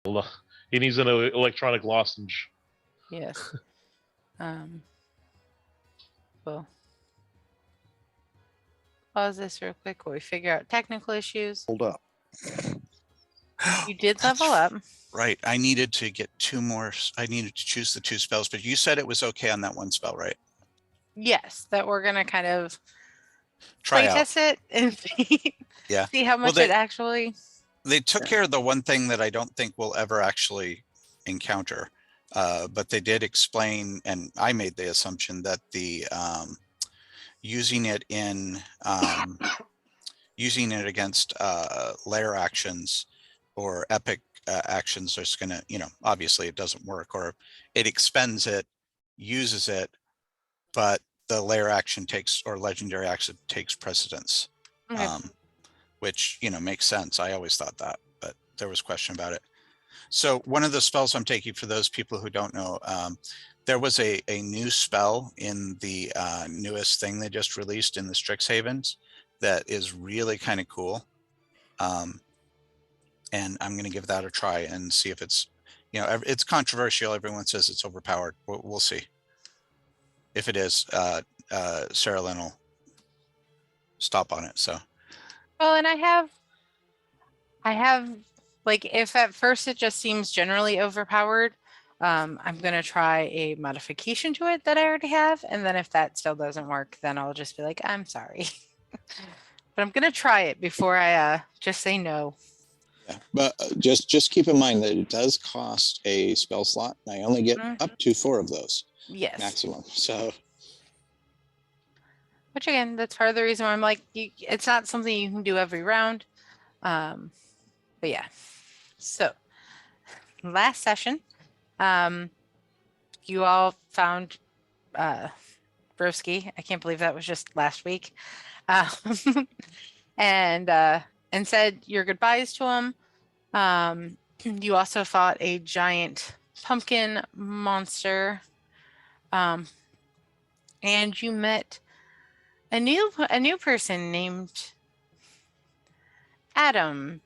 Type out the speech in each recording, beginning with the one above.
He needs an electronic lozenge. Yes. Well, pause this real quick while we figure out technical issues. Hold up. You did level up. Right. I needed to get 2 more. I needed to choose the 2 spells, but you said it was okay on that 1 spell, right? Yes, that we're gonna kind of Try play out. test it and see, Yeah. see how much it actually. They took care of the one thing that I don't think we'll ever actually encounter. But they did explain, and I made the assumption that the using it against lair actions or epic actions is gonna, obviously it doesn't work, or it expends it, uses it, but the lair action takes, or legendary action takes precedence. Okay. Which, makes sense. I always thought that, but there was question about it. So one of the spells I'm taking, for those people who don't know, there was a new spell in the newest thing they just released in the Strixhavens that is really kind of cool. And I'm going to give that a try and see if it's, it's controversial. Everyone says it's overpowered. We'll see. If it is, Sarah Lynn will stop on it. So. Well, and I have like, if at first it just seems generally overpowered, I'm gonna try a modification to it that I already have, and then if that still doesn't work, then I'll just be like, I'm sorry. But I'm gonna try it before I just say no. Yeah, but just keep in mind that it does cost a spell slot. I only get up to 4 of those. Yes. Maximum. So. Which again, that's part of the reason why I'm like, it's not something you can do every round. But yeah. So last session, you all found Broski. I can't believe that was just last week. And said your goodbyes to him. You also fought a giant pumpkin monster. And you met a new person named Adam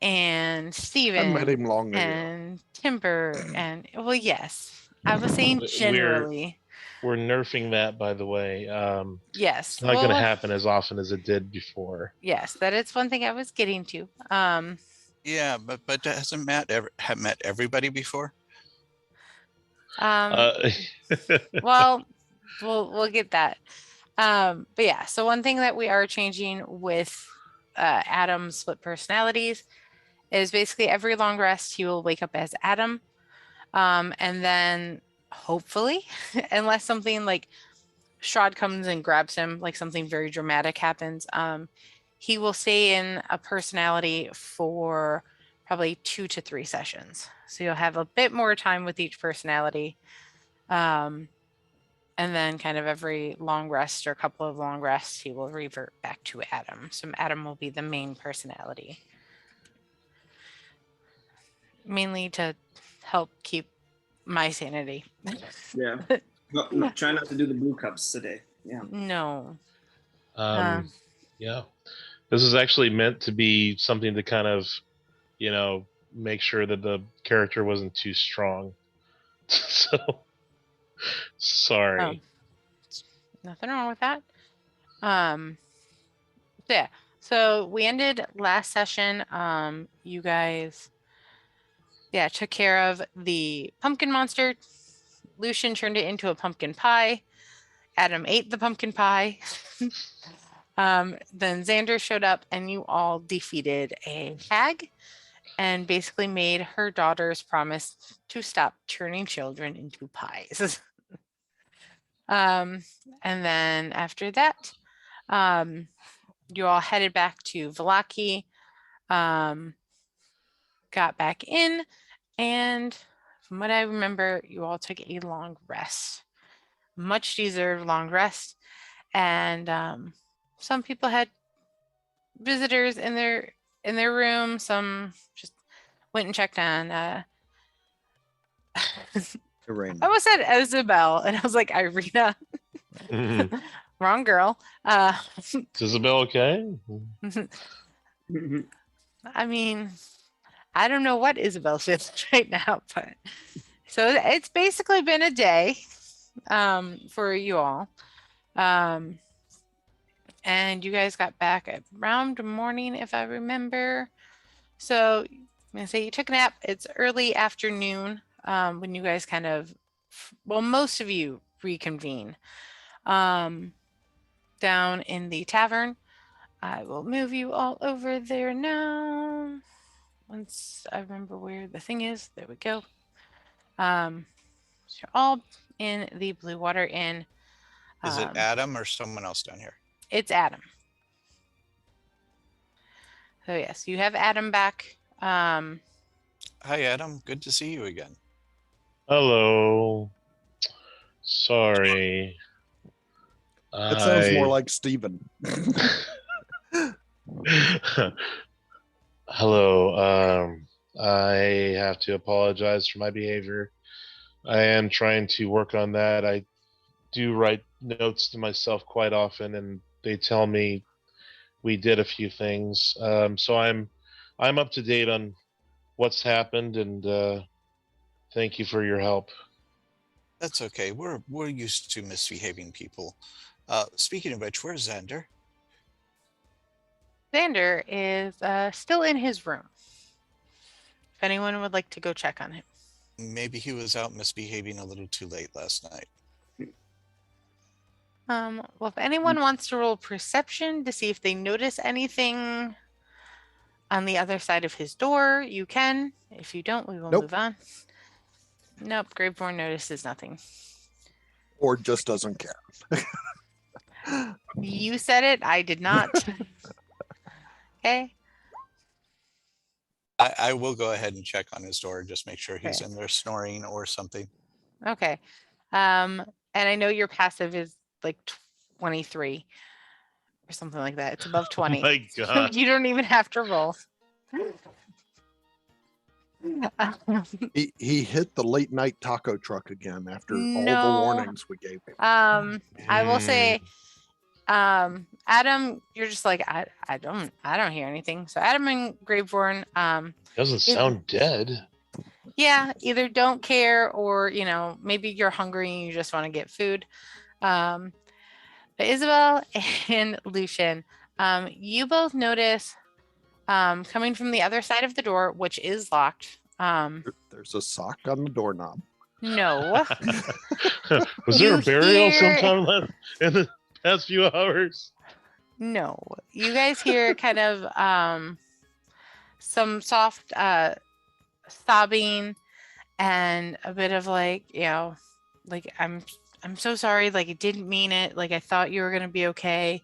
and Steven. I met him long ago. And Timber and yes, I was saying generally. We're nerfing that, by the way. Yes, it's not going to happen as often as it did before. Yes, that is one thing I was getting to. Yeah, but hasn't Matt ever met everybody before? Well, we'll get that. But yeah, so one thing that we are changing with Adam's split personalities is basically every long rest he will wake up as Adam, and then hopefully, unless something like Strahd comes and grabs him, like something very dramatic happens, he will stay in a personality for probably 2 to 3 sessions. So you'll have a bit more time with each personality. And then kind of every long rest or a couple of long rests, he will revert back to Adam. So Adam will be the main personality. Mainly to help keep my sanity. Yeah. No, try not to do the blue cups today. Yeah. No. Yeah. This is actually meant to be something to kind of, make sure that the character wasn't too strong. So, sorry. Oh, nothing wrong with that. Yeah. So we ended last session. You guys, took care of the pumpkin monster. Lucian turned it into a pumpkin pie. Adam ate the pumpkin pie. Then Xander showed up and you all defeated a hag and basically made her daughters promise to stop turning children into pies. And then after that, you all headed back to Vallaki, got back in, and from what I remember, you all took a long rest, much deserved long rest. And some people had visitors in their room. Some just went and checked on. I almost said Isabel, and I was like, Irina. Wrong girl. Is Isabel okay? I mean, I don't know what Isabel's feeling right now, but so it's basically been a day for you all. And you guys got back at around morning, if I remember. So I'm gonna say you took a nap. It's early afternoon when you guys kind of, well, most of you reconvene down in the tavern. I will move you all over there now. Once I remember where the thing is, there we go. So you're all in the Blue Water Inn. Is it Adam or someone else down here? It's Adam. So yes, you have Adam back. Hi, Adam. Good to see you again. Hello. Sorry. It sounds more like Steven. Hello. I have to apologize for my behavior. I am trying to work on that. I do write notes to myself quite often, and they tell me we did a few things. So I'm up to date on what's happened, and thank you for your help. That's okay. We're used to misbehaving people. Speaking of which, where's Xander? Xander is still in his room. If anyone would like to go check on him. Maybe he was out misbehaving a little too late last night. Well, if anyone wants to roll perception to see if they notice anything on the other side of his door, you can. If you don't, we will Nope. move on. Nope, Graveborn notices nothing. Or just doesn't care. You said it, I did not. Okay. I will go ahead and check on his door, just make sure he's Okay. in there snoring or something. Okay. And I know your passive is like 23 or something like that. It's above 20. Oh my God. You don't even have to roll. He hit the late night taco truck again after all No. the warnings we gave him. I will say, Adam, you're just like, I don't hear anything. So Adam and Graveborn, Doesn't sound dead. yeah, either don't care or, maybe you're hungry and you just want to get food. But Isabel and Lucian, you both notice coming from the other side of the door, which is locked. There's a sock on the doorknob. No. Was there You a burial hear- sometime in the past few hours? No. You guys hear kind of some soft sobbing and a bit of like, like I'm so sorry, like I didn't mean it, like I thought you were gonna be okay.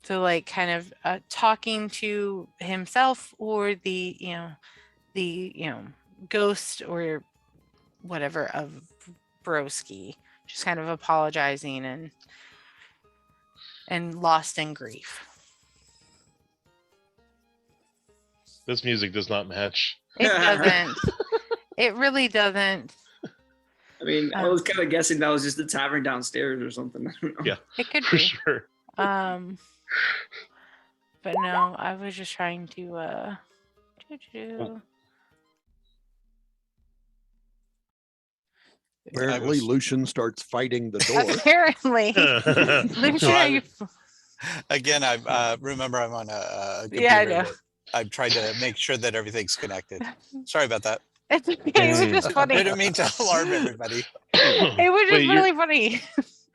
So like kind of talking to himself or the ghost or whatever of Broski, just kind of apologizing and lost in grief. This music does not match. It doesn't. It really doesn't. I mean, I was kind of guessing that was just the tavern downstairs or something. I don't know. Yeah, It could for be. sure. But no, I was just trying to Apparently, Lucian starts fighting the door. apparently. Lucian, are you Again, I remember I'm on a computer. Yeah, I know. that I'm trying to make sure that everything's connected. Sorry about that. It's okay. It was just funny. Didn't mean to alarm everybody. It was just Wait, really funny.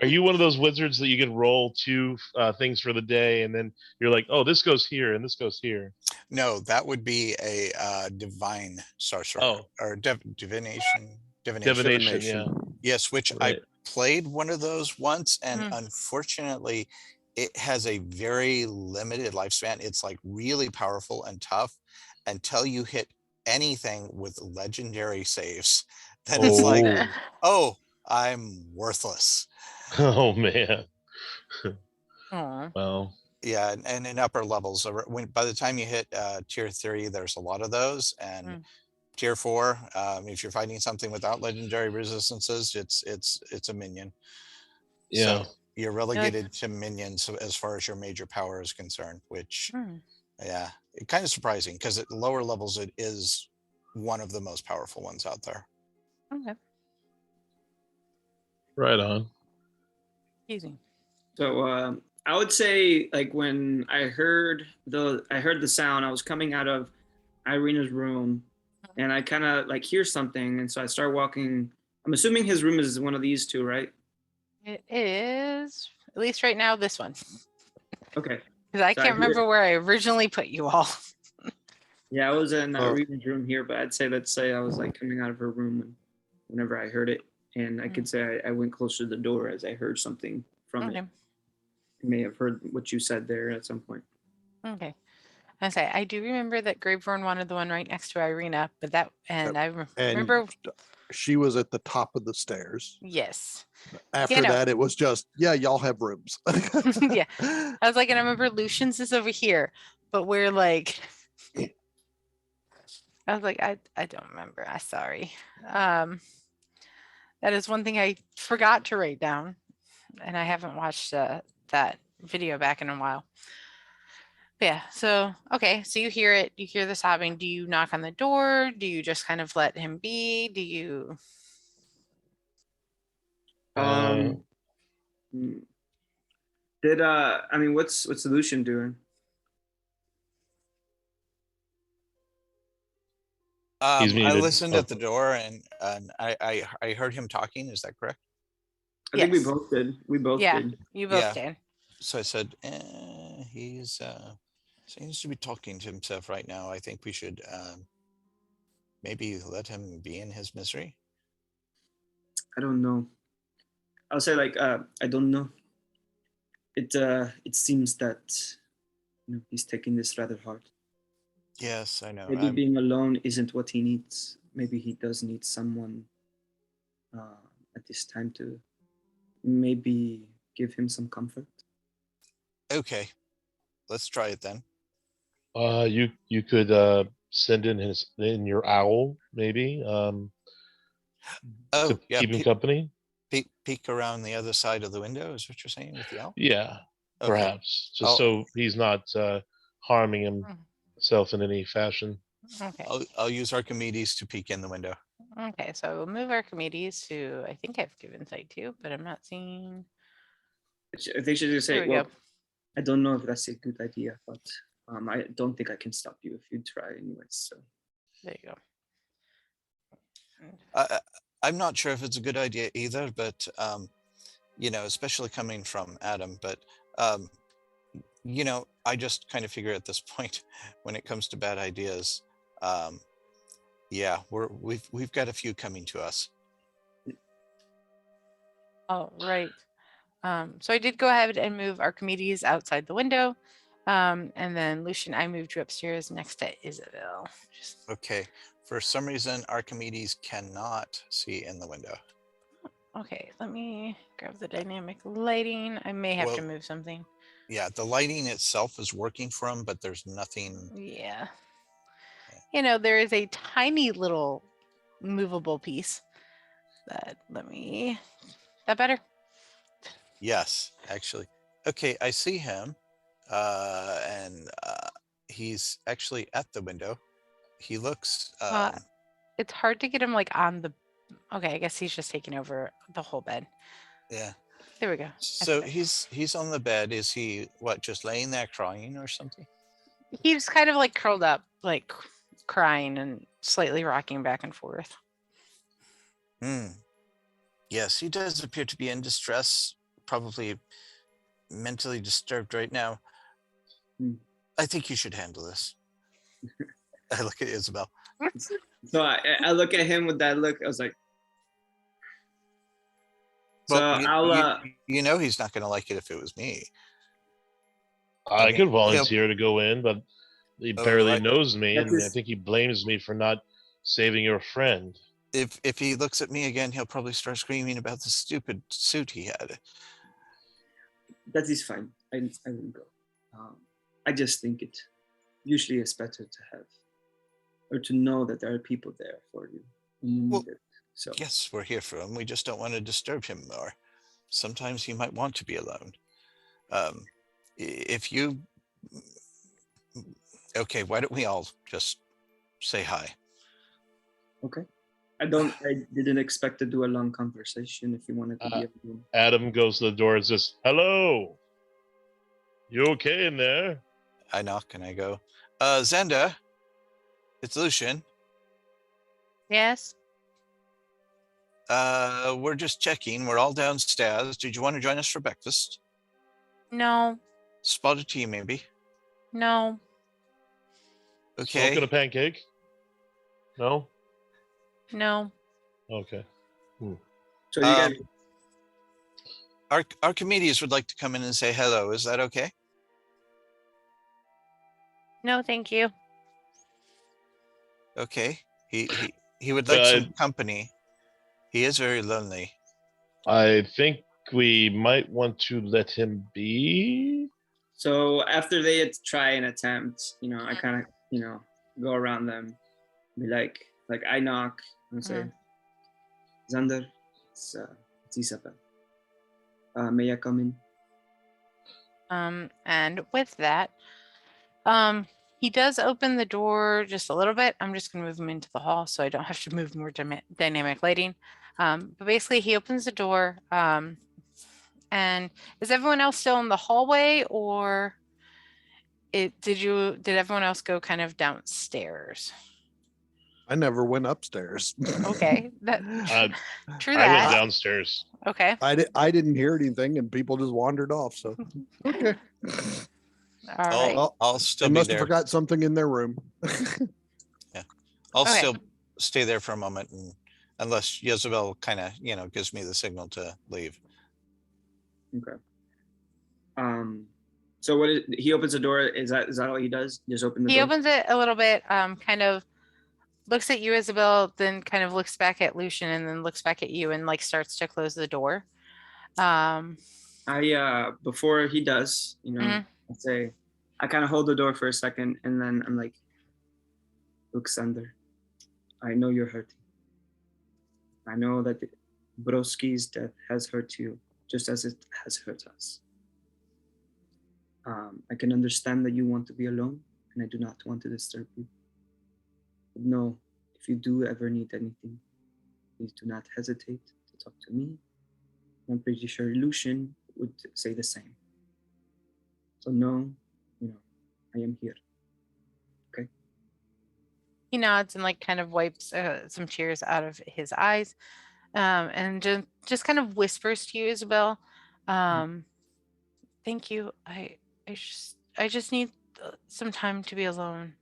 Are you one of those wizards that you can roll two things for the day, and then you're like, oh, this goes here and this goes here? No, that would be a divine sorcerer. Oh. Or divination. Divination, yeah. Yes, which Right. I played one of those once, and Mhm. unfortunately, it has a very limited lifespan. It's like really powerful and tough until you hit anything with legendary saves. Then it's like, oh, I'm worthless. Oh man. Aw. Well, Yeah, and in upper levels, by the time you hit tier 3, there's a lot of those, and Mm. tier 4, if you're fighting something without legendary resistances, it's a minion. yeah. So you're relegated to minions as far as your major power is concerned, which Hmm. yeah, kind of surprising because at lower levels, it is one of the most powerful ones out there. Okay. Right on. Easy. So I would say like when I heard the sound, I was coming out of Irina's room, and I kind of like hear something, and so I start walking. I'm assuming his room is one of these two, right? It is, at least right now, this one. Okay. Because I So I can't hear- remember where I originally put you all. Yeah, I was in Oh. Irina's room here, but let's say I was like coming out of her room and whenever I heard it, and I could say I went closer to the door as I heard something from Okay. it. You may have heard what you said there at some point. Okay. I do remember that Graveborn wanted the one right next to Irina, but that, and I remember, she was at the top of the stairs. yes. After know. that, it was just, yeah, y'all have rooms. Yeah. I was like, and I remember Lucian's is over here, but we're like, I was like, I don't remember. I'm sorry. That is one thing I forgot to write down, and I haven't watched that video back in a while. Yeah, so okay, so you hear it, you hear the sobbing. Do you knock on the door? Do you just kind of let him be? Do you Hmm. Did I mean what's Lucian doing? He's I muted. listened Oh. at the door and I heard him talking. Is that correct? I think we Yes. both did. We both Yeah. did. You both Yeah. did. So I said, he's seems to be talking to himself right now. I think we should maybe let him be in his misery. I don't know. I'll say like I don't know. It seems that he's taking this rather hard. Yes, I know. Maybe being alone isn't what he needs. Maybe he does need someone at this time to maybe give him some comfort. Okay, let's try it then. You could send in your owl maybe Oh, to yeah. keep him company. Peek around the other side of the window is what you're saying with the owl? Yeah, Okay. perhaps just I'll- so he's not harming himself in any fashion. Okay. I'll use Archimedes to peek in the window. Okay, so we'll move Archimedes to, I think I've given sight to, but I'm not seeing. I think she just There say, we well, go. I don't know if that's a good idea, but I don't think I can stop you if you try anyways. So There you go. I'm not sure if it's a good idea either, but especially coming from Adam. But I just kind of figure at this point, when it comes to bad ideas, yeah, we've got a few coming to us. Oh, right. So I did go ahead and move Archimedes outside the window. And then Lucian, I moved you upstairs next to Isabel. Okay. For some reason, Archimedes cannot see in the window. Okay, let me grab the dynamic lighting. I may have to move something. Yeah, the lighting itself is working for him, but there's nothing. Yeah. There is a tiny little movable piece that that better? Yes, actually. Okay, I see him. And he's actually at the window. He looks it's hard to get him like on the, okay, I guess he's just taking over the whole bed. Yeah. There we go. So he's on the bed. Is he just laying there crying or something? He's kind of like curled up, like crying and slightly rocking back and forth. Yes, he does appear to be in distress, probably mentally disturbed right now. I think you should handle this. I look at Isabel. So I look at him with that look. I was like, so well, he's not going to like it if it was me. I could volunteer to go in, but he barely knows me, and I think he blames me for not saving your friend. If he looks at me again, he'll probably start screaming about the stupid suit he had. That is fine. I will go. I just think it usually is better to have or to know that there are people there for you when you need it. So yes, we're here for him. We just don't want to disturb him more. Sometimes he might want to be alone. If you Okay, why don't we all just say hi? Okay. I didn't expect to do a long conversation if you wanted to be alone. Adam goes to the door and says, "Hello. You okay in there?" I knock and I go, Xander, it's Lucian. Yes. We're just checking. We're all downstairs. Did you want to join us for breakfast? No. Spot of tea, maybe. No. Okay. Smoking a pancake? No? No. Okay. So you guys, Archimedes would like to come in and say hello. Is that okay? No, thank you. Okay. He would like some company. He is very lonely. I think we might want to let him be. so after they try and attempt, I kind of, go around them, be like I knock and say, Xander, it's Isabel. May I come in? And with that, he does open the door just a little bit. I'm just gonna move him into the hall so I don't have to move more dynamic lighting. But basically he opens the door, and is everyone else still in the hallway, or did everyone else go kind of downstairs? I never went upstairs. Okay, that true I went that. downstairs. Okay. I didn't hear anything, and people just wandered off. So okay, All right. well, I'll they still be must have there. forgot something in their room. I'll Okay. still stay there for a moment, and unless Jezebel kind of, gives me the signal to leave. Okay. So he opens the door? Is that all he does? Just open the He door? opens it a little bit, kind of looks at you, Isabel, then kind of looks back at Lucian, and then looks back at you and like starts to close the door. I before he does, Mhm. I'd say I kind of hold the door for a second, and then I'm like, look, Xander, I know you're hurting. I know that Broski's death has hurt you just as it has hurt us. I can understand that you want to be alone, and I do not want to disturb you. But no, if you do ever need anything, please do not hesitate to talk to me. I'm pretty sure Lucian would say the same. So no, I am here. Okay. He nods and like kind of wipes some tears out of his eyes, and just kind of whispers to you, Isabel, thank you. I just need some time to be alone.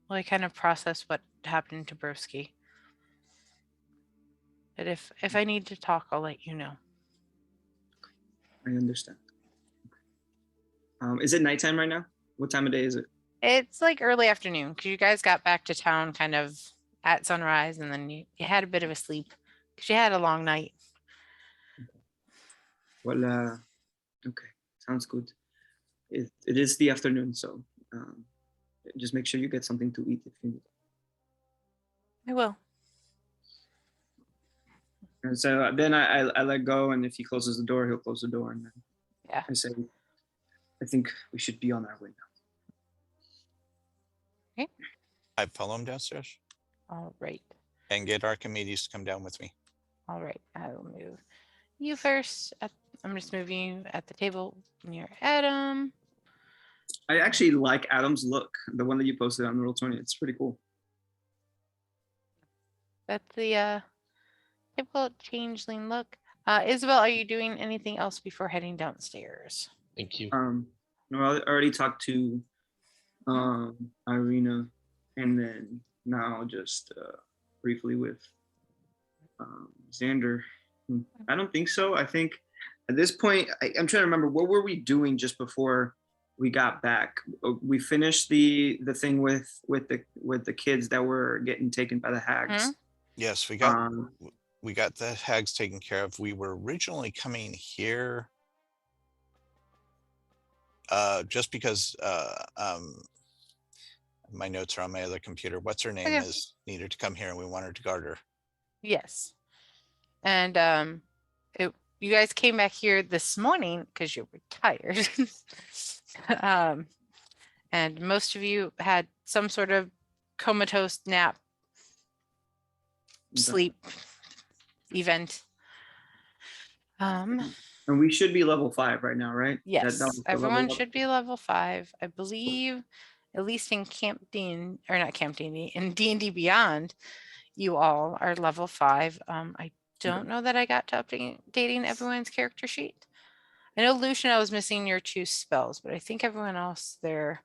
While I kind of process what happened to Broski. But if I need to talk, I'll let you know. I understand. Is it nighttime right now? What time of day is it? It's like early afternoon because you guys got back to town kind of at sunrise, and then you had a bit of a sleep because you had a long night. Well, okay, sounds good. It is the afternoon, so just make sure you get something to eat if you need. I will. And so then I let go, and if he closes the door, he'll close the door, and then Yeah. I say, I think we should be on our way now. Okay. I follow him downstairs All right. and get Archimedes to come down with me. All right. I will move you first. I'm just moving you at the table near Adam. I actually like Adam's look, the one that you posted on Roll20. It's pretty cool. That's the typical changeling look. Isabel, are you doing anything else before heading downstairs? Thank you. No, I already talked to Irina, and then now just briefly with Xander. I don't think so. I think at this point, I'm trying to remember, what were we doing just before we got back? We finished the thing with the kids that were getting taken by the hags. Yes, we got the hags taken care of. We were originally coming here just because my notes are on my other computer. What's her name is needed to come here, and we wanted to guard her. Yes. And you guys came back here this morning because you were tired. and most of you had some sort of comatose nap, Okay. sleep event. And we should be level 5 right now, right? Yes, was the everyone level up? should be level 5. I believe, at least in Camp Dean, or not Camp D&D, in D&D Beyond, you all are level 5. I don't know that I got to updating everyone's character sheet. I know Lucian, I was missing your 2 spells, but I think everyone else, their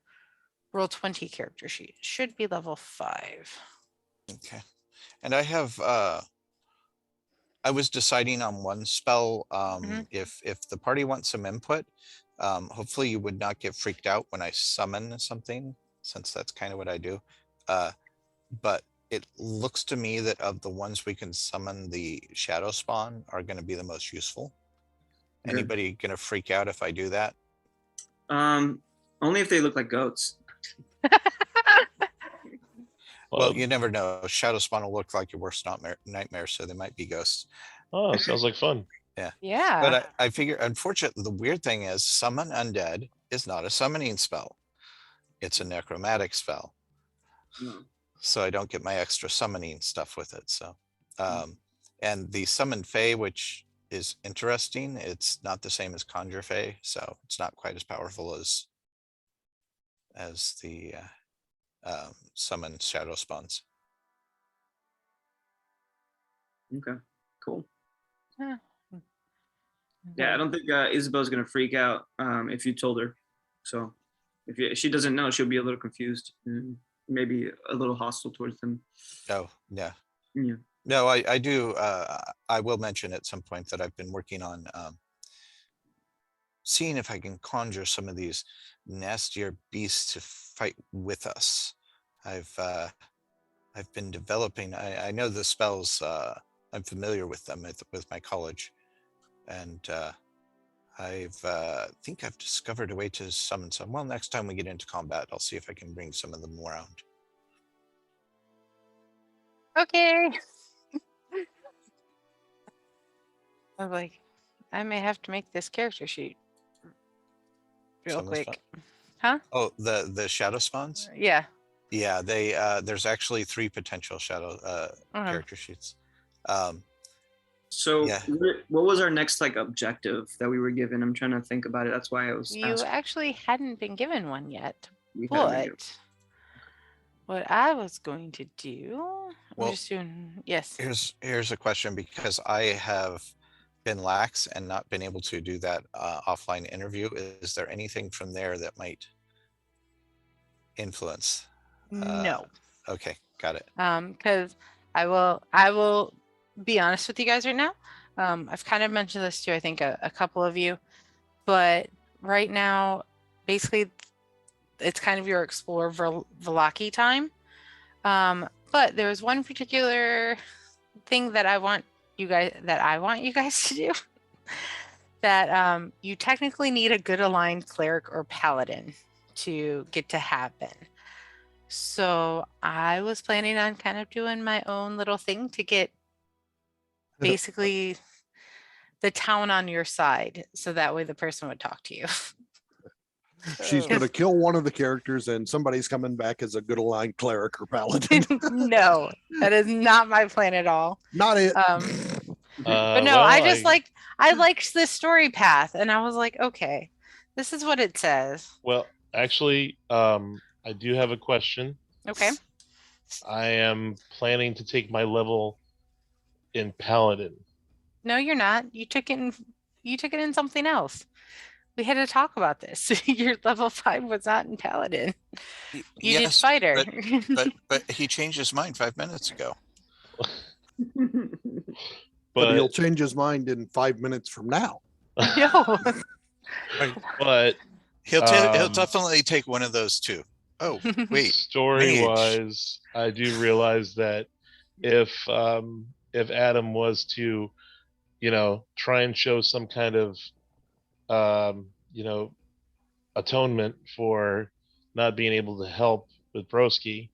Roll20 character sheet should be level 5. Okay. And I have I was deciding on one spell. If the party wants some input, hopefully you would not get freaked out when I summon something, since that's kind of what I do. But it looks to me that of the ones we can summon, the shadow spawn are going to be the most useful. Okay. Anybody going to freak out if I do that? Only if they look like goats. Well, you never know. Shadow spawn will look like your worst nightmare, so they might be ghosts. Oh, sounds like fun. Yeah. Yeah. But I figure, unfortunately, the weird thing is summon undead is not a summoning spell. It's a necromantic spell. No. So I don't get my extra summoning stuff with it. So, and the summon Fae, which is interesting, it's not the same as conjure Fae, so it's not quite as powerful as the summon shadow spawns. Okay, cool. Yeah. Yeah, I don't think Isabel's gonna freak out if you told her. So if she doesn't know, she'll be a little confused and maybe a little hostile towards them. Oh, yeah. Yeah. No, I do. I will mention at some point that I've been working on seeing if I can conjure some of these nastier beasts to fight with us. I've been developing. I know the spells. I'm familiar with them with my college, and I think I've discovered a way to summon some. Well, next time we get into combat, I'll see if I can bring some of them around. Okay. I was like, I may have to make this character sheet real Summon quick. spawn? Huh? Oh, the shadow spawns. Yeah. Yeah, they there's actually 3 potential shadow character sheets. So Yeah. what was our next like objective that we were given? I'm trying to think about it. That's why I was You asking. actually hadn't been given one yet, We hadn't been given- but what I was going to do, Well, I'm just doing, yes. Here's a question, because I have been lax and not been able to do that offline interview. Is there anything from there that might influence? No. Okay, got it. Because I will be honest with you guys right now. I've kind of mentioned this to I think a couple of you, but right now, basically, it's kind of your explore Velaki time. But there was one particular thing that I want you guys to do. That you technically need a good aligned cleric or paladin to get to happen. So I was planning on kind of doing my own little thing to get basically the town on your side, so that way the person would talk to you. She's going to kill one of the characters and somebody's coming back as a good aligned cleric or paladin. No, that is not my plan at all. Not it. But no, well, I liked this story path, and I was like, okay, this is what it says. Well, actually, I do have a question. Okay. I am planning to take my level in Paladin. No, you're not. You took it in something else. We had to talk about this. Your level 5 was not in Paladin. You did fighter. But he changed his mind 5 minutes ago. But he'll change his mind in 5 minutes from now. No. But He'll definitely take one of those too. Oh, wait. Story-wise, I do realize that if Adam was to, try and show some kind of, atonement for not being able to help with Broski,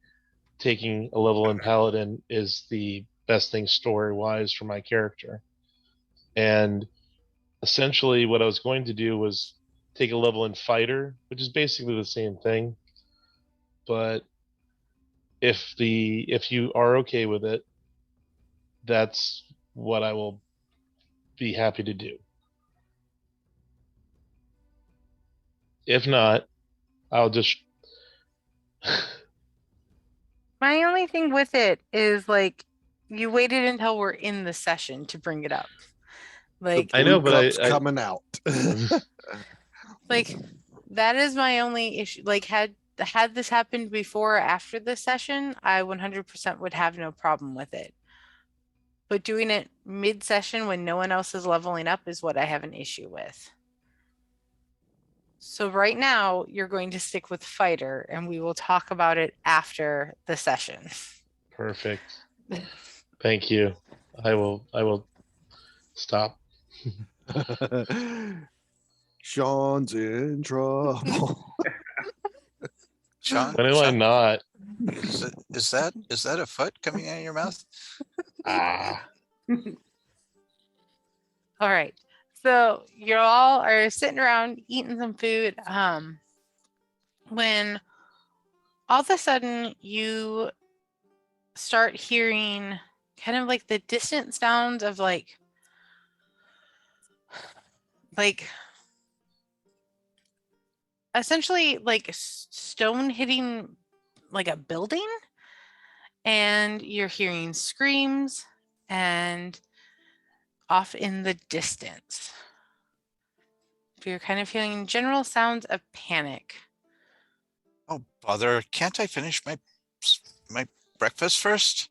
taking a level in Paladin is the best thing story-wise for my character. And essentially what I was going to do was take a level in Fighter, which is basically the same thing, but if you are okay with it, that's what I will be happy to do. If not, I'll just My only thing with it is like you waited until we're in the session to bring it up. Like I know, Blue but Cup's coming out. like that is my only issue. Like had this happened before or after the session, I 100% would have no problem with it. But doing it mid-session when no one else is leveling up is what I have an issue with. So right now you're going to stick with fighter and we will talk about it after the session. perfect. Thank you. I will stop. Sean's in trouble. Sean, When am I Sean, not? is that a foot coming out of your mouth? Ah, All right. So you all are sitting around eating some food. When all of a sudden you start hearing kind of like the distant sounds of like essentially like stone hitting like a building, and you're hearing screams and off in the distance you're kind of hearing general sounds of panic. Oh, bother. Can't I finish my breakfast first?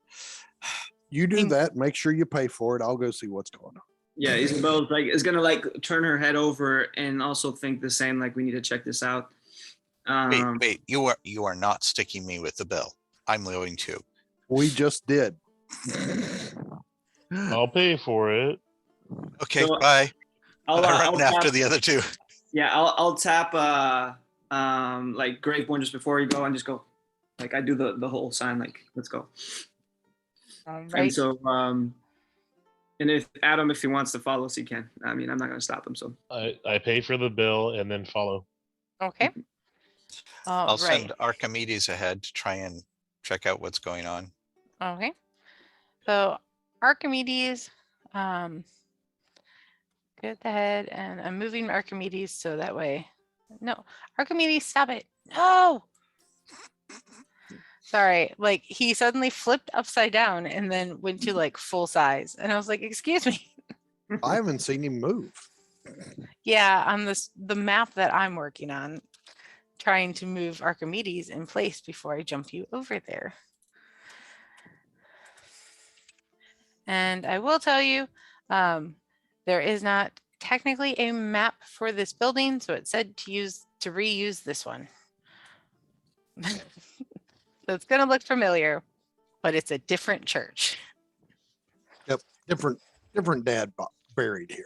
You do that. Make sure you pay for it. I'll go see what's going on. Yeah, Isabel's like is gonna like turn her head over and also think the same. Like we need to check this out. Wait. You are not sticking me with the bill. I'm going to. We just did. I'll pay for it. Okay, So, bye. I'll run tap, after the other two. Yeah, I'll tap like Grapeborn just before you go and just go. Like I do the whole sign like let's go. All right. And so and if Adam, if he wants to follow us, he can. I mean, I'm not going to stop him. So I pay for the bill and then follow. Okay. I'll Right. send Archimedes ahead to try and check out what's going on. Okay. So Archimedes, get ahead, and I'm moving Archimedes so that way. No, Archimedes, stop it. No. Sorry, like he suddenly flipped upside down and then went to like full size. And I was like, excuse me. I haven't seen him move. Yeah, on the map that I'm working on, trying to move Archimedes in place before I jump you over there. And I will tell you, there is not technically a map for this building, so it said to reuse this one. So it's gonna look familiar, but it's a different church. Yep, different dad buried here.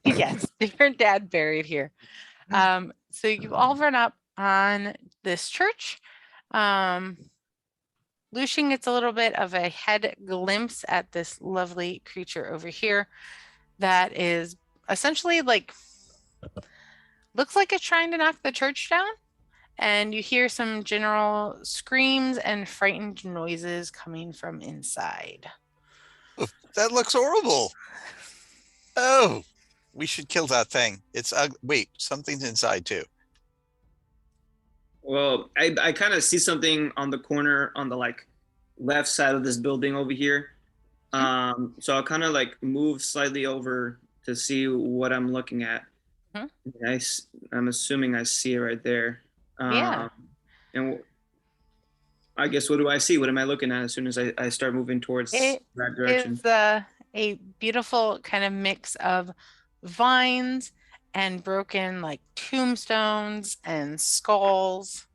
Yes, different dad buried here. So you all run up on this church. Lucian gets a little bit of a head glimpse at this lovely creature over here that is essentially like, looks like it's trying to knock the church down. And you hear some general screams and frightened noises coming from inside. Oh, that looks horrible. Oh, we should kill that thing. It's wait, something's inside too. well, I kind of see something on the corner on the like left side of this building over here. So I'll kind of like move slightly over to see what I'm looking at. I'm assuming I see it right there. Yeah. And I guess what do I see? What am I looking at as soon as I start moving towards that direction? It's a beautiful kind of mix of vines and broken like tombstones and skulls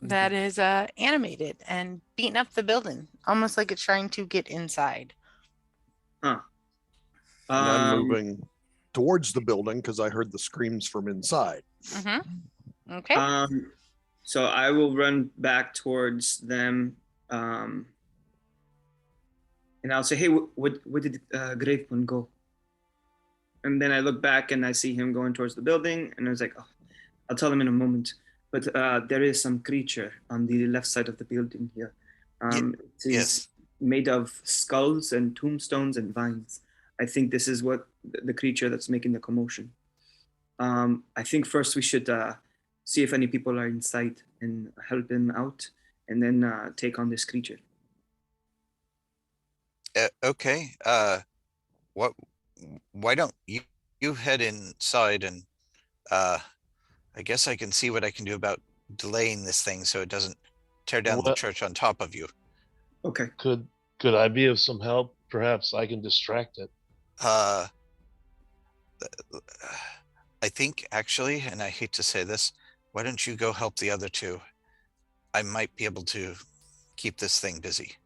that is animated and beating up the building, almost like it's trying to get inside. Huh. And I'm moving towards the building because I heard the screams from inside. Okay. So I will run back towards them, and I'll say, "Hey, where did Graveborn go?" And then I look back and I see him going towards the building, and I was like, "Oh, I'll tell him in a moment." but there is some creature on the left side of the building here. It is yes. made of skulls and tombstones and vines. I think this is what the creature that's making the commotion. I think first we should see if any people are inside and help him out, and then take on this creature. Okay. What? Why don't you head inside and I guess I can see what I can do about delaying this thing so it doesn't tear down the What church on top of you. Okay. could I be of some help? Perhaps I can distract it. I think actually, and I hate to say this, why don't you go help the other two? I might be able to keep this thing busy.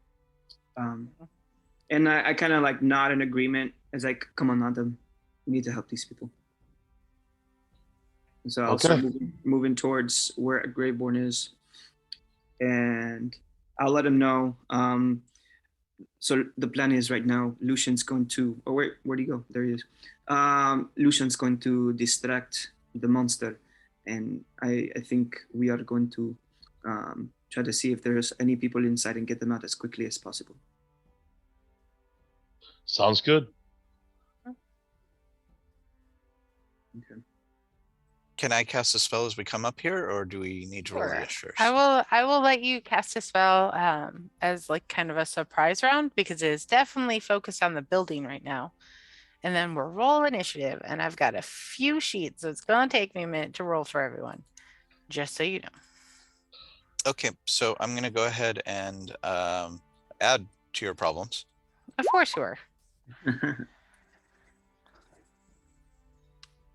And I kind of like nod in agreement as like, come on, Adam, we need to help these people. And so I'll start moving towards where Greyborn is, and I'll let him know. So the plan is right now, Lucian's going to, oh wait, where'd he go? There he is. Lucian's going to distract the monster, and I think we are going to try to see if there's any people inside and get them out as quickly as possible. Sounds good. Okay. Can I cast a spell as we come up here, or do we need to roll Sure. this first? I will let you cast a spell as like kind of a surprise round because it is definitely focused on the building right now. And then we'll roll initiative, and I've got a few sheets, so it's gonna take me a minute to roll for everyone, just so you know. Okay, so I'm gonna go ahead and add to your problems. Of course you are.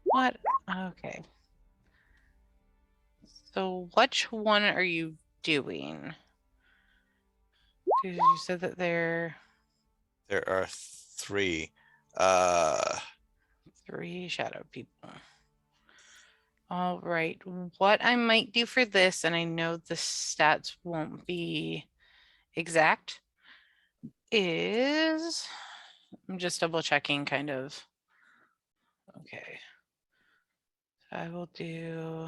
What? Okay. So which one are you doing? Because you said that there are 3. 3 shadow people. All right. What I might do for this, and I know the stats won't be exact, is I'm just double checking kind of. Okay. I will do.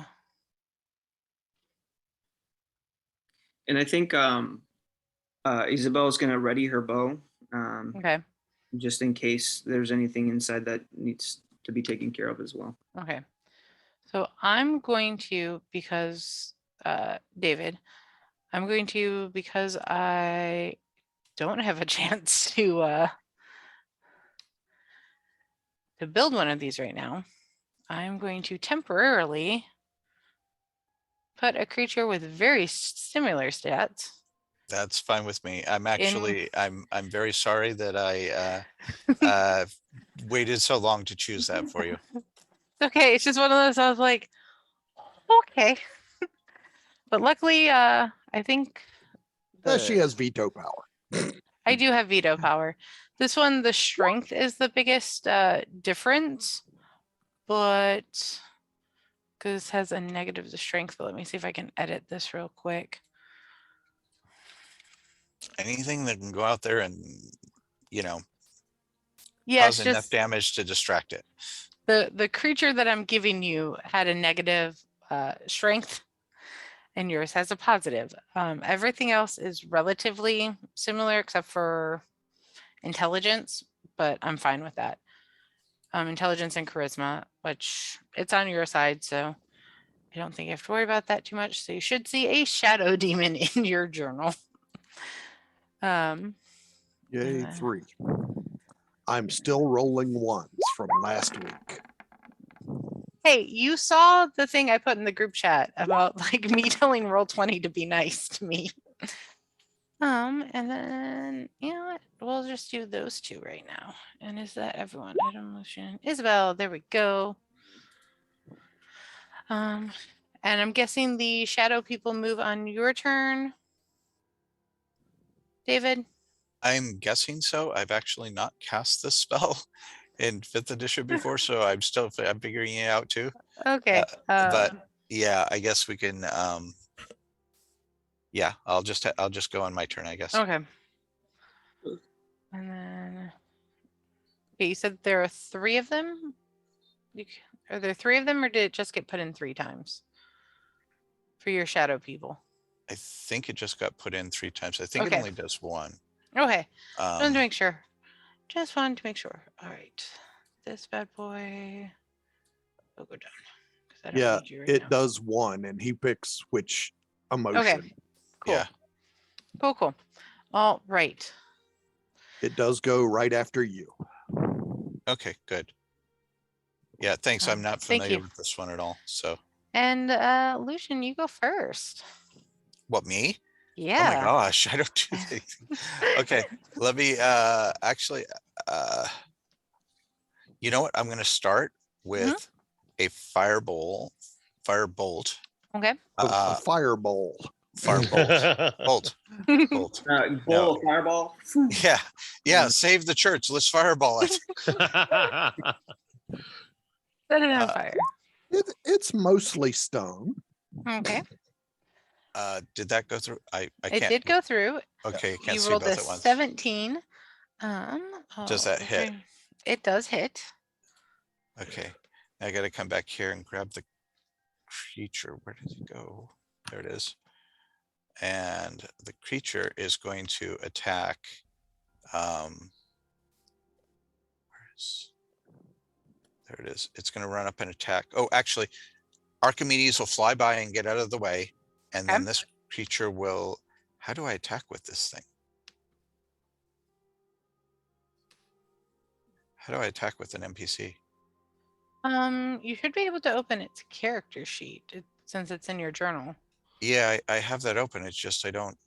And I think Isabel's gonna ready her bow, Okay. just in case there's anything inside that needs to be taken care of as well. Okay. So I'm going to, because David, I'm going to, because I don't have a chance to build one of these right now, I'm going to temporarily put a creature with very similar stats. That's fine with me. I'm actually I'm very sorry that I waited so long to choose that for you. Okay, it's just one of those. I was like, okay, but luckily, I think She has veto power. I do have veto power. This one, the strength is the biggest difference, but because this has a negative to strength. But let me see if I can edit this real quick. Anything that can go out there and, you know, Yeah, cause enough damage to distract it. The creature that I'm giving you had a negative strength, and yours has a positive. Everything else is relatively similar except for intelligence, but I'm fine with that. Intelligence and charisma, which it's on your side, so I don't think you have to worry about that too much. So you should see a shadow demon in your journal. Yay, 3. I'm still rolling ones from last week. Hey, you saw the thing I put in the group chat about like me telling Roll20 to be nice to me. And then you know what? We'll just do those 2 right now. And is that everyone? Adam, Lucian, Isabel. There we go. And I'm guessing the shadow people move on your turn, David. I'm guessing so. I've actually not cast this spell in 5th edition before, so I'm figuring it out too. Okay. But yeah, I guess we can. Yeah, I'll just go on my turn, I guess. Okay. And then, okay, you said there are 3 of them. Are there 3 of them, or did it just get put in 3 times? for your shadow people? I think it just got put in 3 times. I think it Okay. only does 1. Okay. Just wanted to Um, make sure. Just wanted to make sure. All right. This bad boy will go down. 'Cause I don't Yeah, need you right it now. does 1, and he picks which emotion. Okay. Cool. Yeah. Cool. All right. It does go right after you. okay, good. Yeah, thanks. I'm not Thank familiar you. with this one at all. So, And Lucian, you go first. what, me? Yeah. Oh my gosh, I don't do anything. Okay, let me actually you know what? I'm gonna start with a firebolt. Okay. A fireball. Firebolt. Bolt. Bolt. Bowl No. of fireball. Yeah. Yeah. Save the church. Let's fireball it. Set it on Uh, fire. It's mostly stone. Okay. Did that go through? I It can't. did go through. Okay, can't You see rolled a both at once. 17. Does that hit? okay. It does hit. Okay. I gotta come back here and grab the creature. Where did it go? There it is. And the creature is going to attack. There it is. It's going to run up and attack. Oh, actually, Archimedes will fly by and get out of the way. And then Okay. this creature will. How do I attack with this thing? How do I attack with an NPC? You should be able to open its character sheet since it's in your journal. Yeah, I have that open. It's just I don't.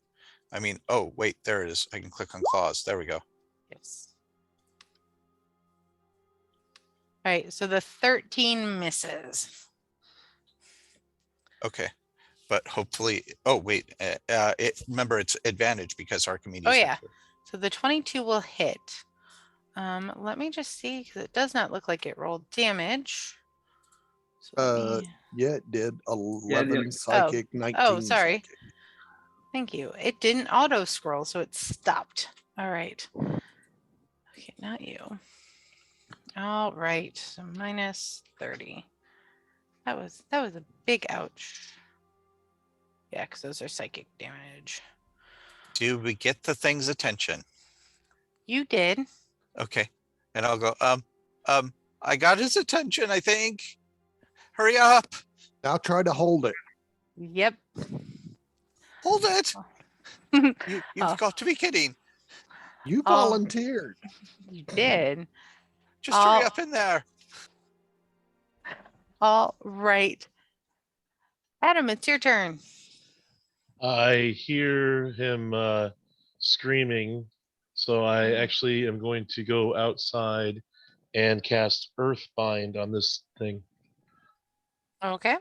I mean, oh, wait, there it is. I can click on claws. There we go. Yes. All right, so the 13 misses. Okay. But hopefully, oh, wait, remember it's advantage because Archimedes. Oh, yeah. So the 22 will hit. Let me just see, because it does not look like it rolled damage. So let me- Yeah, it did 11 did. psychic, 19. Oh, sorry. psychic. Thank you. It didn't auto scroll, so it stopped. All right. Okay, not you. All right, so minus 30. That was a big ouch. Yeah, because those are psychic damage. Do we get the thing's attention? You did. Okay. And I'll go, I got his attention, I think. Hurry up. Now try to hold it. Yep. Hold it. You've Oh. got to be kidding. You Oh. volunteered. You did. Just hurry Oh. up in there. All right. Adam, it's your turn. I hear him screaming, so I actually am going to go outside and cast Earthbind on this thing. Okay.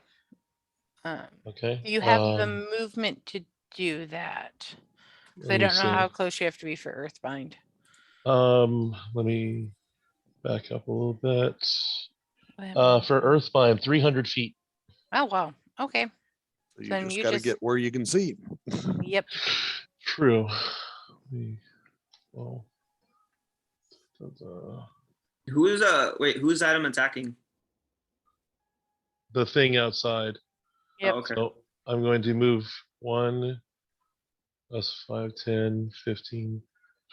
Okay. Do you have the movement to do that? 'Cause I don't know how close you have to be for Earthbind. Let me back up a little bit. For Earthbind, 300 feet. Oh, wow. Okay. You Then just you got to just- get where you can see. Yep. True. Well, Who's Adam attacking? the thing outside. Yep. Oh, okay. So I'm going to move 1, that's 5, 10, 15,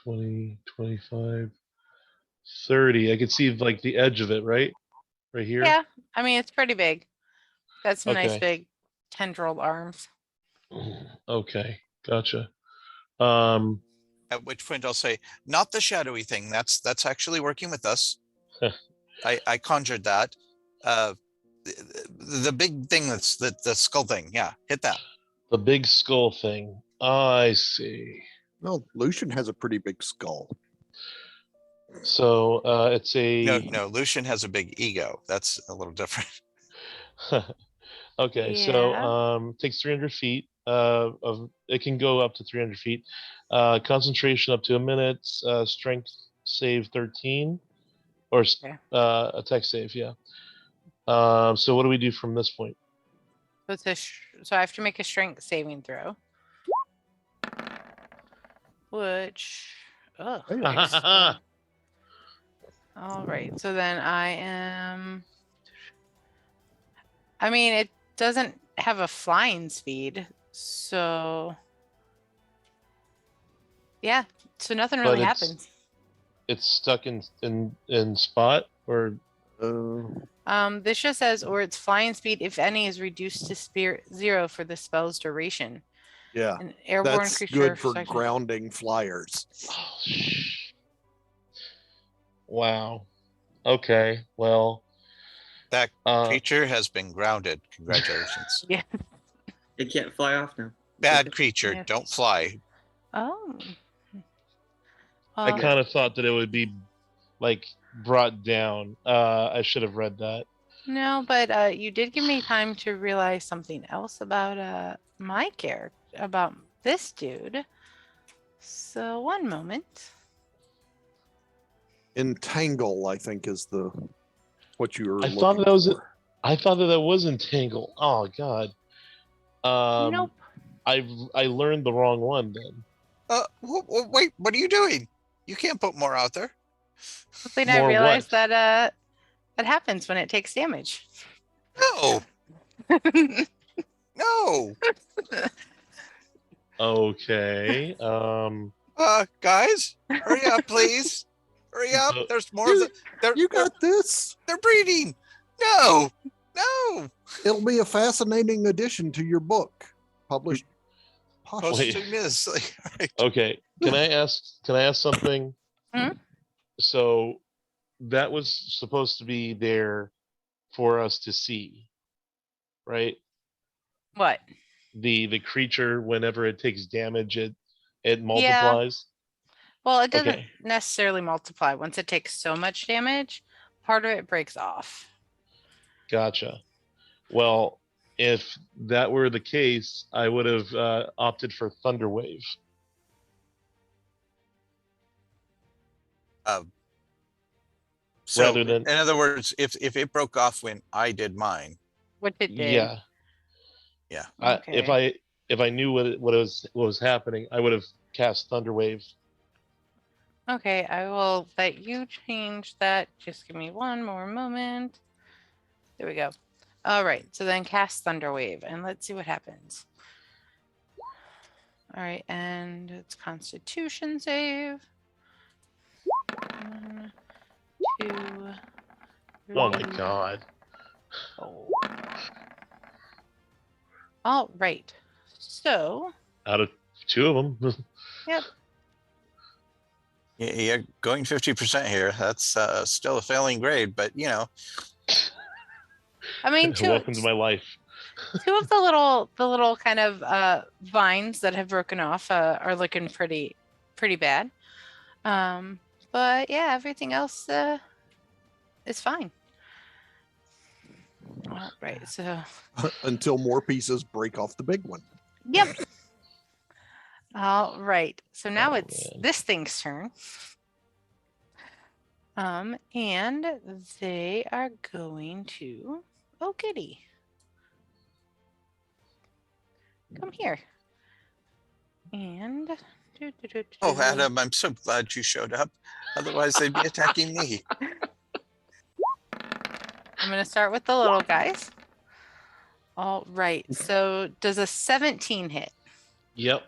20, 25, 30. I can see like the edge of it, right? Right here. Yeah. I mean, it's pretty big. Got some nice Okay. big tendril arms. Okay. Gotcha. At which point I'll say, not the shadowy thing. That's actually working with us. I conjured that. The big thing that's the skull thing. Yeah, hit that. The big skull thing. I see. Well, Lucian has a pretty big skull. So it's a No, Lucian has a big ego. That's a little different. okay. Yeah. So takes 300 feet. Of it can go up to 300 feet. Concentration up to a minute. Strength save 13, or Okay. attack save. Yeah. So what do we do from this point? So it's so I have to make a strength saving throw. Which, oh. All right. So then I mean, it doesn't have a flying speed, so yeah. So nothing really happens. It's stuck in spot or This just says, or its flying speed, if any, is reduced to 0 for the spell's duration. yeah. An airborne That's creature good for section. grounding flyers. oh, wow. Okay. Well, That creature has been grounded. Congratulations. Yeah. It can't fly off now. Bad creature, Yeah. don't fly. Oh. I kind of thought that it would be like brought down. I should have read that. No, but you did give me time to realize something else about my character, about this dude. So one moment. Entangle, I think, is the what you were. I thought looking that was. for. I thought that was Entangle. Oh God. Nope. I learned the wrong one then. Wait, what are you doing? You can't put more out there. Something I More realized what? that that happens when it takes damage. No, no. Okay. Guys, hurry up, please. Hurry up. So- There's more of the. You got this. They're breeding. No, no. It'll be a fascinating addition to your book, published Wait. Posthumously. Right. Okay. Can I ask something? Hmm? So that was supposed to be there for us to see, right? What? The creature, whenever it takes damage, it multiplies. Well, it doesn't Okay. necessarily multiply. Once it takes so much damage, part of it breaks off. Gotcha. Well, if that were the case, I would have opted for Thunderwave. So, Rather than- in other words, if it broke off when I did mine, What it did. Yeah. yeah. If I knew what was happening, I would have cast Thunderwave. Okay, I will let you change that. Just give me one more moment. There we go. All right, so then cast Thunderwave and let's see what happens. All right, and it's Constitution save. 1, 2, 3. Oh my God. Oh. All right, so Out of two of them. yep. You're going 50% here. That's still a failing grade, but you know. I mean, Welcome to my life. two of the little kind of vines that have broken off are looking pretty bad. But yeah, everything else is fine. All right, so until more pieces break off the big one. yep. All right, so now it's man. this thing's turn. And they are going to, oh kitty, come here. And Oh, Adam, I'm so glad you showed up. Otherwise, they'd be attacking me. I'm going to start with the little guys. All right. So does a 17 hit? Yep.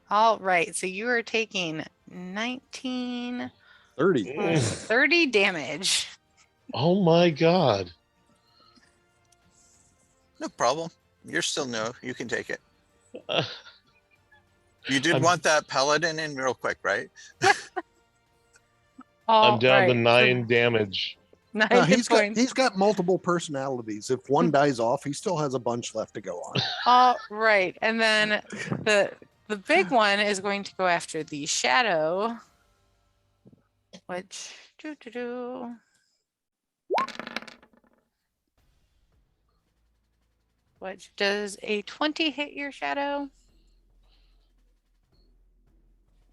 All right. So you are taking 19 30. plus 30 damage. Oh my God. No problem. You're still new. You can take it. Uh, You did I'm- want that paladin in real quick, right? All I'm down to right, so 9 damage. 9 hit points. He's got multiple personalities. If one dies off, he still has a bunch left to go on. All right. And then the big one is going to go after the shadow, which which does a 20 hit your shadow?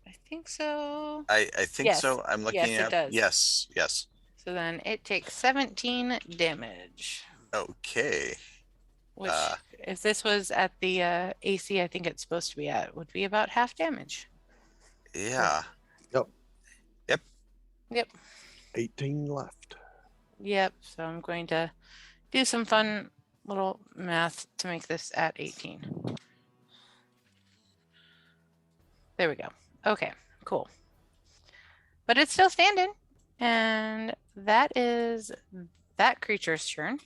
I think so. I think Yes. so. I'm looking Yes, it at does. Yes. So then it takes 17 damage. Okay. Which, if this was at the AC, I think it's supposed to be at, would be about half damage. Yeah. Yep. 18 left. Yep. So I'm going to do some fun little math to make this at 18. There we go. Okay, cool. But it's still standing. And that is that creature's turn.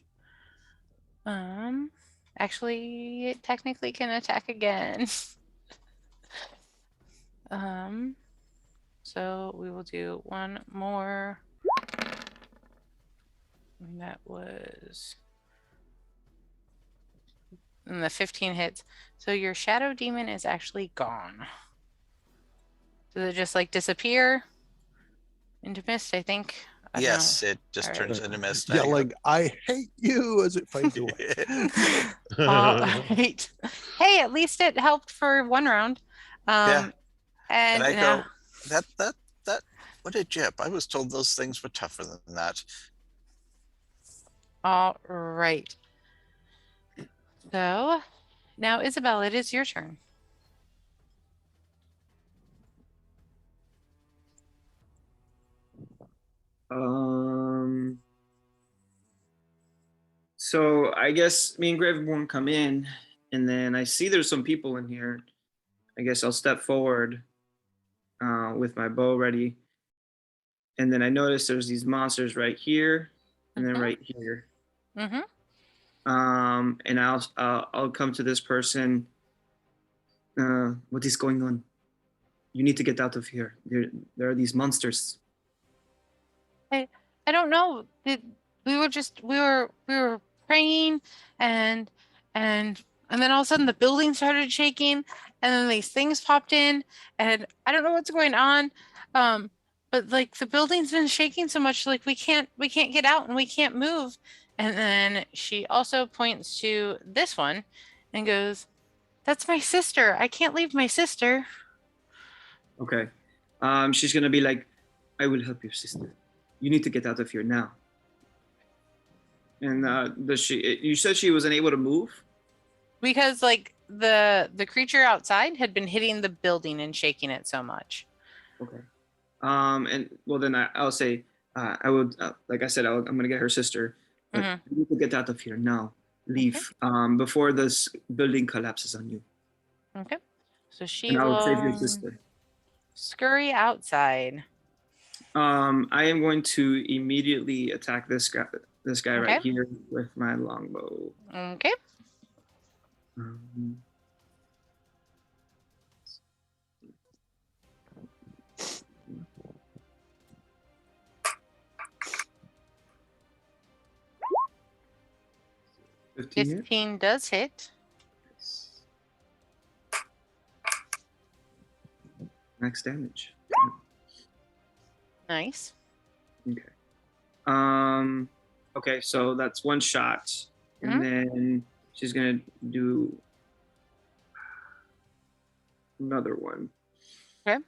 Actually, it technically can attack again. So we will do one more. And that was, and the 15 hits. So your shadow demon is actually gone. Does it just like disappear into mist, I think? I don't Yes, it just All turns right. into mist. Yelling, I hate you as it fades away. know. All right. Hey, at least it helped for one round. Yeah. And I now, go, that, what a jip. I was told those things were tougher than that. all right. So now, Isabel, it is your turn. So I guess me and Graveborn come in, and then I see there's some people in here. I guess I'll step forward with my bow ready, and then I notice there's these monsters right here, and then right here. Mm-hmm. And I'll come to this person. What is going on? You need to get out of here. There are these monsters. I don't know. We were praying and then all of a sudden the building started shaking and then these things popped in and I don't know what's going on. But like the building's been shaking so much like we can't get out and we can't move. And then she also points to this one and goes, "That's my sister. I can't leave my sister." Okay. She's gonna be like, I will help your sister. You need to get out of here now. And does she? You said she wasn't able to move. Because like the creature outside had been hitting the building and shaking it so much. Okay. And well, then I'll say, I would, like I said, I'm gonna get her sister. But you need to get out of here now. Leave. Okay. Before this building collapses on you. Okay. So she And I would save your will sister. scurry outside. I am going to immediately attack this guy Okay. right here with my longbow. Okay. 15 does hit. Max damage. Nice. Okay. Okay, so that's one shot. And then she's gonna do another one. Okay.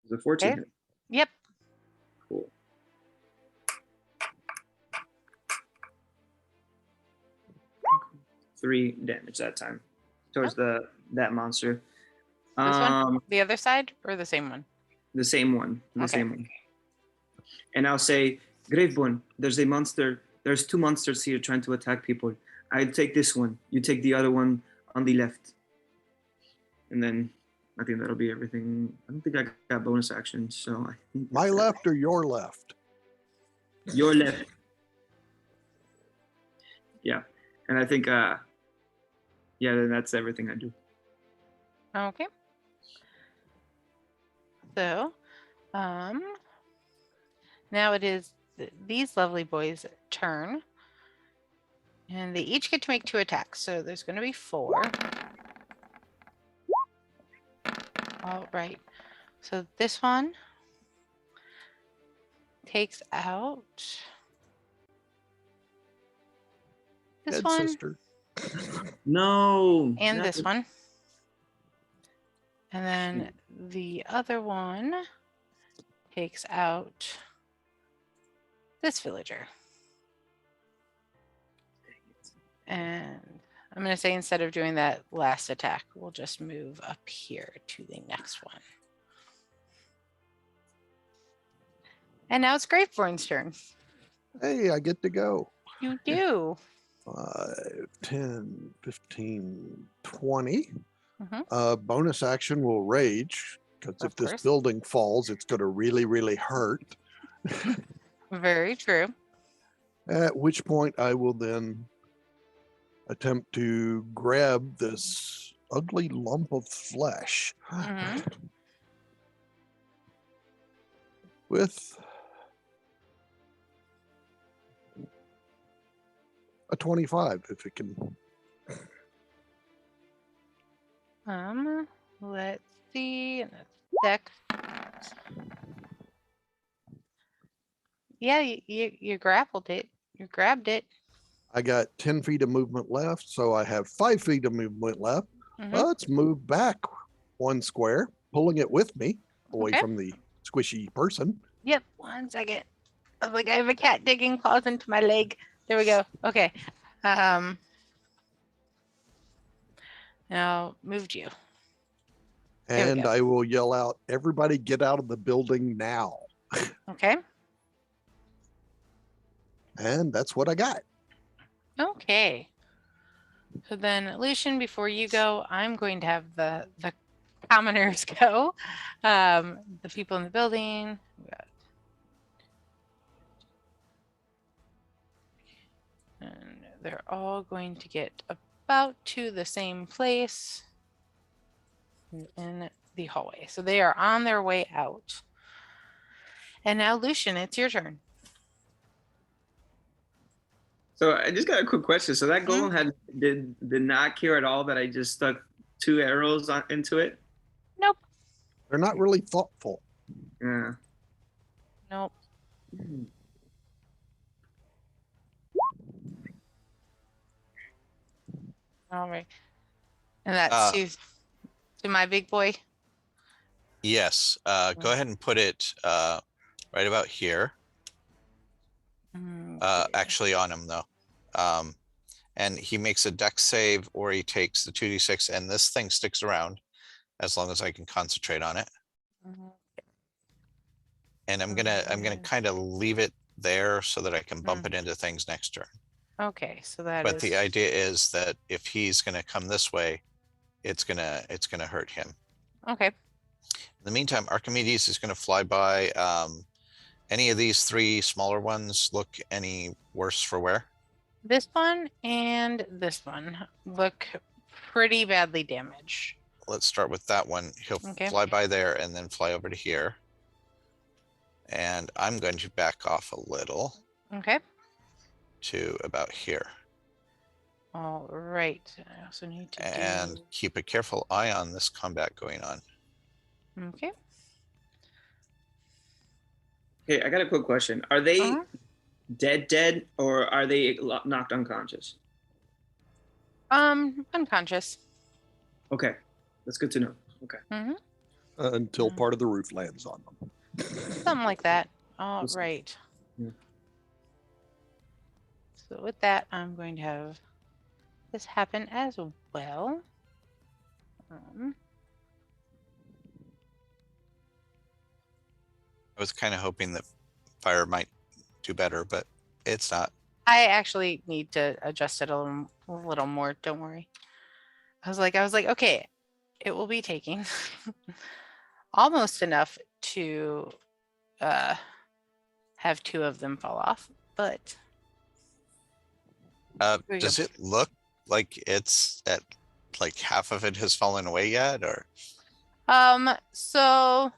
Is it 14? Okay. Yep. Cool. Three damage that time towards that monster. This one? The other side or the same one? The same one. The Okay. same one. And I'll say, Graveborn, there's a monster. There's two monsters here trying to attack people. I take this one. You take the other one on the left. And then I think that'll be everything. I don't think I got bonus actions, so I think My left or your left? your left. Yeah. And I think yeah, then that's everything I do. Okay. So, now it is these lovely boys' turn. And they each get to make 2 attacks. So there's going to be 4. All right. So this one takes out this Dead one sister. No. and not this the- one. And then the other one takes out this villager. And I'm going to say instead of doing that last attack, we'll just move up here to the next one. And now it's Graveborn's turn. Hey, I get to go. You do. 5, 10, 15, 20. Mhm. Bonus action will rage, because if Of this course. building falls, it's going to really, really hurt. Very true. At which point I will then attempt to grab this ugly lump of flesh Mhm. with a 25, if it can. Let's see. Deck. Yeah, you grappled it. You grabbed it. I got 10 feet of movement left, so I have 5 feet of movement left. Mhm. Let's move back 1 square, pulling it with me away Okay. from the squishy person. Yep. 1 second. I was like, I have a cat digging claws into my leg. There we go. Okay. Now moved you. There we And go. I will yell out, everybody get out of the building now. Okay. And that's what I got. Okay. So then, Lucian, before you go, I'm going to have the commoners go. The people in the building. And they're all going to get about to the same place in the hallway. So they are on their way out. And now, Lucian, it's your turn. So I just got a quick question. So that golem did not care at all that I just stuck 2 arrows into it? Nope. They're not really thoughtful. Yeah. Nope. All right. And that's to my big boy. Yes. Go ahead and put it right about here. Actually on him though. And he makes a dex save or he takes the 2d6 and this thing sticks around as long as I can concentrate on it. And I'm gonna kind of leave it there so that I can bump it into things next turn. Okay, so that But is the idea is that if he's gonna come this way, it's gonna hurt him. okay. In the meantime, Archimedes is gonna fly by. Any of these 3 smaller ones look any worse for wear? This one and this one look pretty badly damaged. Let's start with that one. He'll fly by there and then fly over to here. And I'm going to back off a little. Okay. To about here. All right. I also need to keep a careful eye on this combat going on. Okay. Hey, I got a quick question. Are they dead, or are they knocked unconscious? Unconscious. Okay, that's good to know. Okay. Until part of the roof lands on them. Something like that. All right. Yeah. So with that, I'm going to have this happen as well. I was kind of hoping that fire might do better, but it's not. I actually need to adjust it a little more. Don't worry. I was like, okay, it will be taking almost enough to have 2 of them fall off, but does it look like it's at like half of it has fallen away yet, or? So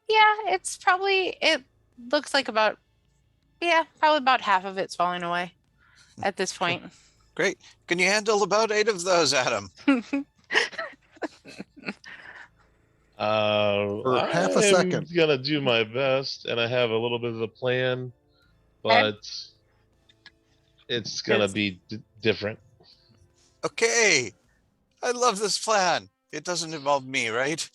yeah, it's probably, it looks like about, probably about half of it's falling away at this point. Great. Can you handle about 8 of those, Adam? For half a second. I'm gonna do my best, and I have a little bit of a plan, but it's gonna be different. Okay. I love this plan. It doesn't involve me, right?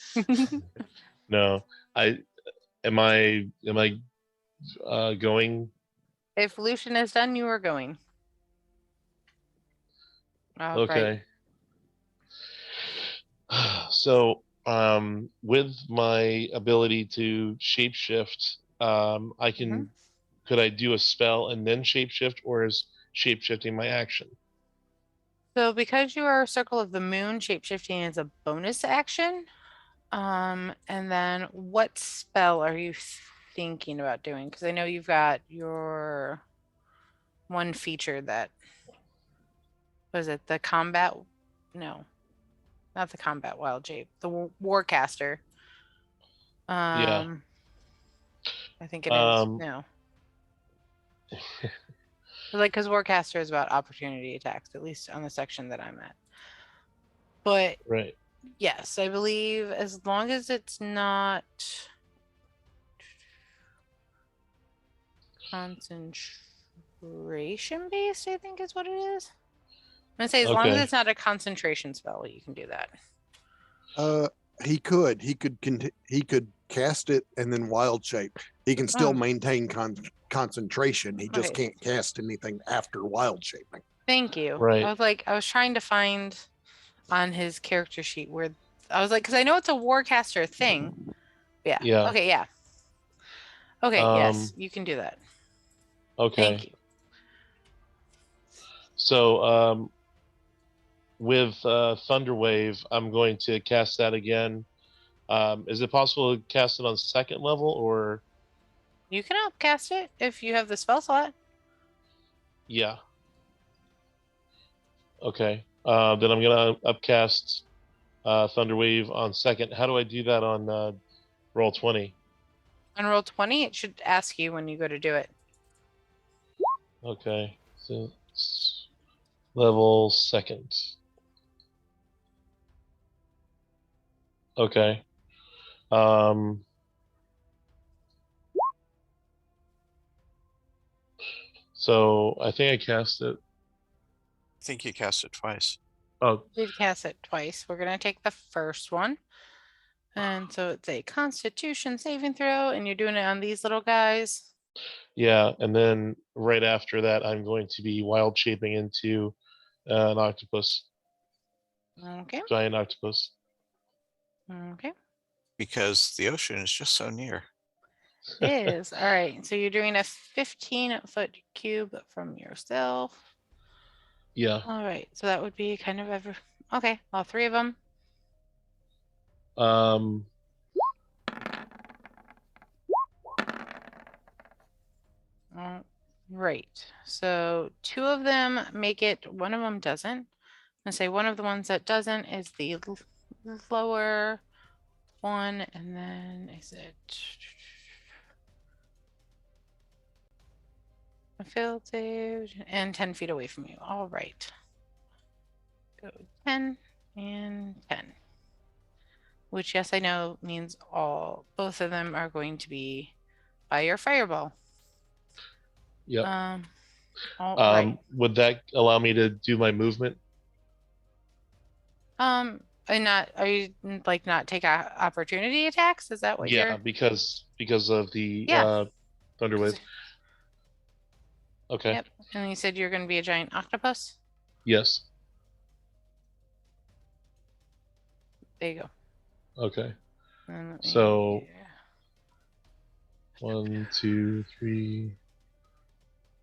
No, am I going? If Lucian is done, you are going. All Okay. Right. So, with my ability to shapeshift I can. Could I do a spell and then shapeshift, or is shapeshifting my action? So because you are a Circle of the Moon, shapeshifting is a bonus action. And then what spell are you thinking about doing? Because I know you've got your one feature that was it the combat? No, not the combat wild shape. The warcaster. Yeah. I think it is. No. Like, because warcaster is about opportunity attacks, at least on the section that I'm at. But Right. yes, I believe as long as it's not concentration based, I think is what it is. I'm gonna say as long as Okay. it's not a concentration spell, you can do that. He could cast it and then wild shape. He can still Oh. maintain concentration. He just Okay. can't cast anything after wild shaping. Thank you. Right. I was trying to find on his character sheet where I was like, because I know it's a warcaster thing. Yeah. Yeah. Okay. Yeah. Okay. Yes, you can do that. Okay. Thank you. So with Thunderwave, I'm going to cast that again. Is it possible to cast it on second level, or? You can upcast it if you have the spell slot. Yeah. Okay. Then I'm gonna upcast Thunderwave on second. How do I do that on Roll20? On roll 20, it should ask you when you go to do it. Okay. So it's level second. Okay. So I think I cast it. I think you cast it twice. Oh, You did cast it twice. We're gonna take the first one. And so it's a Constitution saving throw, and you're doing it on these little guys. yeah. And then right after that, I'm going to be wild shaping into an octopus, Okay. giant octopus. Okay. Because the ocean is just so near. It is. All right. So you're doing a 15-foot cube from yourself. Yeah. All right. So that would be kind of okay. All three of them. Right. So two of them make it. One of them doesn't. And say one of the ones that doesn't is the lower one, and then is it a field save and 10 feet away from you. All right. Go 10 and 10. Which, yes, I know means both of them are going to be by your fireball. Yep. All right. Would that allow me to do my movement? And are you like not take opportunity attacks? Is that what Yeah, you're? because of the Yeah. Thunderwave. Okay. Yep. And you said you're going to be a giant octopus? Yes. There you go. Okay. And So 1, 2, 3,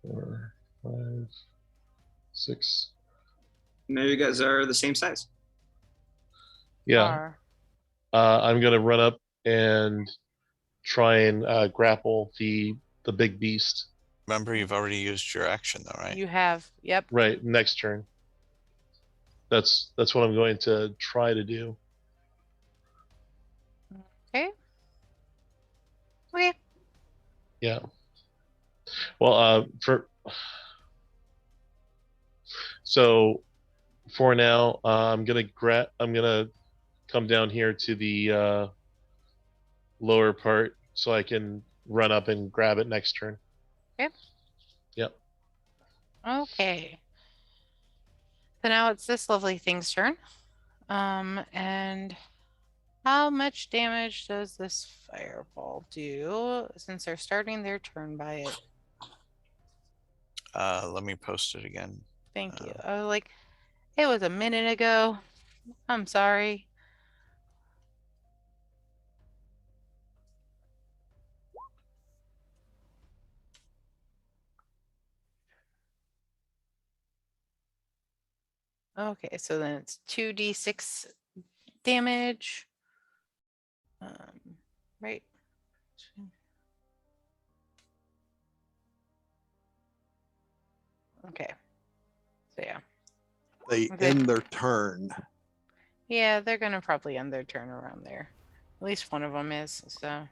4, 5, 6. Maybe you guys are the same size. Yeah. I'm gonna run up and try and grapple the big beast. Remember, you've already used your action though, right? You have. Yep. Right. Next turn. That's what I'm going to try to do. Okay. Okay. Yeah. Well, so for now, I'm gonna come down here to the lower part so I can run up and grab it next turn. Okay. Yep. Okay. So now it's this lovely thing's turn. And how much damage does this fireball do since they're starting their turn by it? Let me post it again. Thank you. I was like, it was a minute ago. I'm sorry. Okay, so then it's 2d6 damage. Right. Okay. So yeah. They Okay. end their turn. Yeah, they're gonna probably end their turn around there. At least one of them is. So.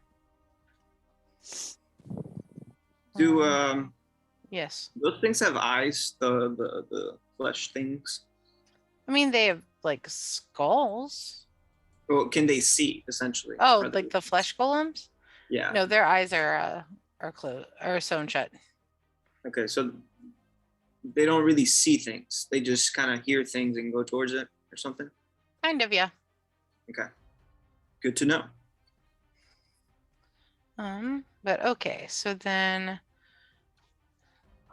Do Yes. those things have eyes? The flesh things. I mean, they have like skulls. Well, can they see essentially? Oh, Are like they- the flesh golems? Yeah. No, their eyes are closed or sewn shut. Okay, so they don't really see things. They just kind of hear things and go towards it or something. Kind of, yeah. Okay. Good to know. But okay, so then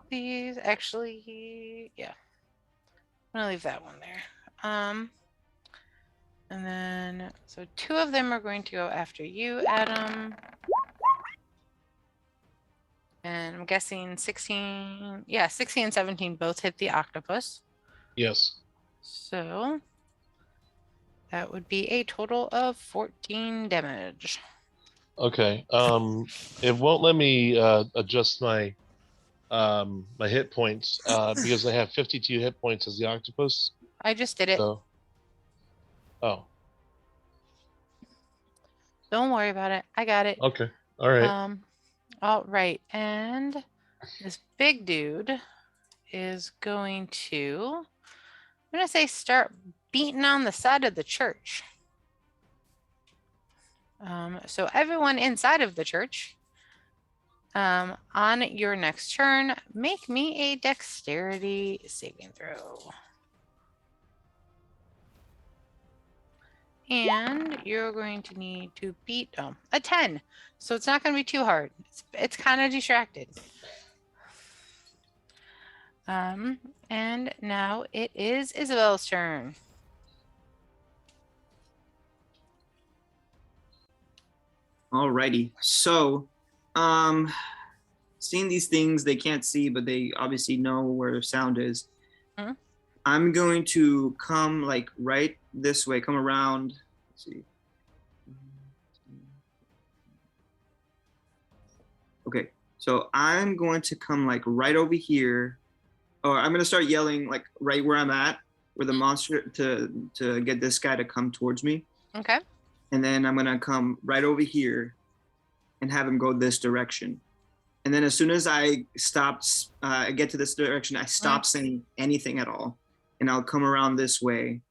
these actually, yeah. I'm gonna leave that one there. And then so 2 of them are going to go after you, Adam. And I'm guessing 16, yeah, 16 and 17 both hit the octopus. Yes. So that would be a total of 14 damage. Okay. It won't let me adjust my my hit points because I have 52 hit points as the octopus. I just did it. So, oh, Don't worry about it. I got it. okay. All right. All right. And this big dude is going to, I'm going to say start beating on the side of the church. So everyone inside of the church, on your next turn, make me a dexterity saving throw. And you're going to need to beat a 10. So it's not going to be too hard. It's kind of distracted. And now it is Isabel's turn. Alrighty. So, seeing these things they can't see, but they obviously know where sound is. Mhm. I'm going to come like right this way, come around. Let's see. Okay, so I'm going to come like right over here, or I'm gonna start yelling like right where I'm at, where the monster to get this guy to come towards me, Okay. and then I'm gonna come right over here, and have him go this direction. And then as soon as I I get to this direction, I stop saying anything at all, and I'll come around this way,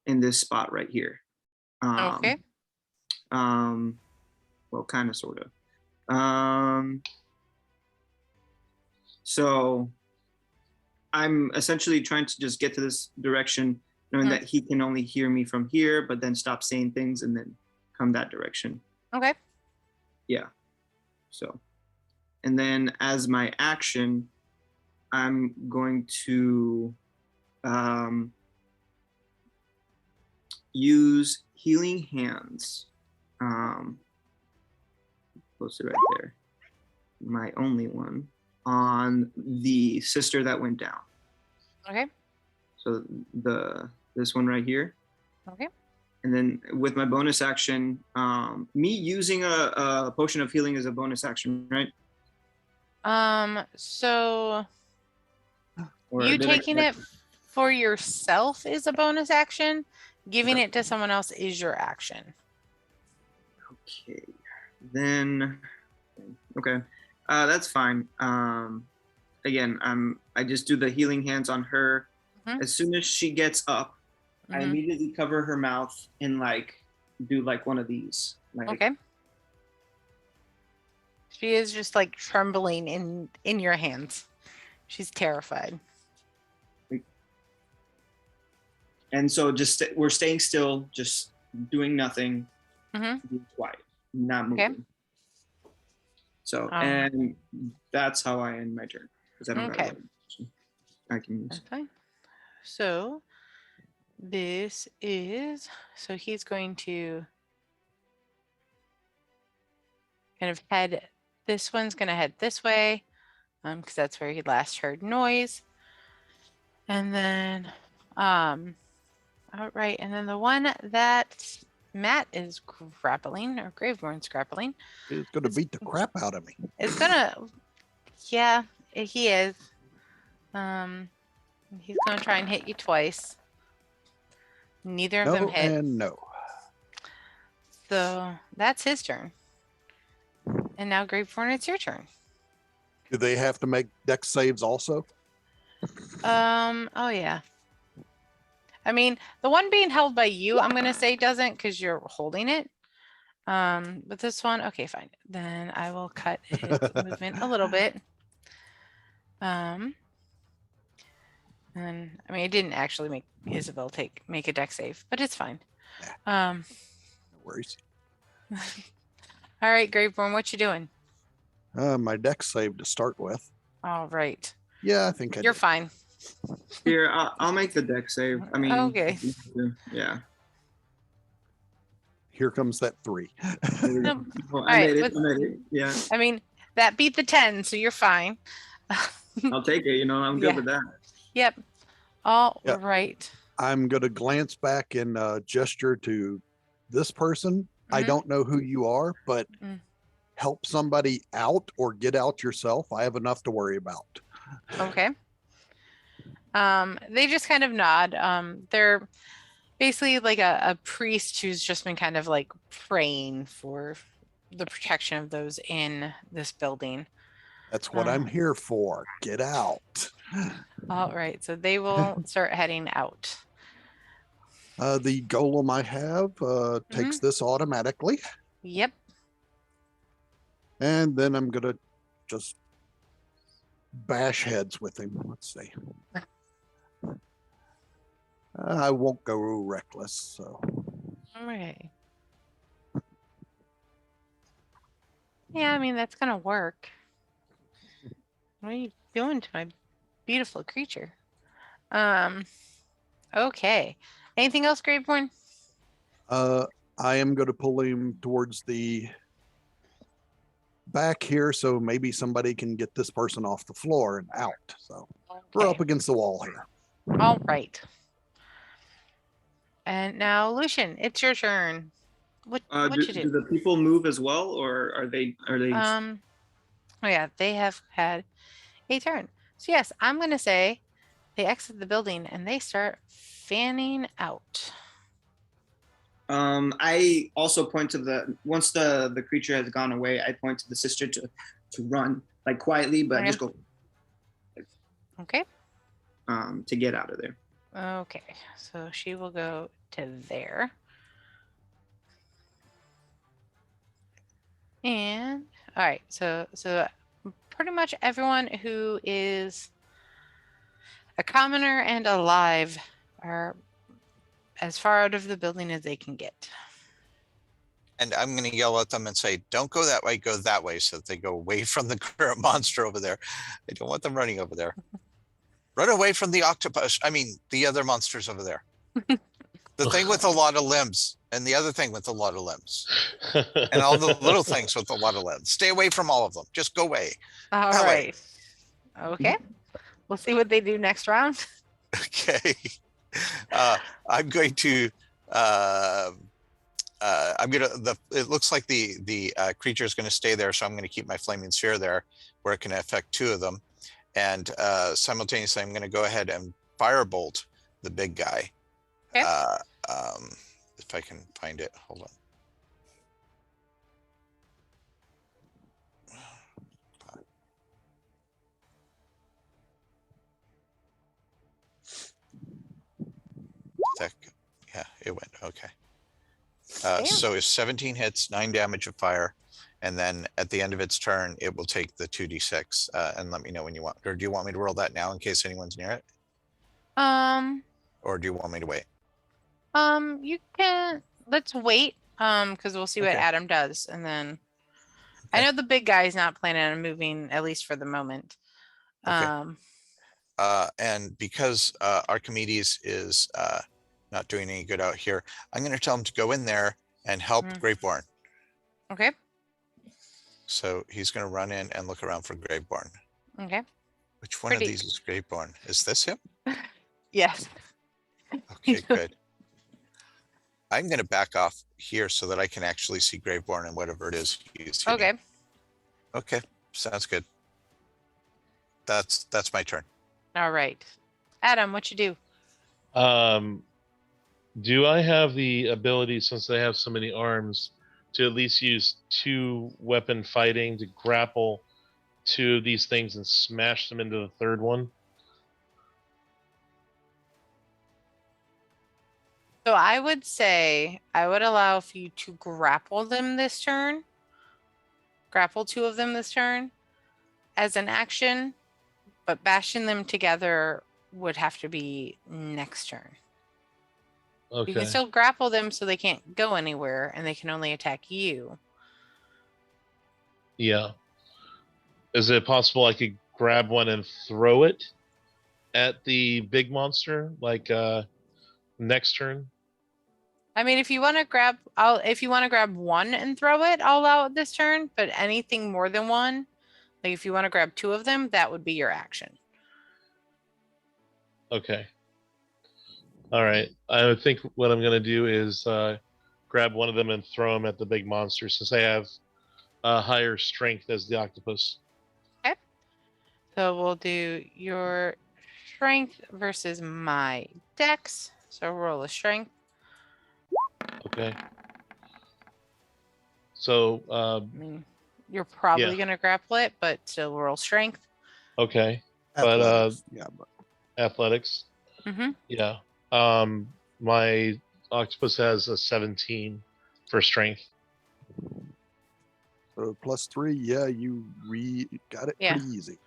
in this spot right here. Okay. Well, kind of, sort of. So I'm essentially trying to just get to this direction, knowing that he can only hear me from here, but then stop saying things and then come that direction. Okay. Yeah. So, and then as my action, I'm going to use Healing Hands. Posted right there. My only one on the sister that went down. Okay. So this one right here. Okay. And then with my bonus action, me using a potion of healing is a bonus action, right? So Or you did I- taking it for yourself is a bonus action. Giving it to someone else is your action. Okay. Then, okay, that's fine. Again, I just do the healing hands on her. Mhm. As soon as she gets up, I Mhm. immediately cover her mouth and like do like one of these. Like, Okay. She is just like trembling in your hands. She's terrified. And so just we're staying still, just doing nothing, Mhm. being quiet, not Okay. moving. So, Um, and that's how I end my turn, because I don't Okay. got I can use. That's fine. So this is, so he's going to kind of head, this one's going to head this way, because that's where he last heard noise. And then All right, and then the one that Matt is grappling, or Graveborn's grappling, It's going to beat the crap out of me. is gonna, yeah, he is. He's gonna try and hit you twice. Neither of them No hit. and no. So that's his turn. And now Graveborn, it's your turn. Do they have to make dex saves also? Oh yeah. I mean, the one being held by you, I'm gonna say doesn't because you're holding it. But this one, okay, fine. Then I will cut its movement a little bit. And I mean, I didn't actually make Isabel make a dex save, but it's fine. No worries. All right, Graveborn, what you doing? My dex save to start with. All right. Yeah, I think You're did. fine. Here, I'll make the deck save. I mean, Okay. Yeah. Here comes that 3. Nope. Well, All right, I made it. Yeah, I mean, that beat the 10, so you're fine. I'll take it. I'm good Yeah. with that. Yep. All Yep. right. I'm going to glance back and gesture to this person. I Mhm. don't know who you are, but Mm. help somebody out or get out yourself. I have enough to worry about. Okay. They just kind of nod. They're basically like a priest who's just been kind of like praying for the protection of those in this building. That's what I'm here for. Get out. All right, so they will start heading out. The golem I have takes this automatically. Yep. And then I'm going to just bash heads with him. Let's see. I won't go reckless, so. Okay. Yeah, I mean, that's gonna work. What are you doing to my beautiful creature? Okay. Anything else, Graveborn? I am going to pull him towards the back here, so maybe somebody can get this person off the floor and out. So we're up Okay. against the wall here. All right. And now, Lucian, it's your turn. What you Do the people move as well, or are they? Oh yeah, they have had a turn. So yes, I'm gonna say they exit the building and they start fanning out. I also point to once the creature has gone away, I point to the sister to run like quietly, but Okay. just go Okay. to get out of there. Okay. So she will go to there. And all right, so pretty much everyone who is a commoner and alive are as far out of the building as they can get. And I'm going to yell at them and say, don't go that way, go that way, so that they go away from the current monster over there. I don't want them running over there. Run away from the octopus. I mean, the other monsters over there. The thing with a lot of limbs and the other thing with a lot of limbs and all the little things with a lot of limbs. Stay away from all of them. Just go away. All That way. right. Okay. We'll see what they do next round. Okay. I'm going to it looks like the creature is going to stay there, so I'm going to keep my flaming sphere there where it can affect 2 of them, and simultaneously I'm going to go ahead and firebolt the big guy. Okay. If I can find it, hold on. Yeah, it went okay. So it's 17 hits, 9 damage of fire, and then at the end of its turn, it will take the 2d6 and let me know when you want. Or do you want me to roll that now in case anyone's near it? Or do you want me to wait? You can. Let's wait. Because we'll see what Okay. Adam does, and then I Okay. know the big guy is not planning on moving, at least for the moment. Okay. And because Archimedes is not doing any good out here, I'm going to tell him to go in there and help Graveborn. Okay. So he's going to run in and look around for Graveborn. Okay. Which one of these is Graveborn? Is this him? Yes. Okay, good. I'm going to back off here so that I can actually see Graveborn and whatever it is he's hitting. Okay. Okay, sounds good. That's my turn. All right. Adam, what you do? Do I have the ability, since they have so many arms, to at least use 2 weapon fighting to grapple 2 of these things and smash them into the third one? So I would say I would allow for you to grapple them this turn. Grapple 2 of them this turn as an action, but bashing them together would have to be next turn. You can Okay. still grapple them so they can't go anywhere and they can only attack you. Yeah. Is it possible I could grab one and throw it at the big monster, like next turn? I mean, if you want to grab, if you want to grab one and throw it, I'll allow it this turn. But anything more than one, like if you want to grab 2 of them, that would be your action. Okay. All right. I would think what I'm going to do is grab one of them and throw them at the big monster, since they have a higher strength as the octopus. Okay. So we'll do your strength versus my dex. So roll a strength. Okay. So, I mean, you're probably Yeah. going to grapple it, but still roll strength. okay. But Athletics, yeah, but athletics. Mm-hmm. Yeah. My octopus has a 17 for strength. +3, yeah, you got it Yeah. pretty easy.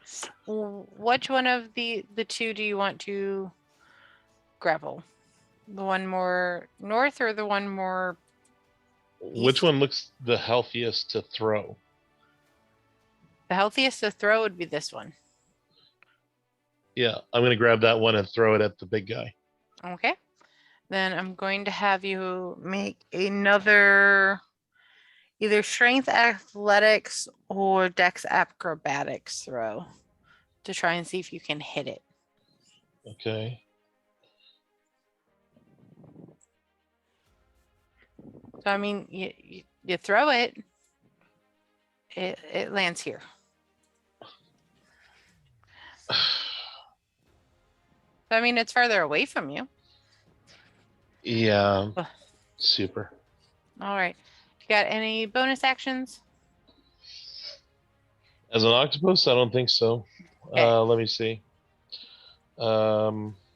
Which one of the 2 do you want to grapple? The one more north or the one more Which east? one looks the healthiest to throw? The healthiest to throw would be this one. Yeah, I'm going to grab that one and throw it at the big guy. Okay. Then I'm going to have you make another either strength athletics or dex acrobatics throw to try and see if you can hit it. Okay. So I mean, you throw it, it lands here. So, I mean, it's farther away from you. Yeah. Ugh. Super. All right. You got any bonus actions? As an octopus, I don't think so. Okay. Let me see.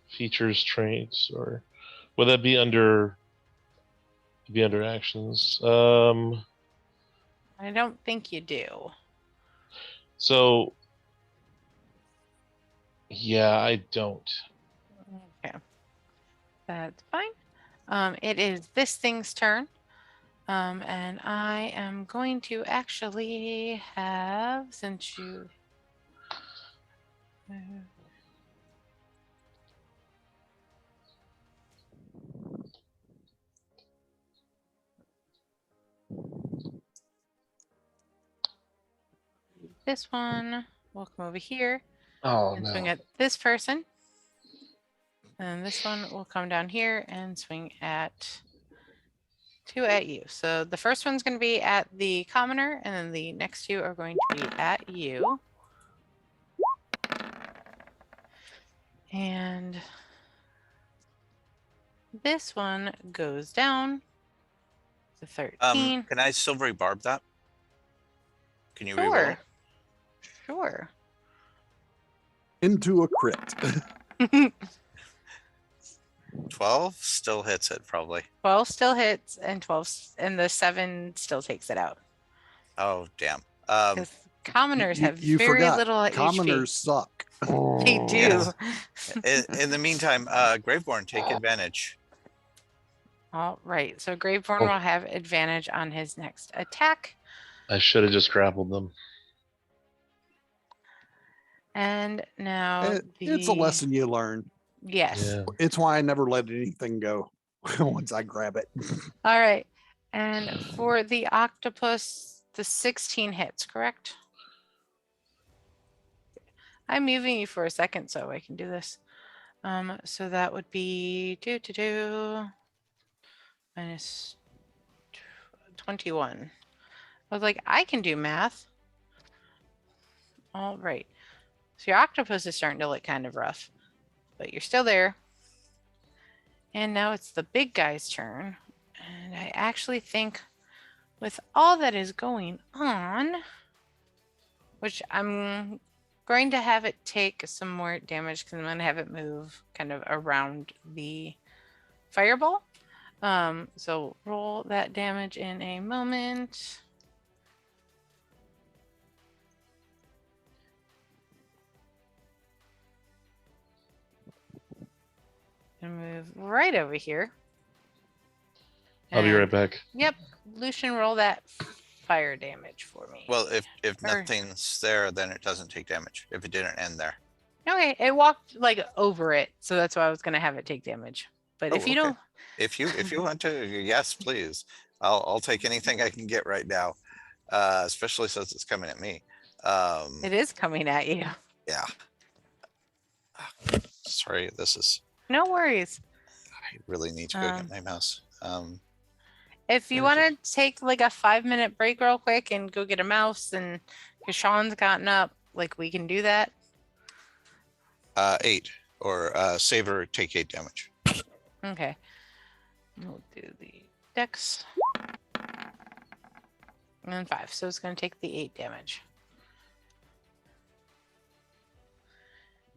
Features, traits, or would that be under actions? I don't think you do. So yeah, I don't. Okay. That's fine. It is this thing's turn. And I am going to actually have, since you this one will come over here Oh and no. swing at this person. And this one will come down here and swing at 2 at you. So the first one's going to be at the commoner, and then the next 2 are going to be at you. And this one goes down to 13. Can I silvery barb that? Can you reroll Sure. it? Sure. Into a crit. 12 still hits it probably. 12 still hits, and 12 and the 7 still takes it out. Oh damn. Because commoners have You very forgot, little commoners suck. HP. They do. Yes. In the meantime, Graveborn, take advantage. All right. So Graveborn Oh. will have advantage on his next attack. I should have just grappled them. And now It's a lesson you learn. Yes. Yeah. It's why I never let anything go once I grab it. All right. And for the octopus, the 16 hits, correct? I'm moving you for a second so I can do this. So that would be minus 21. I was like, I can do math. All right. So your octopus is starting to look kind of rough, but you're still there. And now it's the big guy's turn. And I actually think with all that is going on, which I'm going to have it take some more damage because I'm going to have it move kind of around the fireball. So roll that damage in a moment. And move right over here. I'll be And- right back. Yep. Lucian, roll that fire damage for me. Well, if Or- nothing's there, then it doesn't take damage. If it didn't end there. Okay, it walked like over it, so that's why I was gonna have it take damage. But Oh, if you okay. don't, If you want to, yes, please. I'll take anything I can get right now. Especially since it's coming at me. it is coming at you. Yeah. Sorry, this is, No worries. I really need to go get my mouse. If you Where is want to take like a 5-minute break real quick and go get a mouse, and because Sean's gotten up, like we can do that. 8 or Saver take 8 damage. Okay. We'll do the dex. And then 5. So it's going to take the 8 damage.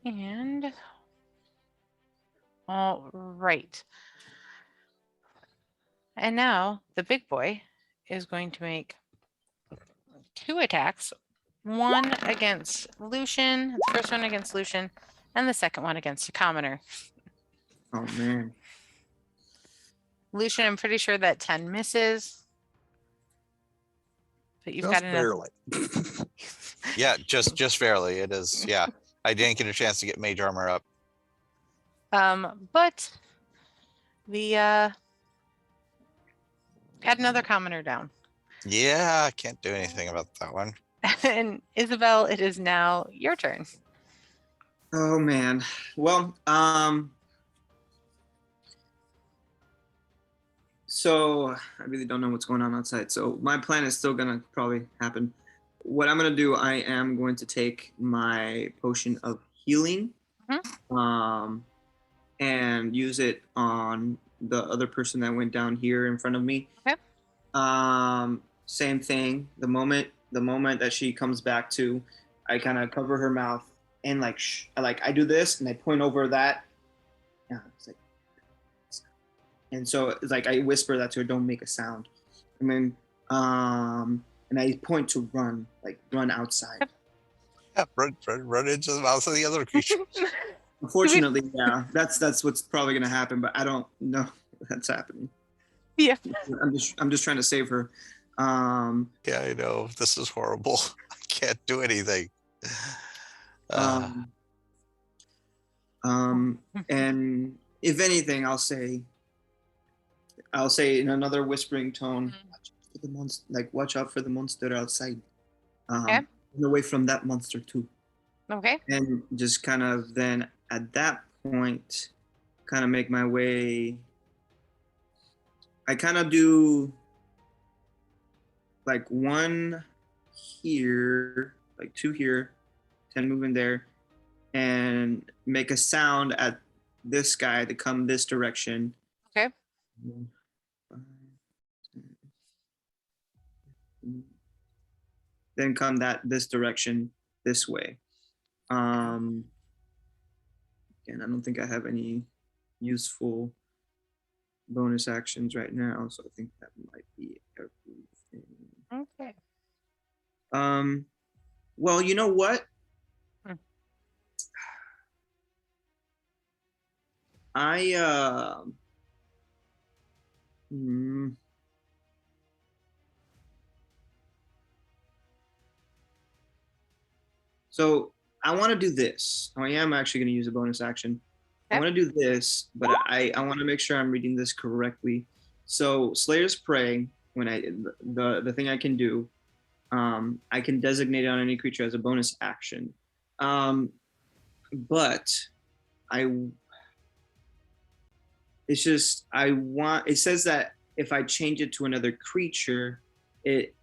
And all right. And now the big boy is going to make 2 attacks. One against Lucian, the first one against Lucian, and the second one against a commoner. Oh man. Lucian, I'm pretty sure that 10 misses. But you've Just got enough. barely. Yeah, just barely. It is. Yeah, I didn't get a chance to get mage armor up. But the had another commoner down. Yeah, I can't do anything about that one. And Isabel, it is now your turn. Oh man. Well, so I really don't know what's going on outside. So my plan is still gonna probably happen. What I'm gonna do, I am going to take my potion of healing, and use it on the other person that went down here in front of me. Okay. Same thing. The moment that she comes back to, I kind of cover her mouth and like I do this and I point over that. Yeah, it's like, and so it's like I whisper that to her, don't make a sound. And then and I point to run outside. Yeah, run into the mouth of the other creature. Unfortunately, yeah, that's what's probably gonna happen, but I don't know that's happening. Yeah. I'm just trying to save her. Yeah, I know. This is horrible. I can't do anything. And if anything, I'll say in another whispering tone, watch out for the monster, watch out for the monster outside. Okay. And away from that monster too. Okay. And just kind of then at that point, kind of make my way. I kind of do like 1 here, like 2 here, 10 moving there, and make a sound at this guy to come this direction. Okay. Then come this direction this way. Again, I don't think I have any useful bonus actions right now, so I think that might be everything. Okay. Well, you know what? So I want to do this. I am actually going to use a bonus action. I want to do this, but I want to make sure I'm reading this correctly. So Slayer's Prey, when the thing I can do, I can designate it on any creature as a bonus action. But It's just it says that if I change it to another creature, it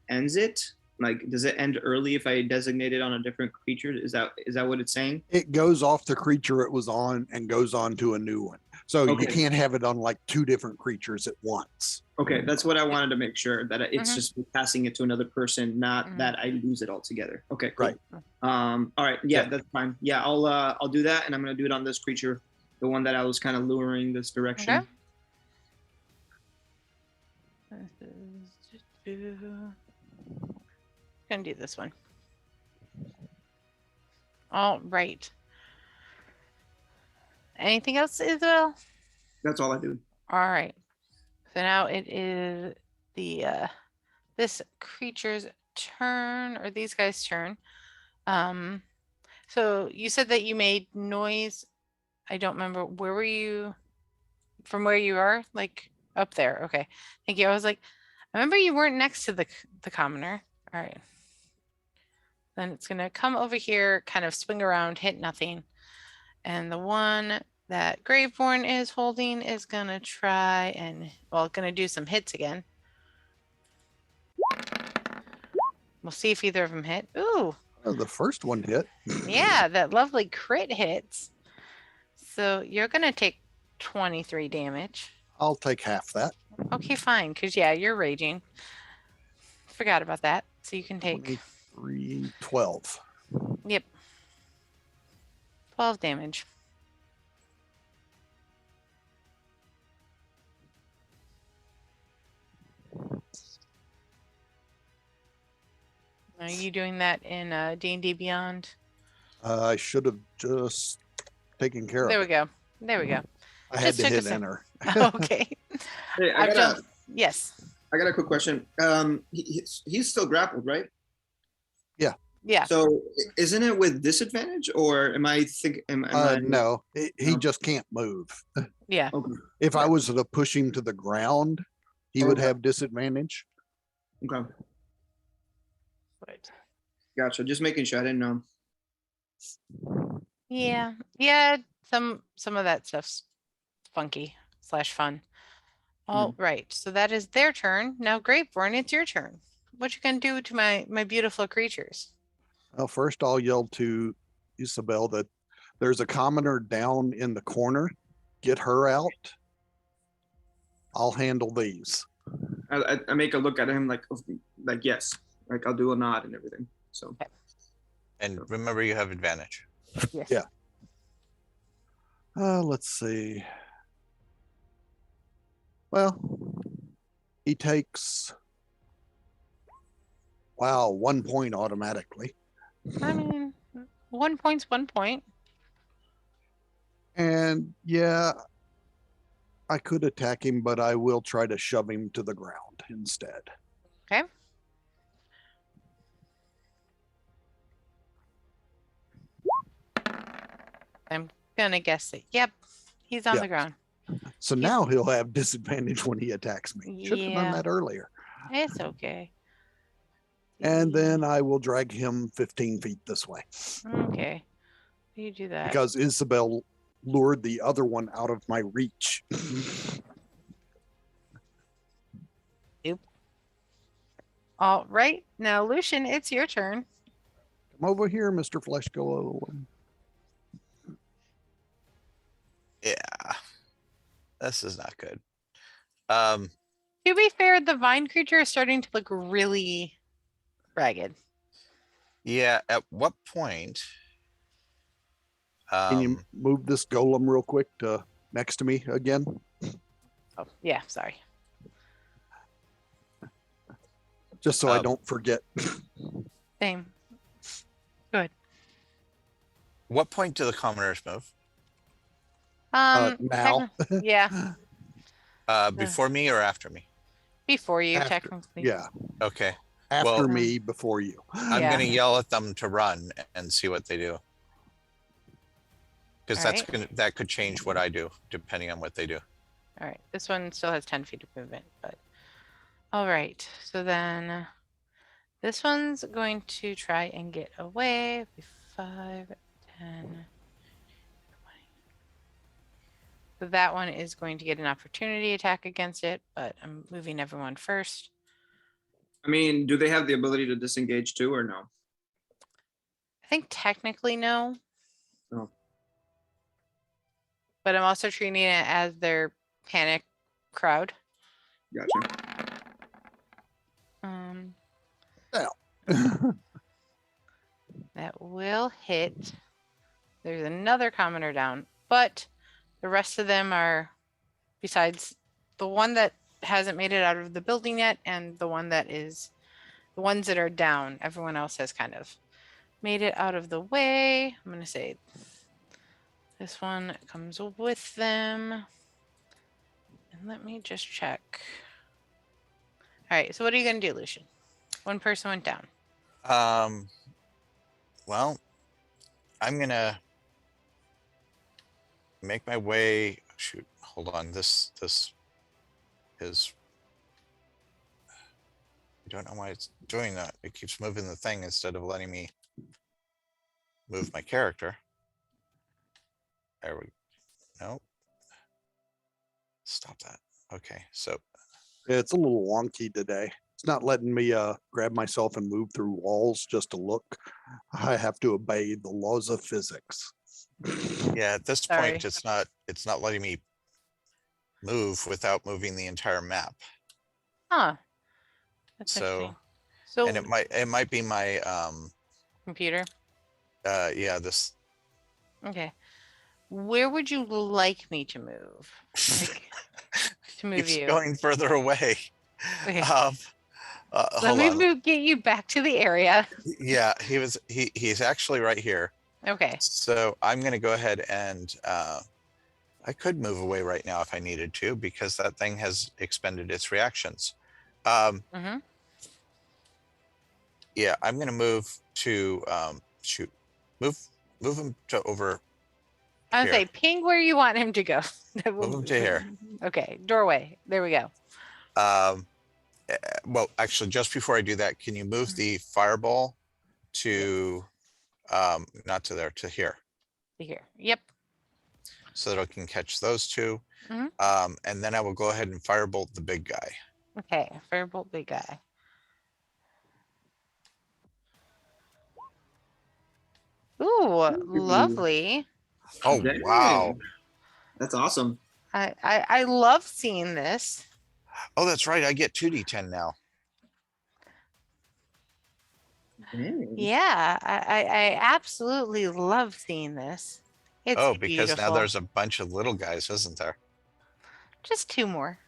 ends it. Like, does it end early if I designate it on a different creature? Is that what it's saying? It goes off the creature it was on and goes on to a new one. So you Okay. can't have it on like two different creatures at once. Okay, that's what I wanted to make sure, that it's Mhm. just passing it to another person, not Mhm. that I lose it altogether. Okay, cool. Right. All right, yeah, Yeah. that's fine. Yeah, I'll do that, and I'm gonna do it on this creature, the one that I was kind of luring this direction. Okay. Gonna do this one. All right. Anything else, Isabel? That's all I do. All right. So now it is the this creature's turn, or these guys' turn. So you said that you made noise. I don't remember. Where were you? From where you are? Like up there. Okay. Thank you. I was like, I remember you weren't next to the commoner. All right. Then it's gonna come over here, kind of swing around, hit nothing. And the one that Graveborn is holding is gonna try and, well, gonna do some hits again. We'll see if either of them hit. Ooh, Oh, the first one hit. yeah, that lovely crit hits. So you're gonna take 23 damage. I'll take half that. Okay, fine, because yeah, you're raging. Forgot about that. So you can take 23, 12. Yep. 12 damage. Are you doing that in D&D Beyond? I should have just taken care There of we it. go. There we go. I had just to took a hit sec. enter. Okay. Hey, Yes. I got a quick question. He's still grappled, right? Yeah. So isn't it with disadvantage, or am I think? Am I? No, he No. just can't move. Yeah. Okay. If I was to push him to the ground, he would Okay. have disadvantage. Okay. Right. Gotcha. Just making sure. I didn't know. Yeah. Yeah. Some of that stuff's funky / fun. All right. So that is their turn. Now, Grapeborn, it's your turn. What you gonna do to my beautiful creatures? Well, first I'll yell to Isabel that there's a commoner down in the corner. Get her out. I'll handle these. I make a look at him like yes, like I'll do a nod and everything. So And remember, you have advantage. Yes. Yeah. Let's see. Well, he takes, 1 point automatically. I mean, 1 point's 1 point. And yeah, I could attack him, but I will try to shove him to the ground instead. Okay. I'm gonna guess that. Yep. He's on Yep. the ground. So now he'll have disadvantage when he attacks me. Should have done Yeah. that earlier. It's okay. And then I will drag him 15 feet this way Okay. You do that. because Isabel lured the other one out of my reach. All right. Now, Lucian, it's your turn. Come over here, Mr. Flesh Golem. Yeah, this is not good. To be fair, the vine creature is starting to look really ragged. Yeah, at what point? Can you move this golem real quick to next to me again? Oh, yeah. Sorry. Just so I don't forget. Same. What point do the commoners move? Now. Yeah. Before me or after me? Before you, After. technically. Yeah. Okay, After Well- me, before you. I'm Yeah. gonna yell at them to run and see what they do. Because All that's right. that could change what I do depending on what they do. All right. This one still has 10 feet of movement, but all right. So then this one's going to try and get away. 5, 10, 20. that one is going to get an opportunity attack against it, but I'm moving everyone first. I mean, do they have the ability to disengage too, or no? I think technically no. Oh. But I'm also treating it as their panic crowd. Gotcha. That will hit. There's another commoner down, but the rest of them are, besides the one that hasn't made it out of the building yet, and the one that is, the ones that are down, everyone else has kind of made it out of the way. I'm going to say this one comes with them. And let me just check. All right, so what are you going to do, Lucian? One person went down. Well, I'm going to make my way. Shoot, hold on. This is, I don't know why it's doing that. It keeps moving the thing instead of letting me move my character. There we go. Nope. Stop that. Okay, so It's a little wonky today. It's not letting me grab myself and move through walls just to look. I have to obey the laws of physics. yeah, at this Sorry. point, it's not letting me move without moving the entire map. Huh. That's So, interesting. So and it might be my computer. yeah, this Okay. Where would you like me to move? Like, to move keeps you. going further away. Okay. Let Hold me on. get you back to the area. Yeah, he's actually right here. Okay. So I'm going to go ahead and I could move away right now if I needed to, because that thing has expended its reactions. Mm-hmm. Yeah, I'm going to move to shoot, move him to over. I would Here. say ping where you want him to go. Move him to here. Okay, doorway. There we go. Well, actually, just before I do that, can you move the fireball to not to there, to here, Here. Yep. so that I can catch those two. Mhm. And then I will go ahead and firebolt the big guy. Okay, firebolt big guy. Ooh, lovely. Oh, Dang. wow. That's awesome. I love seeing this. Oh, that's right. I get 2d10 now. Dang. Yeah, I absolutely love seeing this. It's Oh, because beautiful. now there's a bunch of little guys, isn't there? Just two more.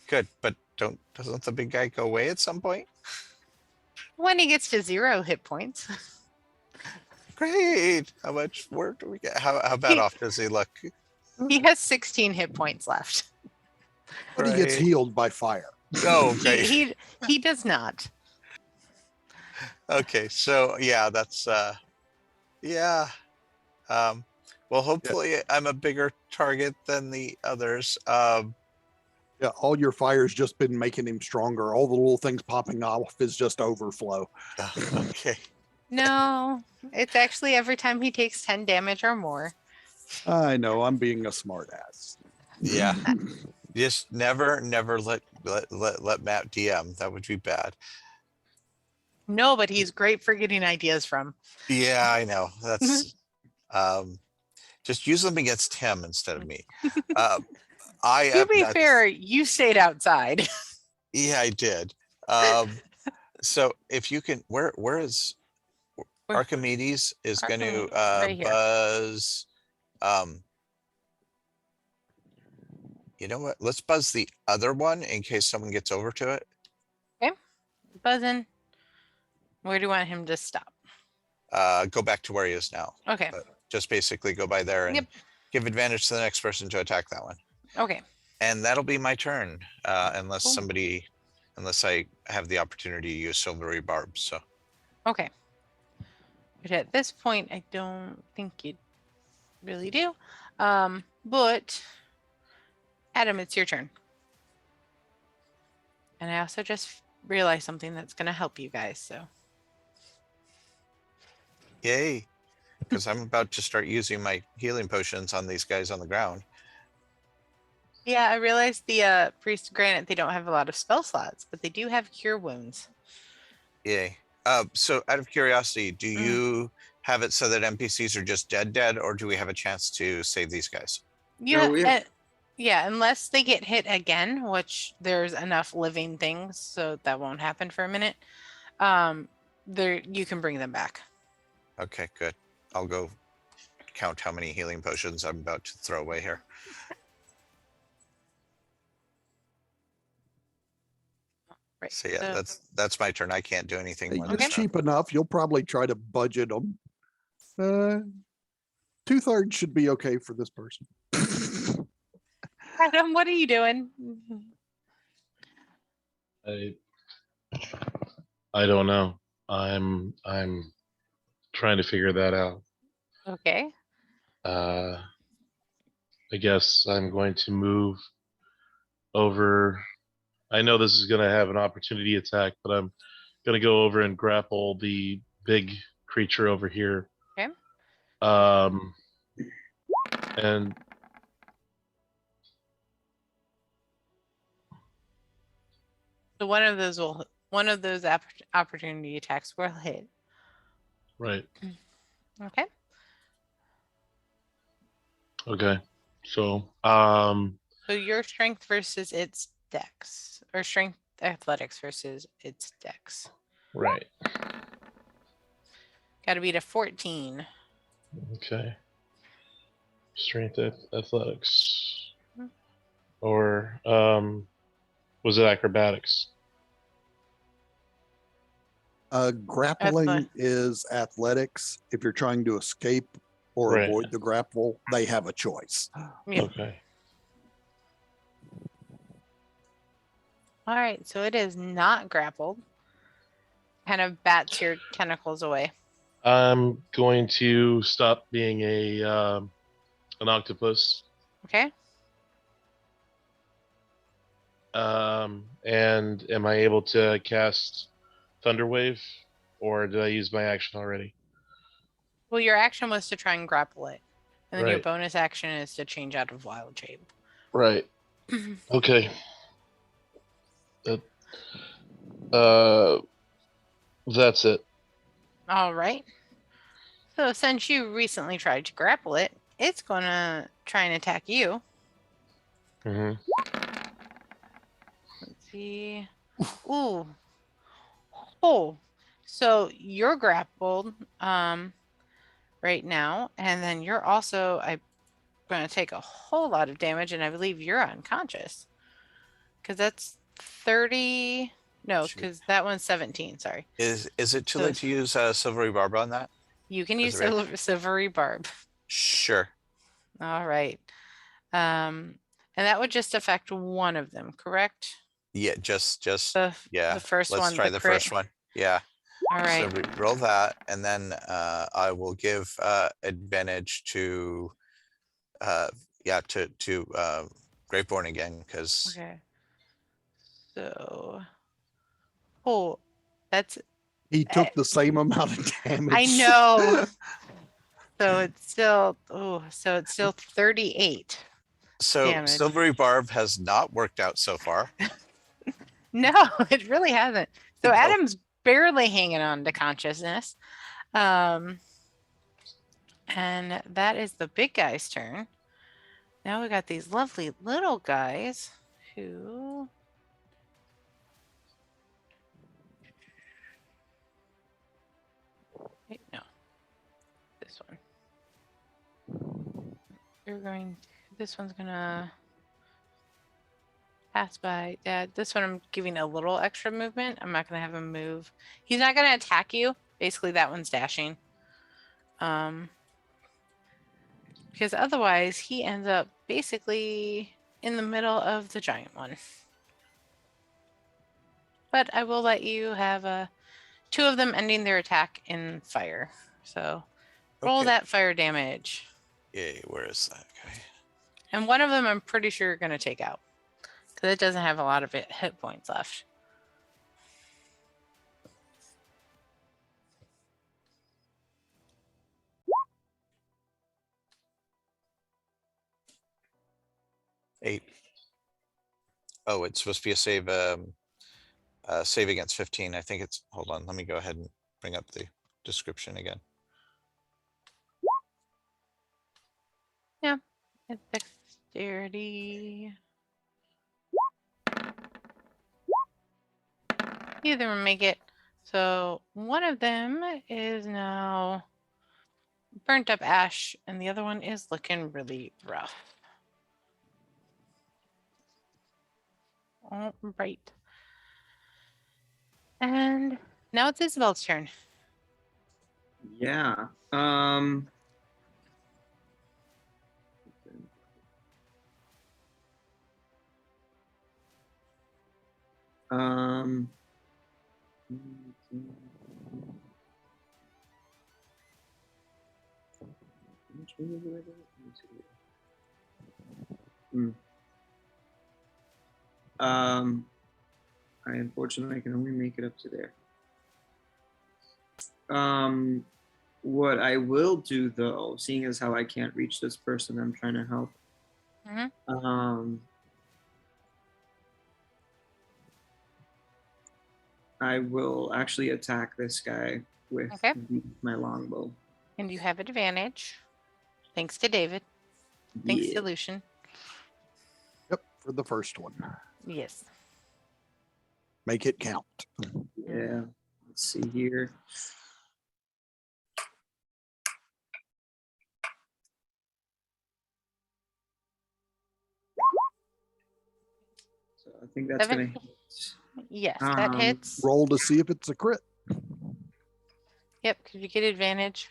Good, but doesn't the big guy go away at some point? When he gets to 0 hit points. Great. How much work do we get? How bad off does he look? He has 16 hit points left. But he gets Right. healed by fire. Oh, great. He does not. Okay, so yeah, that's yeah. Well, hopefully I'm a bigger target than the others. Yeah, all your fire's just been making him stronger. All the little things popping off is just overflow. Okay. No, it's actually every time he takes 10 damage or more. I know, I'm being a smartass. Yeah. Just never let Matt DM. That would be bad. No, but he's great for getting ideas from. Yeah, I know. That's just use them against him instead of me. To be fair, you stayed outside. Yeah, I did. So if you can, where is Archimedes is going to right here. buzz. You know what? Let's buzz the other one in case someone gets over to it. Okay, buzzing. Where do you want him to stop? Go back to where he is now. Okay. Just basically go by there and Yep. give advantage to the next person to attack that one. Okay. And that'll be my turn, unless I have the opportunity to use silvery barbs. So. Okay. But at this point, I don't think you really do. But Adam, it's your turn. And I also just realized something that's going to help you guys. So. Yay. Because I'm about to start using my healing potions on these guys on the ground. Yeah, I realized the priest of granite, they don't have a lot of spell slots, but they do have cure wounds. Yay. So out of curiosity, do Mm. you have it so that NPCs are just dead, or do we have a chance to save these guys? Yeah, we have- yeah, unless they get hit again, which there's enough living things, so that won't happen for a minute. There you can bring them back. Okay, good. I'll go count how many healing potions I'm about to throw away here. Right. So yeah, so- that's my turn. I can't do anything more It's this round. cheap enough. You'll probably try to budget them. 2/3 should be okay for this person. Adam, what are you doing? I don't know. I'm trying to figure that out. Okay. I guess I'm going to move over. I know this is going to have an opportunity attack, but I'm going to go over and grapple the big creature over here. Okay. And So one of those opportunity attacks will hit. right. Okay. Okay. So, So your strength versus its dex, or strength athletics versus its dex. right. Got to beat a 14. Okay. Strength athletics. Mhm. Or was it acrobatics? Grappling Athle- is athletics. If you're trying to escape or Right. avoid the grapple, they have a choice. Yeah. Okay. All right. So it is not grappled. Kind of bats your tentacles away. I'm going to stop being an octopus. Okay. And am I able to cast Thunderwave, or did I use my action already? Well, your action was to try and grapple it. And then your Right. bonus action is to change out of wild shape. Right. Okay. That's it. All right. So since you recently tried to grapple it, it's going to try and attack you. Hmm. Let's see. Ooh. Oh. So you're grappled right now, and then you're also going to take a whole lot of damage, and I believe you're unconscious. Because that's 30. No, Shoot. because that one's 17. Sorry. Is it too So- late to use Silvery Barb on that? You can use Is it silvery barb. Sure. All right. And that would just affect one of them, correct? Yeah, just yeah. The first Let's one. try the first one. Yeah. All right. So roll that, and then I will give advantage to Greatborn again, because Okay. So, oh, that's He took the same amount of damage. I know. So it's still 38. so damage. Silvery Barb has not worked out so far. No, it really hasn't. So No. Adam's barely hanging on to consciousness. And that is the big guy's turn. Now we got these lovely little guys who wait, no. This one. This one's gonna pass by Dad. This one I'm giving a little extra movement. I'm not gonna have him move. He's not gonna attack you. Basically, that one's dashing. Because otherwise he ends up basically in the middle of the giant one. But I will let you have two of them ending their attack in fire. So roll Okay. that fire damage. Yay, where is that guy? And one of them I'm pretty sure you're going to take out. Because it doesn't have a lot of hit points left. Eight. Oh, it's supposed to be a save against 15. I think it's, hold on, let me go ahead and bring up the description again. It's dexterity. Either one make it. So one of them is now burnt up ash, and the other one is looking really rough. All right. And now it's Isabel's turn. Yeah. I unfortunately can only make it up to there. What I will do though, seeing as how I can't reach this person I'm trying to help, I will actually attack this guy with my longbow. And you have advantage. Thanks to David. Thanks to Lucian. Yep, for the first one. Yes. Make it count. Yeah. Let's see here. So I think that's gonna hit. Yes, that hits. Roll to see if it's a crit. Yep, because you get advantage.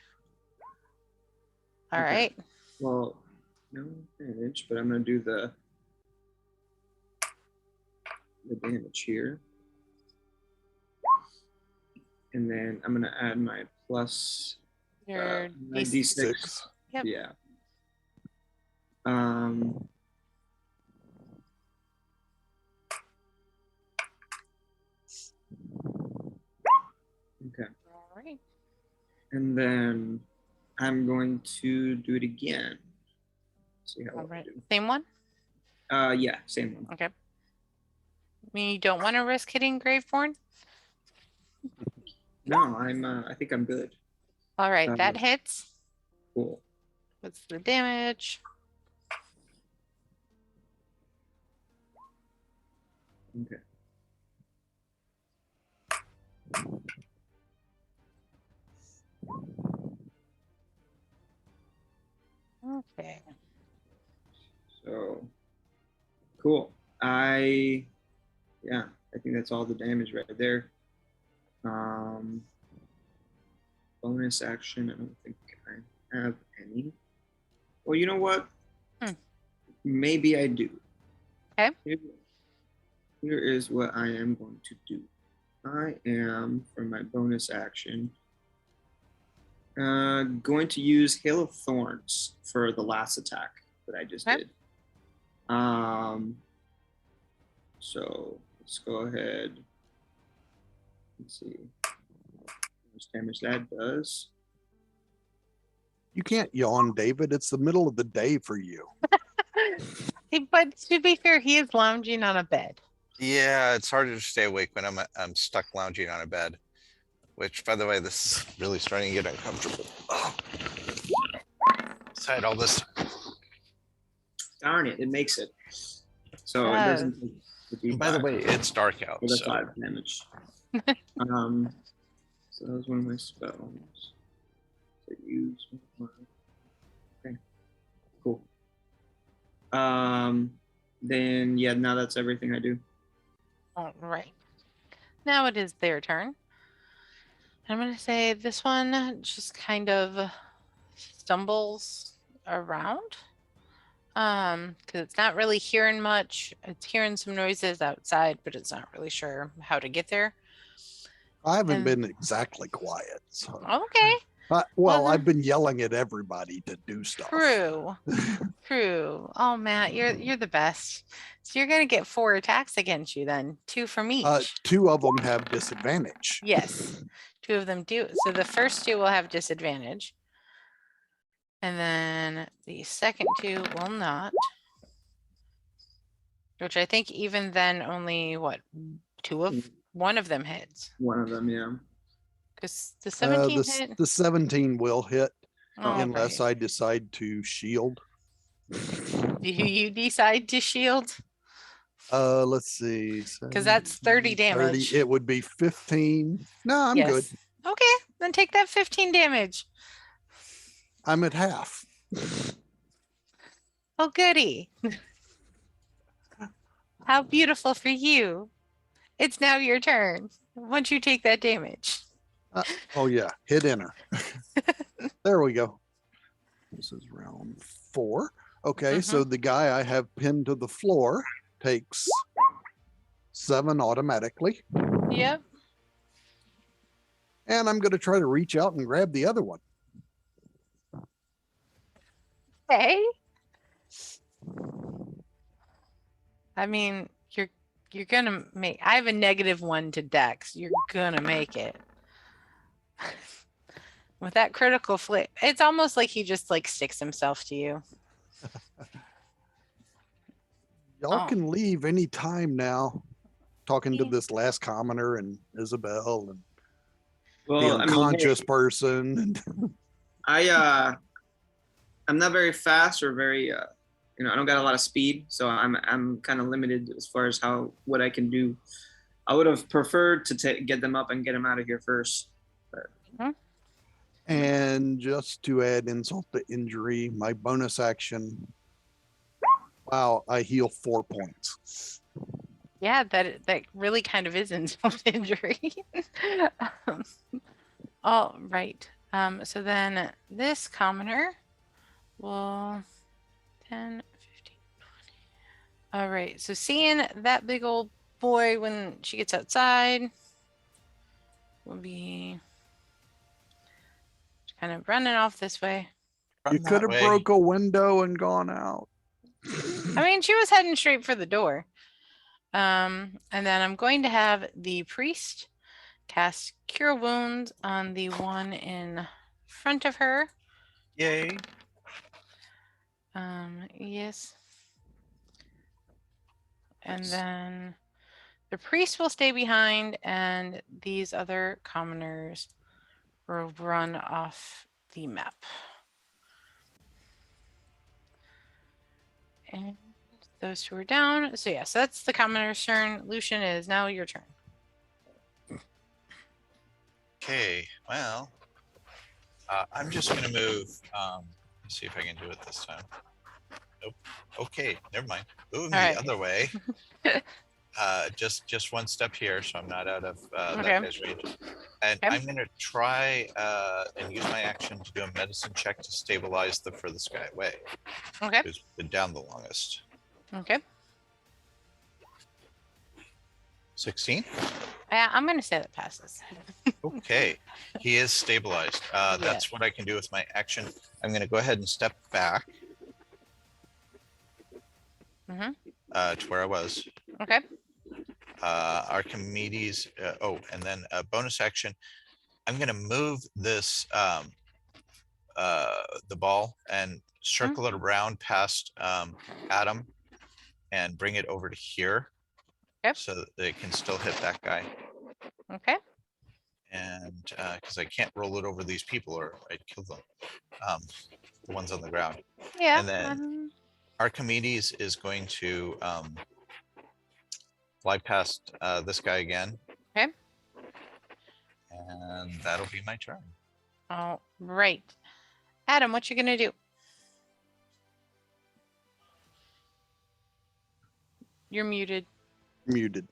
All right. Well, no advantage, but I'm gonna do the damage here. And then I'm gonna add my plus Your my D6. Yep. Yeah. Okay. All right. And then I'm going to do it again. See how All I right. do. Same one? Yeah, same one. Okay. I mean, you don't want to risk hitting Graveborn? No, I think I'm good. All right, that hits. Cool. What's the damage? Okay. Okay. So cool. I think that's all the damage right there. Bonus action, I don't think I have any. Well, you know what? Maybe I do. Okay. Here is what I am going to do. I am, for my bonus action, going to use Hail of Thorns for the last attack that I just did. So let's go ahead. Let's see how much damage that does. You can't yawn, David. It's the middle of the day for you. But to be fair, he is lounging on a bed. Yeah, it's harder to stay awake when I'm stuck lounging on a bed. Which, by the way, this is really starting to get uncomfortable. Oh. Inside all this. Darn it! It makes it. So it doesn't. By the way, it's dark out. For the 5 damage. So that was one of my spells. So use one. Okay. Cool. Then yeah, now that's everything I do. All right. Now it is their turn. I'm going to say this one just kind of stumbles around. Because it's not really hearing much. It's hearing some noises outside, but it's not really sure how to get there. I haven't been exactly quiet. So. Okay. I've been yelling at everybody to do stuff. True. Oh, Matt, you're the best. So you're gonna get 4 attacks against you then, 2 from each. 2 of them have disadvantage. Yes, 2 of them do. So the first 2 will have disadvantage, and then the second 2 will not. Which I think even then only what one of them hits. One of them, yeah. Because the 17 the, hit. the 17 will hit Oh, unless right. I decide to shield. Do you decide to shield? Let's see. Because that's 30 damage. It would be 15. No, I'm good. Okay, then take that 15 damage. I'm at half. Oh, goody. How beautiful for you. It's now your turn. Once you take that damage. Oh yeah, hit enter. There we go. This is round 4. Okay, so the guy I have pinned to the floor takes 7 automatically. Yep. And I'm going to try to reach out and grab the other one. Okay. I mean, you're gonna make. I have a -1 to Dex. You're gonna make it. With that critical flip, it's almost like he just like sticks himself to you. Y'all can leave any time now. Talking to this last commoner and Isabel and the unconscious person. I'm not very fast or very I don't got a lot of speed, so I'm kind of limited as far as what I can do. I would have preferred to get them up and get them out of here first. But. And just to add insult to injury, my bonus action. Wow, I heal 4 points. Yeah, that really kind of is insult to injury. All right. So then this commoner will 10, 15, 20. All right. So seeing that big old boy when she gets outside will be kind of running off this way. You could have broke a window and gone out. I mean, she was heading straight for the door. And then I'm going to have the priest cast Cure Wounds on the one in front of her. Yay. Yes. And then the priest will stay behind, and these other commoners will run off the map. And those 2 are down. So yeah, so that's the commoner's turn. Lucian, is now your turn. Okay, well, I'm just gonna move. Let's see if I can do it this time. Nope. Okay, never mind. Moving the other way. Just one step here, so I'm not out of that guy's range. And I'm gonna try and use my action to do a medicine check to stabilize the furthest guy away. Okay. Who's been down the longest. Okay. 16. Yeah, I'm gonna say that passes. Okay, he is stabilized. That's what I can do with my action. I'm gonna go ahead and step back to where I was. Okay. Archimedes. And then a bonus action. I'm gonna move this the ball and circle it around past Adam and bring it over to here. So that it can still hit that guy. Okay. And because I can't roll it over these people or I'd kill them. The ones on the ground. Yeah. And then Archimedes is going to fly past this guy again. Okay. And that'll be my turn. All right. Adam, what you gonna do? You're muted. Muted.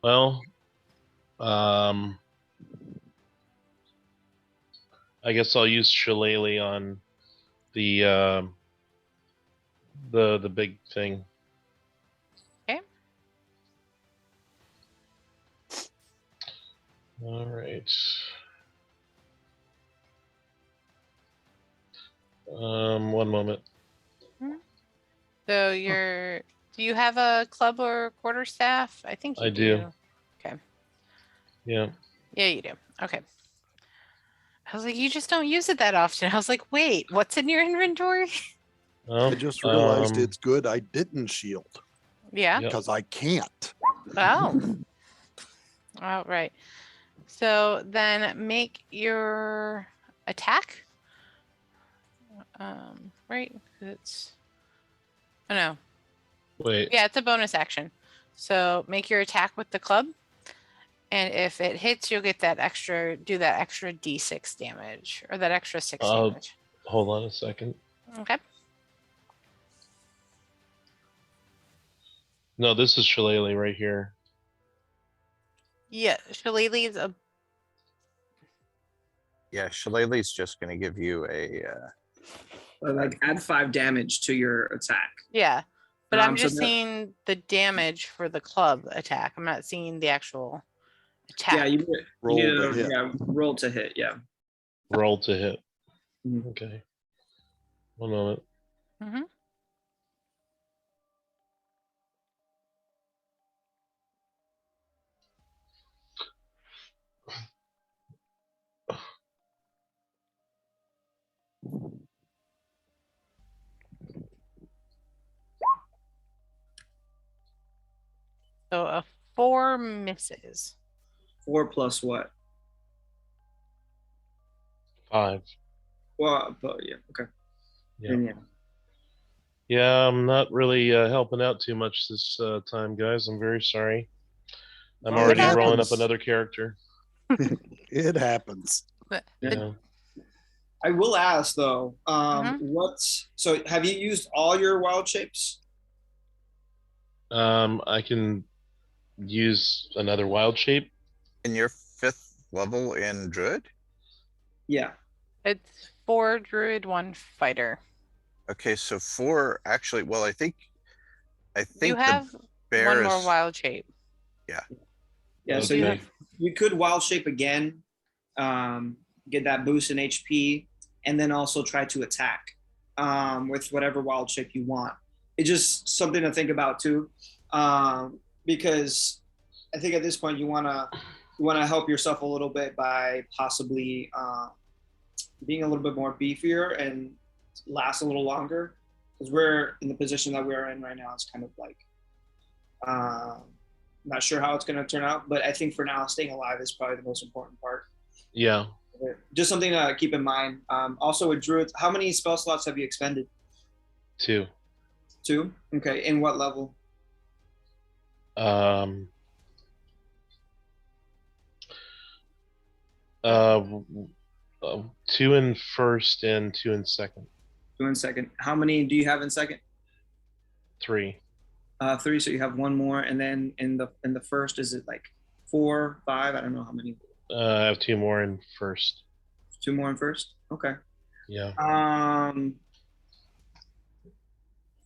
Well, I guess I'll use Shillelagh on the big thing. Okay. All right. One moment. So do you have a club or quarterstaff? I think you do. Okay. Yeah. Yeah, you do. Okay. I was like, you just don't use it that often. I was like, wait, what's in your inventory? Well, I just realized um, it's good I didn't shield Yeah. Yep. because I can't. Oh. All right. So then make your attack. Right? 'Cause it's. Oh no. Wait. Yeah, it's a bonus action. So make your attack with the club. And if it hits, you'll get that extra, do that extra d6 damage or that extra 6 damage. Hold on a second. Okay. No, this is Shillelagh right here. Yeah, Shillelagh's a. Yeah, Shillelagh's just going to give you a. Like add 5 damage to your attack. Yeah. But I'm So just that- seeing the damage for the club attack. I'm not seeing the actual attack. Yeah, you Roll need to to hit. roll to hit. Yeah. Roll to hit. Mhm. Okay. 1 moment. Mhm. So a 4 misses. 4 plus what? 5. Well, but yeah. Okay. Yeah. Then, yeah. Yeah, I'm not really helping out too much this time, guys. I'm very sorry. I'm Oh, it already rolling up happens. another character. It happens. But Yeah. I will ask though. Mhm. So have you used all your wild shapes? I can use another wild shape. In your 5th level in Druid? Yeah. it's 4 druid, 1 fighter. Okay, so 4 actually. Well, I think You have the bear 1 more is. wild shape. Yeah. So Okay. you could wild shape again, get that boost in HP, and then also try to attack with whatever wild shape you want. It's just something to think about too, because I think at this point you wanna help yourself a little bit by possibly being a little bit more beefier and last a little longer, because we're in the position that we're in right now. It's kind of like not sure how it's going to turn out, but I think for now, staying alive is probably the most important part. Yeah. Just something to keep in mind. Also with Druid, how many spell slots have you expended? 2. 2? Okay. In what level? Um. Uh, 2 in first and 2 in second. 2 in second. How many do you have in second? 3. 3. So you have 1 more, and then in the first, is it like 4, 5? I don't know how many. I have 2 more in first. 2 more in first. Okay. Yeah.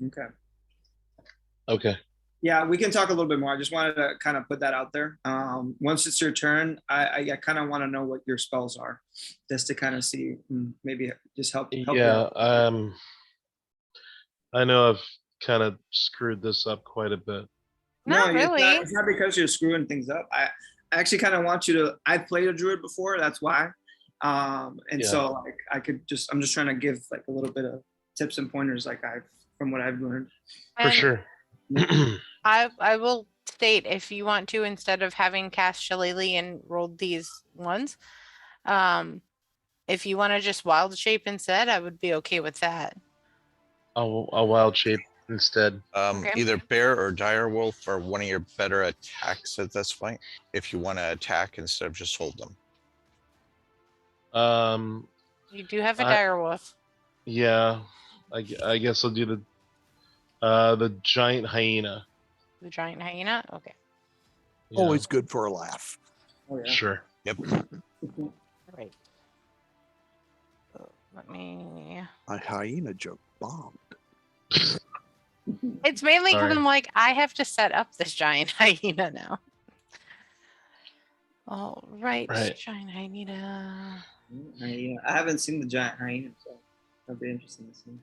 Okay. Okay. Yeah, we can talk a little bit more. I just wanted to kind of put that out there. Once it's your turn, I kind of want to know what your spells are, just to kind of see, maybe just help you Yeah. out. I know I've kind of screwed this up quite a bit. Not really. It's not because you're screwing things up. I actually kind of want you to. I've played a druid before. That's why. So like I'm just trying to give like a little bit of tips and pointers from what I've learned. For And sure. I will state, if you want to, instead of having cast Shillelagh and rolled these ones, if you want to just wild shape instead, I would be okay with that. I'll wild shape instead. Okay. Either bear or dire wolf are one of your better attacks at this point. If you want to attack instead of just hold them. You do have a I- dire wolf. Yeah. I guess I'll do the giant hyena. The giant hyena. Okay. Yeah. Always good for a laugh. Oh yeah. Sure. All right. So let me. A hyena joke bombed. It's mainly because Sorry. I'm like, I have to set up this giant hyena now. All right, Right. giant hyena. I haven't seen the giant hyena, so that'd be interesting to see.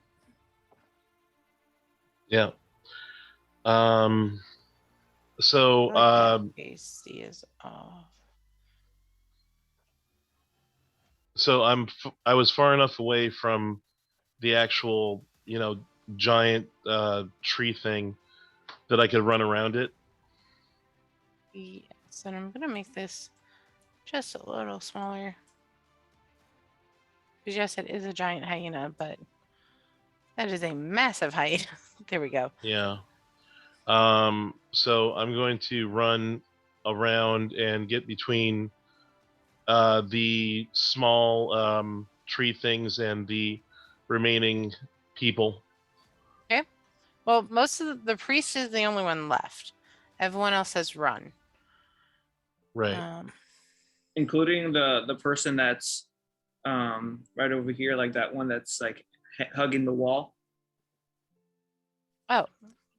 Yeah. So AC is off. so I was far enough away from the actual, giant tree thing that I could run around it. Yes, and I'm gonna make this just a little smaller. Because yes, it is a giant hyena, but that is a massive hyena. There we go. Yeah. So I'm going to run around and get between the small tree things and the remaining people. Okay. Well, most of the priest is the only one left. Everyone else has run. Right. Including the person that's right over here, like that one that's like hugging the wall. Oh,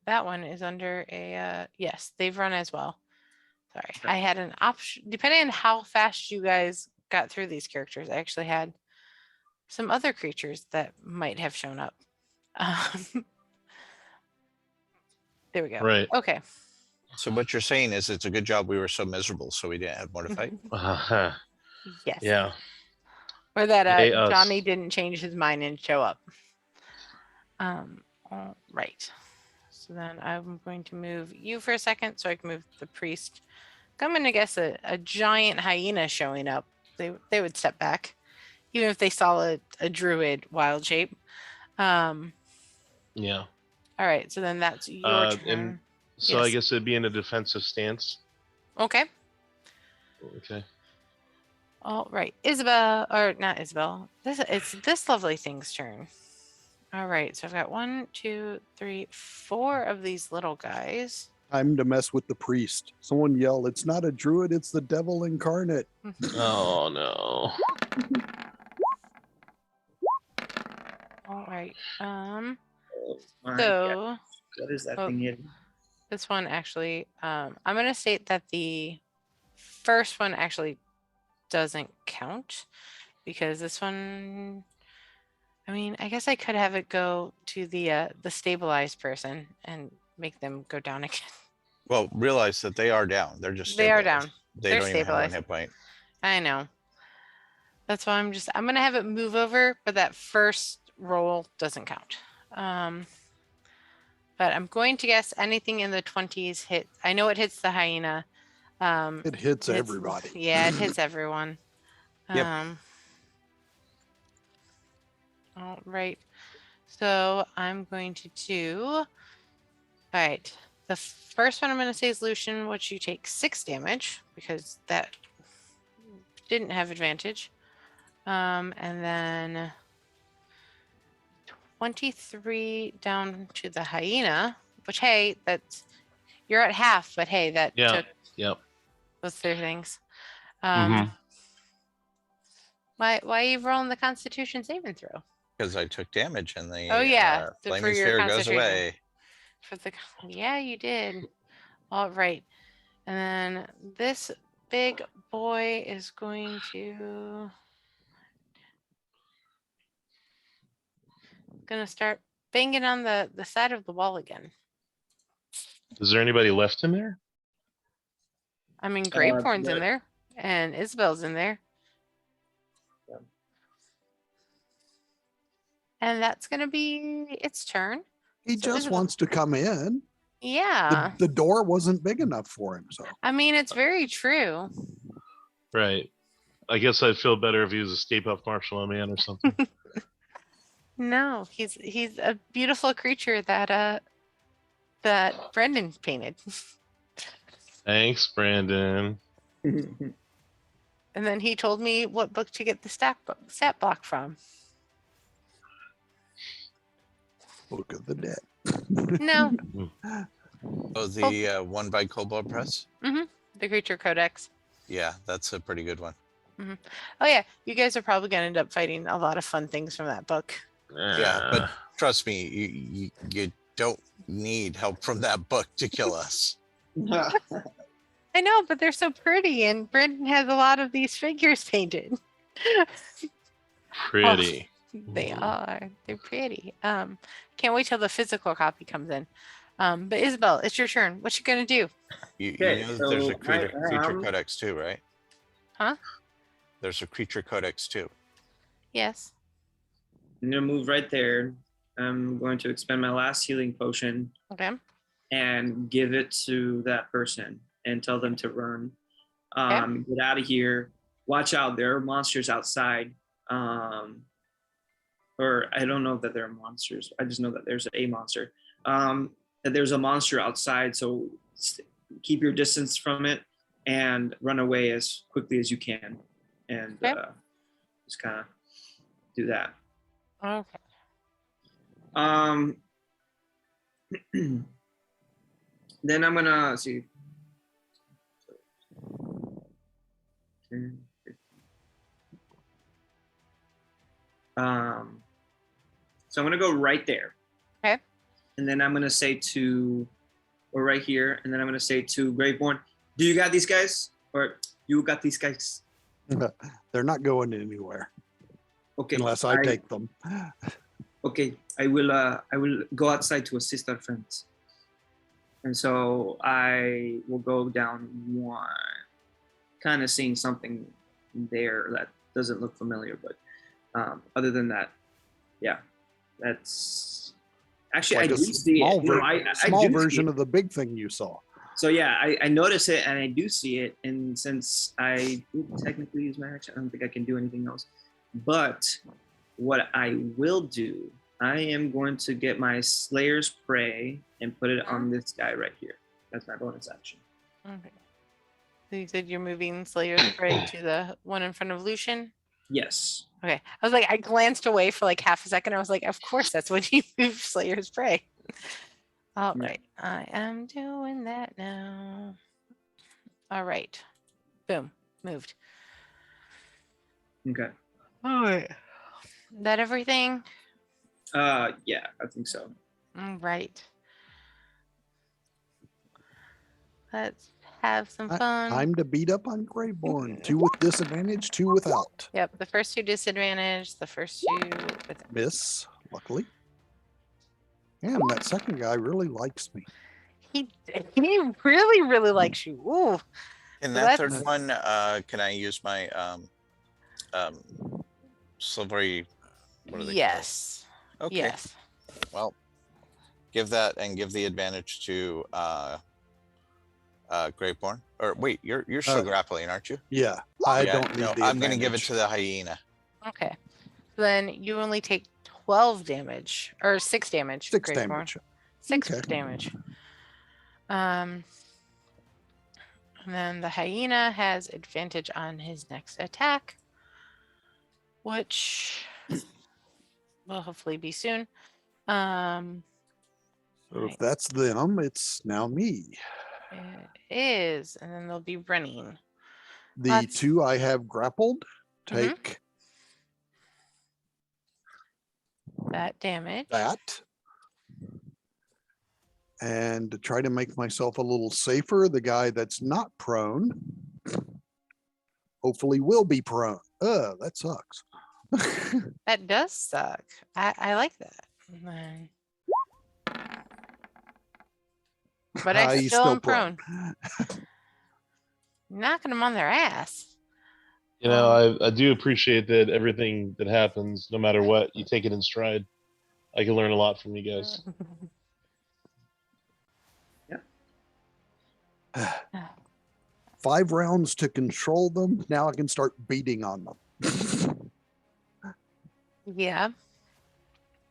that one is under a yes, they've run as well. Sorry. Okay. I had an option depending on how fast you guys got through these characters. I actually had some other creatures that might have shown up. There we go. Right. Okay. So what you're saying is it's a good job we were so miserable, so we didn't have more to fight. Yes. Yeah. Or that Yay, us. Johnny didn't change his mind and show up. All right. So then I'm going to move you for a second so I can move the priest. I'm going to guess a giant hyena showing up. They would step back, even if they saw a druid wild shape. Yeah. All right. So then that's your And turn. so I Yes. guess it'd be in a defensive stance. Okay. Okay. All right. Isabel, or not Isabel. It's this lovely thing's turn. All right. So I've got 1, 2, 3, 4 of these little guys. Time to mess with the priest. Someone yell, "It's not a druid, it's the devil incarnate." Oh no. All right. Oh my God. So What is that oh, thing here? this one actually, I'm going to state that the first one actually doesn't count because this one, I mean, I guess I could have it go to the stabilized person and make them go down again. Well, realize that they are down. They're just They are stabilized. down. They They're don't even have one stabilized. hit point. I know. That's why I'm going to have it move over, but that first roll doesn't count. But I'm going to guess anything in the 20s hit. I know it hits the hyena. It hits everybody. Yeah, it hits everyone. Yep. All right. So I'm going to do. All right. The first one I'm going to say is Lucian, which you take 6 damage because that didn't have advantage. And then 23 down to the hyena, which, hey, that's you're at half, but hey, that took Yep. those 3 things. Mhm. Why are you rolling the Constitution saving throw? Because I took damage and the Oh yeah, for flaming your sphere goes concentration. away. Yeah, you did. All right, and then this big boy is going to start banging on the side of the wall again. Is there anybody left in there? I mean, Grapehorn's in the- there, and Isabel's in there. Yeah. And that's going to be its turn. He So just Isabel- wants to come in. Yeah. The door wasn't big enough for him, so I mean, it's very true. Right. I guess I'd feel better if he was a Stay Puft Marshmallow Man or something. No, he's a beautiful creature that Brendan painted. Thanks, Brandon. And then he told me what book to get the stat block from. Book of the Dead. No, Oh, the one by Cobalt Press? the Creature Codex. Yeah, that's a pretty good one. Oh yeah, you guys are probably gonna end up fighting a lot of fun things from that book. Yeah, but trust me, you don't need help from that book to kill us. I know, but they're so pretty, and Brendan has a lot of these figures painted. Pretty. They are. They're pretty. Can't wait till the physical copy comes in. But Isabel, it's your turn. What you gonna do? You Okay, know that there's a so creature I am- codex too, right? Huh? There's a creature codex too. Yes. I'm gonna move right there. I'm going to expend my last healing potion Okay. and give it to that person and tell them to run. Get out of here. Watch out. There are monsters outside. Or I don't know that there are monsters. I just know that there's a monster. That there's a monster outside. So keep your distance from it and run away as quickly as you can. And just kind of do that. Okay. Then I'm gonna see. So I'm gonna go right there. Okay. And then I'm gonna say to, or right here, and then I'm gonna say to Graveborn, do you got these guys? Or you got these guys? They're not going anywhere Okay. unless I take them. Okay, I will go outside to assist our friends. And so I will go down one, kind of seeing something there that doesn't look familiar, but other than that, yeah, that's actually Like I a do see it. No, I small do see version it. of the big thing you saw. So yeah, I notice it and I do see it. And since I technically use my action, I don't think I can do anything else. But what I will do, I am going to get my Slayer's Prey and put it on this guy right here. That's my bonus action. Okay. So you said you're moving Slayer's Prey to the one in front of Lucian? Yes. Okay. I was like, I glanced away for like half a second. I was like, of course, that's when you move Slayer's Prey. All right. I am doing that now. All right. Boom. Moved. Okay. All right. That everything? Yeah, I think so. All right. Let's have some fun. Time to beat up on Graveborn. 2 with disadvantage, 2 without. Yep, the first 2 disadvantage, the first 2 with Miss, luckily. And that second guy really likes me. he really, really likes you. Ooh. In So that third that's- one, can I use my silvery? What are they called? Yes. Okay. Yes. Well, give that and give the advantage to Graveborn. Or wait, you're still grappling, aren't you? Yeah, I Yeah, don't need no, the I'm going to give it advantage. to the hyena. Okay. So then you only take 12 damage or 6 damage. 6 Graveborn. damage. 6 Okay. damage. And then the hyena has advantage on his next attack, which will hopefully be soon. So right. if that's them, it's now me. It is, and then they'll be running. The That's- 2 I have grappled take That damage. that. And to try to make myself a little safer, the guy that's not prone hopefully will be prone. That sucks. That does suck. I like that. And then- But I He's still am prone. Knocking them on their ass. You know, I do appreciate that everything that happens, no matter what, you take it in stride. I can learn a lot from you guys. 5 rounds to control them. Now I can start beating on them. Yeah.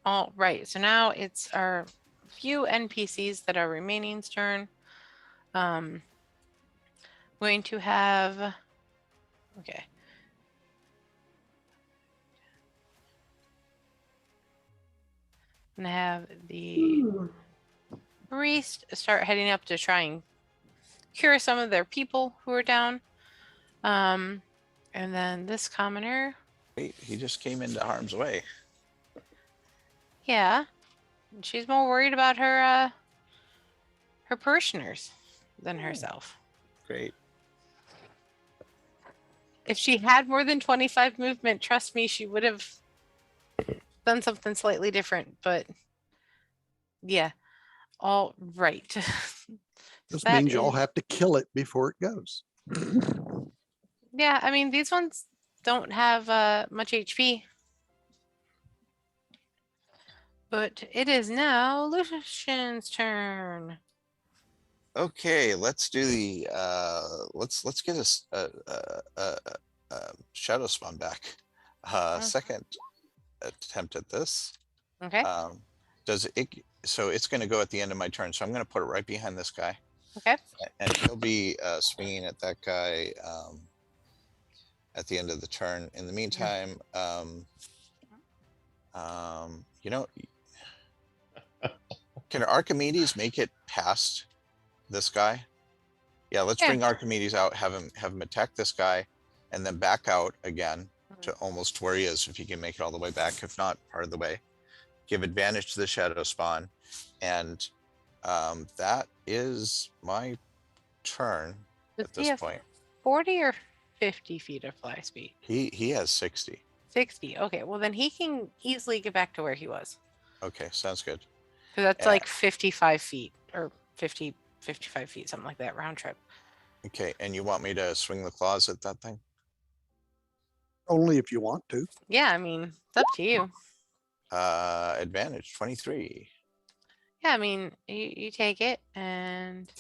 All right. So now it's our few NPCs that are remaining's turn. Going to have. Okay. And have the priest start heading up to try and cure some of their people who are down. And then this commoner. Wait, he just came into harm's way. Yeah. She's more worried about her her parishioners than herself. Great. If she had more than 25 movement, trust me, she would have done something slightly different. But yeah. All right. This That means y'all is- have to kill it before it goes. Yeah, I mean, these ones don't have much HP. But it is now Lucian's turn. Okay, let's do the let's get us shadow spawn back. Second attempt at this. Okay. Does it? So it's going to go at the end of my turn. So I'm going to put it right behind this guy. Okay. And he'll be swinging at that guy at the end of the turn. In the meantime, you know, can Archimedes make it past this guy? Yeah, let's bring Archimedes out, have him attack this guy, and then back out again to almost where he is, if he can make it all the way back. If not, part of the way. Give advantage to the shadow spawn, and that is my turn at this point. 40 or 50 feet of fly speed? He has 60. 60. Okay, well then he can easily get back to where he was. Okay, sounds good. Because that's like 55 feet or 55 feet, something like that, round trip. Okay, and you want me to swing the claws at that thing? Only if you want to. Yeah, I mean, it's up to you. Advantage 23. Yeah, I mean, you take it and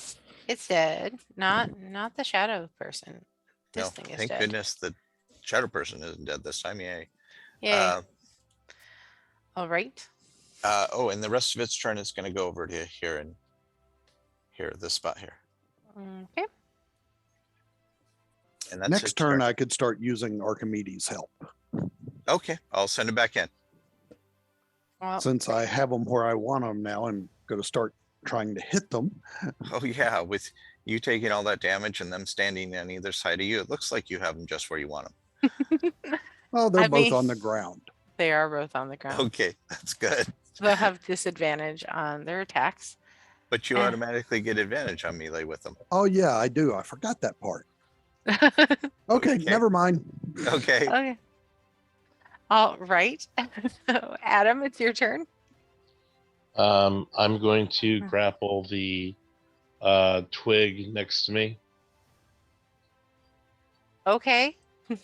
it's dead. Not the shadow person. This thing is thank dead. goodness the shadow person isn't dead this time. Yay. Yay. All right. Oh, and the rest of its turn is going to go over to here and here, this spot here. Okay. And that's Next turn, I could start using Archimedes' help. Okay, I'll send it back in. Well, Since I have them where I want them now, I'm going to start trying to hit them. Oh yeah, with you taking all that damage and them standing on either side of you, it looks like you have them just where you want them. Well, they're both on the ground. They are both on the ground. Okay, that's good. They'll have disadvantage on their attacks. But you automatically get advantage on melee with them. Oh yeah, I do. I forgot that part. Okay, never mind. Okay. Okay. All right. So, Adam, it's your turn. I'm going to grapple the twig next to me. Okay.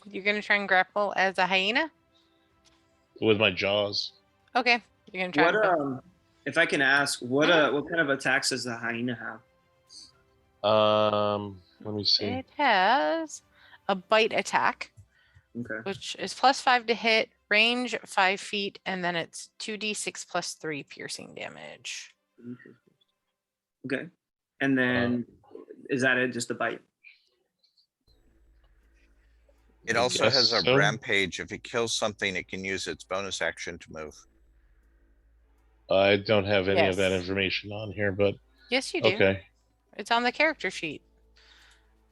You're going to try and grapple as a hyena? With my jaws. Okay. You're going to try and if I can ask, what kind of attacks does the hyena have? Let me see. It has a bite attack, which is +5 to hit, range 5 feet, and then it's 2d6 + 3 piercing damage. Okay. And then is that it? Just a bite? It also has a rampage. If it kills something, it can use its bonus action to move. I don't have any of that information on here, but yes, you do. Okay. It's on the character sheet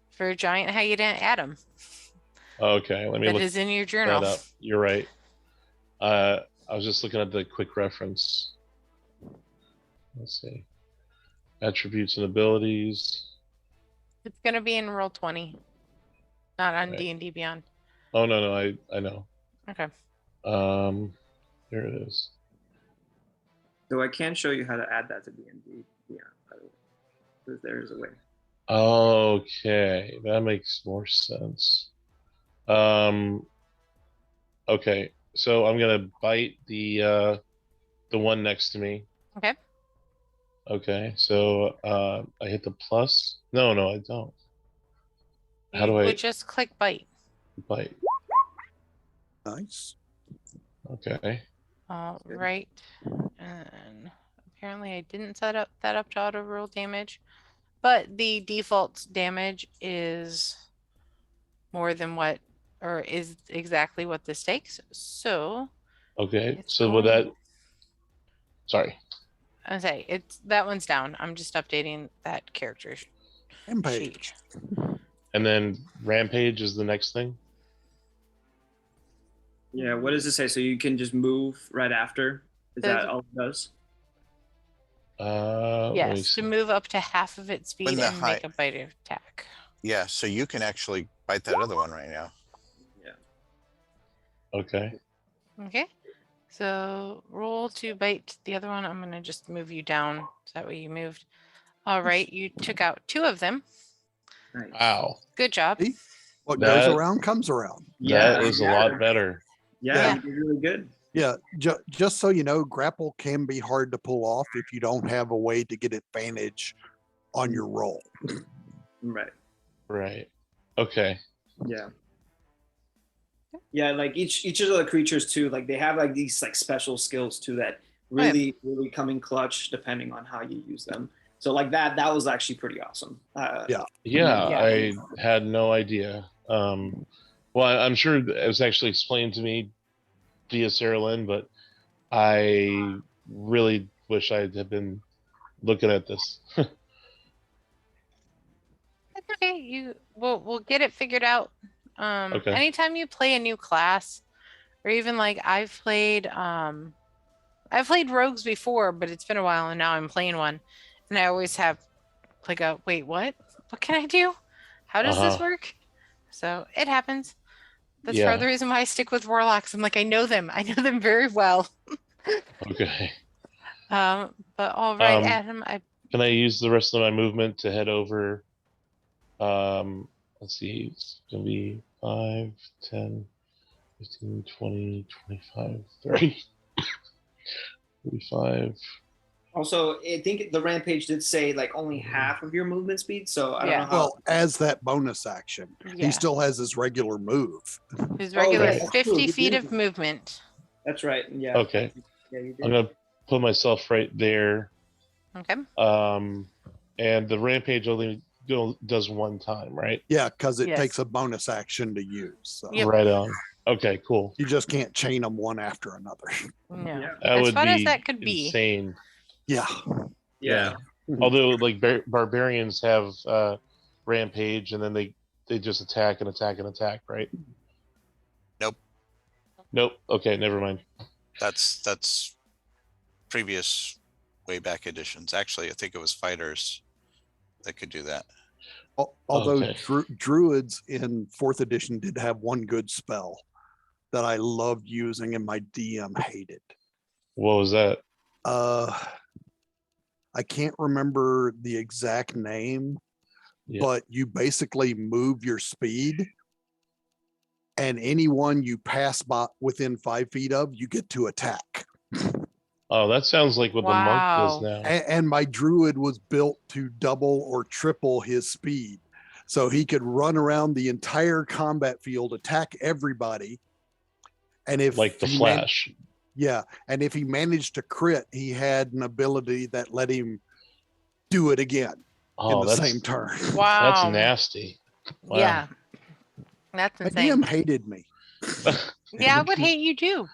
for giant hyena Adam. Okay, let me look. That is in your journal. That up. You're right. I was just looking at the quick reference. Let's see. Attributes and abilities. It's going to be in Roll20, not on D&D Beyond. Oh no, I know. Okay. Here it is. So I can show you how to add that to D&D Beyond, by the way. Because there is a way. Okay, that makes more sense. Okay, so I'm gonna bite the one next to me. Okay. Okay, so I hit the plus. No, I don't. How do You I would just click bite? Bite. Nice. Okay. All right. And apparently I didn't set up that up to auto roll damage, but the default damage is more than what, or is exactly what this takes. So okay, so with that, sorry, I say that one's down. I'm just updating that character Rampage. And then rampage is the next thing. Yeah, what does it say? So you can just move right after? Is that all it does? Yes, to move up to half of its speed and make a bite attack. Yeah, so you can actually bite that other one right now. Yeah. Okay. Okay. So roll to bite the other one. I'm going to just move you down. So that way you moved. All right. You took out 2 of them. Nice. Wow. Good job. What goes around comes around. That is a lot better. Yeah, you did really good. Yeah, just so you know, grapple can be hard to pull off if you don't have a way to get advantage on your roll. Right. Right. Okay. Yeah. Yeah, like each of the creatures too, like they have like these like special skills too that really come in clutch depending on how you use them. So like that was actually pretty awesome. Yeah. Yeah, Yeah. I had no idea. Well, I'm sure it was actually explained to me via Sarah Lynn, but I really wish I had been looking at this. That's okay. We'll get it figured out. Okay. Anytime you play a new class, or even like I've played rogues before, but it's been a while and now I'm playing one. And I always have like a wait, what? What can I do? How does this work? So it happens. That's part of the reason why I stick with warlocks. I'm like, I know them very well. Okay. But all right, Adam, Can I use the rest of my movement to head over? Let's see, it's gonna be 5, 10, 15, 20, 25, 30, 45. Also, I think the rampage did say like only half of your movement speed, so I don't know how. Well, as that bonus action, he still has his regular move. His regular right. 50 True, feet he of did. movement. That's right. Yeah. Okay. Yeah, you did. I'm gonna put myself right there. Okay. And the rampage only does one time, right? Yeah, because it Yes. takes a bonus action to use. So Yep. Right on. Okay, cool. you just can't chain them one after another. No. Yeah. That As would fun as be that could be. insane. Yeah. Yeah. Although, like barbarians have rampage, and then they just attack and attack and attack, right? Nope. Okay, never mind. That's previous way back editions. Actually, I think it was fighters that could do that. Although Okay. druids in 4th edition did have one good spell that I loved using and my DM hated. What was that? I can't remember the exact name, Yeah. but you basically move your speed, and anyone you pass by within 5 feet of, you get to attack. Oh, that sounds like what the monk does Wow. now. And my druid was built to double or triple his speed. So he could run around the entire combat field, attack everybody. And if Like the he Flash. yeah. And if he managed to crit, he had an ability that let him do it again in the same turn. Wow. That's nasty. Wow. Yeah. That's My insane. DM hated me. Yeah, I would hate you too.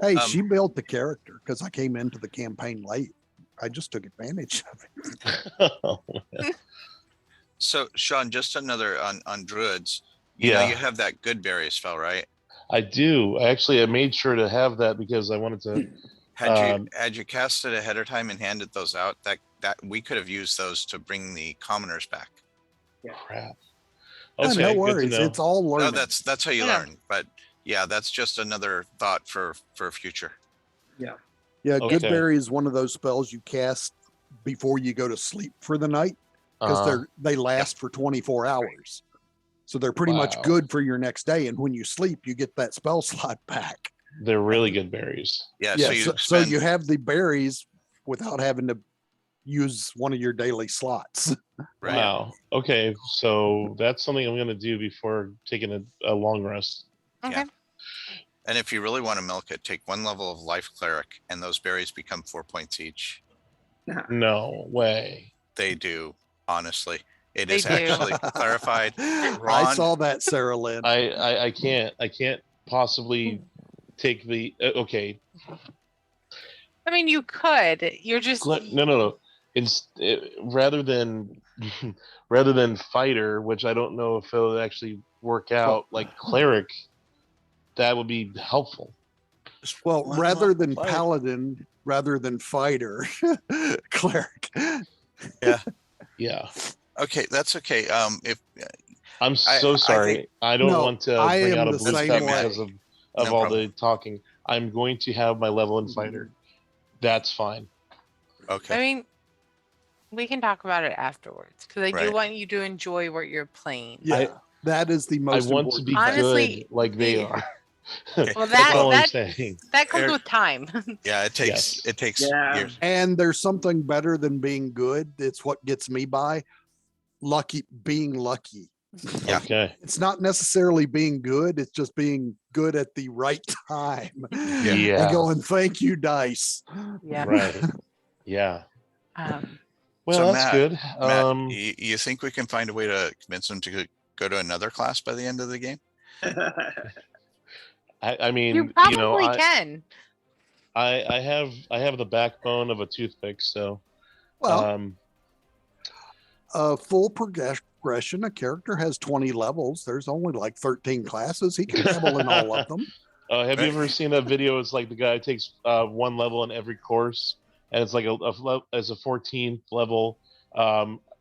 Hey, she built the character because I came into the campaign late. I just took advantage of it. So, Sean, just another on druids. Yeah. You have that good berry spell, right? I do. Actually, I made sure to have that because I wanted to. Had you cast it ahead of time and handed those out, that we could have used those to bring the commoners back. Crap. Yeah, Okay, no good to worries. know. It's all learning. No, that's how you Yeah. learn. But yeah, that's just another thought for future. Yeah, Okay. Goodberry is one of those spells you cast before you go to sleep for the night because they last for 24 hours. So they're pretty much Wow. good for your next day. And when you sleep, you get that spell slot back. They're really good berries. Yeah. Yeah, So so you have the berries without having to use one of your daily slots. right. Wow. Okay, so that's something I'm going to do before taking a long rest. Okay. Yeah. And if you really want to milk it, take 1 level of life cleric, and those berries become 4 points each. No way. They do, honestly. It They is do. actually clarified. I Ron- saw that, Sarah Lynn. I can't possibly take the okay. I mean, you could. You're just No. Rather than fighter, which I don't know if it'll actually work out, like cleric, that would be helpful. Well, One rather level than fight. paladin, rather than fighter, cleric. Yeah. Okay, that's okay. If I'm I so sorry. think- I don't No, want to I bring am out a the blue same step way. because of No all problem. the talking. I'm going to have my level in fighter. That's fine. okay, I mean, we can talk about it afterwards because I do Right. want you to enjoy what you're playing. Yeah, that is the most I want to important be thing. Honestly, good like they the- are. Well, That's all I'm that saying. that comes Eric- with time. Yeah, it takes Yes. it takes Yeah. years. And there's something better than being good. It's what gets me by. Being lucky. Yeah. Okay. It's not necessarily being good. It's just being good at the right time. Yeah. And going, thank you, dice. Yeah. Right. Yeah. Well, So, that's Matt- good. Matt, you think we can find a way to convince them to go to another class by the end of the game? I mean, You probably you know, can. I have the backbone of a toothpick, so Well, full progression. A character has 20 levels. There's only like 13 classes. He can dabble in all of them. have you Right. ever seen a video? It's like the guy takes one level in every course, and it's like as a 14th level,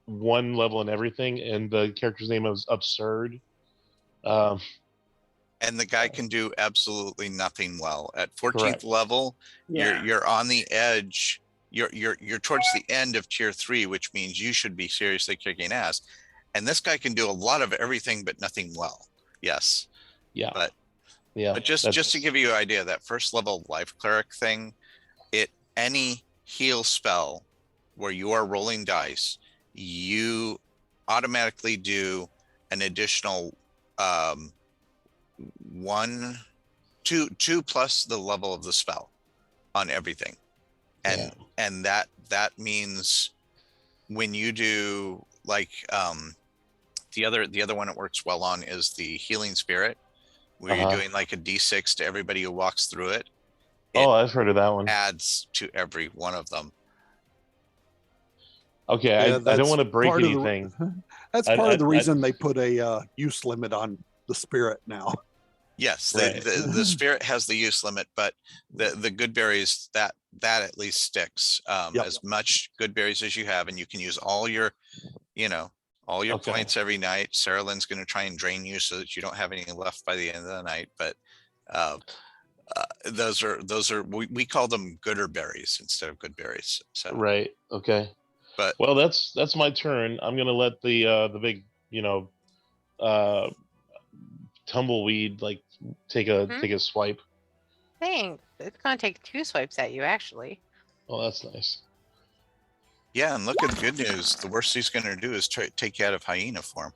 one level in everything, and the character's name is Absurd. And the guy can do absolutely nothing well at 14th Correct. level. Yeah. You're on the edge. You're towards the end of tier 3, which means you should be seriously kicking ass. And this guy can do a lot of everything but nothing well. Yes. Yeah. But just to give you an idea, that first level life cleric thing, any heal spell where you are rolling dice, you automatically do an additional 2 plus the level of the spell on everything. And that means when you do like the other one it works well on is the healing spirit, where you're doing like a d6 to everybody who walks through it. I've heard of that one. Adds to every one of them. Okay, Yeah, I don't want to break part of the- anything. That's part of the reason they put a use limit on the spirit now. Yes, Right. the spirit has the use limit, but the good berries, that at least sticks. Yep. As much good berries as you have, and you can use all your Okay. points every night. Sarah Lynn's going to try and drain you so that you don't have any left by the end of the night. But those are we call them gooder berries instead of good berries. So Right. Okay. But well, that's my turn. I'm gonna let the big tumbleweed like take a swipe. Thanks. It's gonna take 2 swipes at you, actually. Oh, that's nice. yeah, and look at the good news. The worst he's going to do is take you out of hyena form.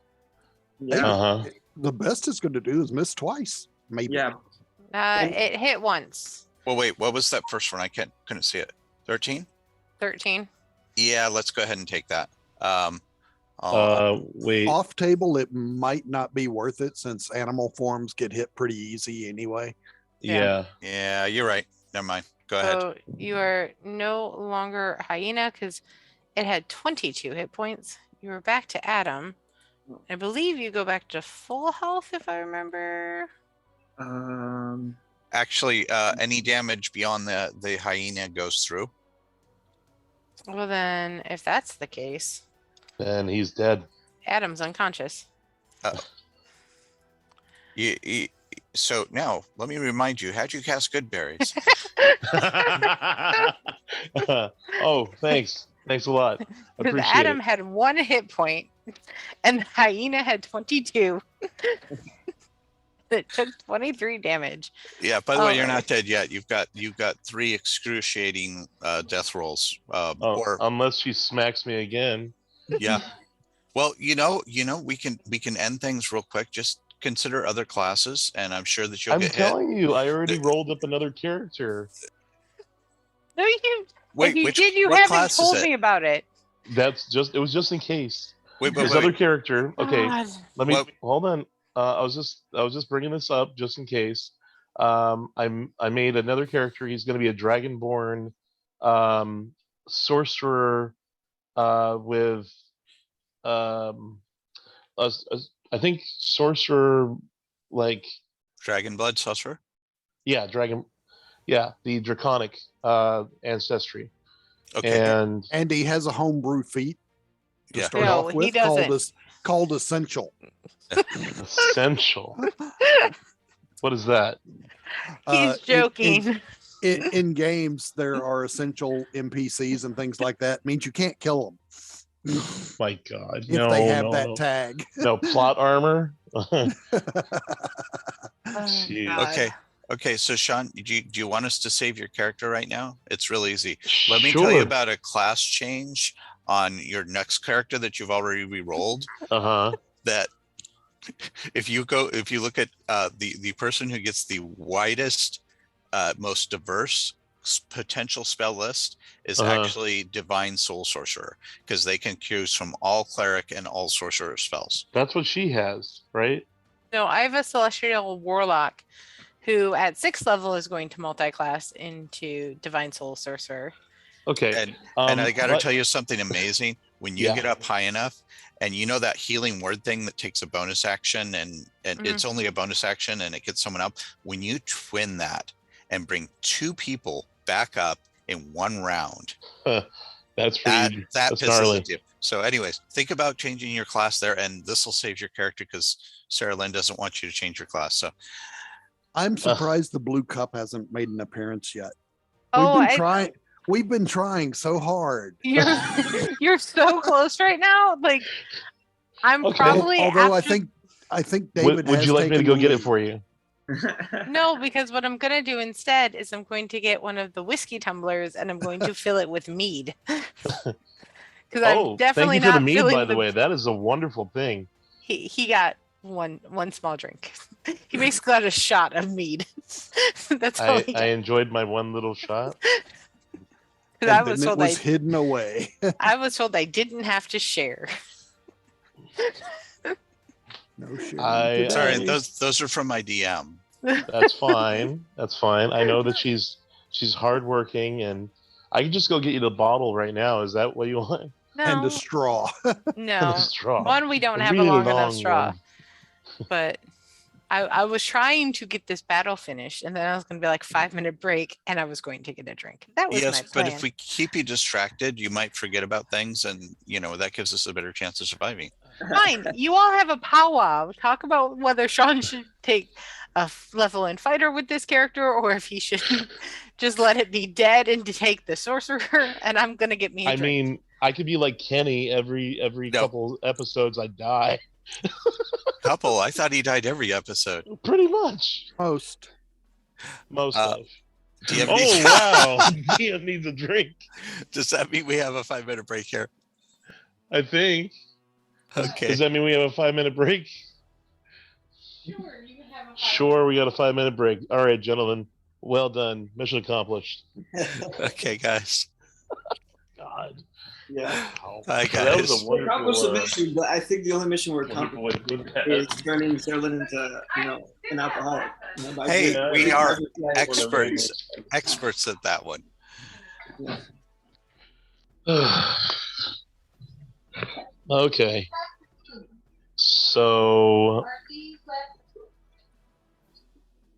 Yeah. The best it's going to do is miss twice, maybe. Yeah. It hit once. Well, wait, what was that first one? I couldn't see it. 13? 13. Yeah, let's go ahead and take that. Wait. Off table, it might not be worth it since animal forms get hit pretty easy anyway. Yeah. Yeah, you're right. Never mind. Go ahead. So you are no longer hyena because it had 22 hit points. You were back to Adam. I believe you go back to full health if I remember. Actually, any damage beyond the hyena goes through. Well, then, if that's the case, And he's dead. Adam's unconscious. So now, let me remind you, how'd you cast good berries? Oh, thanks. Thanks a lot. Because Appreciate Adam it. had 1 hit point and the hyena had 22. It took 23 damage. Yeah, by the way, you're Oh. not dead yet. You've got 3 excruciating death rolls. Or Unless she smacks me again. yeah. Well, we can end things real quick. Just consider other classes, and I'm sure that you'll I'm get hit. telling you, I already rolled up another character. No, you. Wait, if you which did, you what haven't class told is it? me about it. It was just in case. Wait, This other character. Okay, God. let me Well- hold on. I was just bringing this up just in case. I made another character. He's going to be a dragonborn sorcerer with I think sorcerer like Dragon blood sorcerer. yeah the draconic ancestry. Okay. And he has a homebrew feat to Yeah. start No, off he with doesn't. called Essential. Essential. What is that? He's joking. In games, there are essential NPCs and things like that. It means you can't kill them My God. if No, they have no, that no. tag. No plot armor. Jeez. God. Okay, so Sean, do you want us to save your character right now? It's real easy. Let me tell you Sure. about a class change on your next character that you've already re-rolled. Uh-huh. That if you look at the person who gets the widest, most diverse potential spell list is actually Divine Soul Sorcerer, because they can choose from all cleric and all sorcerer spells. That's what she has, right? No, I have a Celestial Warlock who at 6th level is going to multi-class into Divine Soul Sorcerer. Okay. And I got to tell you something amazing. When you Yeah. get up high enough, and you know that healing word thing that takes a bonus action, and it's only a bonus action, and it gets someone up. When you twin that and bring 2 people back up in 1 round, that's pretty. that that's pisses gnarly. it you. So, anyways, think about changing your class there, and this will save your character because Sarah Lynn doesn't want you to change your class. So, I'm surprised the blue cup hasn't made an appearance yet. Oh, We've been trying so hard. You're so close right now. Like, I'm Okay. probably Although after... I think David Would has you like me to taken go the get it lead. for you? No, because what I'm gonna do instead is I'm going to get one of the whiskey tumblers and I'm going to fill it with mead. Because I'm definitely thank you for not the mead, filling by the way. That is a wonderful thing. He got one small drink. He basically got a shot of mead. That's all he got. I enjoyed my one little shot. And I then was it told was hidden away. I was told I didn't have to share. No shit. sorry, those are from my DM. That's fine. That's fine. I know that she's hardworking, and I can just go get you the bottle right now. Is that what you want? No, And a straw. no. The straw. One, we don't A have a really long enough long straw. one. But I was trying to get this battle finished, and then I was going to be like 5-minute break, and I was going to get a drink. That was my Yes, plan. but if we keep you distracted, you might forget about things, and that gives us a better chance of surviving. Fine. You all have a powwow. Talk about whether Sean should take a level in fighter with this character, or if he should just let it be dead and to take the sorcerer. And I'm gonna get me a drink. I mean, I could be like Kenny every couple episodes. I die. Couple? I thought he died every episode. Pretty much. Most of. Do you have Oh wow! Dia needs a drink. Does that mean we have a 5-minute break here? I think. Okay. Does that mean we have a 5-minute break? Sure, we got a 5-minute break. All right, gentlemen. Well done. Mission accomplished. Okay, guys. God. Yeah. Hi, That was guys. a wonderful, Accomplished the mission, but I think the only mission we're wonderful accomplishing way to is turning Sterling into, an alcoholic. By Hey, doing- we are like- experts at that one. Okay. So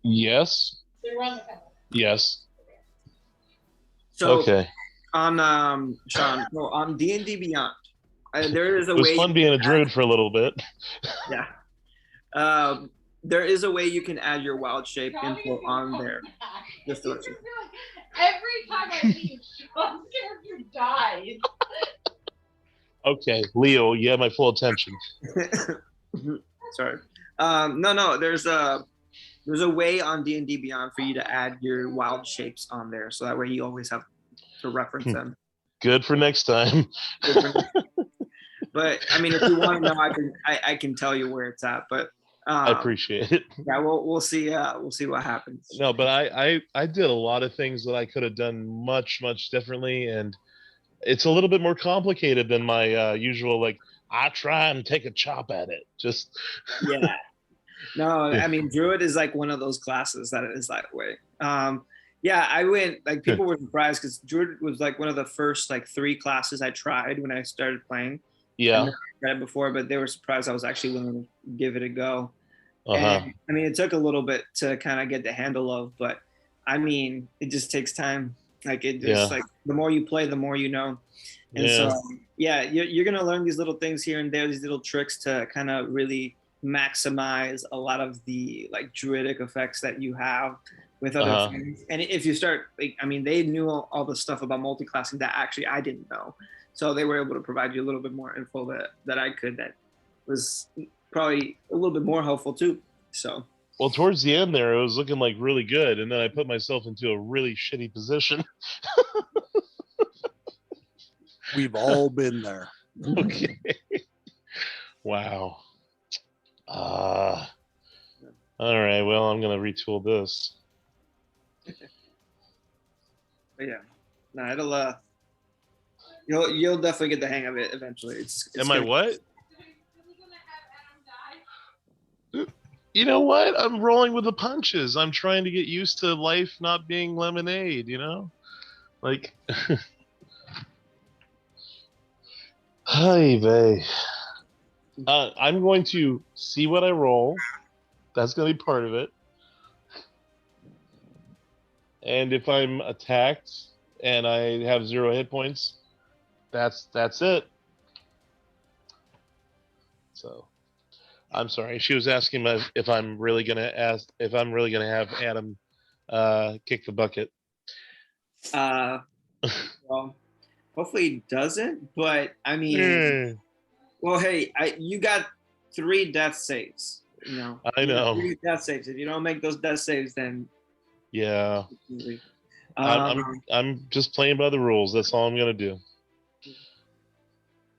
yes. Yes. So Okay. on Sean, so on D&D Beyond, there is a It was way. fun being a druid for a little bit. Yeah. There is a way you can add your wild shape info on there. Just to let you know. Every time I see Sean's character dies. Okay, Leo, you have my full attention. Sorry. No. There's a way on D&D Beyond for you to add your wild shapes on there, so that way you always have to reference them. Good for next time. But I mean, if you want to know, I can tell you where it's at. But I appreciate it. Yeah, we'll see. We'll see what happens. No, but I did a lot of things that I could have done much differently, and it's a little bit more complicated than my usual. Like, I try and take a chop at it. Just Yeah. No, I mean, Druid is like one of those classes that is that way. Yeah, I went, like, people were surprised because Druid was like one of the first like 3 classes I tried when I started playing. yeah. I've never tried it before, but they were surprised I was actually willing to give it a go. Uh-huh. And I mean, it took a little bit to kind of get the handle of, but I mean, it just takes time. Like, it just like the more you play, the more you know. And so, yeah, you're going to learn these little things here and there, these little tricks to kind of really maximize a lot of the like druidic effects that you have with other things. And if you start, like, I mean, they knew all the stuff about multi-classing that actually I didn't know. So they were able to provide you a little bit more info that I could, that was probably a little bit more helpful too. So Well, towards the end there, it was looking like really good, and then I put myself into a really shitty position. We've all been there. Okay. Wow. All right. Well, I'm gonna retool this. But yeah, no, it'll you'll definitely get the hang of it eventually. It's Am I gonna- what? You know what? I'm rolling with the punches. I'm trying to get used to life not being lemonade, you know? Like, hi, vey. I'm going to see what I roll. That's going to be part of it. And if I'm attacked and I have 0 hit points, that's it. So, I'm sorry. She was asking if I'm really gonna have Adam kick the bucket. Well, hopefully he doesn't. But I mean, well, hey, you got 3 death saves. You know, I You got know. 3 death saves. If you don't make those death saves, then Yeah. I'm just playing by the rules. That's all I'm gonna do.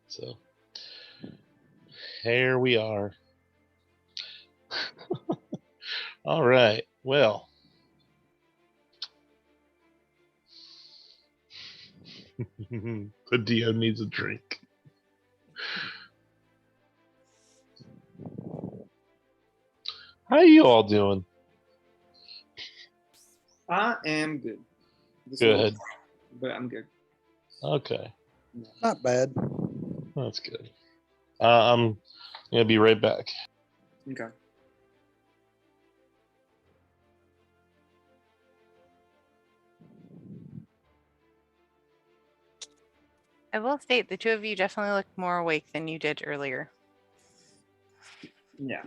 So here we are. All right. Well. The Dio needs a drink. How you all doing? I am good. Good. But I'm good. Okay. Not bad. That's good. I'm gonna be right back. Okay. I will state the 2 of you definitely look more awake than you did earlier. Yeah.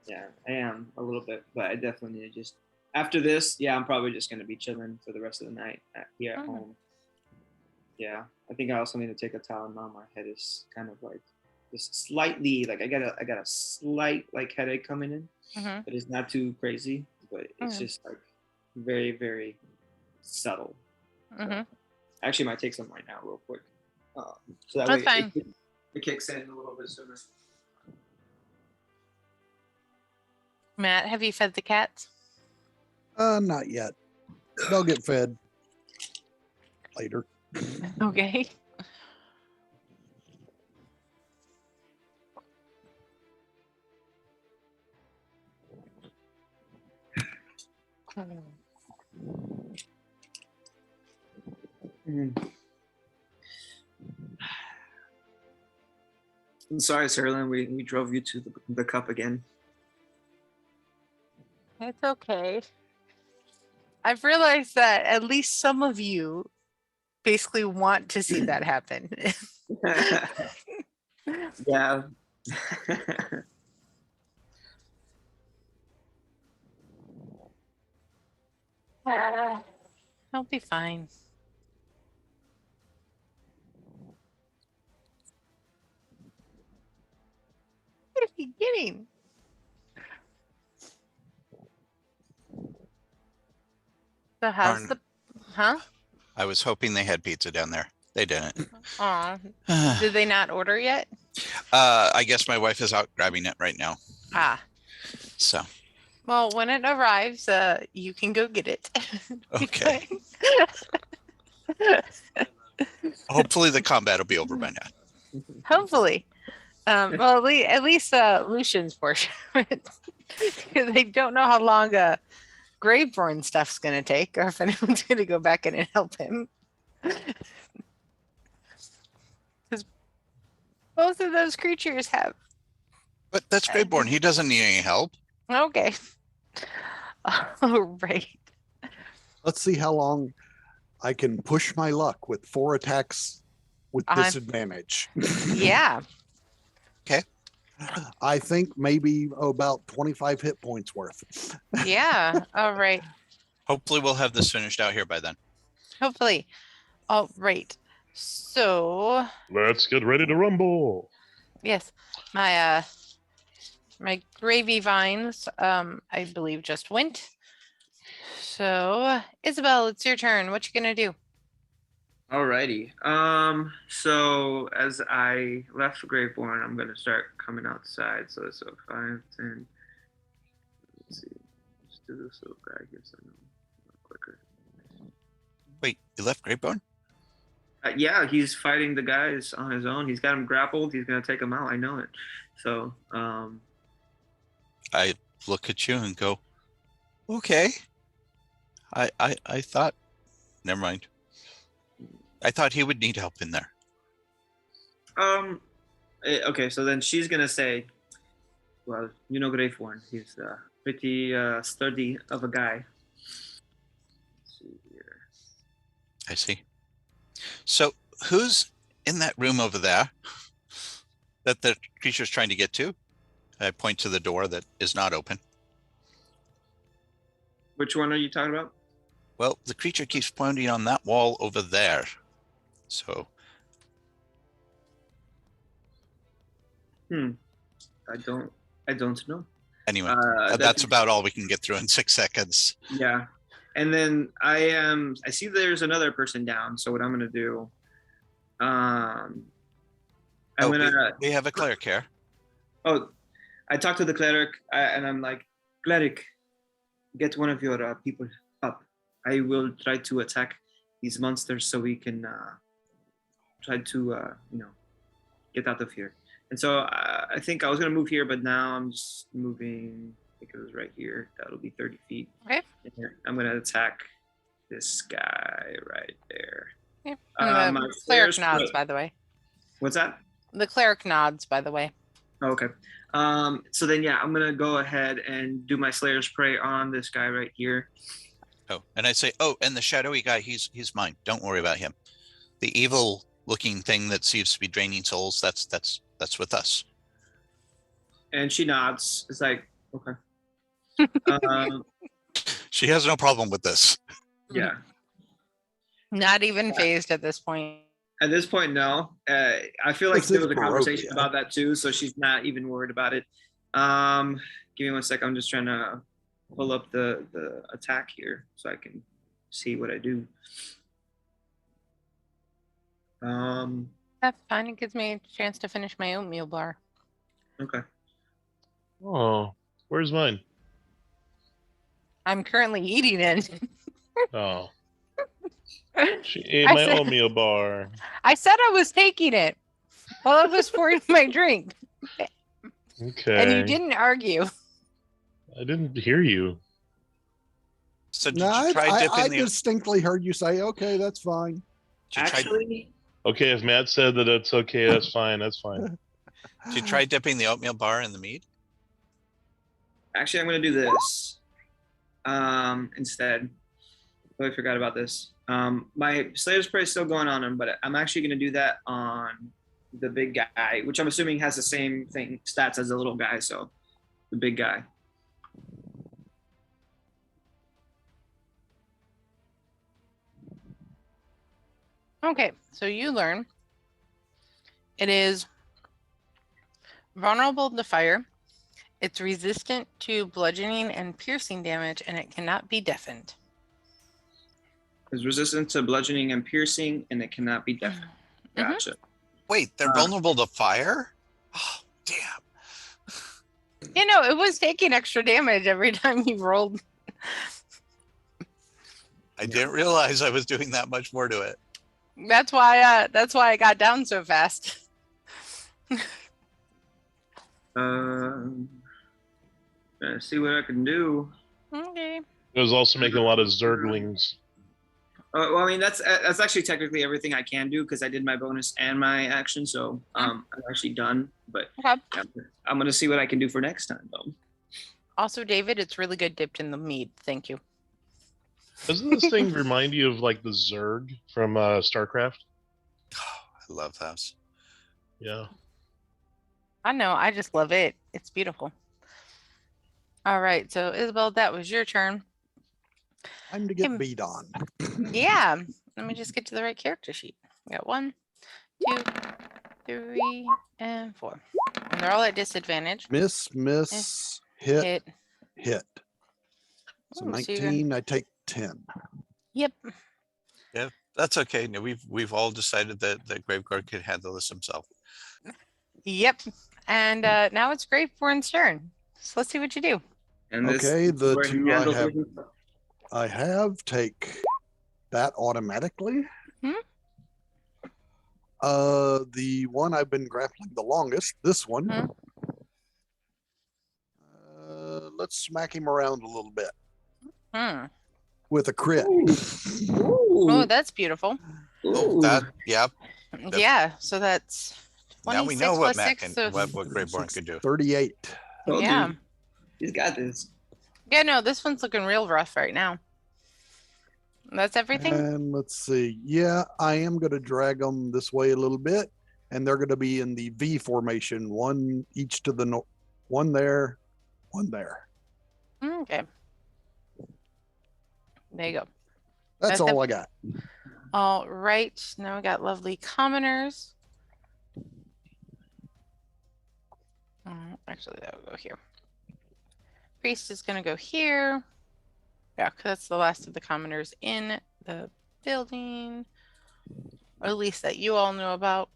Yeah, I am a little bit, but I definitely need to just after this. Yeah, I'm probably just gonna be chilling for the rest of the night here at home. Yeah, I think I also need to take a Tylenol. My head is kind of like just slightly like I got a slight like headache coming in, but it's not too crazy. But it's just like very very subtle. So, I actually might take some right now, real quick, so that That's way fine. it kicks in a little bit sooner. Matt, have you fed the cats? Not yet. They'll get fed later. Okay. I'm sorry, Sirlin. We drove you to the cup again. It's okay. I've realized that at least some of you basically want to see that happen. Yeah. I'll be fine. What are you getting? So how's Darn. huh? I was hoping they had pizza down there. They didn't. Aw. Did they not order yet? I guess my wife is out grabbing it right now. Ah. So. Well, when it arrives, you can go get it. Okay. Hopefully the combat will be over by now. Hopefully. Well, at least Lucian's portion. Because they don't know how long Graveborn stuff's going to take, or if anyone's going to go back in and help him. Because both of those creatures have. But that's Graveborn. He doesn't need any help. Okay. All right. Let's see how long I can push my luck with 4 attacks with disadvantage. Yeah. Okay. I think maybe about 25 hit points worth. Yeah. All right. Hopefully we'll have this finished out here by then. Hopefully. All right. So Let's get ready to rumble. yes, my My gravy vines, I believe just went. So Isabel, it's your turn. What you gonna do? Alrighty. So as I left Graveborn, I'm gonna start coming outside. So 5, 10. Let's see. Let's do this little guy here so I know a little quicker. Wait, you left Greatbone? Yeah, he's fighting the guys on his own. He's got him grappled. He's gonna take him out. I know it. So I look at you and go, okay. I thought, never mind. I thought he would need help in there. okay, so then she's gonna say, well, you know Graveborn. He's pretty sturdy of a guy. Let's see here. I see. So who's in that room over there that the creature's trying to get to? I point to the door that is not open. Which one are you talking about? Well, the creature keeps pointing on that wall over there. So. I don't know. Anyway, that's about all we can get through in 6 seconds. Yeah. And then I see there's another person down. So what I'm gonna do, we have a cleric here. Oh, I talked to the cleric and I'm like, cleric, get one of your people up. I will try to attack these monsters so we can try to get out of here. And so I think I was gonna move here, but now I'm just moving. I think it was right here. That'll be 30 feet. Okay. I'm gonna attack this guy right there. Okay. And the cleric nods, by the way. What's that? The cleric nods, by the way. Oh, okay. So then, yeah, I'm gonna go ahead and do my Slayer's Prey on this guy right here. Oh, and I say, oh, and the shadowy guy, he's mine. Don't worry about him. The evil-looking thing that seems to be draining souls, that's with us. And she nods. It's like, okay. She has no problem with this. Yeah. Not even phased at this point. At this point, no. I feel like there was a conversation about that too, so she's not even worried about it. Give me 1 sec. I'm just trying to pull up the attack here so I can see what I do. That's fine. It gives me a chance to finish my oatmeal bar. Okay. Oh, where's mine? I'm currently eating it. Oh. She ate my oatmeal bar. I said I was taking it while I was pouring my drink. Okay. And you didn't argue. I didn't hear you. So did No, you try I dipping the... distinctly heard you say, okay, that's fine. Actually, Okay, if Matt said that it's okay, that's fine. That's fine. Did you try dipping the oatmeal bar in the mead? actually, I'm gonna do this instead. Oh, I forgot about this. My Slayer's Prey is still going on him, but I'm actually gonna do that on the big guy, which I'm assuming has the same thing stats as the little guy. So the big guy. Okay, so you learn it is vulnerable to fire. It's resistant to bludgeoning and piercing damage, and it cannot be deafened. Is resistant to bludgeoning and piercing, and it cannot be deafened. Gotcha. Wait, they're vulnerable to fire? Oh, damn. You know, it was taking extra damage every time you rolled. I didn't realize I was doing that much more to it. That's why I got down so fast. See what I can do. Okay. It was also making a lot of zerglings. Well, I mean, that's actually technically everything I can do because I did my bonus and my action, so I'm actually done. But Okay. I'm gonna see what I can do for next time, though. Also, David, it's really good dipped in the mead. Thank you. Doesn't this thing remind you of like the Zerg from StarCraft? Oh, I love those. Yeah. I know. I just love it. It's beautiful. All right. So, Isabel, that was your turn. Time to get beat on. Yeah. Let me just get to the right character sheet. We got 1, 2, 3, and 4. And they're all at disadvantage. Miss, hit, Hit. So Ooh, so you're 19, I take 10. Yep. Yeah, that's okay. No, we've all decided that Graveguard could handle this himself. Yep. And now it's Graveborn's turn. So let's see what you do. And this Okay, is the where he two handles I have take that automatically. The one I've been grappling the longest, this one. Let's smack him around a little bit with a crit. Oh, that's beautiful. Oh, that, yeah. Yeah, so that's Now we 26 know what plus Matt 6, can, so what Graveborn could do. 38. Told yeah. you. He's got this. Yeah, no, this one's looking real rough right now. That's everything? And let's see. Yeah, I am going to drag them this way a little bit. And they're going to be in the V formation, one each to the north, one there, one there. Okay. There you go. That's all I got. All right. Now we got lovely commoners. Actually, that will go here. Priest is going to go here. Yeah, because that's the last of the commoners in the building. Or at least that you all know about.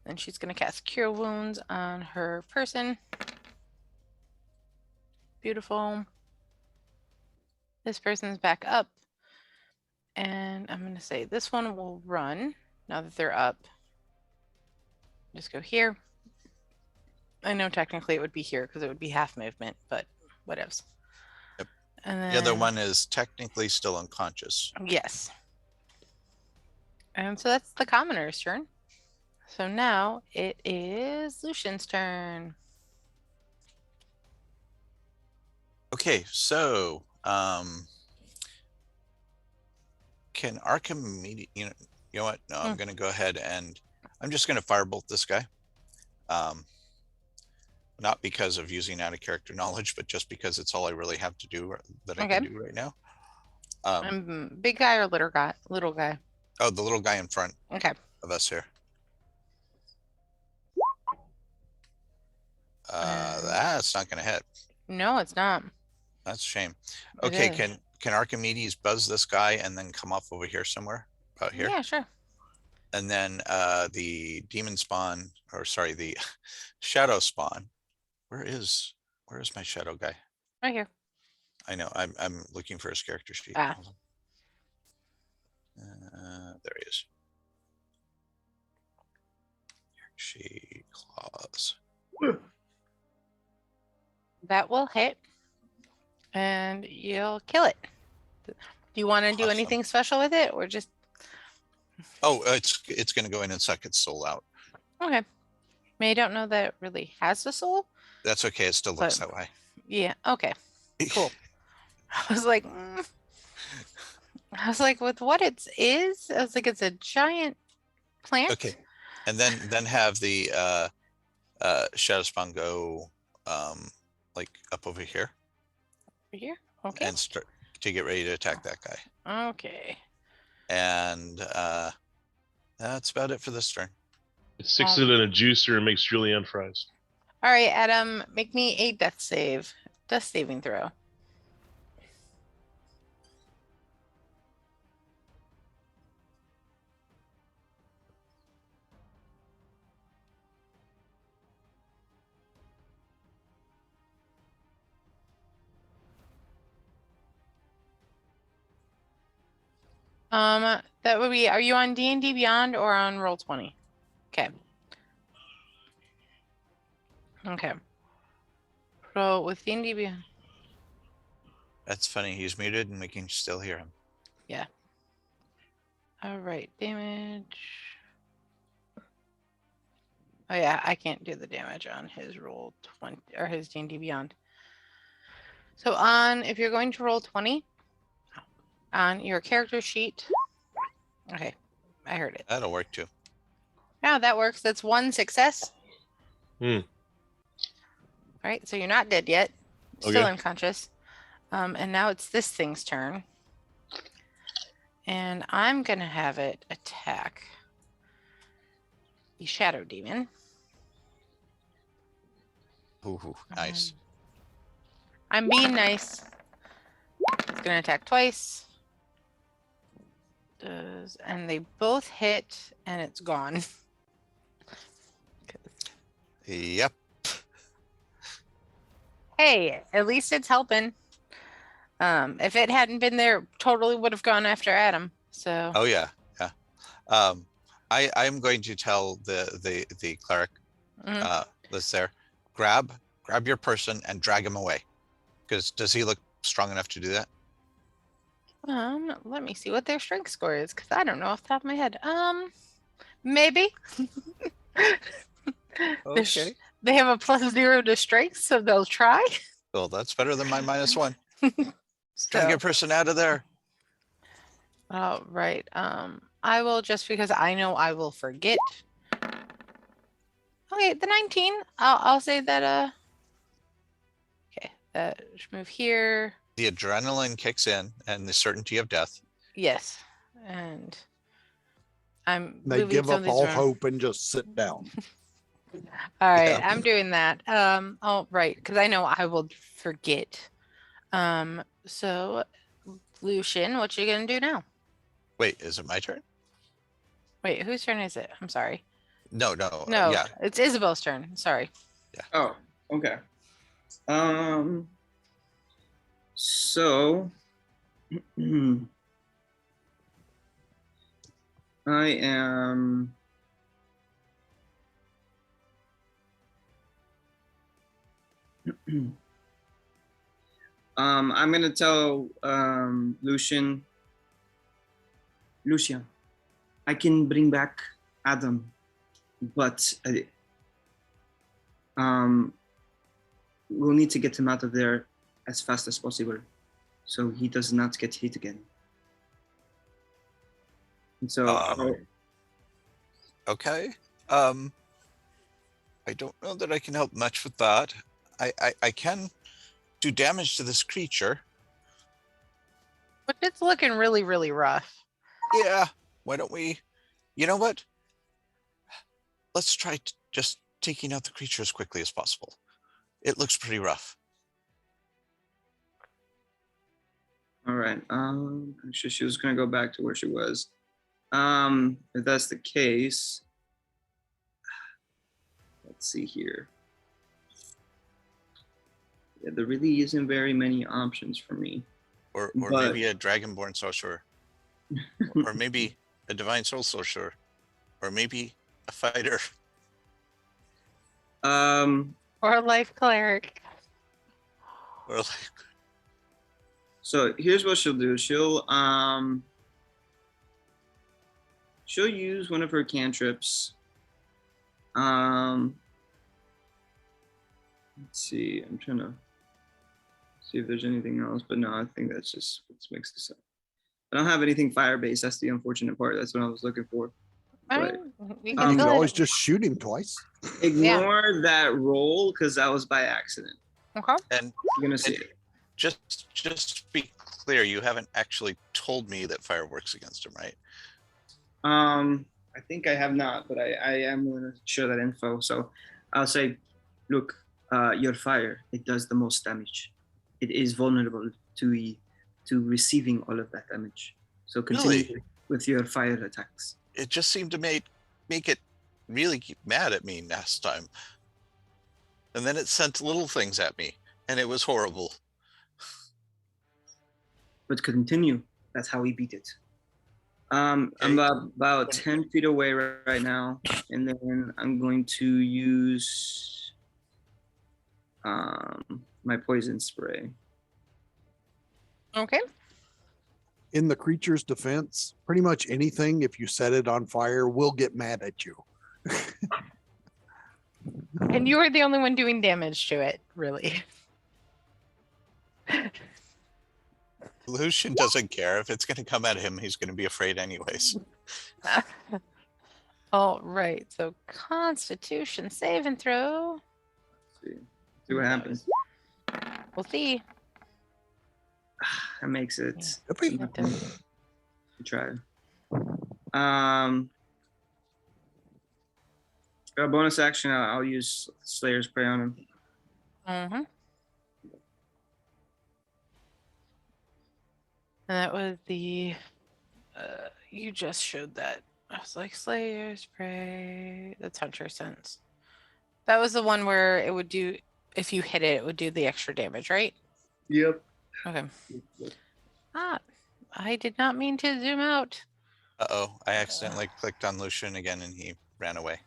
Then she's going to cast Cure Wounds on her person. Beautiful. This person's back up. And I'm going to say this one will run now that they're up. Just go here. I know technically it would be here because it would be half movement, but whatevs. Yep. And then, The other one is technically still unconscious. Yes. And so that's the commoner's turn. So now it is Lucian's turn. Okay, so can Archimedes, you know what? No, I'm gonna go ahead and I'm just gonna firebolt this guy. Not because of using out of character knowledge, but just because it's all I really have to do that I can do right now. Big guy or little guy? Little guy. Oh, the little guy in front of us here. That's not gonna hit. No, it's not. That's a shame. Okay, can Archimedes buzz this guy and then come off over here somewhere? About here? Yeah, sure. And then the demon spawn, or sorry, the shadow spawn. Where is my shadow guy? Right here. I know. I'm looking for his character sheet. Ah. There he is. She claws. That will hit. And you'll kill it. Do you want to do anything special with it or just? Oh, it's going to go in and suck its soul out. Okay. I don't know that it really has a soul. That's okay. It still looks that way. Yeah. Okay. Cool. I was like, with what it is, I was like, it's a giant plant. Okay. And then have the shadow spawn go like up over here. Here. Okay. And start to get ready to attack that guy. Okay. And that's about it for this turn. It sticks it in a juicer and makes julienne fries. All right, Adam, make me a death saving throw. That would be, are you on D&D Beyond or on Roll20? Okay. Okay. So with D&D Beyond. That's funny. He's muted and we can still hear him. Yeah. All right. Damage. Oh yeah, I can't do the damage on his Roll20 or his D&D Beyond. So if you're going to Roll20, on your character sheet. Okay, I heard it. That'll work too. Yeah, that works. That's 1 success. All right, so you're not dead yet. Still unconscious. And now it's this thing's turn. And I'm going to have it attack. the shadow demon. Ooh, nice. I'm being nice. It's gonna attack twice. And they both hit, and it's gone. Yep. Hey, at least it's helping. If it hadn't been there, totally would have gone after Adam. So. Oh yeah, yeah. I'm going to tell the cleric that's there, grab your person and drag him away. Because does he look strong enough to do that? Let me see what their strength score is, because I don't know off the top of my head. Maybe. Okay. They have a +0 to strength, so they'll try. Well, that's better than my -1. Drag your person out of there. Oh, right. I will, just because I know I will forget. Okay, the 19. I'll say that. Okay, move here. The adrenaline kicks in and the certainty of death. Yes, and I'm. They give up all hope and just sit down. All right, Yeah. I'm doing that. Oh, right, because I know I will forget. So Lucian, what you gonna do now? Wait, is it my turn? Wait, whose turn is it? I'm sorry. No. No, Yeah. it's Isabel's turn. Sorry. Oh, okay. So I am I'm gonna tell Lucian, I can bring back Adam, but we'll need to get him out of there as fast as possible, so he does not get hit again. And so, Okay. I don't know that I can help much with that. I can do damage to this creature. But it's looking really, really rough. Yeah. Why don't we? You know what? Let's try just taking out the creature as quickly as possible. It looks pretty rough. all right. Actually, she was gonna go back to where she was. If that's the case, let's see here. Yeah, there really isn't very many options for me. Or But- maybe a dragonborn sorcerer. Or maybe a divine soul sorcerer. Or maybe a fighter. Or a life cleric. Or like, So here's what she'll do. She'll use one of her cantrips. Let's see. I'm trying to see if there's anything else, but no, I think that's just what makes this up. I don't have anything fire-based. That's the unfortunate part. That's what I was looking for. I Right. mean, you You can can go always ahead. just shoot him twice. Ignore that roll because that was by accident. Okay. and You're gonna see it. just to be clear, you haven't actually told me that fire works against him, right? I think I have not, but I am going to share that info. So I'll say, look, your fire, it does the most damage. It is vulnerable to receiving all of that damage. So continue Really? with your fire attacks. It just seemed to make it really mad at me last time. And then it sent little things at me, and it was horrible. But continue. That's how we beat it. I'm Okay. about 10 feet away right now, and then I'm going to use my poison spray. Okay. In the creature's defense, pretty much anything, if you set it on fire, will get mad at you. And you are the only one doing damage to it, really. Lucian doesn't care. If it's going to come at him, he's going to be afraid anyways. All right. So Constitution save and throw. See what happens. We'll see. That makes it. Yippee. It does. Try. Bonus action, I'll use Slayer's Prey on him. Mm-hmm. And that was the you just showed that. I was like, Slayer's Prey. That's Hunter Sense. That was the one where it would do, if you hit it, it would do the extra damage, right? Yep. Okay. Ah, I did not mean to zoom out. Uh-oh, I accidentally clicked on Lucian again and he ran away.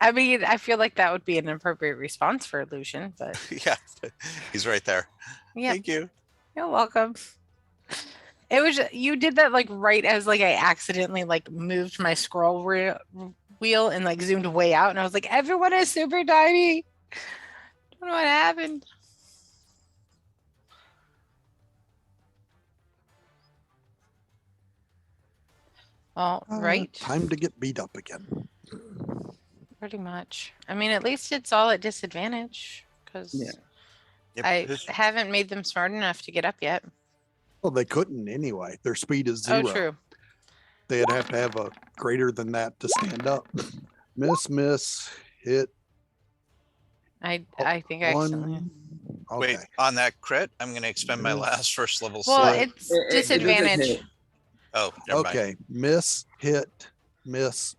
I mean, I feel like that would be an appropriate response for Lucian, but Yeah, he's right there. yeah, Thank you. you're welcome. It was, you did that like right as like I accidentally like moved my scroll wheel and like zoomed way out, and I was like, everyone is super tiny. Don't know what happened. All right. Time to get beat up again. Pretty much. I mean, at least it's all at disadvantage because Yep, I haven't made them smart enough to get up yet. Well, they couldn't anyway. Their speed is 0. Oh, true. They'd have to have a greater than that to stand up. Miss, hit. I think I accidentally. One. Okay. Wait, on that crit, I'm going to expend my Miss. last first level Well, slot. it's disadvantage. Oh, never mind. Okay. Miss, hit, miss.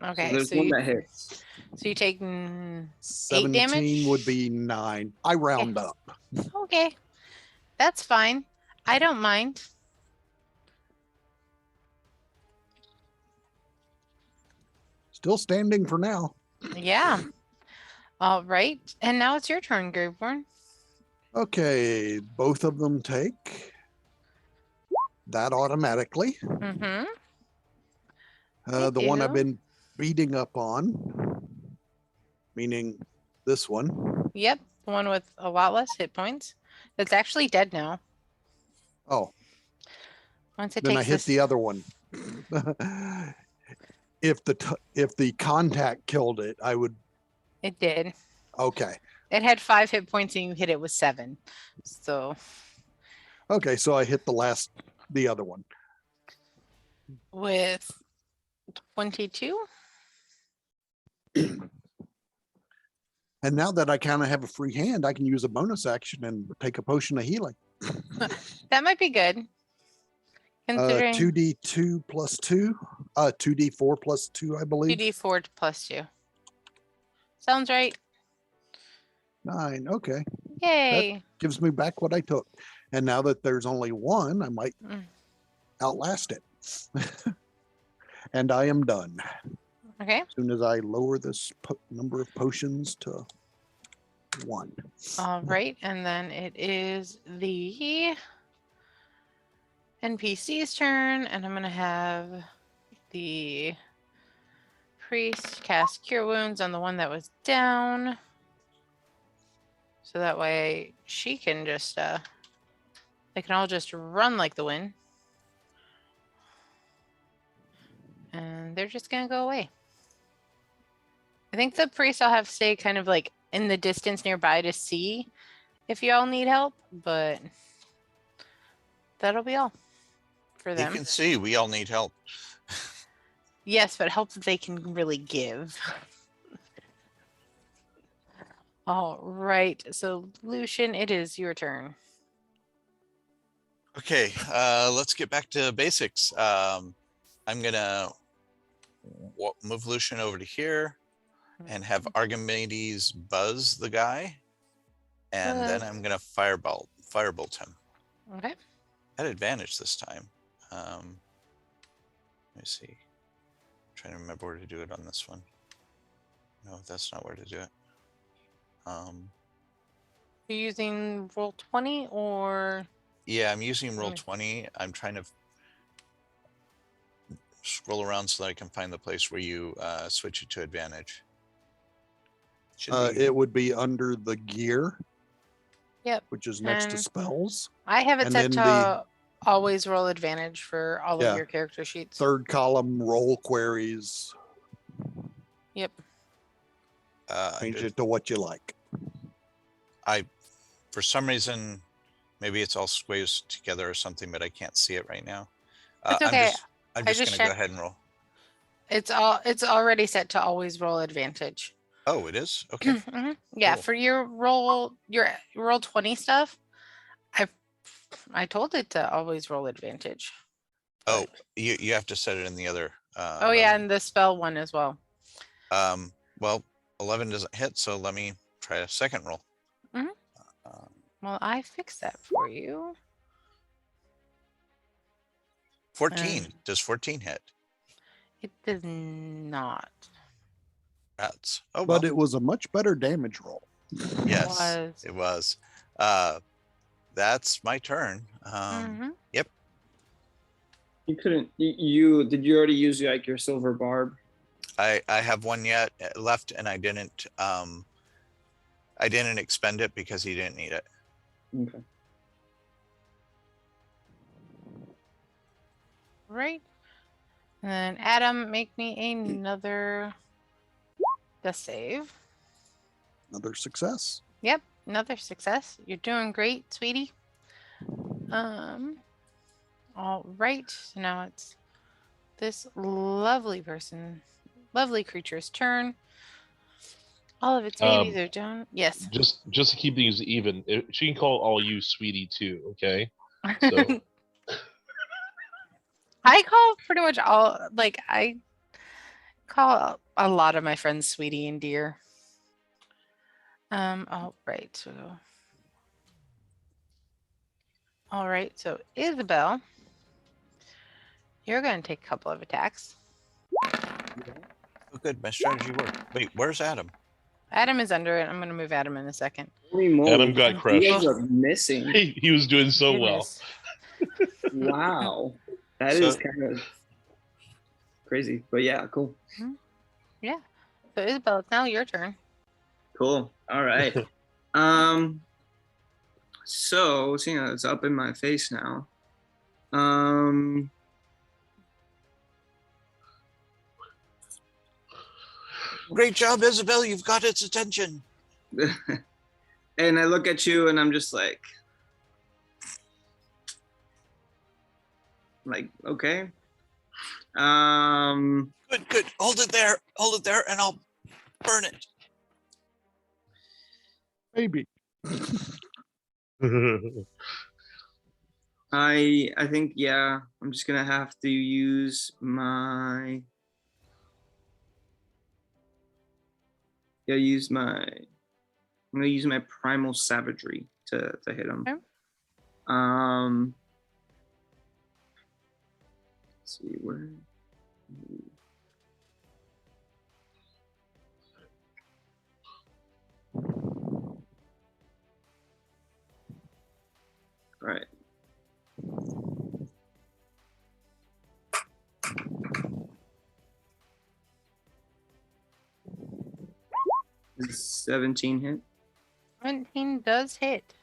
Okay, There's so one you, that hits. so you take 17 damage? would be 9. I round up. okay. That's fine. I don't mind. Still standing for now. Yeah. All right. And now it's your turn, Graveborn. Okay. Both of them take that automatically. Mm-hmm. The one I've do. been beating up on, meaning this one. Yep. The one with a lot less hit points. It's actually dead now. Oh, Once it then I takes hit this, the other one. If the contact killed it, I would. it did. Okay. It had 5 hit points and you hit it with 7. So Okay, so I hit the other one. with 22. And now that I kind of have a free hand, I can use a bonus action and take a potion of healing. That might be good. Considering 2d2 plus 2, 2d4 plus 2, I believe. 2d4 plus 2. Sounds right. 9. Okay, Yay. gives me back what I took. And now that there's only one, I might Mm. outlast it. And I am done. Okay. As soon as I lower this number of potions to 1. All right. And then it is the NPC's turn. And I'm going to have the priest cast Cure Wounds on the one that was down. So that way she can just, they can all just run like the wind. And they're just going to go away. I think the priest I'll have stay kind of like in the distance nearby to see if y'all need help, but that'll be all for You them. can see we all need help. Yes, but help that they can really give. All right. So Lucian, it is your turn. Okay, let's get back to basics. I'm gonna move Lucian over to here and have Archimedes buzz the guy, and then I'm gonna firebolt him Okay. at advantage this time. Let me see. I'm trying to remember where to do it on this one. No, that's not where to do it. You're using roll 20 or Yeah, I'm using roll 20. I'm trying to scroll around so that I can find the place where you switch it to advantage. It would be under the gear. Yep. Which is next to And spells. I have it And set then to the always roll advantage for all Yeah. of your character sheets. third column roll queries. Yep. Change it to what you like. For some reason, maybe it's all squeezed together or something, but I can't see it right now. It's okay. I'm I just just gonna go checked. ahead and roll. It's already set to always roll advantage. Oh, it is? Okay. Yeah, Cool. for your roll 20 stuff, I told it to always roll advantage. Oh, you have to set it in the other. Oh yeah, and the spell one as well. Well, 11 doesn't hit, so let me try a second roll. Well, I fixed that for you. 14. Does 14 hit? It does not. That's oh But well. it was a much better damage roll. Yes, it was. That's my turn. Yep. You couldn't. You did you already use like your silver barb? I have one yet left, and I didn't expend it because he didn't need it. Okay. Right. And then Adam, make me another death save. Another success. Yep, another success. You're doing great, sweetie. All right. So now it's this lovely creature's turn. All of its babies are done. Yes. Just to keep things even, she can call all you sweetie too. Okay. So I call pretty much all, like, I call a lot of my friends sweetie and dear. All right, so Isabel, you're going to take a couple of attacks. Oh, good. My strategy worked. Wait, where's Adam? Adam is under it. I'm going to move Adam in a second. Adam got crushed. You guys are missing. He was doing so well. Wow, that is kind of crazy, but yeah, cool. Yeah. So Isabel, it's now your turn. Cool. All right. So seeing as it's up in my face now. Great job, Isabel. You've got its attention. And I look at you and I'm just like, okay. Good. Hold it there, and I'll burn it. Maybe. I think, yeah, I'm just gonna have to use my I'm gonna use my primal savagery to hit him. Okay. Let's see where. All right. Does 17 hit? 17 does hit.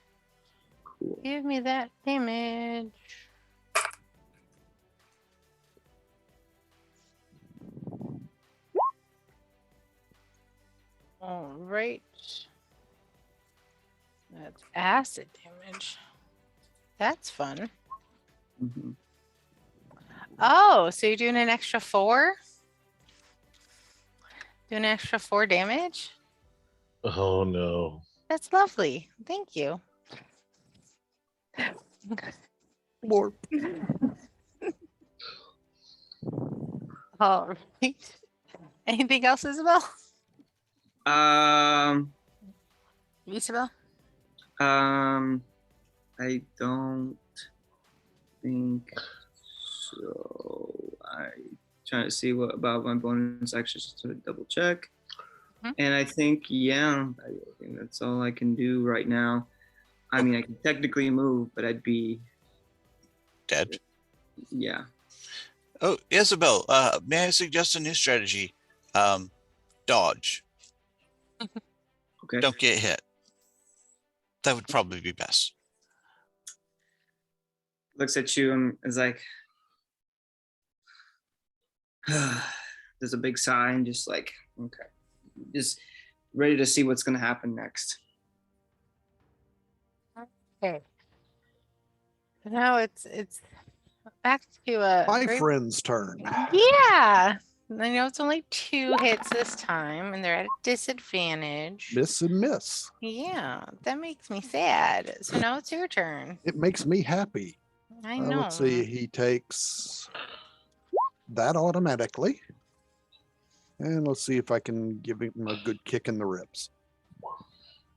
Cool. Give me that damage. All right. That's acid damage. That's fun. Mm-hmm. Oh, so you're doing an extra 4? Doing an extra 4 damage? Oh no. That's lovely. Thank you. Lord. All right. Anything else, Isabel? Isabel? I don't think so. I trying to see what about my bonus actions to double check. And I think, yeah, I think that's all I can do right now. I mean, I can technically move, but I'd be dead. Yeah. Oh, Isabel, may I suggest a new strategy? Dodge. Okay. Don't get hit. That would probably be best. Looks at you and is like, there's a big sigh and just like, okay. Just ready to see what's going to happen next. Okay. Now it's back to my friend's turn. Yeah. I know it's only 2 hits this time, and they're at a disadvantage. Miss and miss. Yeah, that makes me sad. So now it's your turn. It makes me happy. I know. Let's see. He takes that automatically. And let's see if I can give him a good kick in the ribs.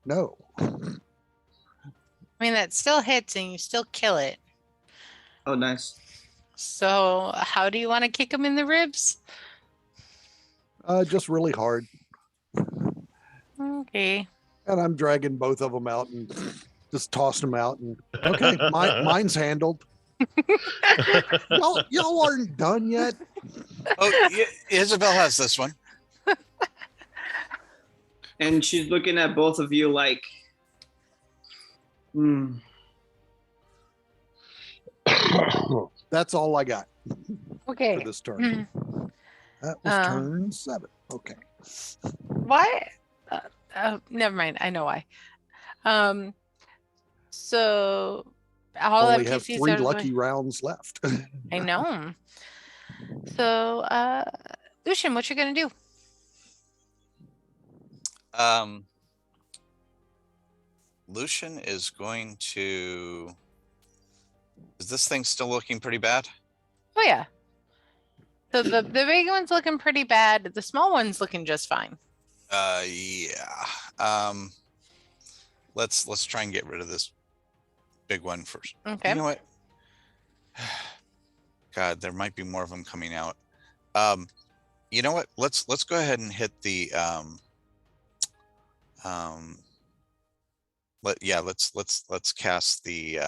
No. I mean, that still hits and you still kill it. Oh, nice. So how do you want to kick him in the ribs? Just really hard. Okay. And I'm dragging both of them out and just tossing them out. And okay, mine's handled. Y'all aren't done yet. Oh, Isabel has this one. And she's looking at both of you like, That's all I got Okay. for this turn. That was turn 7. Okay. Why? Never mind. I know why. So all Only have FTCs 3 are lucky rounds left. I know. So, Lucian, what you gonna do? Lucian is going to. Is this thing still looking pretty bad? Oh yeah. So the big one's looking pretty bad. The small one's looking just fine. Yeah. Let's try and get rid of this big one first. Okay. You know what? God, there might be more of them coming out. You know what? Let's go ahead and hit the let's cast the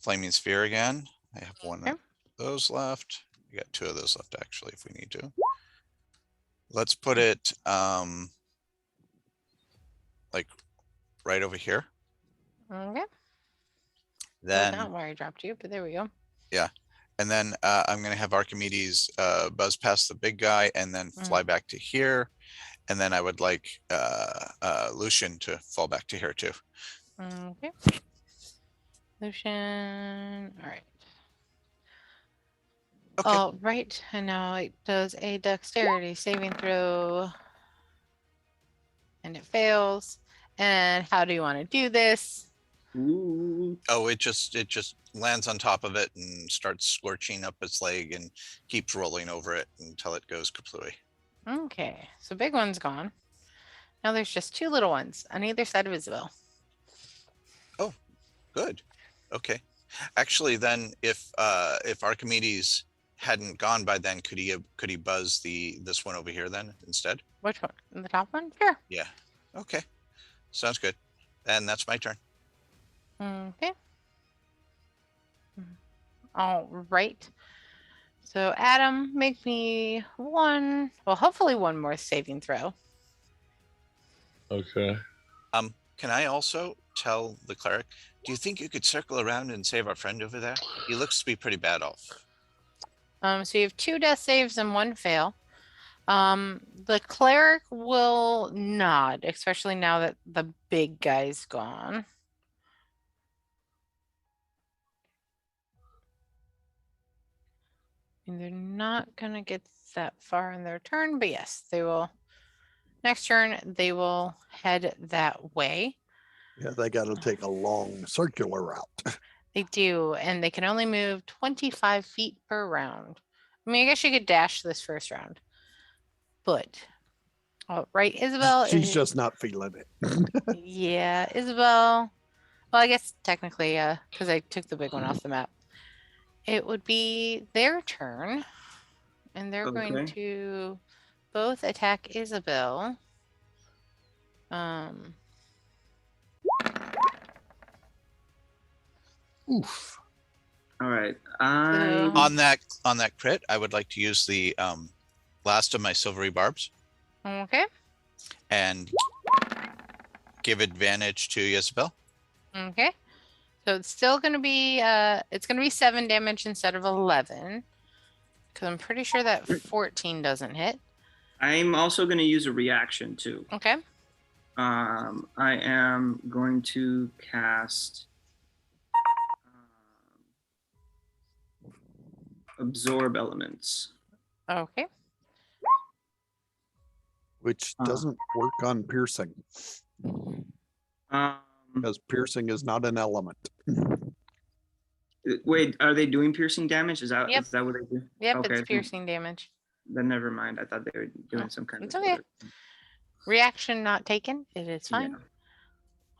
Flaming Sphere again. I have one of those left. We got 2 of those left actually if we need to. Let's put it like right over here. Okay. Then not where I dropped you, but there we go. Yeah. And then I'm going to have Archimedes buzz past the big guy and then fly back to here. And then I would like Lucian to fall back to here too. Okay. Lucian. All right. Okay. All right. And now it does a dexterity saving throw. And it fails. And how do you want to do this? ooh. Oh, it just lands on top of it and starts scorching up its leg and keeps rolling over it until it goes kaplooey. Okay. So big one's gone. Now there's just 2 little ones on either side of Isabel. Oh, good. Okay. Actually, then if Archimedes hadn't gone by then, could he buzz this one over here then instead? Which one? The top one? Sure. Yeah. Okay. Sounds good. And that's my turn. Okay. All right. So Adam, make me hopefully one more saving throw. Okay. Can I also tell the cleric, do you think you could circle around and save our friend over there? He looks to be pretty bad off. So you have 2 death saves and 1 fail. The cleric will nod, especially now that the big guy's gone. And they're not gonna get that far in their turn, but yes, they will. Next turn, they will head that way. Yeah, they got to take a long circular route. They do, and they can only move 25 feet per round. I mean, I guess you could dash this first round. But, all right, Isabel. She's just not feeling it. Yeah, Isabel. Well, I guess technically, because I took the big one off the map. It would be their turn, and they're going to both attack Isabel. Oof. All right. On that crit, I would like to use the last of my silvery barbs. Okay. And give advantage to Isabel. Okay. So it's still going to be 7 damage instead of 11. Because I'm pretty sure that 14 doesn't hit. I'm also going to use a reaction too. Okay. I am going to cast absorb elements. Okay. Which doesn't work on piercing Um, because piercing is not an element. wait, are they doing piercing damage? Is that Yep. is that what they do? Yep, Okay, it's piercing damage. Then never mind. I thought they were doing some kind It's of. okay. other- Reaction not taken. It is Yeah. fine.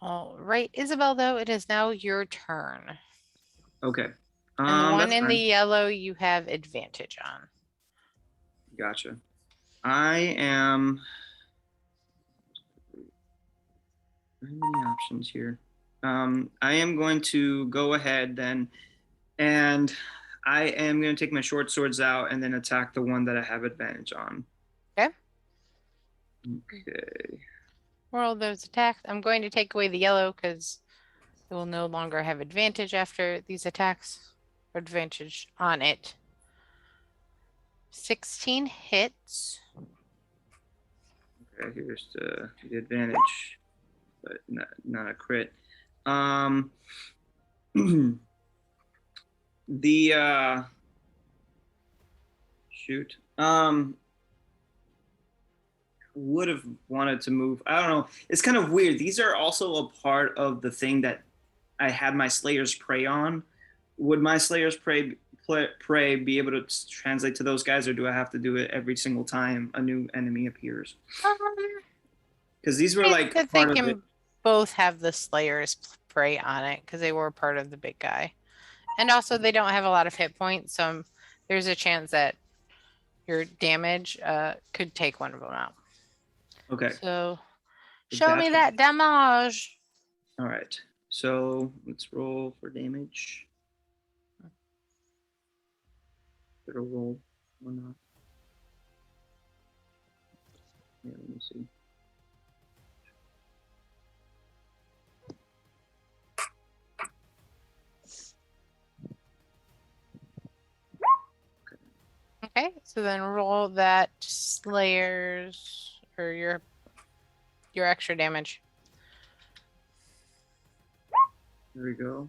All right, Isabel, though, it is now your turn. Okay. And the one that's in the fine. yellow you have advantage on. Gotcha. I am. Very many options here. I am going to go ahead then, and I am going to take my short swords out and then attack the one that I have advantage on. Okay. Okay. Roll those attacks. I'm going to take away the yellow because it will no longer have advantage after these attacks. Or advantage on it. 16 hits. Okay, here's the advantage, but not a crit. The shoot. Would have wanted to move. I don't know. It's kind of weird. These are also a part of the thing that I had my Slayer's Prey on. Would my Slayer's Prey be able to translate to those guys, or do I have to do it every single time a new enemy appears? Because these were like they part of can it. both have the Slayer's Prey on it because they were part of the big guy. And also they don't have a lot of hit points, so there's a chance that your damage could take one of them out. Okay. So show me that damage. All right. So let's roll for damage. Better roll or not. Yeah, let me see. Okay, so then roll that Slayer's or your extra damage. There we go.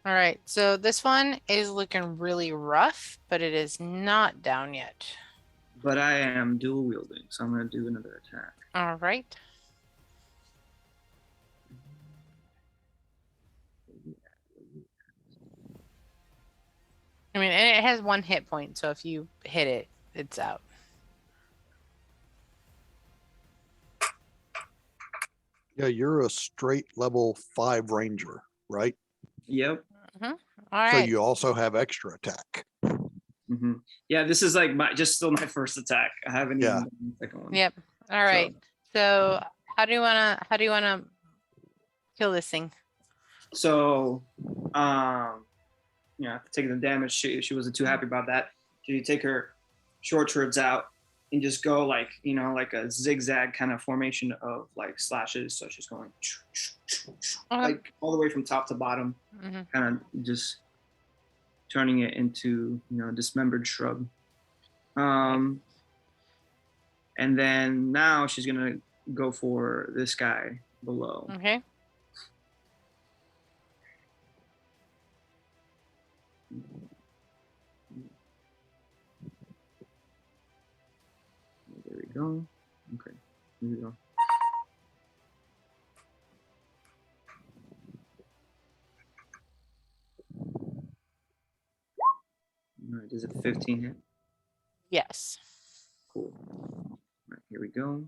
All right, so this one is looking really rough, but it is not down yet. But I am dual wielding, so I'm going to do another attack. All right. I mean, and it has 1 hit point, so if you hit it, it's out. Yeah, you're a straight level 5 ranger, right? Yep. All right. So you also have extra attack. Mm-hmm. Yeah, this is like still my first attack. I haven't even done the second one. Yep. All right. So how do you wanna kill this thing? So, after taking the damage, she wasn't too happy about that. She take her short swords out and just go like a zigzag kind of formation of like slashes. So she's going like all the way from top to bottom, kind of just turning it into a dismembered shrub. And then now she's gonna go for this guy below. Okay. There we go. Okay, here we go. All right, is it 15 hit? Yes. Cool. All right, here we go.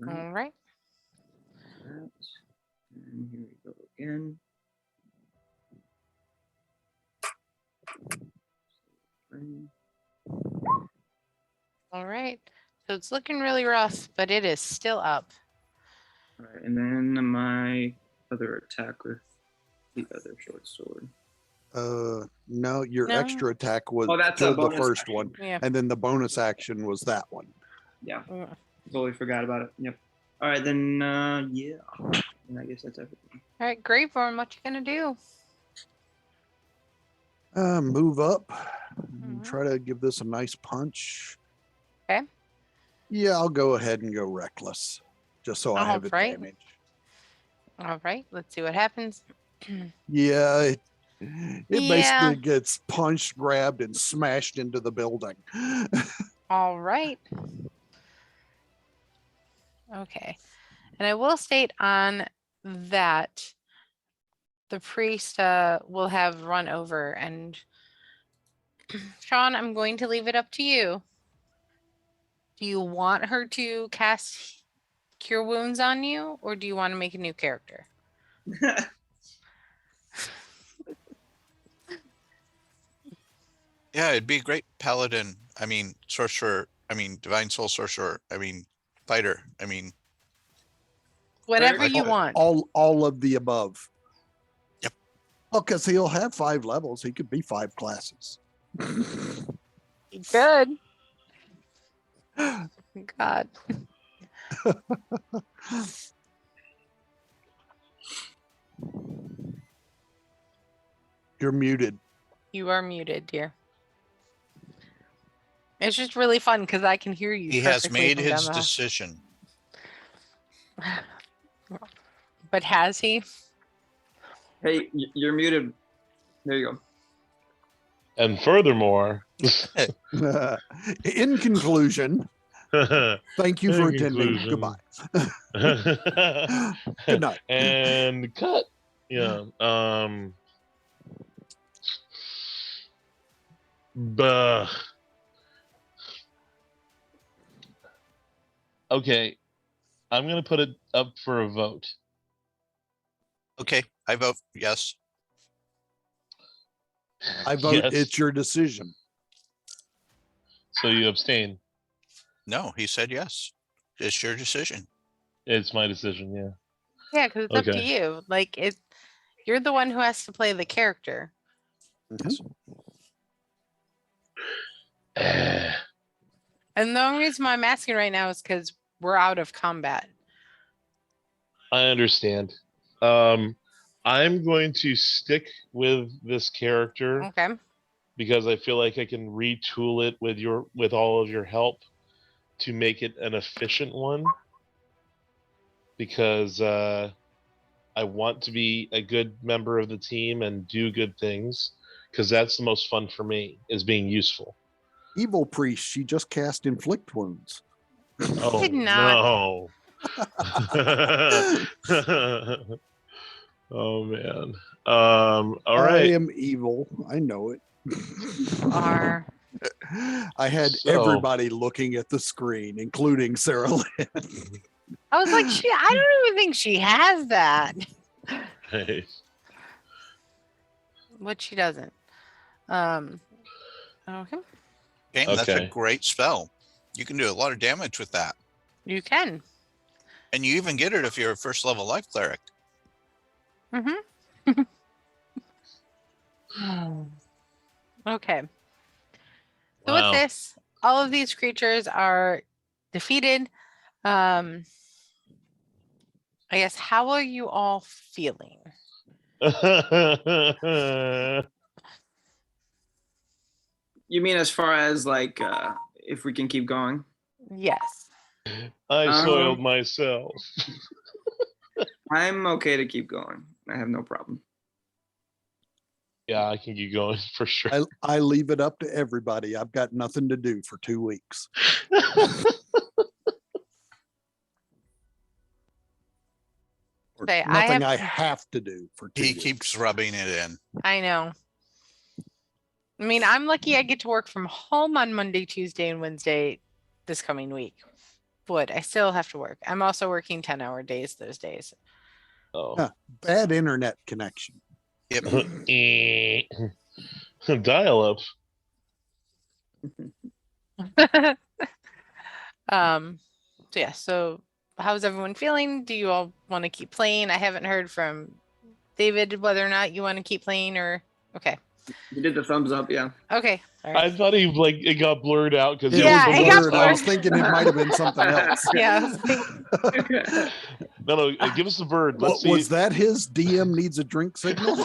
All right. That. And here we go again. All right. So it's looking really rough, but it is still up. All right, and then my other attack with the other short sword. No, your extra attack was that's killed a the bonus first action. one, Yeah. and then the bonus action was that one. Yeah, totally forgot about it. Yep. All right, then yeah, and I guess that's everything. All right, Graveborn, what you gonna do? Move up and try to give this a nice punch. Okay. Yeah, I'll go ahead and go reckless, just so I have Right. advantage. All right, let's see what happens. Yeah, it Yeah. basically gets punched, grabbed, and smashed into the building. All right. Okay. And I will state on that the priest will have run over, and Sean, I'm going to leave it up to you. Do you want her to cast Cure Wounds on you, or do you want to make a new character? Yeah, it'd be a great paladin. I mean, sorcerer. I mean, divine soul sorcerer. I mean, fighter. I mean, Whatever Very you good. want. All of the above. Yep. Oh, because he'll have 5 levels. He could be 5 classes. Good. God. You're muted. You are muted, dear. It's just really fun because I can hear you. he has perfectly made from down his the hall. decision. But has he? Hey, you're muted. There you go. And furthermore, In conclusion, thank you for In attending. conclusion. Goodbye. Good night. And cut. Yeah. Buh. Okay. I'm gonna put it up for a vote. Okay, I vote yes. I vote Yes. it's your decision. So you abstain. No, he said yes. It's your decision. It's my decision, yeah. Yeah, because it's up to Okay. you. Like you're the one who has to play the character. I And the only reason why I'm asking right now is because we're out of combat. understand. I'm going to stick with this character Okay. because I feel like I can retool it with all of your help to make it an efficient one. Because I want to be a good member of the team and do good things. Because that's the most fun for me, is being useful. Evil priest, she just cast inflict wounds. Oh did not. no. Oh man. All I right. am evil. I know it. Are I had So- everybody looking at the screen, including Sarah Lynn. I was like, I don't even think she has that. Hey. What she doesn't. Okay. Okay, that's a Okay. great spell. You can do a lot of damage with that. You can. And you even get it if you're a first level life cleric. Mm-hmm. Okay. So Wow. with this, all of these creatures are defeated. I guess, how are you all feeling? You mean as far as like if we can keep going? Yes. I soiled myself. I'm okay to keep going. I have no problem. Yeah, I can keep going for sure. I leave it up to everybody. I've got nothing to do for 2 weeks. Or Say, nothing I have to do for 2 He weeks. keeps rubbing it in. I know. I mean, I'm lucky I get to work from home on Monday, Tuesday, and Wednesday this coming week. But I still have to work. I'm also working 10-hour days those days. Oh. Huh. Bad internet connection. Yep. Dial up. So yeah, so how's everyone feeling? Do you all want to keep playing? I haven't heard from David whether or not you want to keep playing or okay. You did the thumbs up, yeah. Okay. All right. I thought it got blurred out because It Yeah, was it a got word. I was blurred. thinking it might have been something else. Yeah. I was like, No, give us a bird. Let's see. Was that his DM needs a drink signal?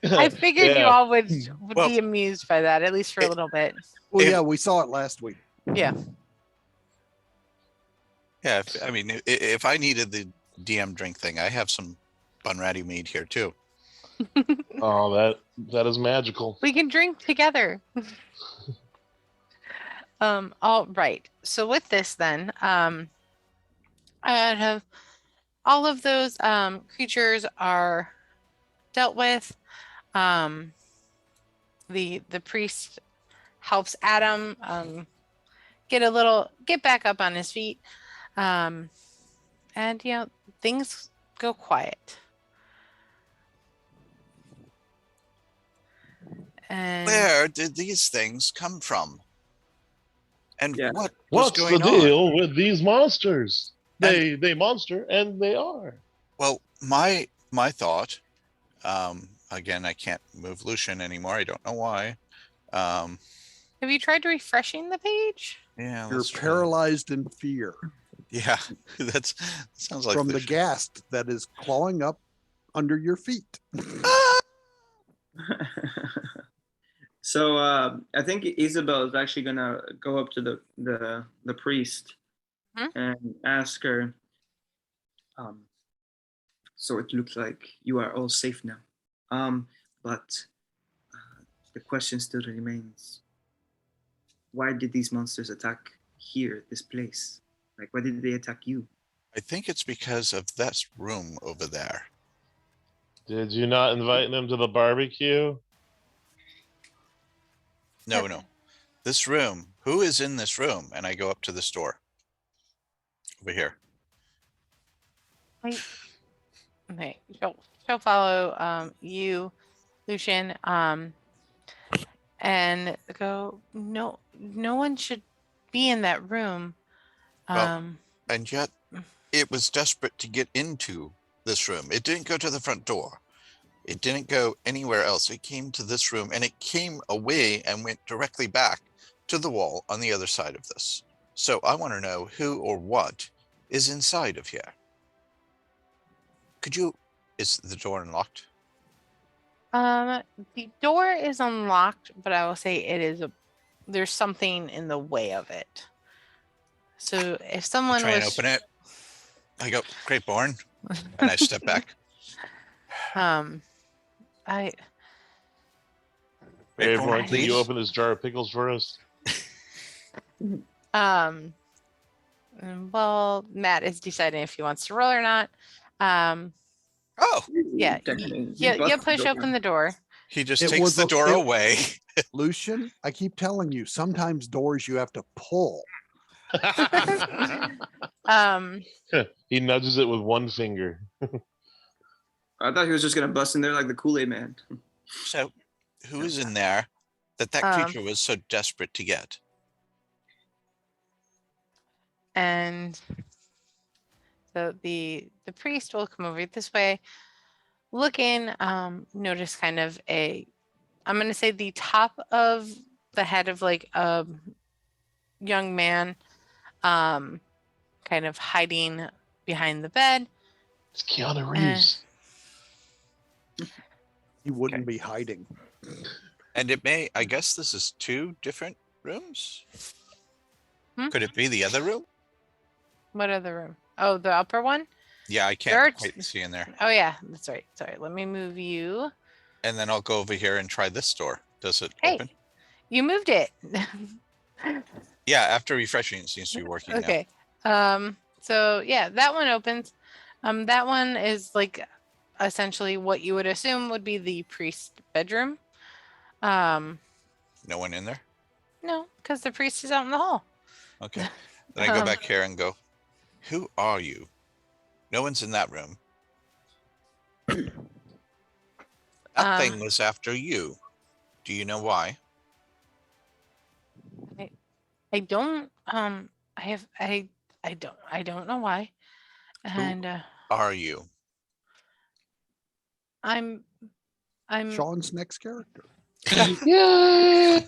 I figured you Yeah. all would Well, be amused by that, at least for a little bit. Well, If- yeah, we saw it last week. Yeah. Yeah, I mean, if I needed the DM drink thing, I have some Bunratty mead here too. Oh, that is magical. We can drink together. All right. So with this then, I have all of those creatures are dealt with. The priest helps Adam get back up on his feet. And things go quiet. And Where did these things come from? And Yeah. what was What's going the on? deal with these monsters? And- They monster, and they are. Well, my thought, again, I can't move Lucian anymore. I don't know why. have you tried refreshing the page? Yeah, You're let's try that. paralyzed in fear Yeah, that sounds like from the Lucian. ghast that is clawing up under your feet. So I think Isabel is actually gonna go up to the priest and ask her. So it looks like you are all safe now, but the question still remains: why did these monsters attack here, this place? Like, why did they attack you? I think it's because of that room over there. Did you not invite them to the barbecue? No. This room. Who is in this room? And I go up to this door. Over here. Okay, she'll follow you, Lucian, and go. No one should be in that room. And yet, it was desperate to get into this room. It didn't go to the front door. It didn't go anywhere else. It came to this room, and it came away and went directly back to the wall on the other side of this. So I want to know who or what is inside of here. Is the door unlocked? The door is unlocked, but I will say there's something in the way of it. So if someone Try and was open it. I go, Great Born, and I step back. Hey, Great everyone, Born, can you please. open this jar of pickles for us? Well, Matt is deciding if he wants to roll or not. Oh, Yeah, you push open the door. he just It takes was the door it- away. Lucian, I keep telling you, sometimes doors you have to pull. He nudges it with one finger. I thought he was just gonna bust in there like the Kool-Aid Man. So, who is in there that creature was so desperate to get? And so the priest will come over this way, look in, notice kind of I'm going to say the top of the head of like a young man, kind of hiding behind the bed. It's Keanu Reeves. He wouldn't be hiding. And I guess this is 2 different rooms? Hmm? Could it be the other room? What other room? Oh, the upper one? Yeah, I There are can't quite see in there. Oh yeah, that's right. Sorry, let me move you. And then I'll go over here and try this door. Does it Hey, open? you moved it. Yeah, after refreshing, it seems to be working Okay. So yeah, that one opens. That one is like essentially what you would assume would be the priest bedroom. now. No one in there? No, because the priest is out in the hall. Okay. Then I go back here and go, who are you? No one's in that room. That thing was after you. Do you know why? I don't I don't know why. And Are you? I'm Sean's next character. Yeah.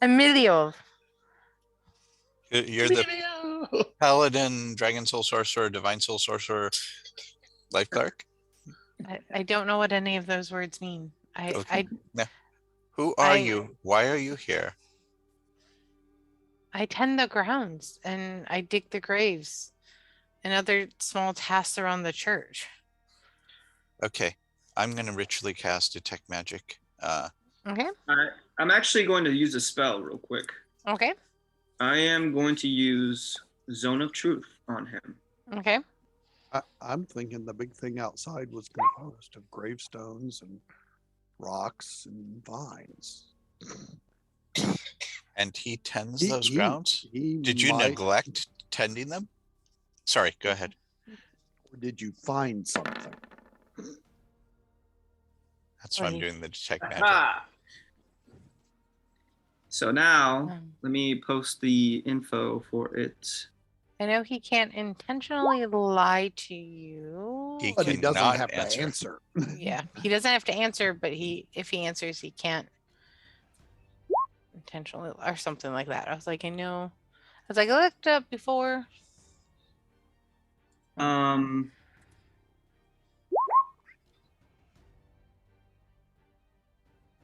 Emilio. You're the paladin, dragon soul sorcerer, divine soul sorcerer, life cleric? I don't know what any of those words mean. Okay. Who are you? Why are you here? I tend the grounds and I dig the graves and other small tasks around the church. Okay, I'm going to ritually cast Detect Magic. Okay. I'm actually going to use a spell real quick. Okay. I am going to use Zone of Truth on him. Okay. I'm thinking the big thing outside was composed of gravestones and rocks and vines. And he tends He- those he- grounds? he Did you might- neglect tending them? Sorry, go ahead. Or did you find something? That's why I'm Like- doing the Detect Magic. Aha! So now, Um, let me post the info for it. I know he can't intentionally lie to you. He But he doesn't cannot have answer. to answer. Yeah, he doesn't have to answer, but if he answers, he can't intentionally or something like that. I was like, I looked up before.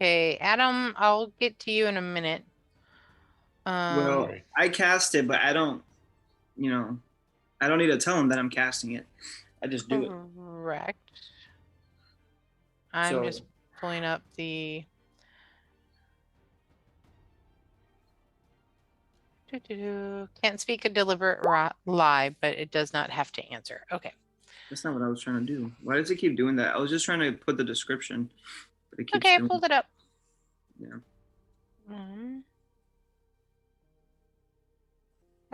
Okay, Adam, I'll get to you in a minute. Well, I cast it, but I don't I don't need to tell him that I'm casting it. I just do it. Correct. I'm So- just pulling up the. Can't speak a deliberate lie, but it does not have to answer. Okay. That's not what I was trying to do. Why does it keep doing that? I was just trying to put the description, but it keeps Okay, I doing pulled it up. Yeah.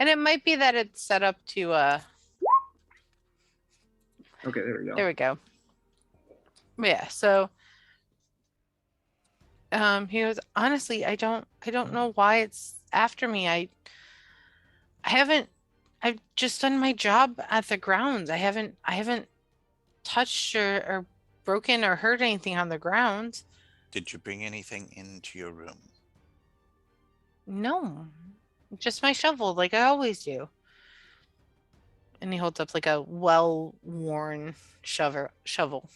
And it might be that it's set up to Okay, there we go. there we go. Yeah, so he goes, honestly, I don't know why it's after me. I've just done my job at the grounds. I haven't touched or broken or hurt anything on the grounds. Did you bring anything into your room? No, just my shovel, like I always do. And he holds up like a well-worn shovel.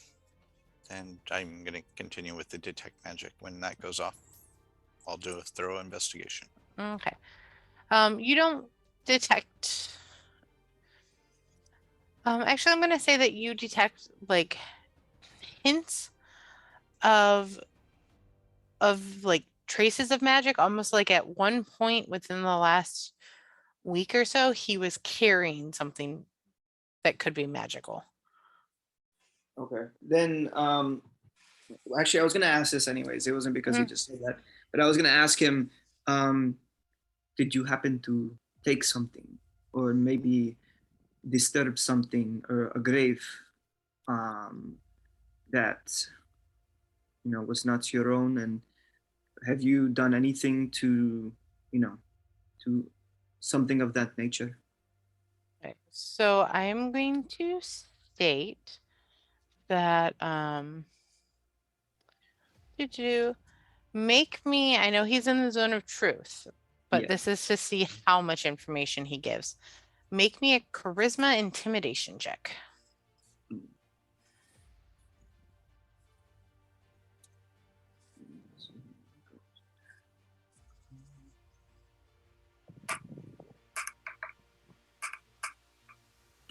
And I'm going to continue with the Detect Magic. When that goes off, I'll do a thorough investigation. Okay. You don't detect. Actually, I'm gonna say that you detect like hints of like traces of magic, almost like at one point within the last week or so, he was carrying something that could be magical. Okay. Then actually I was gonna ask this anyways. It wasn't because he just said that, but I was gonna ask him, did you happen to take something or maybe disturb something or a grave that was not your own, and have you done anything to to something of that nature? Okay. So I'm going to state that make me, I know he's in the zone of truth, but Yeah. this is to see how much information he gives. Make me a charisma intimidation check.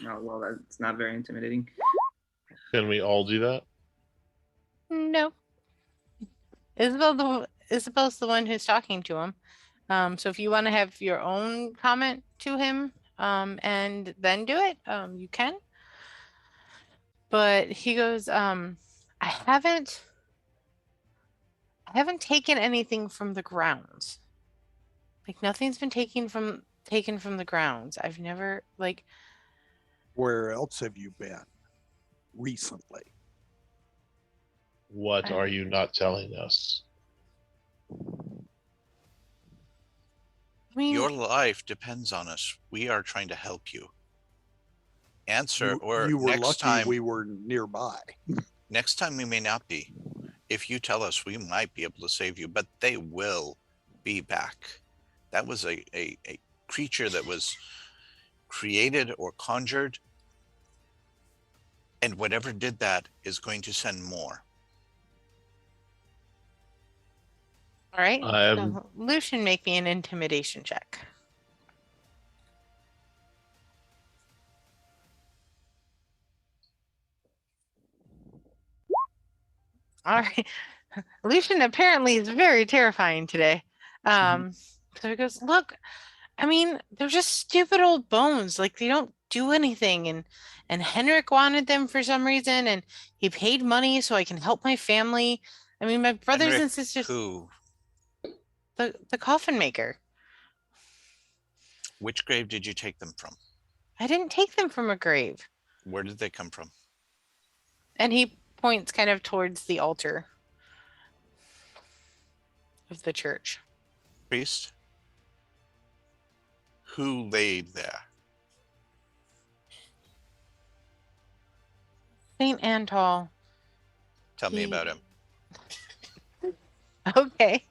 Oh well, that's not very intimidating. Can we all do that? No. Isabel's the one who's talking to him. So if you want to have your own comment to him, and then do it, you can. But he goes, I haven't taken anything from the grounds. Like nothing's been taken from the grounds. I've never like. Where else have you been recently? What are you not telling us? I mean, Your life depends on us. We are trying to help you. Answer, or You were next lucky time, we were nearby. next time we may not be. If you tell us, we might be able to save you, but they will be back. That was a creature that was created or conjured, and whatever did that is going to send more. all right. I have- So Lucian, make me an intimidation check. All right. Lucian apparently is very terrifying today. So he goes, look, I mean, they're just stupid old bones. Like they don't do anything. And Henrik wanted them for some reason, and he paid money so I can help my family. I mean, my brothers Henrik and sisters. Who? The coffin maker. Which grave did you take them from? I didn't take them from a grave. Where did they come from? And he points kind of towards the altar of the church. Priest? Who laid there? Saint Antal. Tell me about him. Okay.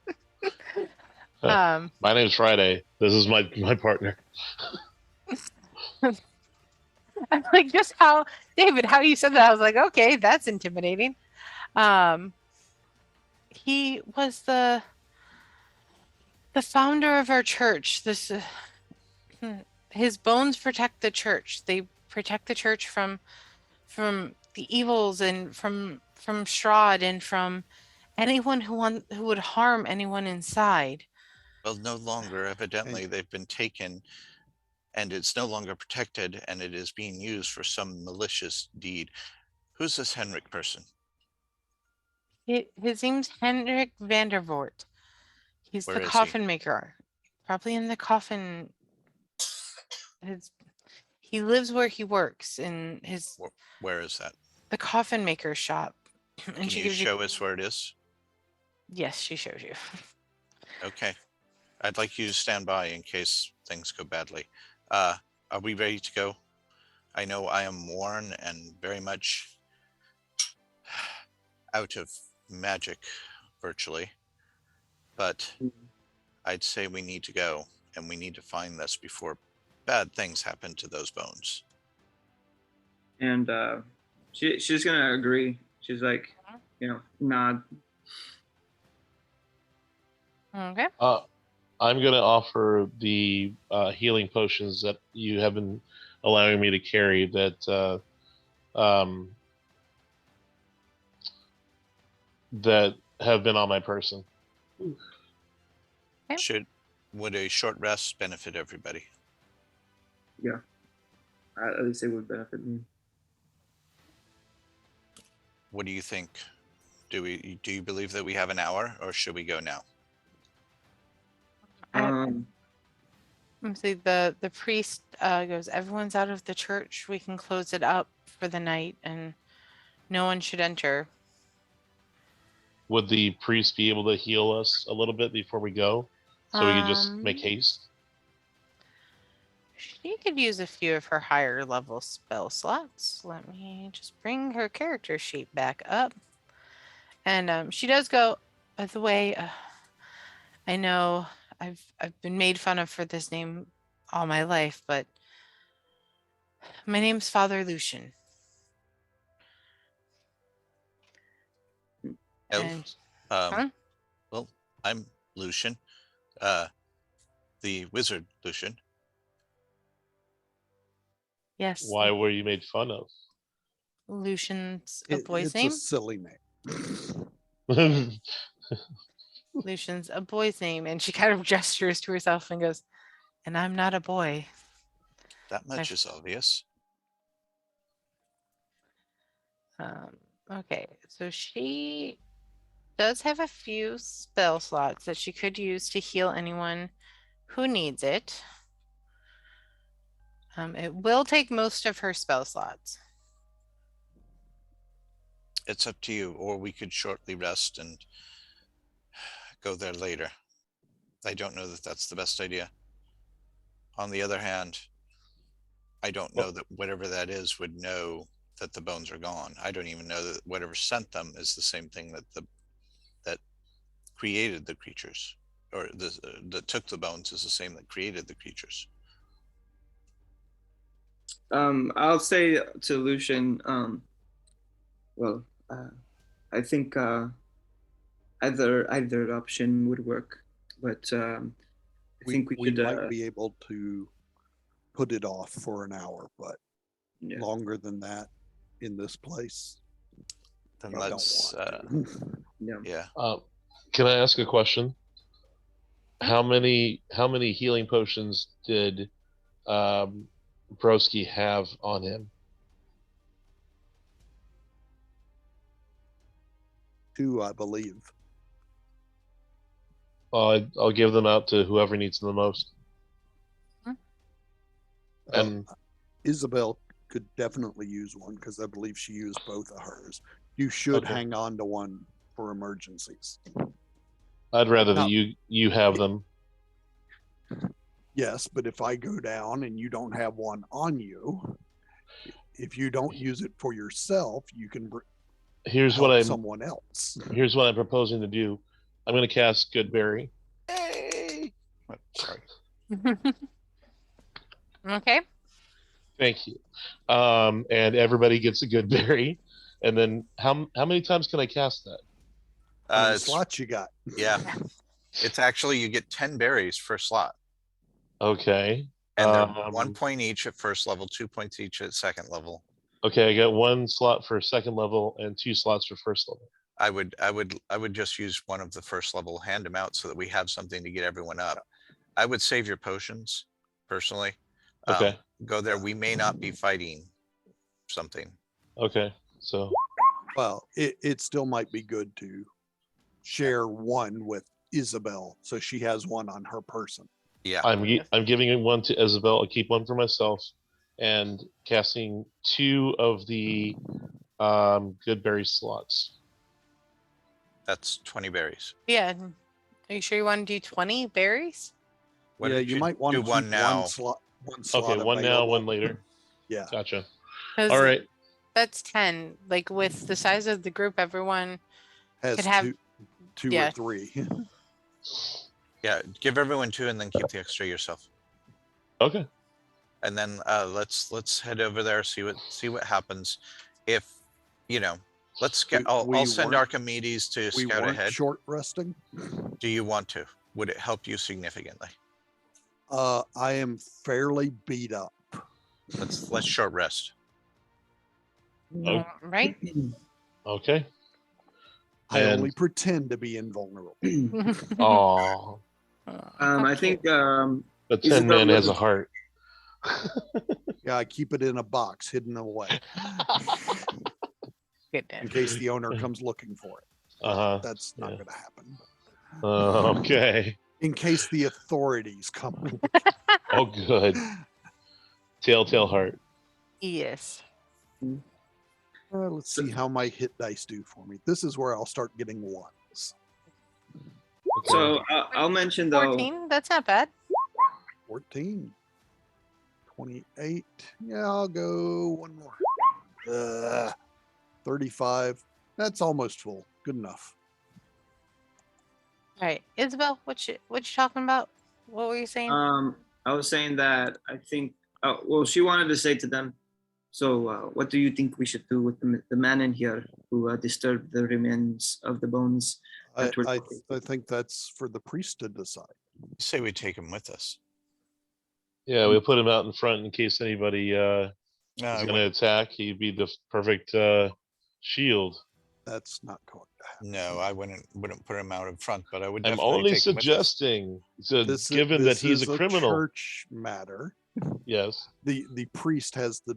My name's Friday. This is my partner. I'm like, just how, David, how you said that, I was like, okay, that's intimidating. He was the founder of our church. This his bones protect the church. They protect the church from the evils and from Strahd and from anyone who would harm anyone inside. Well, no longer. Evidently, they've been taken, and it's no longer protected, and it is being used for some malicious deed. Who's this Henrik person? His name's Henrik Vandervoort. He's Where the is coffin maker. Probably in the coffin. He lives where he works in his. Where is that? The coffin maker's shop. And Can she you gives show us where it is? Yes, she shows you. Okay. I'd like you to stand by in case things go badly. Are we ready to go? I know I am worn and very much out of magic, virtually. But I'd say we need to go, and we need to find this before bad things happen to those bones. And she's gonna agree. She's like, nod. Okay. I'm gonna offer the healing potions that you have been allowing me to carry. That that have been on my person. Okay. Would a short rest benefit everybody? Yeah, at least it would benefit me. What do you think? Do you believe that we have an hour, or should we go now? Let me see. The priest goes, everyone's out of the church. We can close it up for the night, and no one should enter. Would the priest be able to heal us a little bit before we go, so we could just make haste? She could use a few of her higher level spell slots. Let me just bring her character sheet back up. And she does go, by the way, I know I've been made fun of for this name all my life, but my name's Father Lucian. Elf? Well, I'm Lucian, the wizard Lucian. Yes. Why were you made fun of? Lucian's a boy's name? It's a silly name. Lucian's a boy's name. And she kind of gestures to herself and goes, and I'm not a boy. That much is obvious. Okay, so she does have a few spell slots that she could use to heal anyone who needs it. It will take most of her spell slots. It's up to you, or we could shortly rest and go there later. I don't know that that's the best idea. On the other hand, I don't know that whatever that is would know that the bones are gone. I don't even know that whatever sent them is the same thing that created the creatures, or that took the bones is the same that created the creatures. I'll say to Lucian, I think either option would work, but I think we could might be able to put it off for an hour, but longer than that in this place. Then You don't let's, want to. Yeah. yeah. Can I ask a question? How many healing potions did Broski have on him? 2, I believe. I'll give them out to whoever needs them the most. Uh, And Isabel could definitely use one because I believe she used both of hers. You should Okay. hang on to one for emergencies. I'd rather that Now- you have them. Yes, but if I go down and you don't have one on you, if you don't use it for yourself, you can Here's help what I'm someone else. here's what I'm proposing to do. I'm going to cast Goodberry. Hey! Oh, sorry. Okay. Thank you. And everybody gets a Goodberry. And then how many times can I cast that? How many It's, slots you got? yeah. It's actually, you get 10 berries per slot. Okay. And they're 1 point each at first level, 2 points each at second level. Okay, I got 1 slot for second level and 2 slots for first level. I would just use one of the first level, hand them out so that we have something to get everyone up. I would save your potions personally. Okay. Go there. We may not be fighting something. Okay. So Well, it still might be good to share one with Isabel so she has one on her person. Yeah. I'm giving 1 to Isabel. I'll keep 1 for myself, and casting 2 of the Goodberry slots. That's 20 berries. Yeah. Are you sure you want to do 20 berries? Why Yeah, don't you might want do to one keep now? one slot. Okay, 1 now, available. 1 later. Yeah. Gotcha. 'Cause All right. that's 10. Like with the size of the group, everyone Has could have. two yeah. or 3. Yeah, give everyone 2 and then keep the extra yourself. Okay. And then let's head over there, see what happens. If let's get. I'll send weren't- Archimedes to We scout weren't ahead. short resting. Do you want to? Would it help you significantly? I am fairly beat up. Let's short rest. Oh. Right? Okay. I And- only pretend to be invulnerable. Oh, I think the Tin Isabel Man has a wasn't- heart. Yeah, I keep it in a box hidden away in Goodness. case the owner comes looking for it. Uh-huh. That's not Yeah. going to happen. Okay. In case the authorities come. Oh, good. Telltale heart. Yes. Let's see how my hit dice do for me. This is where I'll start getting 1s. Okay. So I'll mention though. 14? That's not bad. 14. 28. Yeah, I'll go 1 more. 35. That's almost full. Good enough. All right. Isabel, what you talking about? What were you saying? I was saying that I think. Well, she wanted to say to them. So, what do you think we should do with the man in here who disturbed the remains of the bones? I that think that's for the priest to decide. Say we take him with us. Yeah, we'll put him out in front in case anybody No, is I going to wouldn't- attack. He'd be the perfect shield. That's not going to happen. no, I wouldn't put him out in front, but I would I'm definitely only take him with us. suggesting, so given that This he's is a criminal. church matter. Yes. The priest has the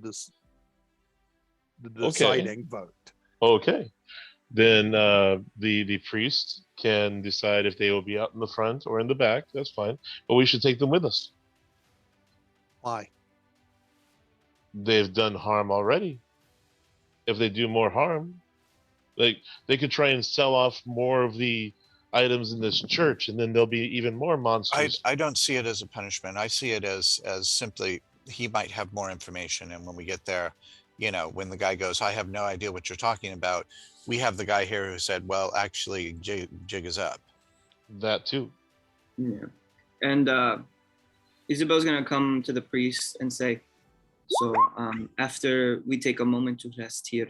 Okay. deciding vote. Okay. Then the priest can decide if they will be out in the front or in the back. That's fine. But we should take them with us. Why? They've done harm already. If they do more harm, they could try and sell off more of the items in this church, and then there'll be even more monsters. I don't see it as a punishment. I see it as simply he might have more information, and when we get there, when the guy goes, I have no idea what you're talking about, we have the guy here who said, well, actually, jig is up. That too. Yeah, and Isabel's gonna come to the priest and say, so after we take a moment to rest here,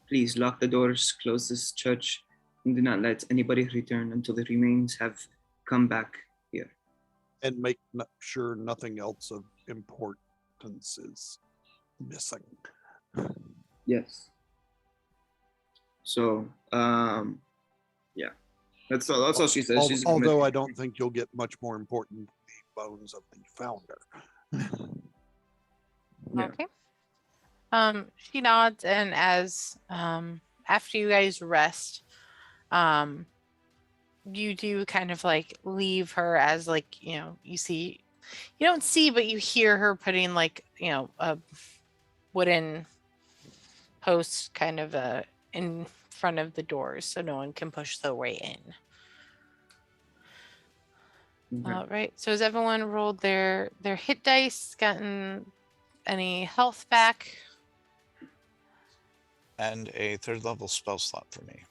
please lock the doors, close this church, and do not let anybody return until the remains have come back here. And make sure nothing else of importance is missing. Yes. So yeah, that's all she says. She's Although I don't think you'll get much more important than the bones of the founder. Yeah. Okay. She nods, and as after you guys rest, you do kind of like leave her as like, you know, you don't see, but you hear her putting like, you know, a wooden post kind of in front of the doors so no one can push their way in. Okay. All right. So has everyone rolled their hit dice, gotten any health back? And a 3rd level spell slot for me.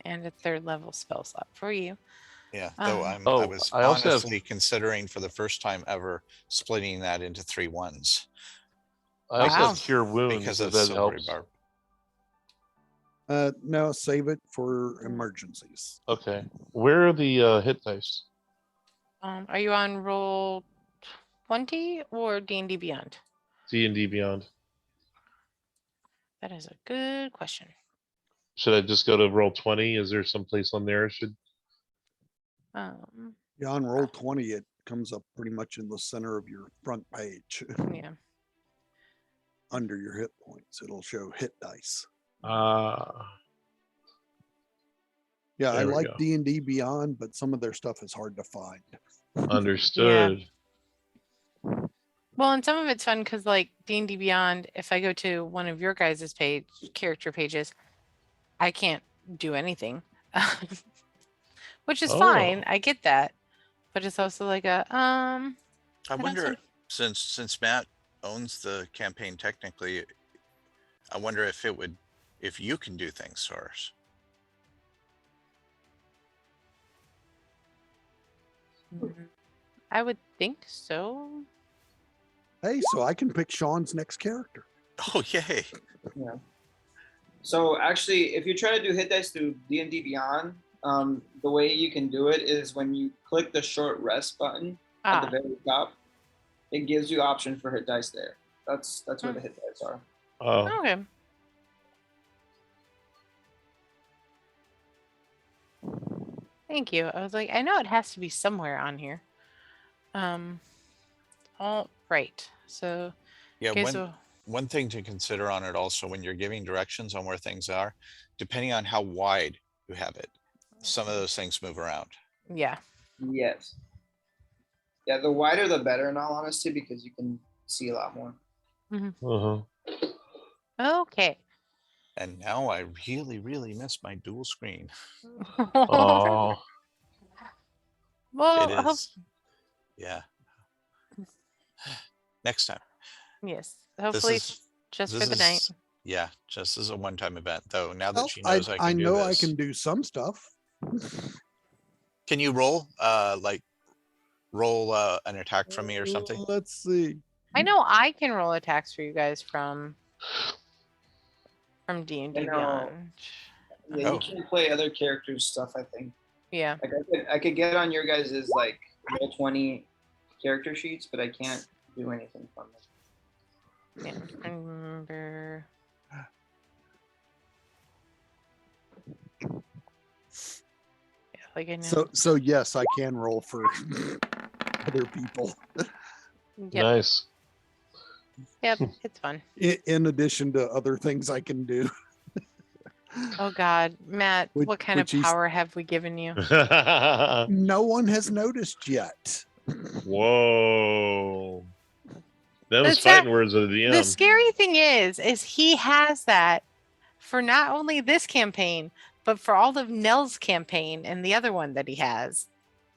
And a 3rd level spell slot for you. Yeah, though I Oh, was I also have- honestly considering for the first time ever splitting that into 3 ones I also Wow. have Cure Wounds. because If of that silvery helps. barb. No, save it for emergencies. Okay. Where are the hit dice? Are you on roll 20 or D&D Beyond? D&D Beyond. That is a good question. Should I just go to roll 20? Is there some place on there I should? Yeah, on roll 20, it comes up pretty much in the center of your front page. Yeah. Under your hit points, it'll show hit dice. Yeah, I There we like go. D&D Beyond, but some of their stuff is hard to find. Understood. Well, and some of it's fun because like D&D Beyond, if I go to one of your guys' character pages, I can't do anything. Which is fine. Oh. I get that. But it's also like a I don't wonder, since Matt owns the campaign technically, I wonder if you can do things for us. I would think so. Hey, so I can pick Sean's next character. Oh, yay. Yeah. So actually, if you try to do hit dice through D&D Beyond, the way you can do it is when you click the short rest button at the very top, it gives you option for hit dice there. That's where the hit dice are. Oh. Okay. Thank you. I was like, I know it has to be somewhere on here. All right. So Yeah, okay, so one thing to consider on it also when you're giving directions on where things are, depending on how wide you have it, some of those things move around. yeah. Yes. Yeah, the wider the better in all honesty, because you can see a lot more. Uh-huh. Okay. And now I really, really miss my dual screen. Oh. Well, It is. Yeah. Next time. yes. Hopefully just for the night. Yeah, just as a one-time event, though. Now that Well, she knows I can do know this. I can do some stuff. Can you roll an attack from me or something? Let's see. I know I can roll attacks for you guys from D&D I know. Beyond. Yeah, Oh. you can play other characters' stuff, I think. Yeah. Like I could get on your guys' like roll 20 character sheets, but I can't do anything from them. Yeah. I remember. Yeah, like I know. So yes, I can roll for other people. Yep. Nice. Yep. It's fun. In addition to other things I can do. Oh God, Matt, what kind of which he's- power have we given you? No one has noticed yet. Whoa. Them's The fighting words of the The DM. scary thing is he has that for not only this campaign, but for all of Nell's campaign and the other one that he has.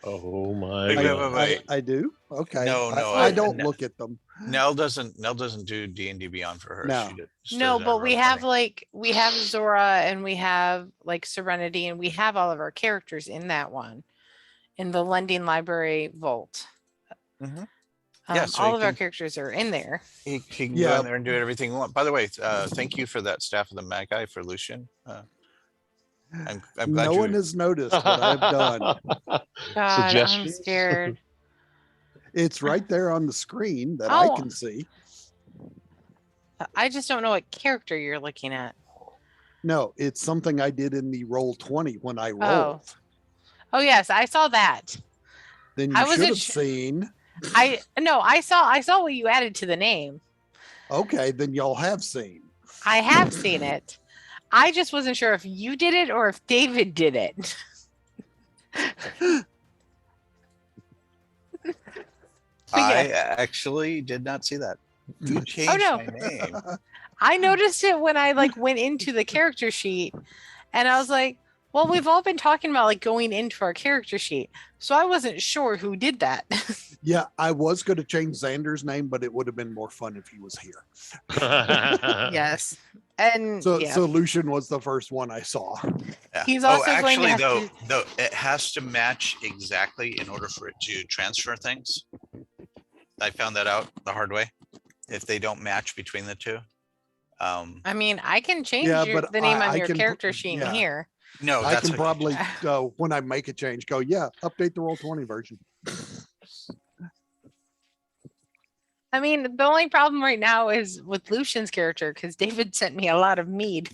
Oh my Wait, god. wait. I do? Okay. No, I don't no. look at them. Nell doesn't do D&D Beyond for her. No. She No, does but it we for have me. we have Zora and we have like Serenity and we have all of our characters in that one, in the Lending Library Vault. Mhm. Yeah, so all you of our can- characters are in there. He can Yeah. go in there and do everything you want. By the way, thank you for that Staff of the Mad Guy for Lucian. I'm glad No you. one has noticed what I've done. God, I'm Suggestions? scared. It's right there on the screen that Oh. I can see. I just don't know what character you're looking at. No, it's something I did in the roll 20 when I rolled. Oh yes, I saw that. Then I you should wasn't have sh- seen. I saw what you added to the name. Okay, then y'all have seen. I have seen it. I just wasn't sure if you did it or if David did it. I actually did not see that. You changed no. my name. I noticed it when I went into the character sheet, and I was like, well, we've all been talking about going into our character sheet, so I wasn't sure who did that. Yeah, I was going to change Xander's name, but it would have been more fun if he was here. Yes. And so Lucian was the first one I saw. Yeah. He's also going to actually, have though, it has to match exactly in order for it to transfer things. I found that out the hard way. If they don't match between the two. I mean, I can change but the name on your can character sheet in here. No, I that's can probably when I make a change, go, update the roll 20 version. I mean, the only problem right now is with Lucian's character because David sent me a lot of mead.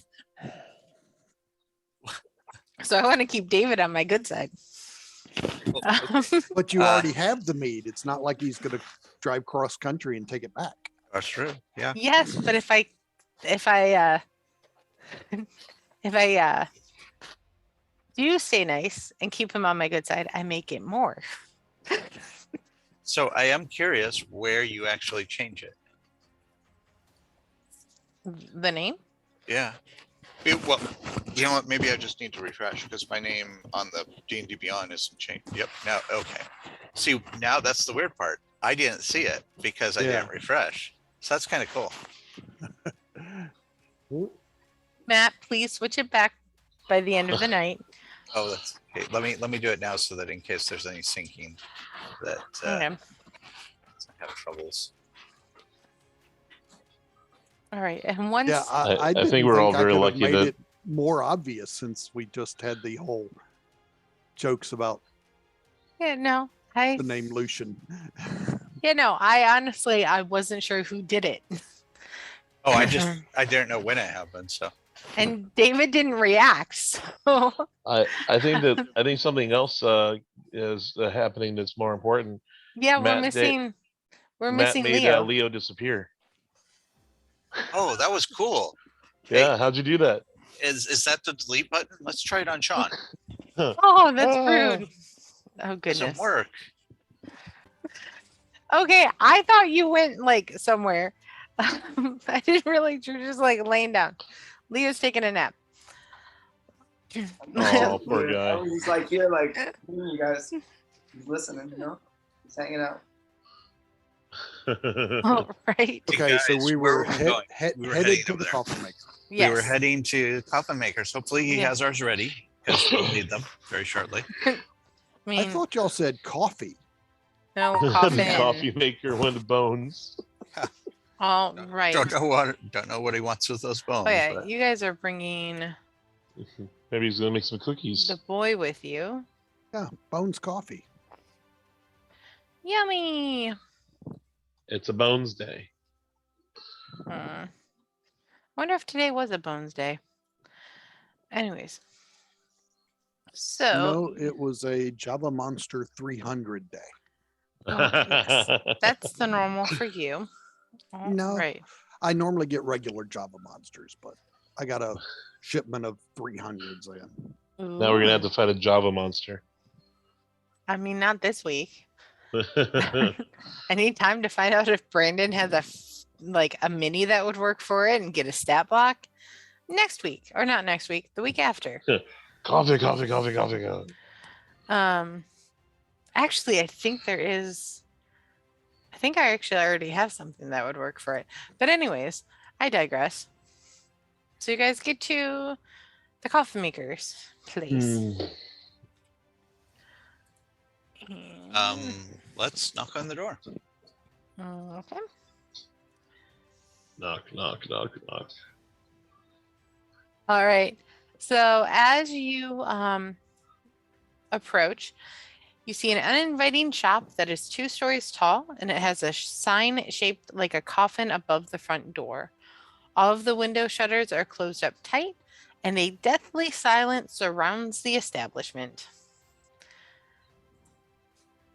So I want to keep David on my good side. But you already have the mead. It's not like he's going to drive cross country and take it back. That's true. Yeah. Yes, but if I do stay nice and keep him on my good side, I make it more. So I am curious where you actually change it. The name? Yeah. Well, you know what? Maybe I just need to refresh because my name on the D&D Beyond isn't changed. Yep. Now, okay. See, now that's the weird part. I didn't see it because I didn't refresh. So that's kind of cool. Matt, please switch it back by the end of the night. Oh, that's okay. Let me do it now so that in case there's any syncing that Okay. have troubles. All right, and once I think we're all very could have lucky made that it more obvious since we just had the whole jokes about the name Lucian. I honestly wasn't sure who did it. Oh, I didn't know when it happened, so. And David didn't react. So I think something else is happening that's more important. yeah, Matt we're Matt missing made Leo. Leo disappear. Oh, that was cool. Yeah, Hey, how'd you do that? is that the delete button? Let's try it on Sean. Oh, that's rude. Oh goodness. Doesn't work. Okay, I thought you went somewhere. I didn't really. You're just laying down. Leo's taking a nap. Oh, poor guy. I was just here, you guys, he's listening, he's hanging out. Oh, right. Okay, guys, so we where were were we going? We were heading headed to over the there. coffin maker. Yes. We were heading to coffin makers. Hopefully he has ours ready because we'll need them very shortly. I thought y'all said coffee. No coffin. Coffee maker with bones. All right. Don't know what he wants with those bones. Oh yeah, but- you guys are bringing Maybe he's gonna make some cookies. the boy with you. Yeah, Bones Coffee. Yummy. It's a Bones Day. Wonder if today was a Bones Day. Anyways, so No, it was a Java Monster 300 day. yes, that's the normal for you. All No. right. I normally get regular Java Monsters, but I got a shipment of 300s in. Now we're gonna have to fight a Java monster. I mean, not this week. I need time to find out if Brandon has a mini that would work for it and get a stat block next week, or not next week, the week after. Coffee. Actually, I think there is. I think I actually already have something that would work for it. But anyways, I digress. So you guys get to the coffee makers place. Let's knock on the door. Okay. Knock. All right. So as you approach, you see an uninviting shop that is 2 stories tall, and it has a sign shaped like a coffin above the front door. All of the window shutters are closed up tight, and a deathly silence surrounds the establishment.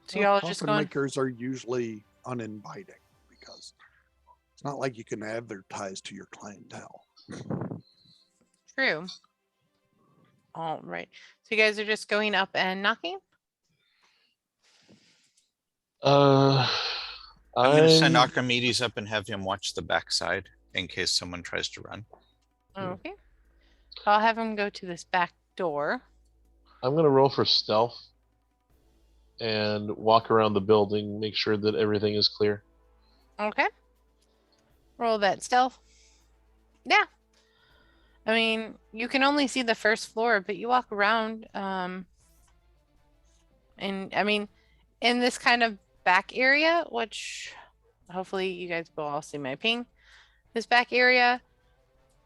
So Well, y'all just coffin going. makers are usually uninviting because it's not like you can advertise to your clientele. True. All right. So you guys are just going up and knocking? I'm going to send I'm Archimedes up and have him watch the backside in case someone tries to run. Okay. I'll have him go to this back door. gonna roll for stealth and walk around the building, make sure that everything is clear. Okay. Roll that stealth. Yeah. I mean, you can only see the first floor, but you walk around. And I mean, in this kind of back area, which hopefully you guys will all see my ping, this back area,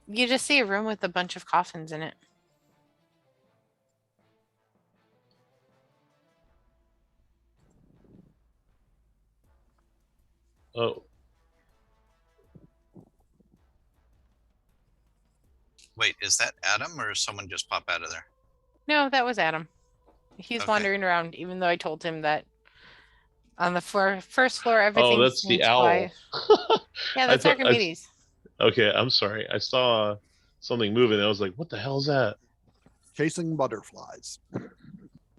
you just see a room with a bunch of coffins in it. Oh, Wait, is that Adam or someone just pop out of there? No, that was Adam. He's Okay. wandering around, even though I told him that on the first floor, everything that's the seems owl. quiet. Yeah, that's Archimedes. Okay, I'm sorry. I saw something moving. I was like, "What the hell is that?" Chasing butterflies.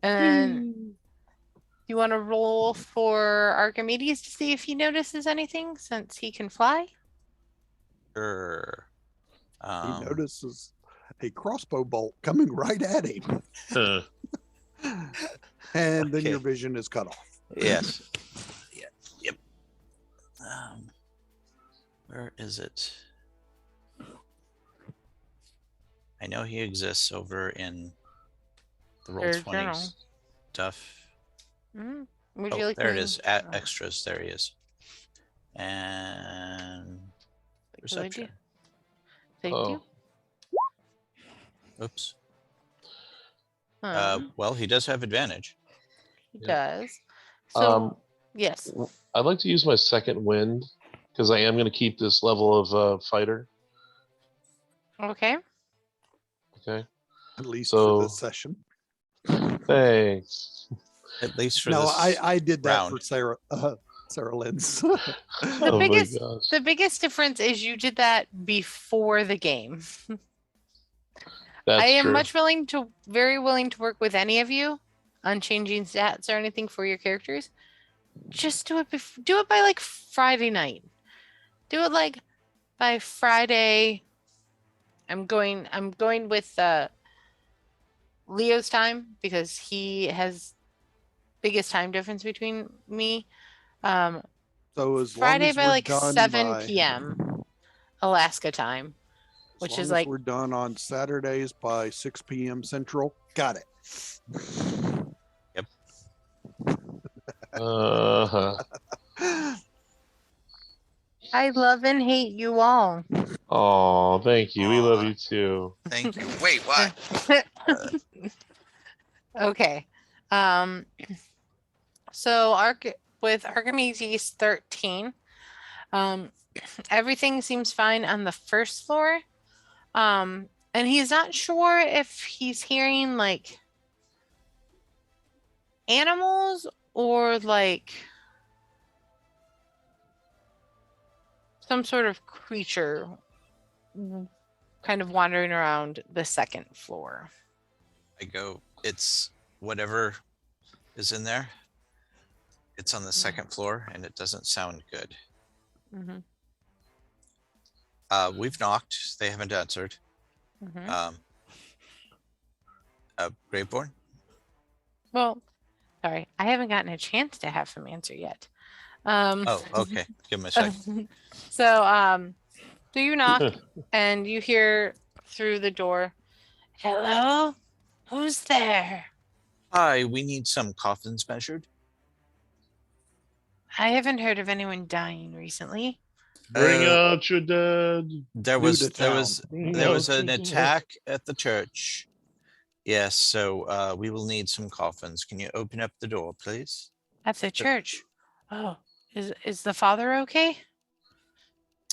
And you want to roll for Archimedes to see if he notices anything since he can fly? Sure. He notices a crossbow bolt coming right at him. Huh. And then Okay. your vision is cut off. Yes. Yeah. Yep. Where is it? I know he exists over in the Your Roll20 journal. stuff. Mhm. Would Oh, you like there it me- is. At extras, there he is. And perception. They Oh, do. Oops. Um, Well, he does have advantage. he yeah. does. So yes. I'd like to use my second wind because I am going to keep this level of fighter. Okay. Okay. At least So- for this session. Thanks. At least for No, this. I did that round. for Sarah Lynn's. Oh my biggest- gosh. The biggest difference is you did that before the game. That's I am true. very willing to work with any of you on changing stats or anything for your characters. Just do it do it by like Friday night. Do it like by Friday. I'm going with Leo's time because he has biggest time difference between me. So as Friday long as by we're like done 7 by, p.m. Alaska time, as which long is as like we're done on Saturdays by 6 p.m. Central. Got it. Uh-huh. I love and hate you all. Oh, thank you. We love Aw. you too. Thank you. Wait, what? Okay. So with Archimedes 13, everything seems fine on the first floor. And he's not sure if he's hearing like animals or like some sort of creature kind of wandering around the second floor. I go, it's whatever is in there. It's on the second floor and it doesn't sound good. Mm-hmm. We've knocked. They haven't answered. Mm-hmm. Graveborn? Well, sorry, I haven't gotten a chance to have him answer yet. Oh, okay. Give him a second. So you knock and you hear through the door, "Hello? Who's there?" Hi, we need some coffins measured. I haven't heard of anyone dying recently. Bring out your dead. There New was to there town. was Bring there was out an your dead. attack at the church. Yes, so we will need some coffins. Can you open up the door, please? At the church. Oh, is the father okay?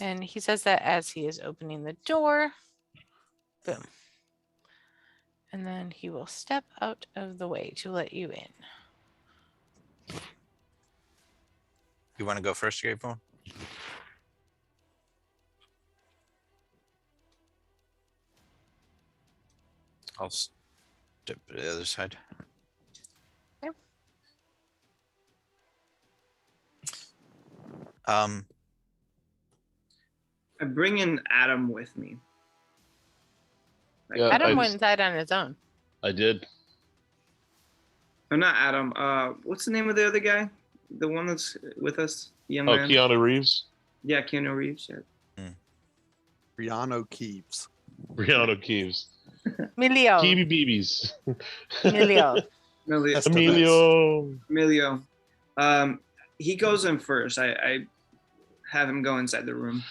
And he says that as he is opening the door. Boom. And then he will step out of the way to let you in. You want to go first, Graveborn? I'll step to the other side. Okay. I bring in Adam with me. Like, Yeah, Adam I- went inside on his own. I did. or not Adam. What's the name of the other guy? The one that's with us, the young Oh, man. Keanu Reeves, Yeah, Keanu Reeves. Yeah. Brianna Keeves. Brianna Keeves, Emilio. Keeby Beebies, Emilio. Emilio. That's the Emilio. Emilio. He goes in first. I have him go inside the room.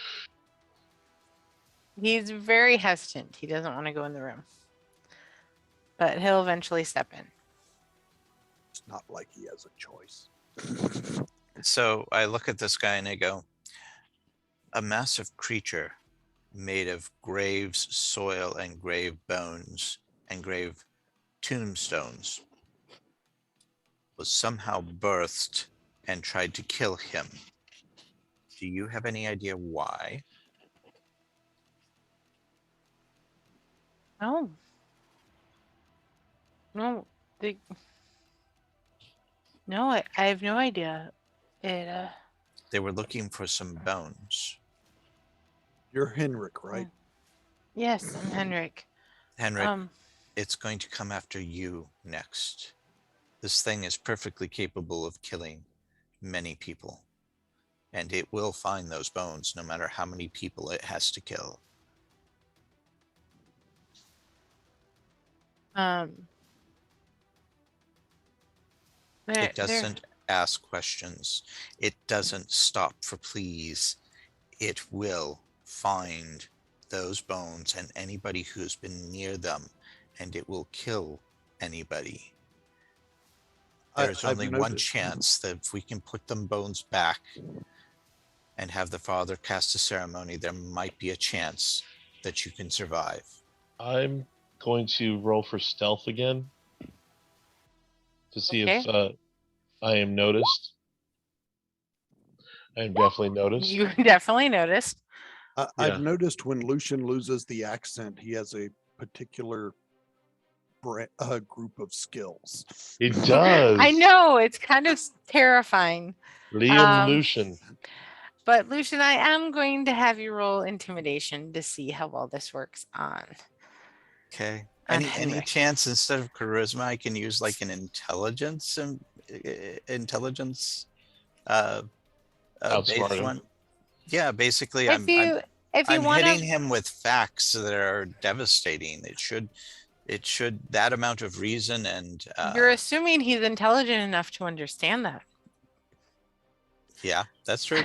He's very hesitant. He doesn't want to go in the room. But he'll eventually step in. It's not like he has a choice. So I look at this guy and I go, a massive creature made of graves, soil, and grave bones and grave tombstones was somehow birthed and tried to kill him. Do you have any idea why? No. No. No, I have no idea. They were looking for some bones. You're Henrik, right? Yes, I'm Henrik. Henrik, it's going to come after you next. This thing is perfectly capable of killing many people. And it will find those bones no matter how many people it has to kill. It doesn't ask questions. It doesn't stop for please. It will find those bones and anybody who's been near them, and it will kill anybody. There's only one chance that if we can put them bones back and have the father cast a ceremony, there might be a chance that you can survive. I'm going to roll for stealth again to see if I am noticed. I am definitely noticed. You definitely noticed. I've noticed when Lucian loses the accent, he has a particular group of skills. It does. I know, it's kind of terrifying. Liam Lucian. But Lucian, I am going to have you roll intimidation to see how well this works on. Okay. Any chance instead of charisma I can use like an intelligence based one? Yeah, basically I'm hitting him with facts that are devastating. It should that amount of reason and you're assuming he's intelligent enough to understand that. Yeah, that's true.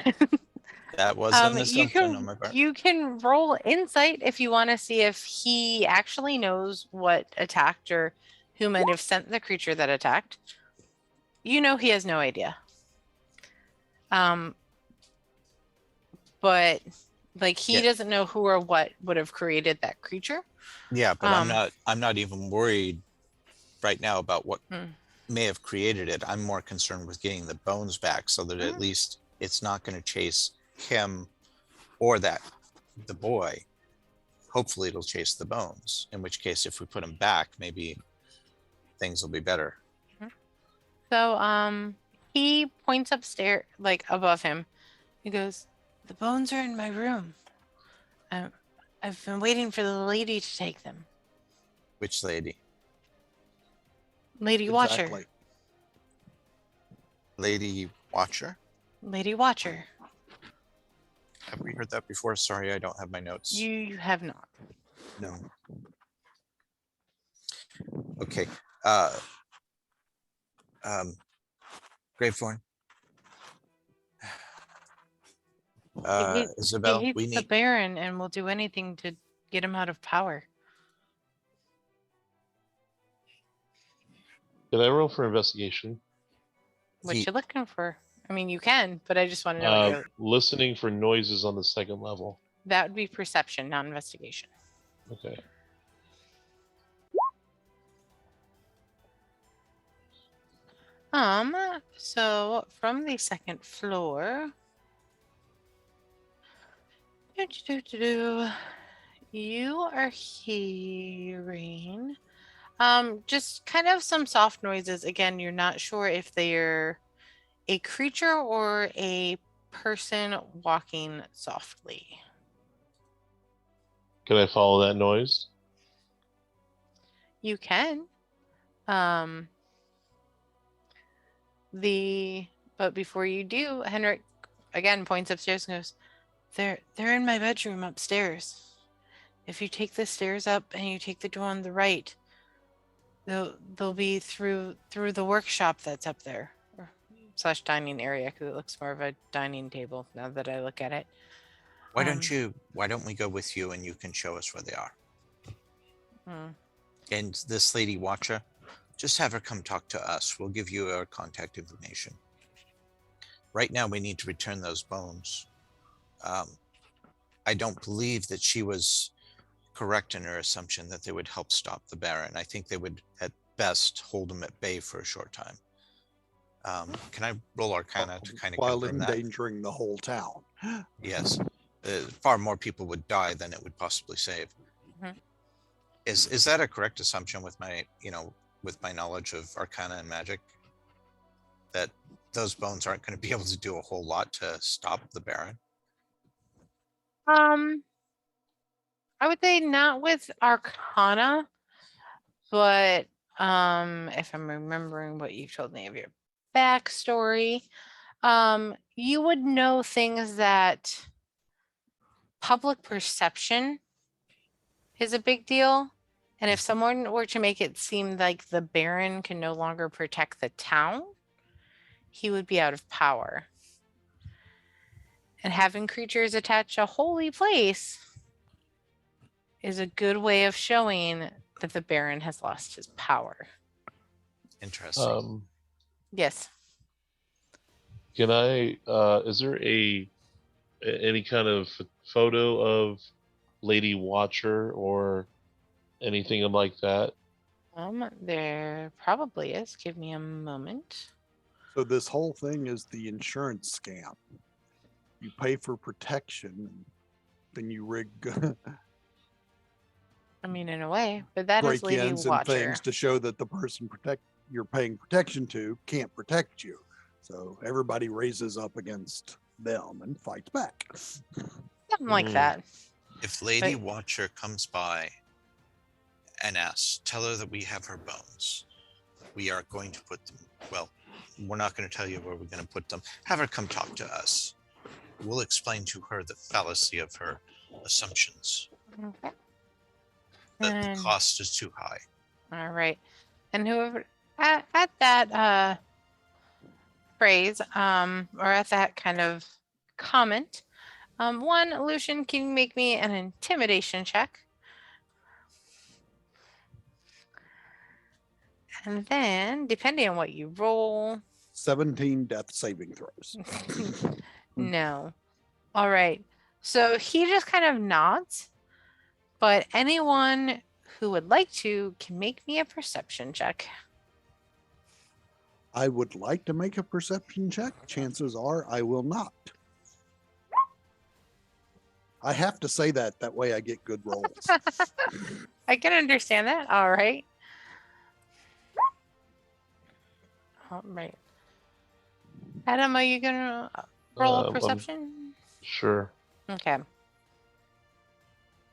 That was an assumption on my part. You can roll insight if you want to see if he actually knows what attacked or who might have sent the creature that attacked. You know he has no idea. But like he doesn't know who or what would have created that creature. Yeah, but I'm not even worried right now about what may have created it. I'm more concerned with getting the bones back so that at least it's not going to chase him or the boy. Hopefully it'll chase the bones, in which case if we put him back maybe things will be better. So he points upstairs, like above him. He goes, the bones are in my room. I've been waiting for the lady to take them. Which lady? Lady Watcher. Lady Watcher? Lady Watcher. Have we heard that before? Sorry, I don't have my notes. You have not. No. Okay. Gravethorn. Isabel, he hates the Baron and will do anything to get him out of power. Did I roll for investigation? What you looking for? I mean, you can, but I just want to know what you're... Listening for noises on the second level. That would be perception, not investigation. Okay. So from the second floor, you are hearing just kind of some soft noises. Again, you're not sure if they're a creature or a person walking softly. Can I follow that noise? You can. But before you do, Henrik again points upstairs and goes, They're in my bedroom upstairs. If you take the stairs up and you take the door on the right, they'll be through the workshop that's up there, / dining area, because it looks more of a dining table now that I look at it. Why don't we go with you and you can show us where they are? And this lady watcher, just have her come talk to us. We'll give you our contact information. Right now, we need to return those bones. I don't believe that she was correct in her assumption that they would help stop the Baron. I think they would, at best, hold him at bay for a short time. Can I roll Arcana to kind of while confirm that? endangering the whole town? Yes. Far more people would die than it would possibly save. Mm-hmm. Is that a correct assumption with my knowledge of Arcana and magic? That those bones aren't going to be able to do a whole lot to stop the Baron? I would say not with Arcana, but if I'm remembering what you've told me of your backstory, you would know things that public perception is a big deal. And if someone were to make it seem like the Baron can no longer protect the town, he would be out of power. And having creatures attach a holy place is a good way of showing that the Baron has lost his power. Interesting. Yes. Can I? Is there any kind of photo of Lady Watcher or anything like that? There probably is. Give me a moment. So this whole thing is the insurance scam. You pay for protection, then you rig I mean, in a way, but that is Lady break-ins and Watcher. things to show that the person you're paying protection to can't protect you. So everybody raises up against them and fights back. Something like that. If Lady Watcher comes by and asks, tell her that we have her bones. We are going to put them, well, we're not going to tell you where we're going to put them. Have her come talk to us. We'll explain to her the fallacy of her assumptions. Okay. That the cost is too high. All right. And whoever at that phrase, or at that kind of comment, one, Lucian, can you make me an intimidation check? And then, depending on what you roll, 17 death saving throws. no. All right. So he just kind of nods, but anyone who would like to can make me a perception check. I would like to make a perception check. Chances are I will not. I have to say that way I get good rolls. I can understand that. All right. All right. Adam, are you going to roll a perception? Sure. Okay.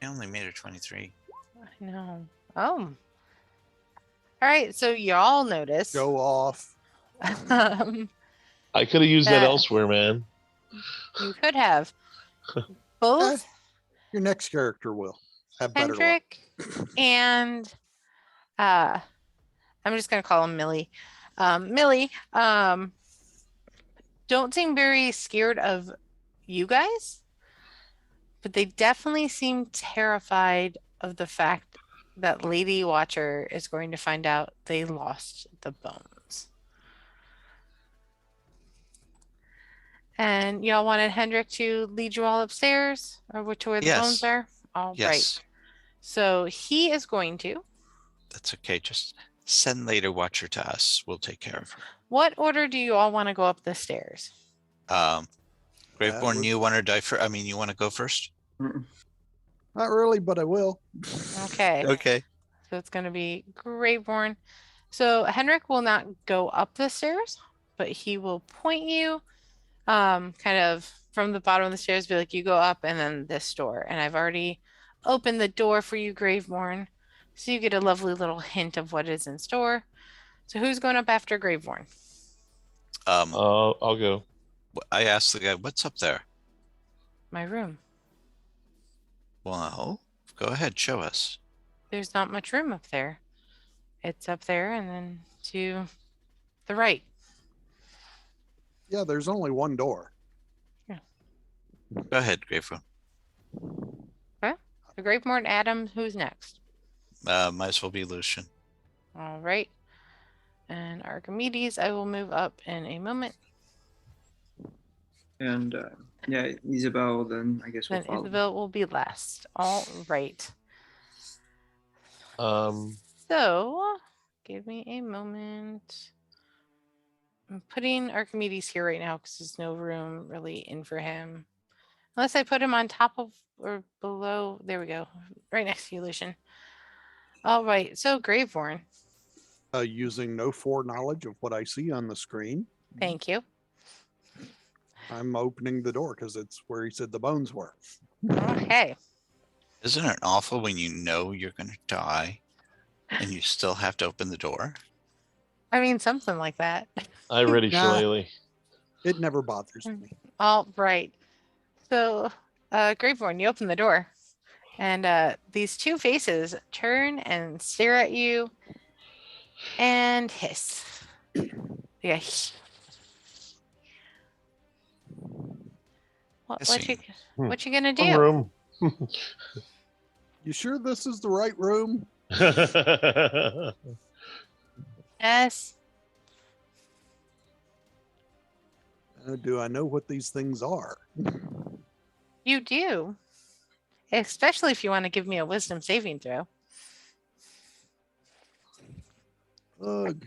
I only made it 23. I know. Oh. All right. So y'all notice. Go off. I could have used that elsewhere, man. You could have. Both your next character will have better Hendrik and I'm just gonna call him Millie. Millie, don't seem very scared of you guys, but they definitely seem terrified of the fact that Lady Watcher is going to find out they lost the bones. And y'all wanted Hendrik to lead you all upstairs or to where the bones are? All right. So he is going to. That's okay. Just Send Lady Watcher to us. We'll take care of her. What order do you all want to go up the stairs? Graveborn, would- you want to die first? I mean, you want to go first? Mm-mm. Not really, but I will. Okay. Okay. So it's going to be Graveborn. So Henrik will not go up the stairs, but he will point you kind of from the bottom of the stairs, be like, you go up and then this door. And I've already opened the door for you, Graveborn. So you get a lovely little hint of what is in store. So who's going up after Graveborn? I'll go. I asked the guy, what's up there? My room. Well, go ahead, show us. There's not much room up there. It's up there and then to the right. Yeah, there's only one door. Go ahead, Graveborn. So Graveborn, Adam, who's next? Might as well be Lucian. All right. And Archimedes, I will move up in a moment. And yeah, Isabel. Then I guess we'll Then follow. Isabel will be last. All right. Um, So, give me a moment. I'm putting Archimedes here right now because there's no room really in for him. Unless I put him on top of or below. There we go. Right next to you, Lucian. All right. So, Graveborn. Using no foreknowledge of what I see on the screen, Thank you. I'm opening the door because it's where he said the bones were. Okay. Isn't it awful when you know you're going to die and you still have to open the door? I mean, something like that. I ready, Nah. Shillelagh. It never bothers me. All right. So, Graveborn, you open the door, and these two faces turn and stare at you and hiss. Yeah. Hissing. What you gonna One do? room. You sure this is the right room? Yes. Do I know what these things are? You do. Especially if you want to give me a wisdom saving throw. Ugh.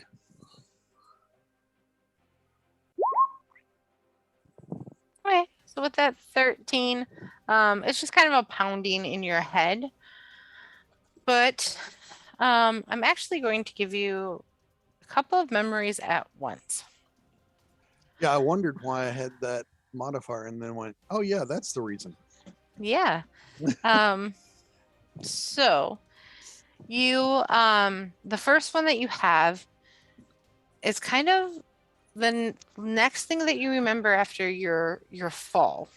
Okay. So with that 13, it's just kind of a pounding in your head. But I'm actually going to give you a couple of memories at once. Yeah, I wondered why I had that modifier and then went, oh yeah, that's the reason. Yeah. So you the first one that you have is kind of the next thing that you remember after your fall.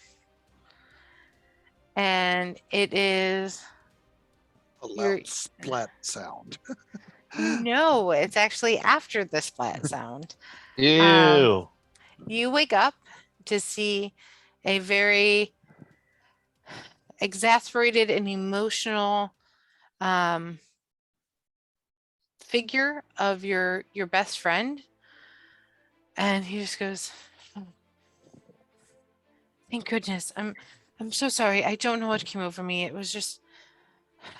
And it is A You're- loud splat sound. no, it's actually after the splat sound. Ew. You wake up to see a very exasperated and emotional figure of your best friend, and he just goes, thank goodness. I'm so sorry. I don't know what came over me. It was just,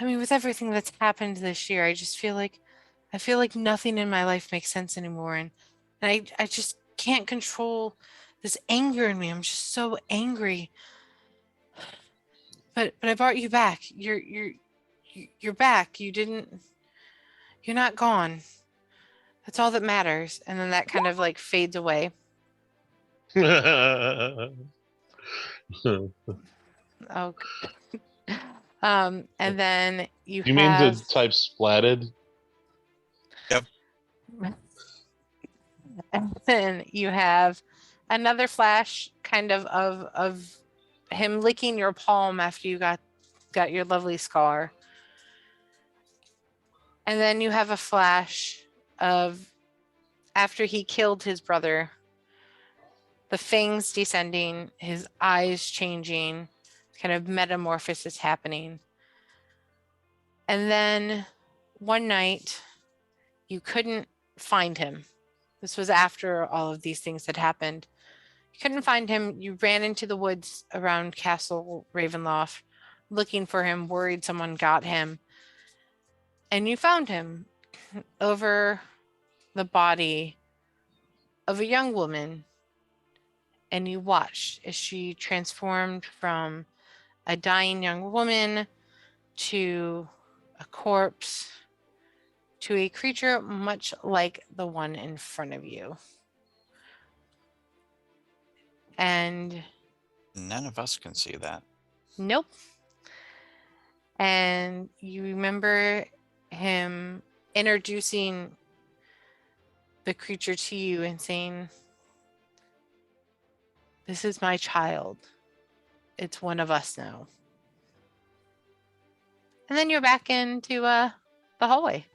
I mean, with everything that's happened this year, I feel like nothing in my life makes sense anymore, and I just can't control this anger in me. I'm just so angry. But I brought you back. You're back. You're not gone. That's all that matters. And then that kind of like fades away. Oh. And then you You mean have to type splatted? and then you have another flash kind of him licking your palm after you got your lovely scar. And then you have a flash of after he killed his brother, the fangs descending, his eyes changing, kind of metamorphosis happening. And then one night you couldn't find him. This was after all of these things had happened. You couldn't find him. You ran into the woods around Castle Ravenloft looking for him, worried someone got him. And you found him. over the body of a young woman, and you watched as she transformed from a dying young woman to a corpse to a creature much like the one in front of you. And None of us can see that. nope. And you remember him introducing the creature to you and saying, "This is my child. It's one of us now." And then you're back into the hallway.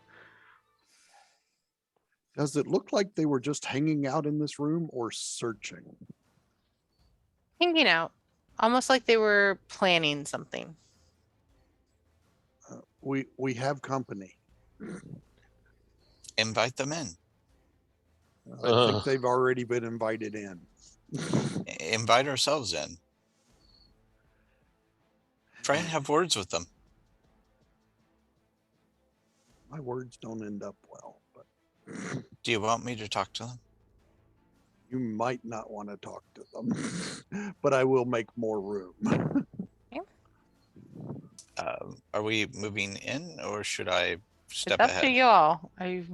Does it look like they were just hanging out in this room or searching? Hanging out. Almost like they were planning something. We have company. Invite them in. I think they've already been invited in. Invite ourselves in. Try and have words with them. My words don't end up well, but Do you want me to talk to them? you might not want to talk to them, but I will make more room. Are we moving in, or should I step It's up ahead? to you all. Do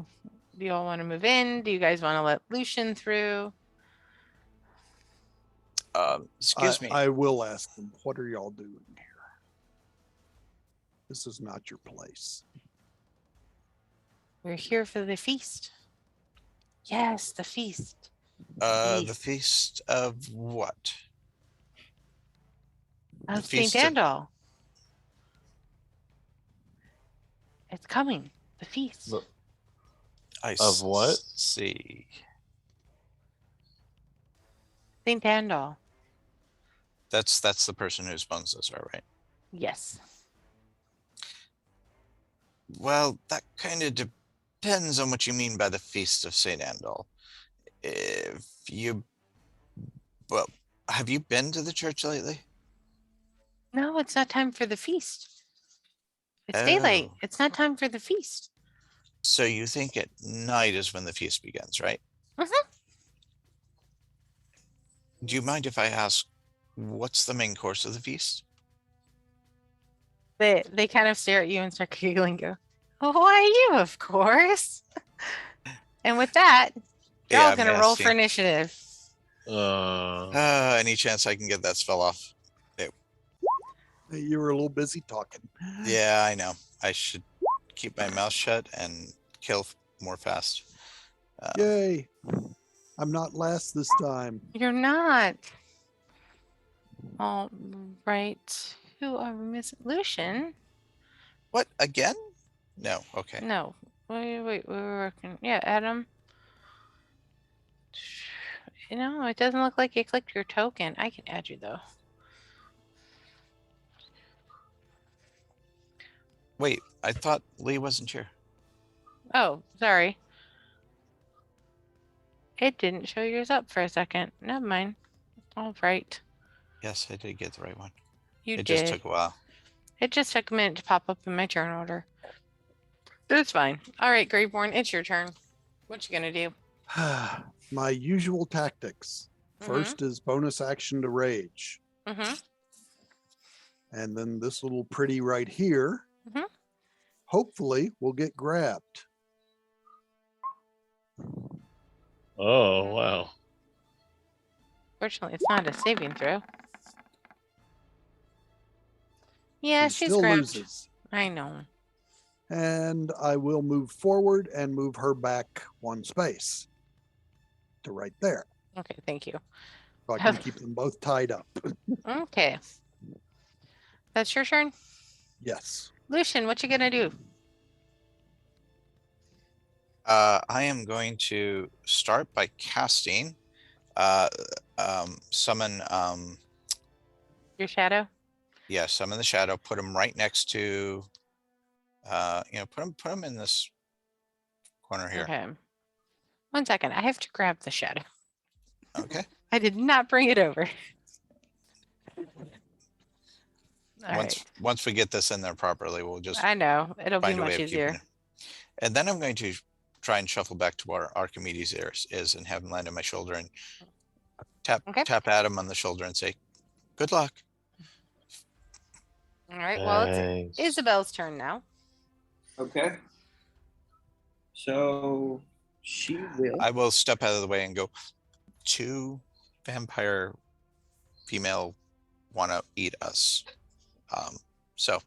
you all want to move in? Do you guys want to let Lucian through? Excuse me. I will ask them, what are y'all doing here? This is not your place. We're here for the feast. Yes, the feast. The feast of what? Of feast St. of- Andral. It's coming. The feast. Of what? See. St. Andral. That's the person who spawns this, right? Yes. Well, that kind of depends on what you mean by the feast of St. Andal. Well, have you been to the church lately? No, it's not time for the feast. It's daylight. Oh. It's not time for the feast. So you think at night is when the feast begins, right? Mhm. Do you mind if I ask, what's the main course of the feast? They kind of stare at you and start giggling and go, "Oh, why you, of course." And with that, y'all I'm gonna roll for asking. initiative. Any chance I can get that spell off? You were a little busy talking. Yeah, I know. I should keep my mouth shut and kill more fast. Yay. I'm not last this time. You're not. All right. Who are we missing? Lucian? What, again? No, okay. No. Wait, we were working. Yeah, Adam. You know, it doesn't look like you clicked your token. I can add you though. Wait, I thought Lee wasn't here. Oh, sorry. It didn't show yours up for a second. Never mind. All right. Yes, I did get the right one. You It did. just took a while. It just took a minute to pop up in my turn order. That's fine. All right, Graveborn, it's your turn. What you gonna do? My usual tactics. First is bonus action to rage. Mm-hmm. And then this little pretty right here, Mhm. hopefully will get grabbed. Oh, wow. Fortunately, it's not a saving throw. Yeah, She she's still grabbed. loses. I know. And I will move forward and move her back one space to right there. Okay, thank you. So I can keep them both tied up. Okay. That's your turn? Yes. Lucian, what you gonna do? I am going to start by casting summon Your shadow? yeah, summon the shadow, put him right next to put him in this corner here. Okay. 1 second. I have to grab the shadow. Okay. I did not bring it over. All right. Once we get this in there properly, we'll just I know. It'll be find a way much of keeping easier. it. And then I'm going to try and shuffle back to where Archimedes is and have him land on my shoulder and tap Adam on the shoulder and say, "Good luck." All right. Well, it's Thanks. Isabel's turn now. Okay. So she will. I will step out of the way and go, 2 vampire female want to eat us. So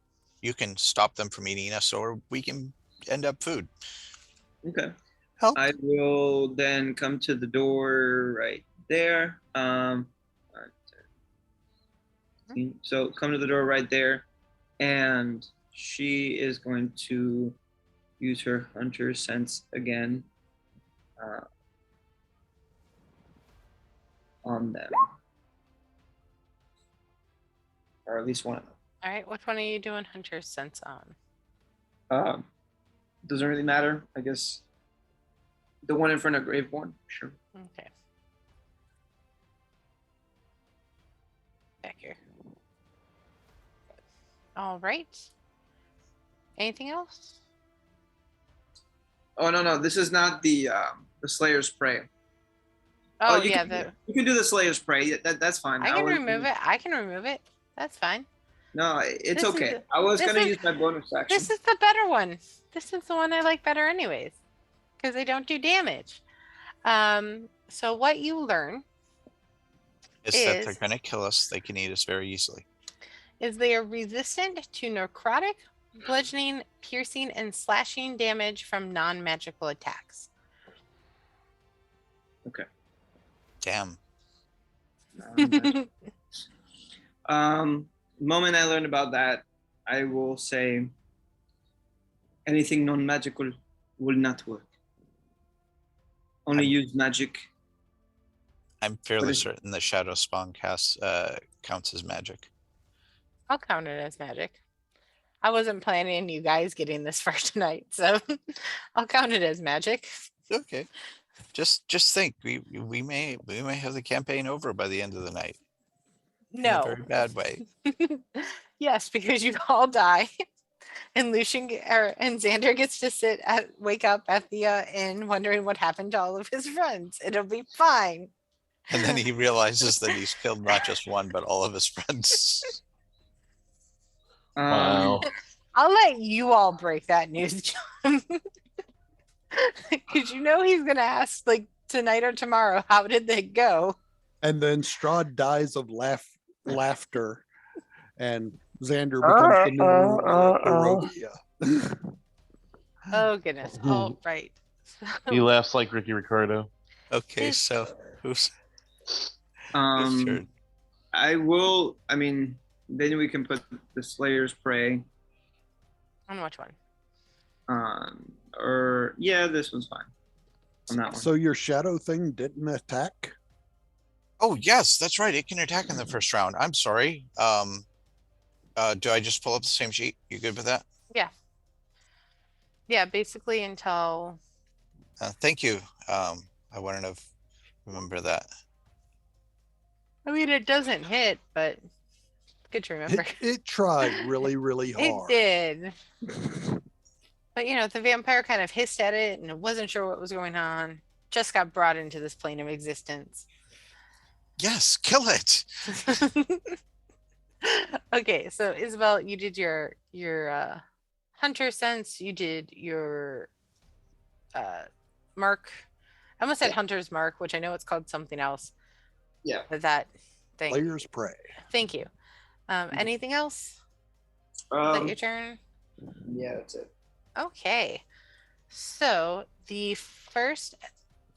you can stop them from eating us or we can end up food. Okay. Help. I will then come to the door right there. So come to the door right there, and she is going to use her hunter sense again on them, or at least one of them. All right. Which one are you doing Hunter's Sense on? Doesn't really matter, I guess. The one in front of Graveborn, sure. Okay. Back here. All right. Anything else? Oh no, this is not the Slayer's Prey. Oh, you yeah. you can do the Slayer's Prey. That's fine. I can remove it. I can remove it. That's fine. No, it's This is okay. the- I was this gonna is- use my bonus action. This is the better one. This is the one I like better anyways. Because they don't do damage. So what you learn Is that they're going to kill us. They can eat us very easily. is they are resistant to necrotic, bludgeoning, piercing, and slashing damage from non-magical attacks. Okay. Damn. Moment I learned about that, I will say anything non-magical will not work. Only use magic. I'm fairly certain that Shadow Spawn counts as magic. I'll count it as magic. I wasn't planning you guys getting this far tonight, so I'll count it as magic. Okay. Just think, we may have the campaign over by the end of the night. In a No. very bad way. Yes, because you all die, and and Xander gets to wake up at the inn, wondering what happened to all of his friends. It'll be fine. And then he realizes that he's killed not just one, but all of his friends. Wow. I'll let you all break that news, John. Because you know he's gonna ask like tonight or tomorrow, how did they go? And then Strahd dies of laughter, and Xander becomes the new Barovia. Oh goodness. All right. He laughs like Ricky Ricardo. Okay, so who's I will. I mean, then we can put the Slayer's Prey. On which one? Or yeah, this one's fine. On that one. So your shadow thing didn't attack? Oh yes, that's right. It can attack in the first round. I'm sorry. Do I just pull up the same sheet? You good with that? Yeah. Yeah, basically until. Thank you. I wouldn't have remembered that. I mean, it doesn't hit, but good to remember. It tried really, really hard. It did. But you know, the vampire kind of hissed at it and it wasn't sure what was going on. Just got brought into this plane of existence. Yes, kill it. Okay, so Isabel, you did your hunter sense. You did your mark. I almost said hunter's mark, which I know it's called something else. Yeah. But that thing. Slayer's Prey. Thank you. Anything else? Is that your turn? Yeah, that's it. Okay. So the first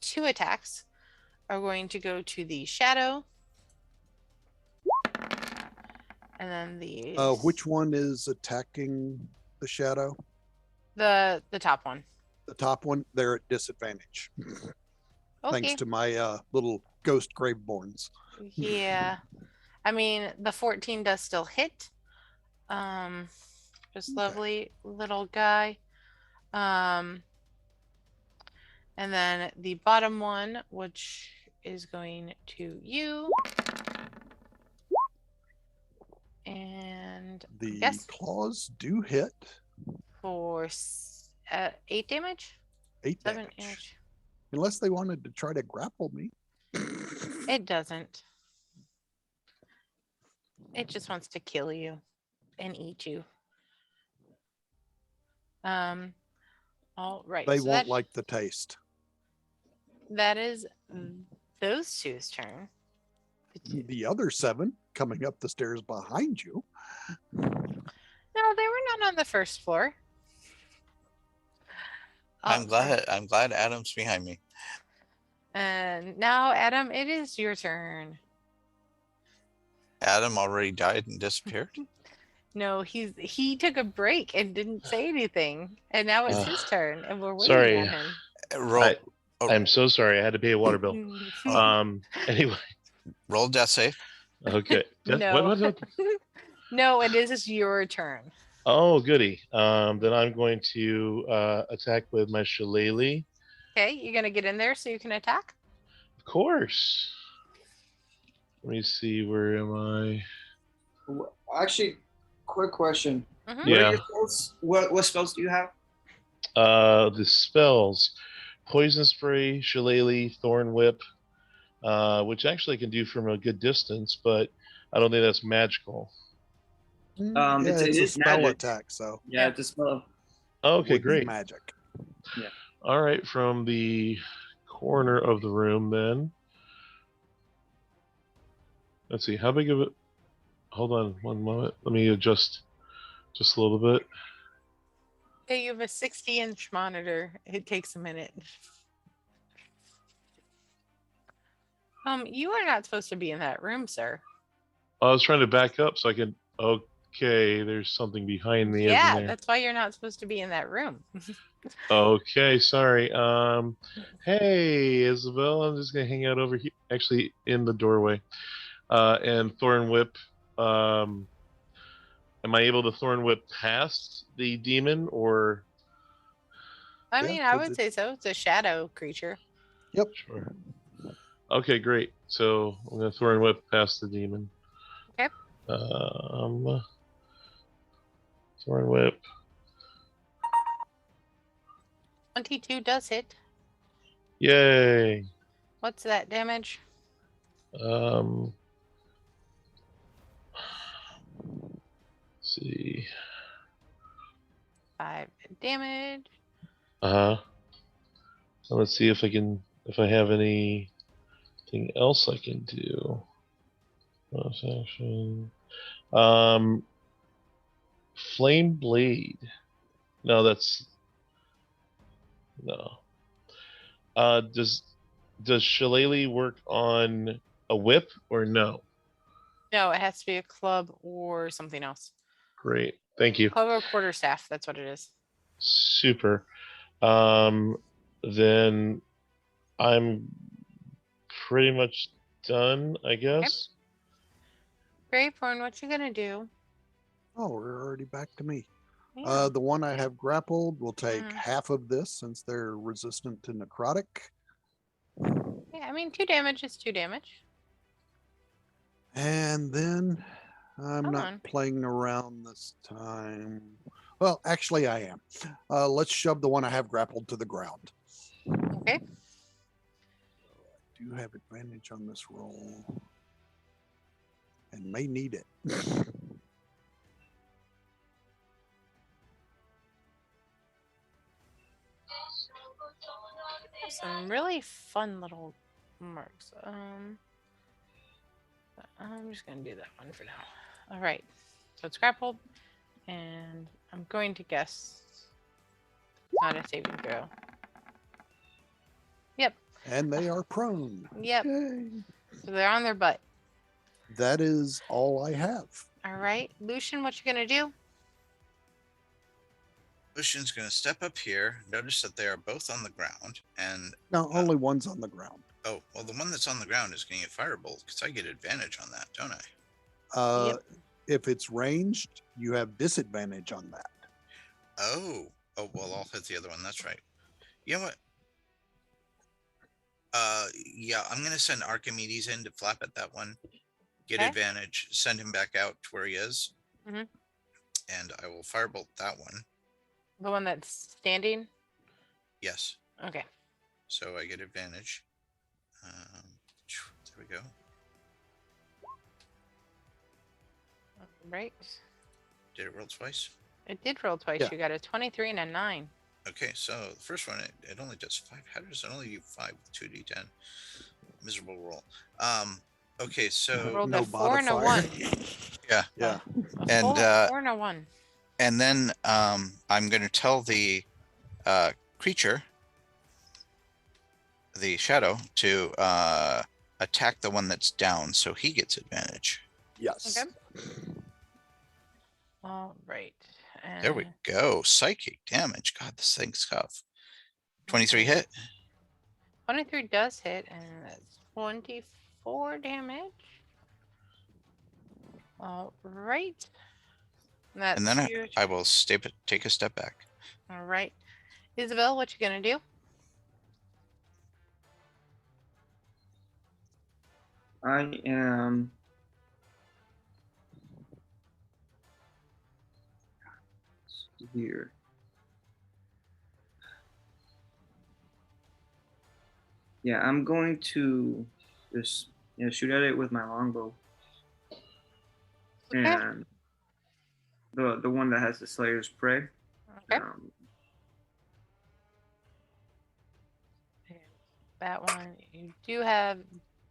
2 attacks are going to go to the shadow. And then the which one is attacking the shadow? the top one. The top one, they're at disadvantage. Okay. Thanks to my little ghost graveborns. Yeah. I mean, the 14 does still hit. Just lovely little guy. And then the bottom one, which is going to you. And The yes, claws do hit. for 8 damage? 8 7 damage. damage. Unless they wanted to try to grapple me. It doesn't. It just wants to kill you and eat you. All right. They so won't that, like the taste. that is those two's turn. The other 7 coming up the stairs behind you. No, they were not on the first floor. I'm Oh, glad Adam's behind me. And now, Adam, it is your turn. Adam already died and disappeared. No, he took a break and didn't say anything, and now it's his turn, and we're waiting Sorry. on him. Roll. I'm so sorry. I had to pay a water bill. Anyway. Roll death save. Okay. No. What? No, it is your turn. Oh, goody. Then I'm going to attack with my shillelagh. Okay, you're gonna get in there so you can attack. Of course. Let me see. Where am I? Actually, quick question. Mhm. What are your spells? What spells do you have? The spells: poison spray, shillelagh, thorn whip, which actually I can do from a good distance, but I don't think that's magical. Yeah, It it's a is spell magic. attack, so Yeah, it's a spell. Okay, would be great. magic. Yeah. All right, from the corner of the room, then. Let's see, how big of it? Hold on one moment. Let me adjust just a little bit. Yeah, you have a 60-inch monitor. It takes a minute. You are not supposed to be in that room, sir. I was trying to back up so I can. Okay, there's something behind me, isn't Yeah, there? that's why you're not supposed to be in that room. Okay, sorry. Hey, Isabel, I'm just gonna hang out over here, actually in the doorway. And Thorn Whip. Am I able to Thorn Whip past the demon, or? I Yeah, mean, I 'cause would say so. It's a shadow creature. Yep. Sure. Okay, great. So I'm gonna Thorn Whip past the demon. Okay. Thorn Whip. 22 does hit. Yay. What's that damage? Let's see. 5 damage. Let's see if I have anything else I can do. Bonus action. Flame Blade. No, that's no. Does shillelagh work on a whip or no? No, it has to be a club or something else. Great, thank you. Club or quarterstaff. That's what it is. Super. Then I'm pretty much done, I guess. Graveborn, what you gonna do? Oh, we're already back to me. Yeah. The one I have grappled will take Mhm. half of this since they're resistant to necrotic. Yeah, I mean, 2 damage is 2 damage. And then I'm Come not on. playing around this time. Well, actually, I am. Let's shove the one I have grappled to the ground. Okay. I do have advantage on this roll and may need it. Some really fun little marks. I'm just gonna do that one for now. All right. So it's grappled, and I'm going to guess not a saving throw. Yep. And they are prone. Yep. Yay. So they're on their butt. That is all I have. All right, Lucian, what you gonna do? Lucian's going to step up here, notice that they are both on the ground, and No, only one's on the ground. oh, well, the one that's on the ground is going to get firebolt because I get advantage on that, don't I? Yep. If it's ranged, you have disadvantage on that. Oh, well, I'll hit the other one. That's right. You know what? Yeah, I'm going to send Archimedes in to flap at that one, get Okay. advantage, send him back out to where he is, Mhm. and I will firebolt that one. The one that's standing? Yes. Okay. So I get advantage. There we go. Right. Did it roll twice? It did roll twice. Yeah. You got a 23 and a 9. Okay, so the first one, it only does 5. How does it only do 5 with 2d10? Miserable roll. Okay, so Rolled No a 4 and a modifier. 1. yeah, Yeah. A And, 4 and a 1. and then I'm going to tell the creature, the shadow, to attack the one that's down, so he gets advantage. Yes. Okay. All right. There we go. Psychic damage. God, this thing's tough. 23 Okay. hit. 23 does hit, and that's 24 damage. All right. That's And then huge. I will take a step back. All right. Isabel, what you gonna do? I am. Let's see here. Yeah, I'm going to just shoot at it with my longbow. Okay. And the one that has the Slayer's Prey. Okay. That one you do have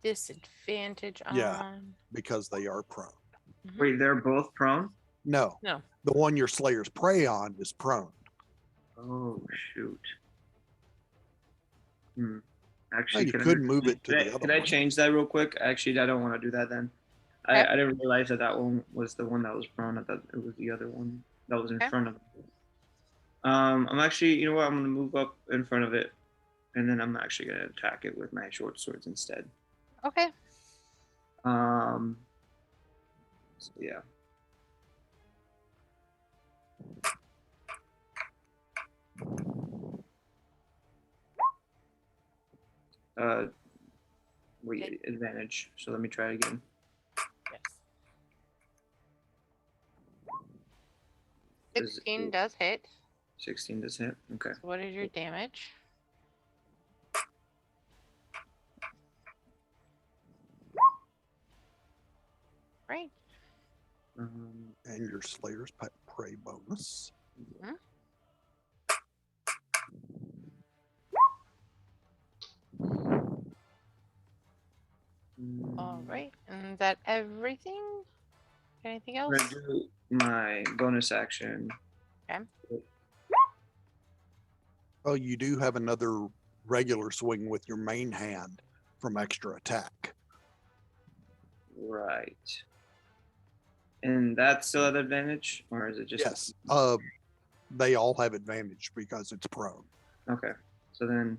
disadvantage on. Yeah. Because they are prone. Wait, they're both prone? No. No. The one your Slayer's Prey on is prone. Oh shoot. Well, Actually, you could move it to the other Could I one. change that real quick? Actually, I don't want to do that then. Okay. I didn't realize that one was the one that was prone. I thought it was the other one that was in Okay. front of it. I'm actually, you know what? I'm gonna move up in front of it, and then I'm actually gonna attack it with my short swords instead. Okay. So yeah. Wait, advantage. So let me try it again. Yes. 16 does hit. 16 does hit. Okay. So what is your damage? Right. And your Slayer's Prey bonus. All right. And is that everything? Anything else? I'm gonna do my bonus action. Okay. Oh, you do have another regular swing with your main hand from extra attack. Right. And that's still at advantage, or is it just? Yes. They all have advantage because it's prone. Okay. So then.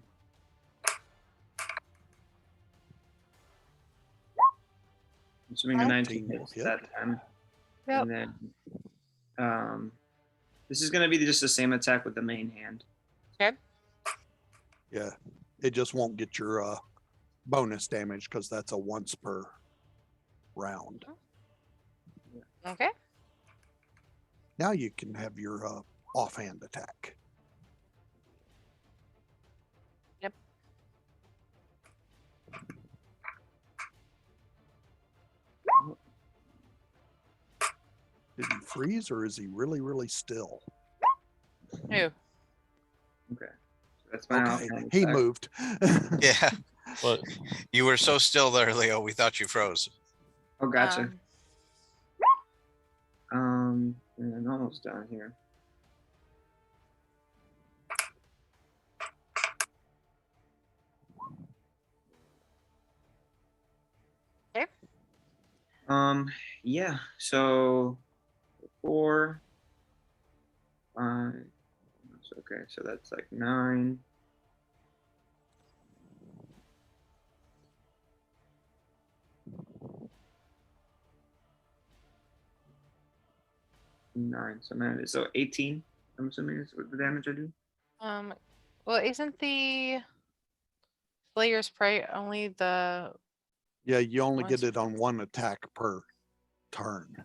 I'm assuming a 19 hits that time. Yep. And then, this is gonna be just the same attack with the main hand. Okay. Yeah. It just won't get your bonus damage because that's a once per round. Okay. Now you can have your offhand attack. Yep. Did he freeze or is he really, really still? Who? Okay. So that's my Okay, offhand he attack. moved. Yeah. But You were so still there, Leo. We thought you froze. Oh, gotcha. And almost done here. Okay. Yeah. So 4, 5. Okay, so that's like 9. So 18. I'm assuming is what the damage I do. Well, isn't the Slayer's Prey only the Yeah, you only Once get it on one attack per turn.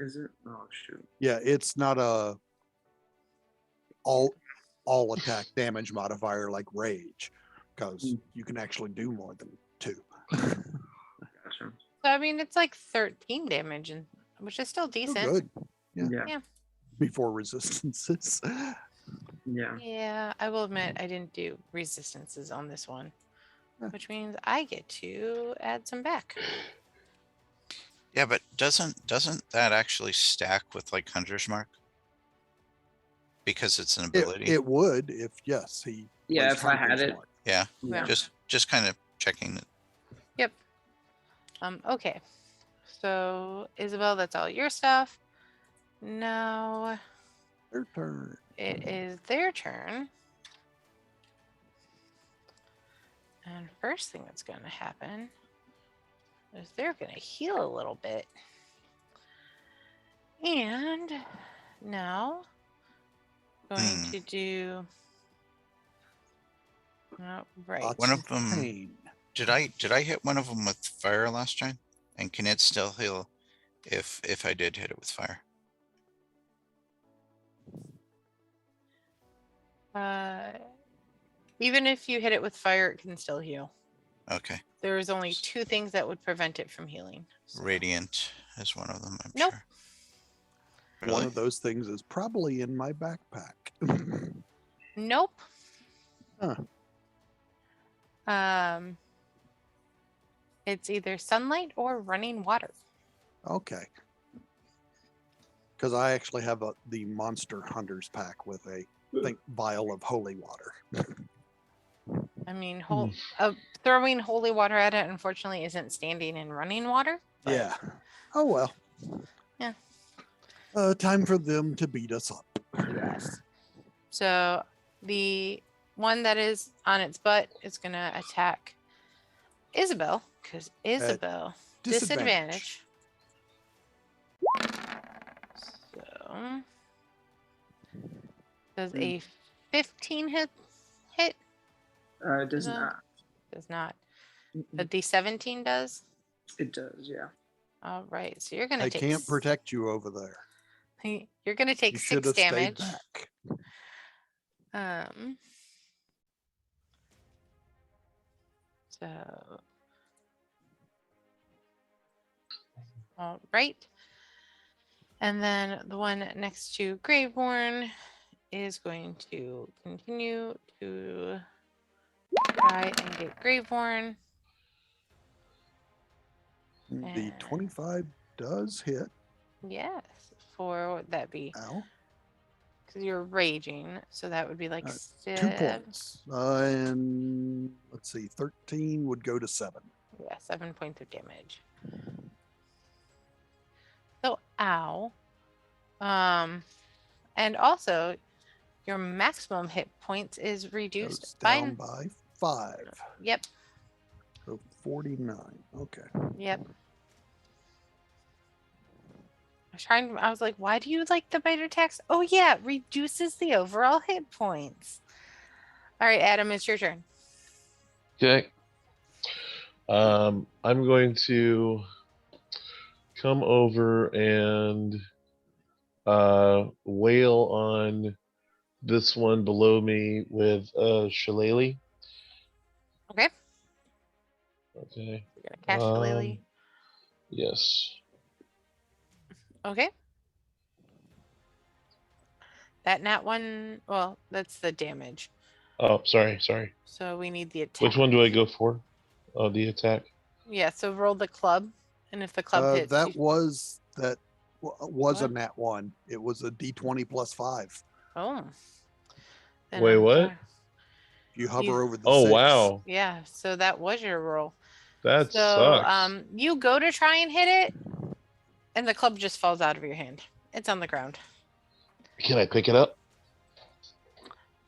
Is it? Oh shoot. Yeah, it's not a all attack damage modifier like rage, because you can actually do more than 2. Gotcha. So I mean, it's like 13 damage, and which is still Oh, decent. good. Yeah. Yeah. Before resistances. Yeah. Yeah, I will admit I didn't do resistances on this one, Huh. which means I get to add some back. Yeah, but doesn't that actually stack with like Hunter's Mark? Because it's an ability. It would if he. Yeah, placed if I had Hunter's it. Mark. Yeah, Yeah. just kind of checking it. Yep. Okay. So Isabel, that's all your stuff. Now Their turn. it is their turn. And first thing that's going to happen is they're going to heal a little bit. And now going to do right. Lots One of them. pain. Did I hit one of them with fire last time? And can it still heal if I did hit it with fire? Even if you hit it with fire, it can still heal. Okay. There is only 2 things that would prevent it from healing. So. Radiant is one of them, I'm Nope. sure. One Really? of those things is probably in my backpack. Nope. Huh. It's either sunlight or running water. Okay. Because I actually have the Monster Hunters pack with a vial of holy water. I mean, throwing holy water at it, unfortunately, isn't standing in running water. But Yeah. Oh well. Yeah. Time for them to beat us up. Yes. So the one that is on its butt is going to attack Isabel, because Isabel disadvantage. So does a 15 hit? It does not. Does not. But the 17 does? It does, yeah. All right. So you're going to I take... can't protect you over there. You're going to take You 6 should have stayed damage. back. So... All right. And then the one next to Graveborn is going to continue to try and get Graveborn. The 25 does hit. Yes. For what would that be? Ow. Because you're raging. So that would be like 2 points. And let's see, 13 would go to 7. Yeah, 7 points of damage. So, ow. And also, your maximum hit points is reduced Goes down by 5. Yep. So 49. Okay. Yep. I was like, why do you like the bite attacks? Oh yeah, it reduces the overall hit points. All right, Adam, it's your turn. Okay. I'm going to come over and wail on this one below me with shillelagh. Okay. Okay. You're gonna cast shillelagh. Yes. Okay. That nat one, well, that's the damage. Oh, sorry. So we need the attack. Which one do I go for? Oh, the attack. Yeah, so roll the club. And if the club hits... was a What? nat 1. It was a d20 plus 5. Oh. Then Wait, I'm what? sorry. You hover over the Oh, 6. wow. Yeah, so that was your roll. That So sucks. you go to try and hit it, and the club just falls out of your hand. It's on the ground. Can I pick it up?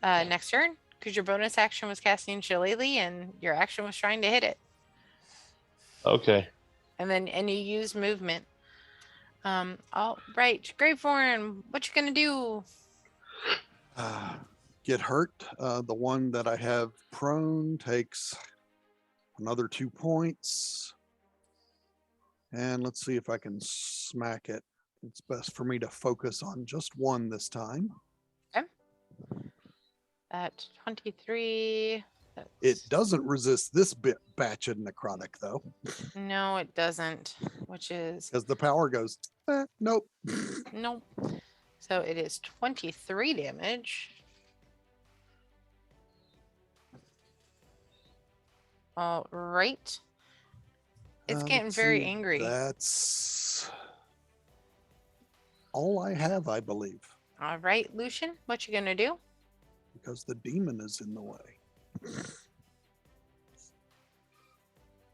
Next turn, because your bonus action was casting shillelagh, and your action was trying to hit it. Okay. And you used movement. All right, Graveborn, what you gonna do? Get hurt. The one that I have prone takes another 2 points. And let's see if I can smack it. It's best for me to focus on just one this time. Okay. At 23. It That's- doesn't resist this batch of necrotic though, No, it doesn't, which is because the power goes, nope. nope. So it is 23 damage. All right. It's getting Let's very see, angry. That's all I have, I believe, All right, Lucian, what you gonna do? because the demon is in the way.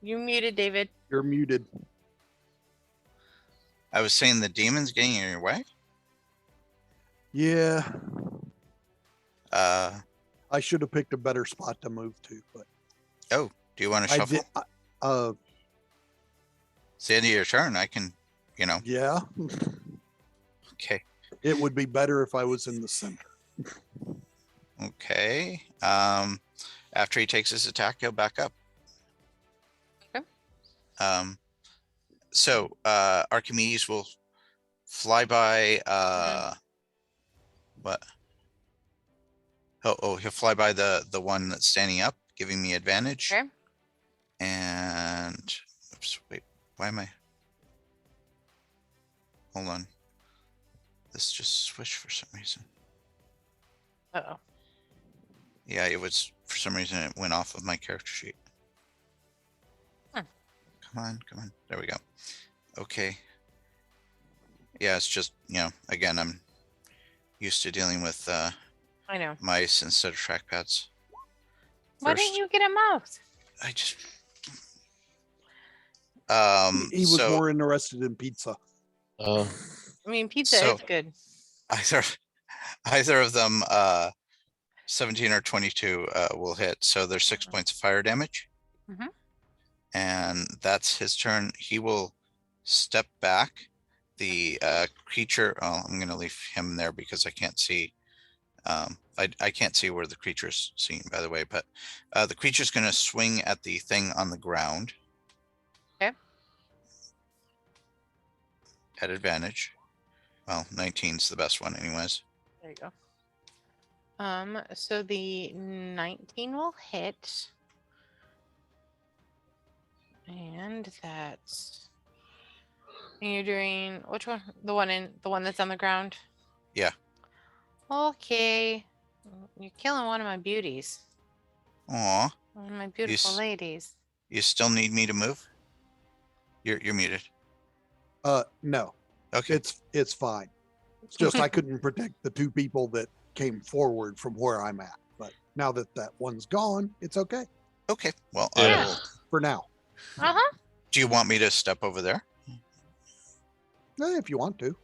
You muted, David. You're muted. I was saying the demon's getting in your way. Yeah, Uh, I should have picked a better spot to move to, but do you want to I shuffle? did. It's the end of your turn. I can, Yeah, Okay. it would be better if I was in the center. Okay. After he takes his attack, he'll back up. Okay. So Archimedes will fly by. What? He'll fly by the one that's standing up, giving me advantage. Okay. And oops, wait, why am I? Hold on. This just switched for some reason. Uh-oh. Yeah, it was for some reason it went off of my character sheet. Hmm. Come on. There we go. Okay. Yeah, it's just, again, I'm used to dealing with I know. mice instead of trackpads. Why didn't you get a mouse? I just He was so more interested in pizza. Uh, I mean, pizza So- is good. either of them 17 or 22 will hit, so there's 6 points of fire damage. Mhm. And that's his turn. He will step back. The creature, I'm going to leave him there because I can't see. I can't see where the creature's seen, by the way, but the creature's going to swing at the thing on the ground. Okay. At advantage. Well, 19's the best one anyways. There you go. So the 19 will hit. And that's, and you're doing which one? The one that's on the ground? Yeah. Okay. You're killing one of my beauties. Aw, One of my beautiful s- ladies. you still need me to move? You're muted. No, Okay. it's fine. It's just I couldn't protect the two people that came forward from where I'm at. But now that one's gone, it's okay Okay. Well, Yeah. I will. for now. Uh-huh. Do you want me to step over there? If you want to.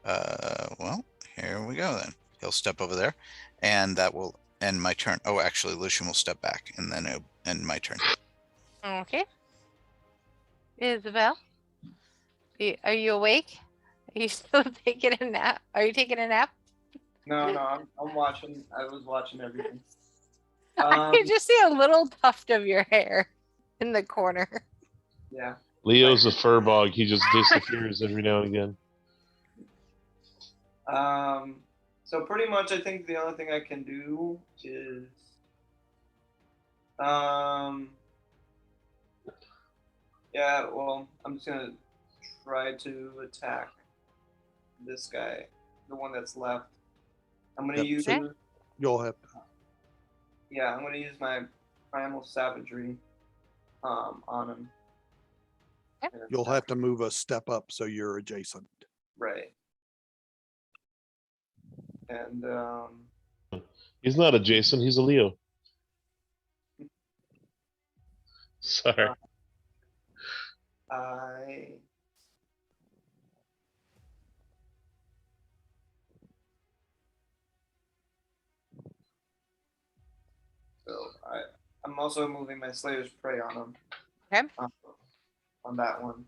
Well, here we go then. He'll step over there, and that will end my turn. Oh, actually, Lucian will step back, and then it'll end my turn. Okay. Isabel, are you awake? Are you still taking a nap? Are you taking a nap? No, I'm watching. I was watching everything. I can just see a little tuft of your hair in the corner. Yeah. Leo's a furbog. He just disappears every now and again. So pretty much, I think the only thing I can do is, yeah. Well, I'm just gonna try to attack this guy, the one that's left. I'm gonna Yep, use. so you'll have to. Yeah, I'm gonna use my primal savagery, on him. Yep. And You'll attack. have to move a step up so you're adjacent. Right. And He's not a Jason. He's a Leo. Sorry. I. So I'm also moving my Slayer's Prey on him. Okay. On that one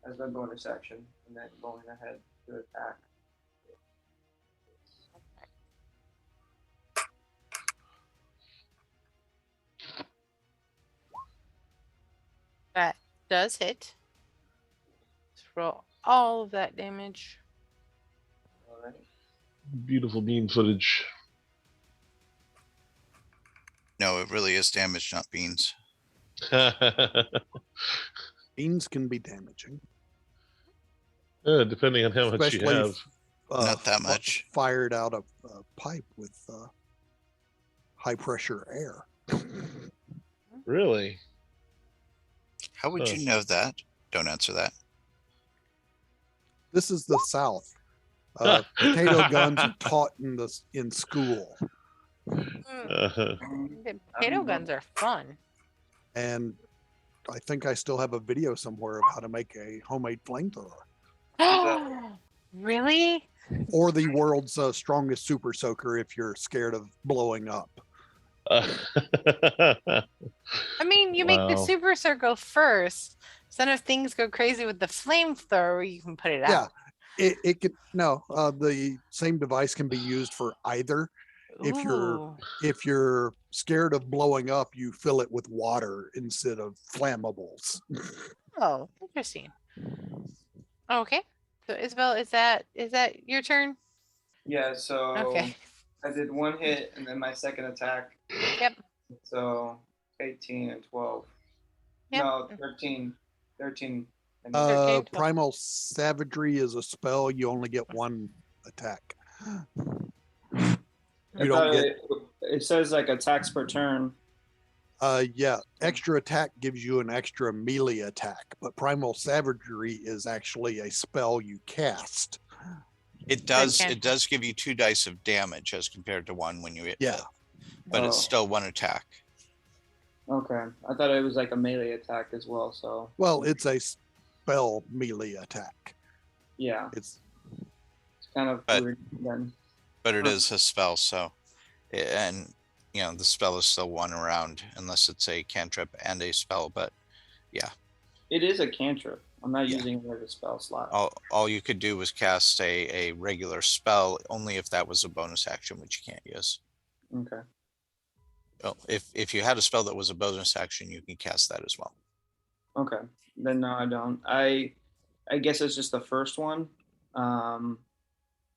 as my bonus action, and then going ahead to attack. That does hit. Let's roll all of that damage. All right. Beautiful beam footage. No, it really is damage, not beans. Beans can be damaging, Depending on how much you especially have. if Not that much. fired out of a pipe with high pressure air. Really? How would you know that? Don't answer that. This is the South. Potato guns are taught in school, The potato guns are fun. and I think I still have a video somewhere of how to make a homemade flamethrower, Really? or the world's strongest super soaker if you're scared of blowing up. I mean, you make the Wow. super circle first. So then if things go crazy with the flamethrower, you can put it Yeah, out. it could the same device can be used for either. Ooh. If you're scared of blowing up, you fill it with water instead of flammables. Oh, interesting. Okay. So Isabel, is that your turn? Yeah, so Okay. I did 1 hit and then my second attack. Yep. So 18 and 12. Yep. No, 13. 13. And 13, 12. Primal Savagery is a spell. You only get one attack. I You don't thought get. it says like attacks per turn. Yeah, extra attack gives you an extra melee attack, but Primal Savagery is actually a spell you cast. It does give you 2 dice of damage as compared to 1 when you hit. Yeah. But it's Oh. still 1 attack. Okay. I thought it was like a melee attack as well, so Well, it's a spell melee attack. yeah. It's It's kind of But- weird then. But it is a spell, so and the spell is still 1 round unless it's a cantrip and a spell. But It is a cantrip. I'm not Yeah. using it as a spell slot. all you could do was cast a regular spell only if that was a bonus action, which you can't use. Okay. Well, if you had a spell that was a bonus action, you can cast that as well. Okay. Then no, I don't. I guess it's just the first one.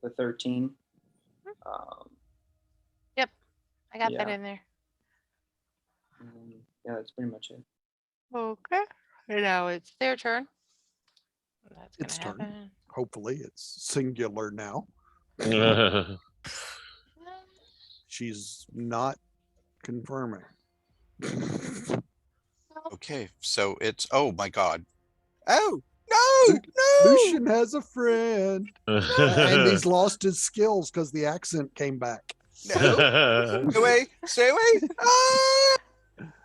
The 13. I got that Yeah. in there. Yeah, that's pretty much it. Okay. And now it's their turn. That's Its gonna turn. happen. hopefully it's singular now. She's not confirming. Okay, so it's oh my god. Oh no, no. Lucian has a friend. And he's lost his skills because the accent came back. No. Stay away, stay away.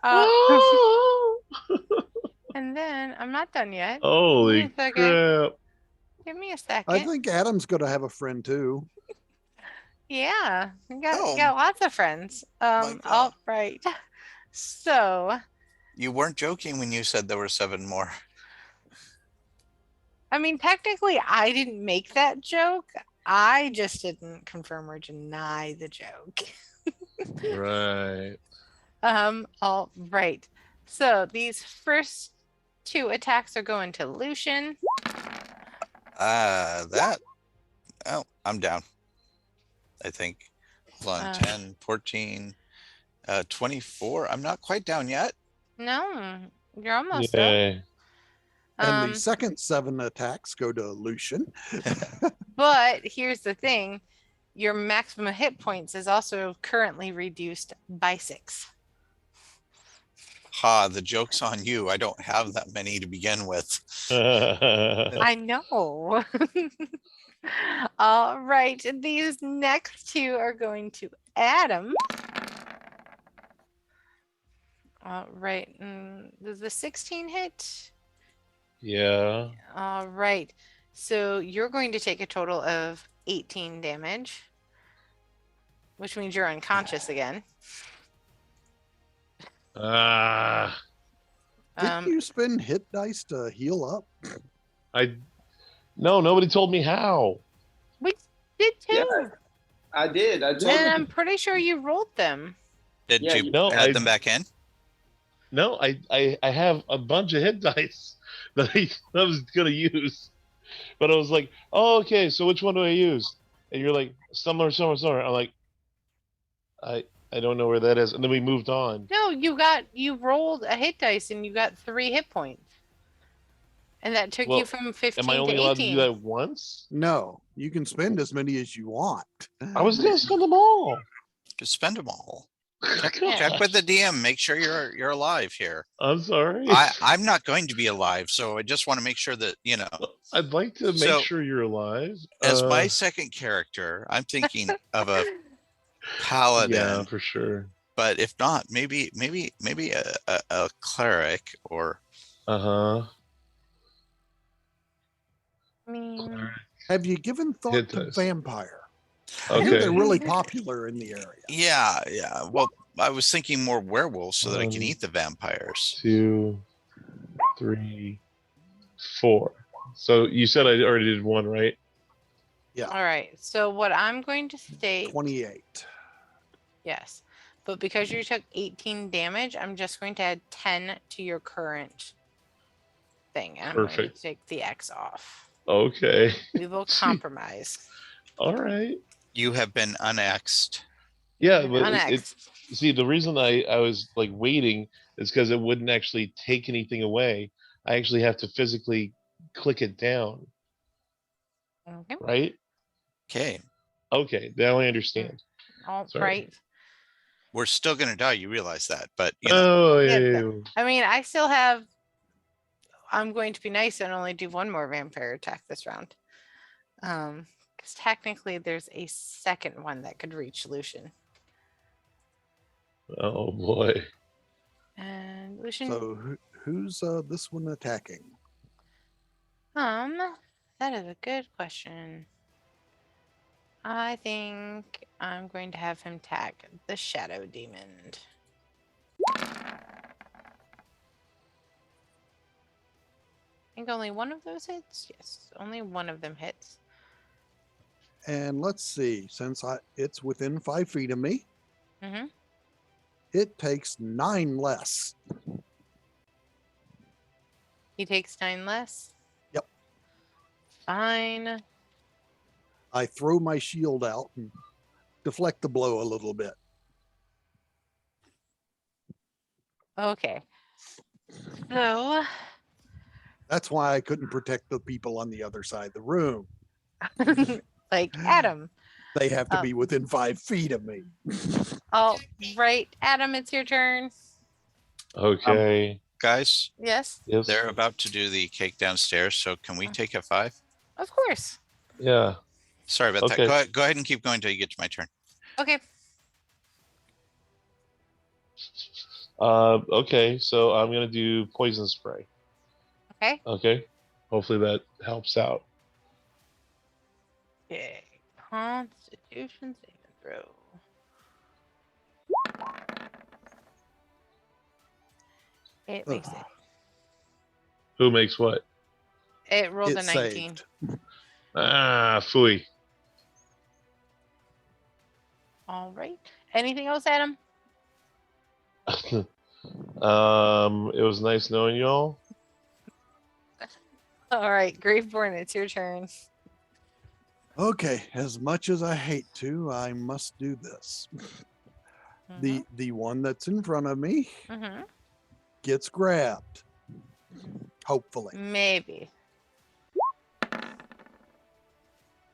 Ah! And then I'm not done yet. Holy Give me a second. crap. Give me a second. I think Adam's going to have a friend too. Yeah, we got Oh. lots of friends. God. All right. So, You weren't joking when you said there were 7 more. I mean, technically, I didn't make that joke. I just didn't confirm or deny the joke. Right. All right. So these first 2 attacks are going to Lucian. That. Oh, I'm down. I think. Hold on, 10, 14, 24. I'm not quite down yet. No, you're almost up. Yay. And the second 7 attacks go to Lucian. But here's the thing. Your maximum hit points is also currently reduced by 6. Ha, the joke's on you. I don't have that many to begin with. I know. All right. These next 2 are going to Adam. All right. Does the 16 hit? Yeah. All right. So you're going to take a total of 18 damage, which means you're unconscious again. Ah. Didn't you spend hit dice to heal up? No, nobody told me how. We did too. Yeah, I did. I told And you. I'm pretty sure you rolled them. Did Yeah, you No, add them back in? No, I have a bunch of hit dice that I was gonna use, but I was like, oh, okay, so which one do I use? And you're like, summer. I'm like, I I don't know where that is. And then we moved on. No, you rolled a hit dice and you got 3 hit points. And that took Well, you from 15 Am I only to allowed to 18. do that once? No, you can spend as many as you want. I was gonna spend them all. Just spend them all. Check Yeah. with the DM. Make sure you're alive here. I'm sorry. I'm not going to be alive, so I just want to make sure that I'd like to make So- sure you're alive. As my second character, I'm thinking of a paladin. Yeah, for sure. But if not, maybe a cleric or Uh-huh. I mean, Have you given thought Hit to dice. vampire? I hear they're Okay. really popular in the area. yeah. Well, I was thinking more werewolves so that I can 1, eat the vampires. 2, 3, 4. So you said I already did 1, right? Yeah. all right. So what I'm going to state, 28. yes. But because you took 18 damage, I'm just going to add 10 to your current thing. And I'm going to Perfect. take the X off. Okay. We will compromise. All right. You have been unexed. Yeah, but Unexed. see, the reason I was like waiting is because it wouldn't actually take anything away. I actually have to physically click it down, Okay. right? Okay. Okay, now I understand. All Sorry. right. We're still gonna die, you realize that, but Oh, Yeah, yeah. I mean, I still have. I'm going to be nice and only do 1 more vampire attack this round. Because technically there's a second one that could reach Lucian. Oh boy. And Lucian, So who's this one attacking? that is a good question. I think I'm going to have him attack the Shadow Demon. I think only one of those hits? Yes, only one of them hits. And let's see, since it's within 5 feet of me, Mm-hmm. it takes 9 less. He takes 9 less? Yep. Fine. I throw my shield out and deflect the blow a little bit. Okay. So, That's why I couldn't protect the people on the other side of the room. like Adam. They have to be within 5 feet of me. All right, Adam, it's your turn. Okay. guys, Yes, Yes. they're about to do the cake downstairs, so can we take a 5? of course. Yeah. Sorry about Okay. that. Go ahead and keep going until you get to my turn. Okay. Okay, so I'm gonna do poison spray. Okay. Okay. Hopefully that helps out. Okay. Constitution saving throw. It makes it. Who makes what? It rolled a It 19. saved. Ah, phooey. All right. Anything else, Adam? It was nice knowing y'all. All right, Graveborn, it's your turn. Okay, as much as I hate to, I must do this. The one that's in front of me Mm-hmm. gets grabbed. Hopefully. Maybe.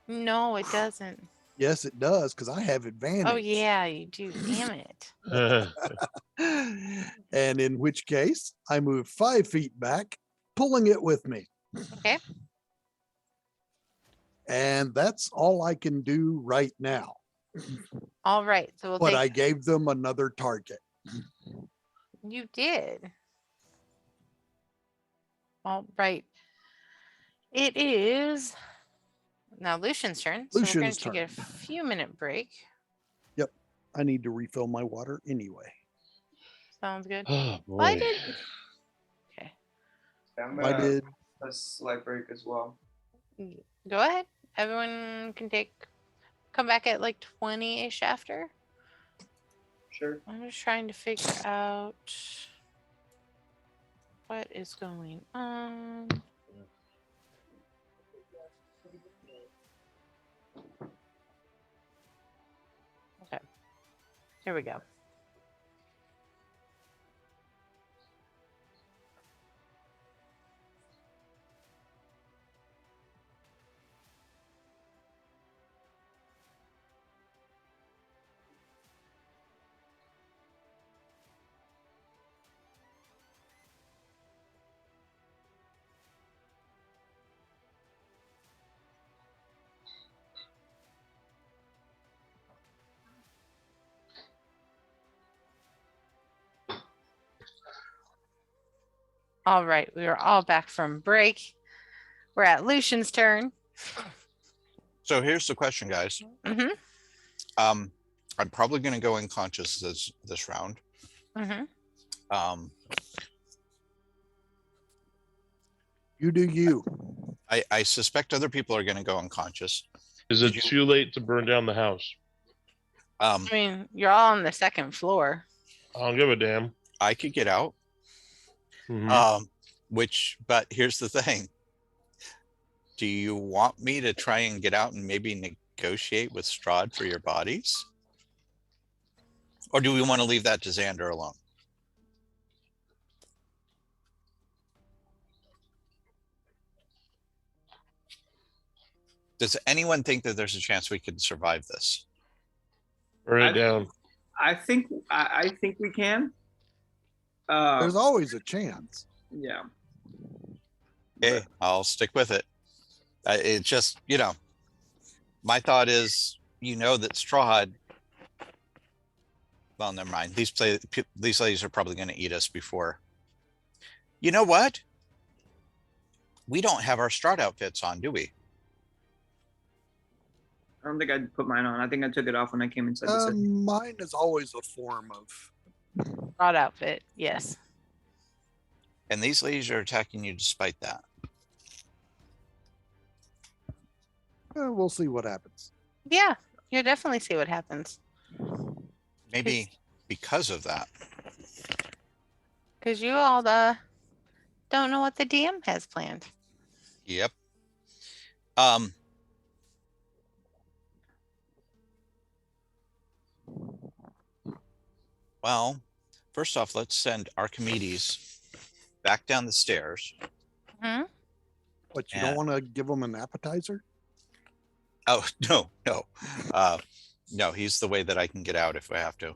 No, it doesn't. Yes, it does, because I have advantage. Oh, yeah, you do. Damn it. And in which case, I move 5 feet back, pulling it with me. Okay. And that's all I can do right now. All right. So we'll But take. I gave them another target. You did. All right. It is now Lucian's turn. So we're going Lucian's to take a few-minute break. I need to refill my water anyway. Sounds good. Oh Why boy. did? Okay. I'm I gonna did. a slight break as well. Go ahead. Everyone can come back at like 20-ish after. Sure. I'm just trying to figure out what is going on. Okay. Here we go. All right, we are all back from break. We're at Lucian's turn. So here's the question, guys. Mm-hmm. I'm probably going to go unconscious this round. Mm-hmm. You do you. I suspect other people are going to go unconscious. Is Did it you- too late to burn down the house? I mean, you're all on the second floor. I don't give a damn. I could get out. Mhm. But here's the thing. Do you want me to try and get out and maybe negotiate with Strahd for your bodies? Or do we want to leave that to Xander alone? Does anyone think that there's a chance we could survive this? Burn it down. I think we can. There's always a chance. Yeah. Okay, I'll stick with it. It just, my thought is, that Strahd. Well, never mind. These ladies are probably going to eat us before. You know what? We don't have our Strahd outfits on, do we? I don't think I'd put mine on. I think I took it off when I came inside the city. Mine is always a form of. Broad outfit, yes. And these ladies are attacking you despite that. We'll see what happens. Yeah, you'll definitely see what happens. Maybe because of that. Because you all don't know what the DM has planned. Yep. Well, first off, let's send Archimedes back down the stairs. Hmm? But you Yeah. don't want to give them an appetizer? Oh, no. No, he's the way that I can get out if I have to.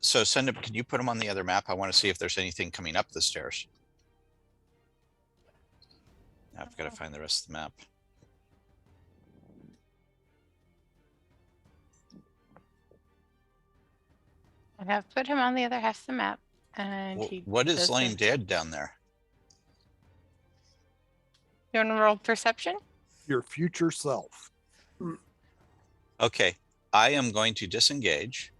So send him, can you put him on the other map? I want to see if there's anything coming up the stairs. I've got to find the rest of the map. I have put him on the other half of the map. And What is does laying the- dead down there? You want to roll perception? Your future self. Okay, I am going to disengage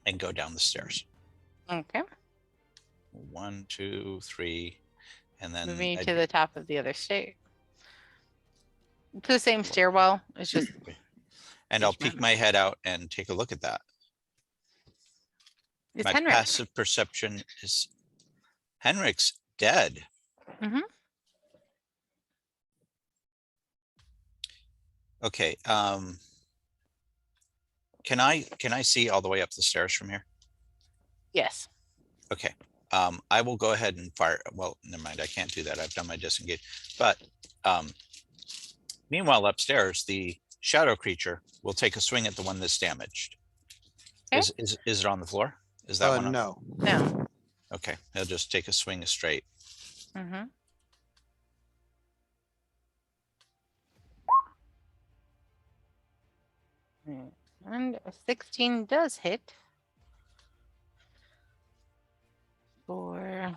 and go down the stairs. Okay. 1, 2, 3, and then Moving I to the top of the other stair. To the same stairwell. It's just and I'll peek my head out and take a look at that. it's My Henrik. passive perception is Henrik's dead. Mhm. Okay. Can I see all the way up the stairs from here? Yes. Okay. I will go ahead and fire. Well, never mind. I can't do that. I've done my disengage. But meanwhile, upstairs, the shadow creature will take a swing at the one that's damaged. Okay. Is it on the floor? Is that one? No. No. Okay. He'll just take a swing straight. Mm-hmm. And a 16 does hit. For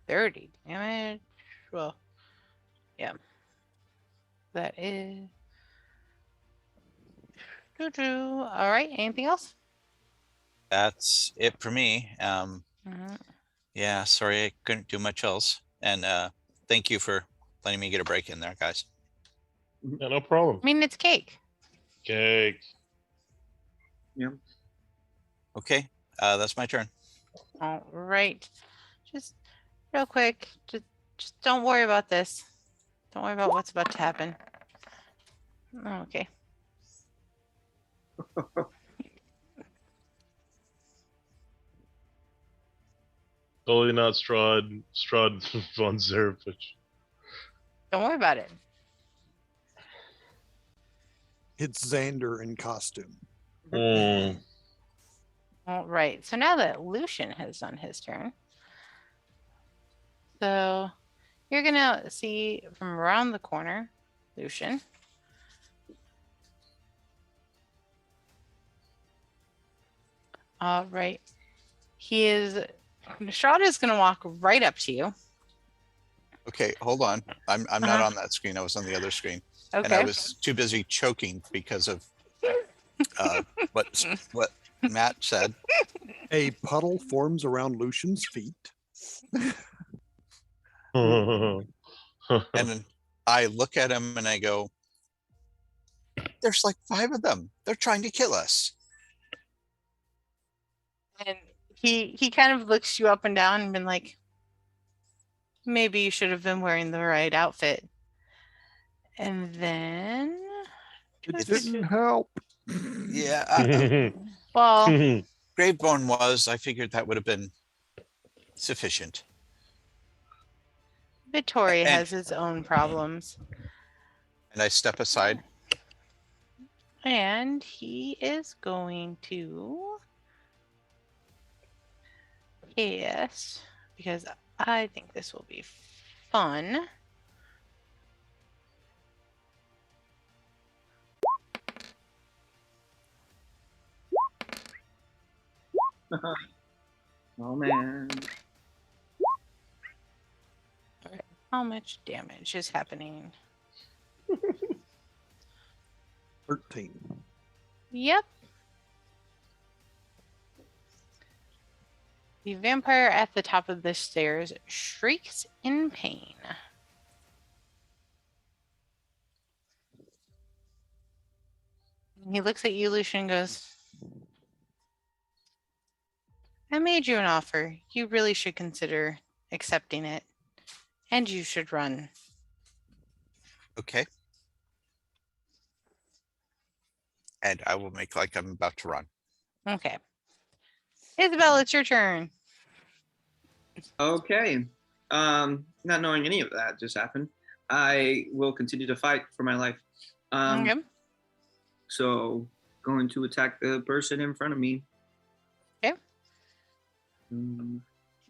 30 damage. Well, yeah. That is. All right. Anything else? That's it for me. Mhm. Yeah, sorry I couldn't do much else. And thank you for letting me get a break in there, guys. Yeah, no problem. I mean, it's cake. Cake. Okay, that's my turn. All right. Just real quick. Just don't worry about this. Don't worry about what's about to happen. Oh, okay. Totally not Strahd von Zerfich. Don't worry about it. It's Xander in costume. Mm. All right. So now that Lucian has done his turn, so you're gonna see from around the corner, Lucian. All right. Strahd is going to walk right up to you. Okay, hold on. I'm not on that screen. I was on the other screen. Okay. And I was too busy choking because of what Matt said. A puddle forms around Lucian's feet. And then I look at him and I go, there's like 5 of them. They're trying to kill us. And he kind of looks you up and down and been like, maybe you should have been wearing the right outfit. And then It didn't help. Yeah. well, Graveborn was. I figured that would have been sufficient. Vittori has his own problems. And I step aside. And he is going to yes, because I think this will be fun. Oh man. How much damage is happening? 13. Yep. The vampire at the top of the stairs shrieks in pain. He looks at you, Lucian, and goes, I made you an offer. You really should consider accepting it. And you should run. Okay. And I will make like I'm about to run. Okay. Isabel, it's your turn. Okay. Not knowing any of that just happened, I will continue to fight for my life. Okay. So going to attack the person in front of me. Okay.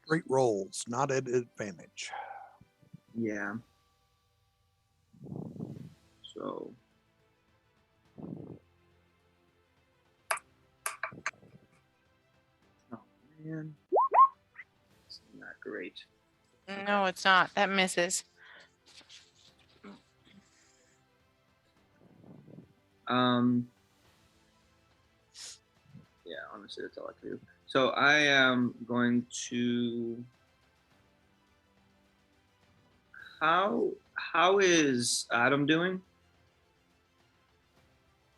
Straight rolls, not at advantage. Yeah. So. Oh man. It's not great. No, it's not. That misses. Yeah, honestly, that's all I can do. So I am going to. How is Adam doing?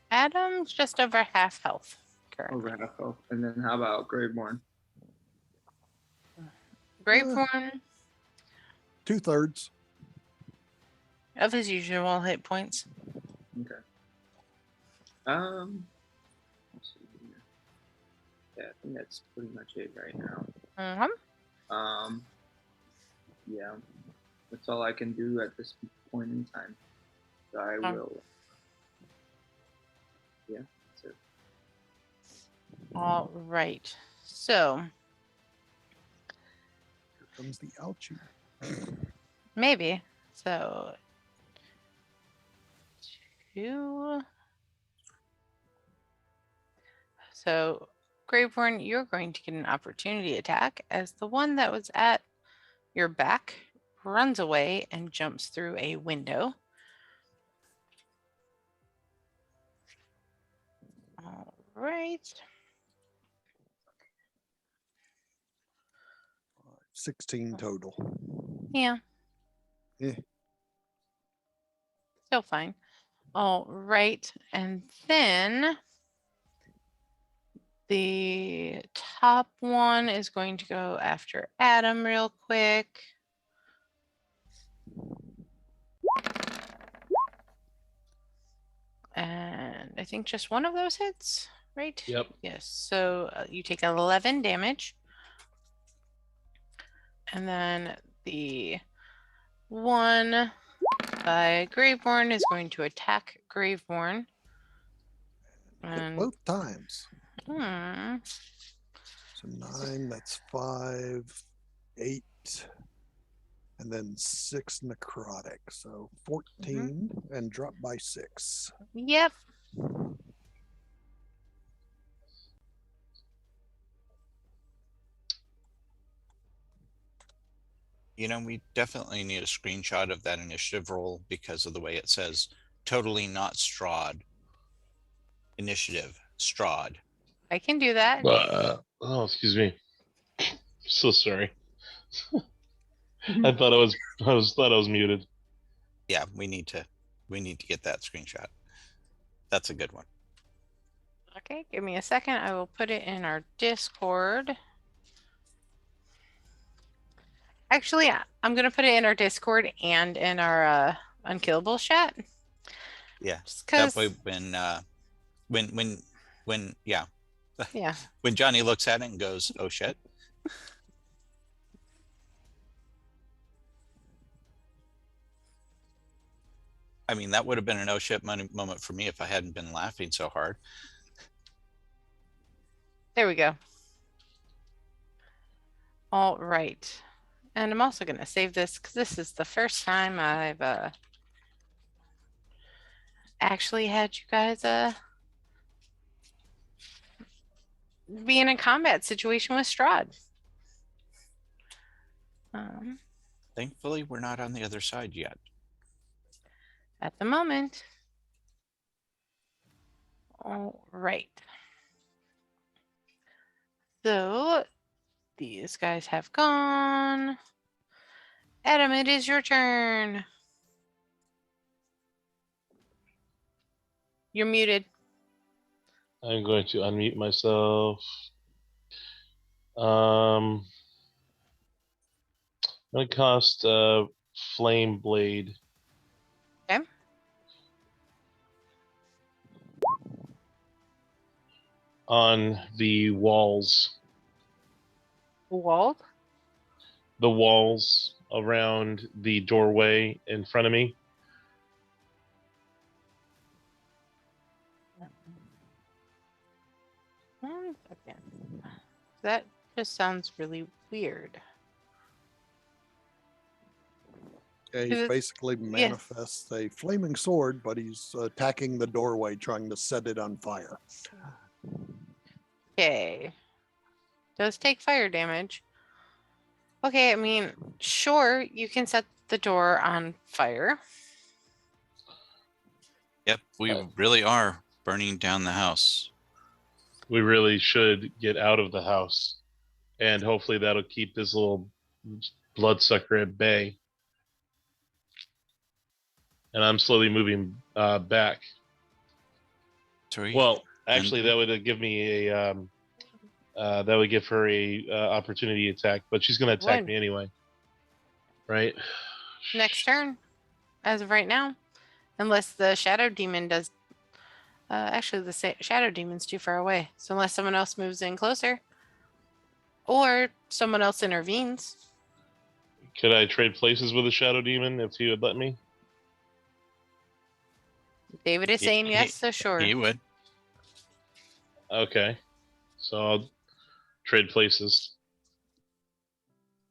Adam's just over half health currently. Over half health. And then how about Graveborn? Graveborn 2/3. of his usual hit points. Okay. Let's see here. Yeah, I think that's pretty much it right now. Yeah, that's all I can do at this point in time. So I will. Yeah, that's it. All right. So Here comes the ouchie. maybe. So 2. So Graveborn, you're going to get an opportunity attack as the one that was at your back runs away and jumps through a window. All right. 16 total. Yeah. Yeah. Still fine. All right. And then the top one is going to go after Adam real quick. And I think just one of those hits, right? Yep. Yes. So you take 11 damage. And then the one by Graveborn is going to attack Graveborn. Hit both times. So 9, that's 5, 8, and then 6 necrotic. So 14 and drop by 6. Yep. You know, we definitely need a screenshot of that initiative roll because of the way it says totally not Strahd. Initiative, Strahd. I can do that. Oh, excuse me. So sorry. I thought I was muted. Yeah, we need to get that screenshot. That's a good one. Okay, give me a second. I will put it in our Discord. Actually, I'm gonna put it in our Discord and in our Unkillable chat. Yeah. Just That because. way when yeah. Yeah. When Johnny looks at it and goes, "Oh shit." I mean, that would have been an oh shit moment for me if I hadn't been laughing so hard. There we go. All right. And I'm also going to save this because this is the first time I've actually had you guys be in a combat situation with Strahd. Thankfully, we're not on the other side yet. At the moment. All right. So these guys have gone. Adam, it is your turn. You're muted. I'm going to unmute myself. I'm going to cast Flame Blade. Okay. On the walls. Walled? The walls around the doorway in front of me. One second. That just sounds really weird. Yeah, he basically manifests a flaming sword, but he's attacking the doorway, trying to set it on fire. Okay. Does take fire damage. Okay, I mean, sure, you can set the door on fire. Yep, we really are burning down the house. We really should get out of the house. And hopefully that'll keep this little bloodsucker at bay. And I'm slowly moving back. Well, actually, that would give me a that would give her a opportunity attack, but she's going to attack me anyway, right? Next turn, as of right now, unless the shadow demon does. Actually, the shadow demon's too far away, so unless someone else moves in closer, or someone else intervenes. Could I trade places with the shadow demon if he would let me? David is saying yes, so sure. He would. Okay, so I'll trade places.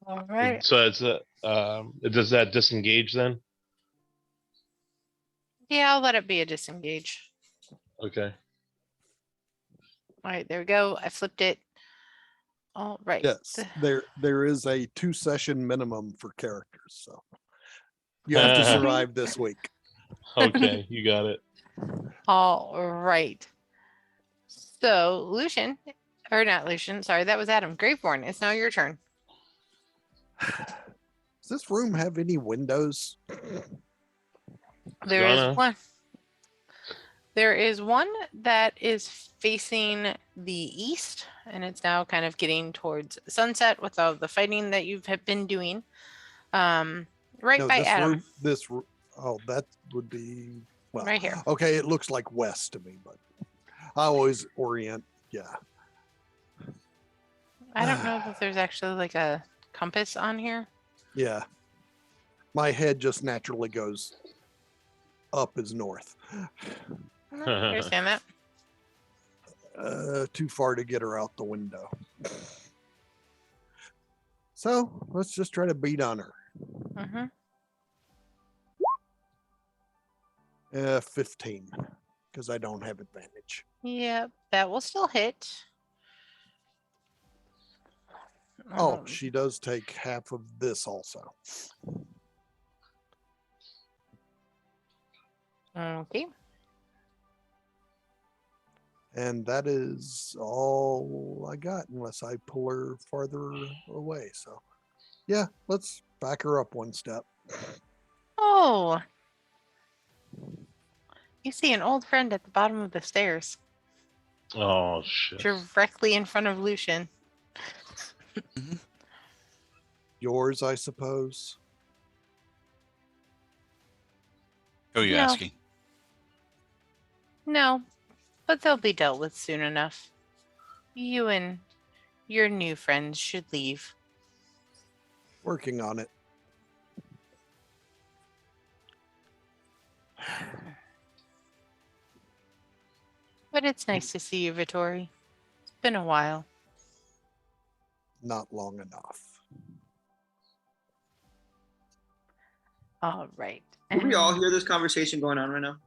All right. So it's does that disengage then? Yeah, I'll let it be a disengage. Okay. All right, there we go. I flipped it. All right. Yes, there is a 2-session minimum for characters, so you have to survive this week. Okay, you got it. All right. So Lucian, or not Lucian, sorry, that was Adam. Graveborn, it's now your turn. Does this room have any windows? There is one. There is one that is facing the east, and it's now kind of getting towards sunset with all the fighting that you've been doing. Right by Adam. Oh, that would be right here. Okay, it looks like west to me, but I always orient. Yeah. I don't know if there's actually like a compass on here. Yeah. My head just naturally goes up is north. No, I understand that. Too far to get her out the window. So let's just try to beat on her. 15, because I don't have advantage. Yep, that will still hit. Oh, she does take half of this also. Okay. And that is all I got, unless I pull her farther away. So, yeah, let's back her up one step. Oh. You see an old friend at the bottom of the stairs, Oh shit. directly in front of Lucian. Yours, I suppose. Who are you No. asking? No, but they'll be dealt with soon enough. You and your new friends should leave. Working on it. But it's nice to see you, Vittori. It's been a while. Not long enough. All right. Can we all and- hear this conversation going on right now?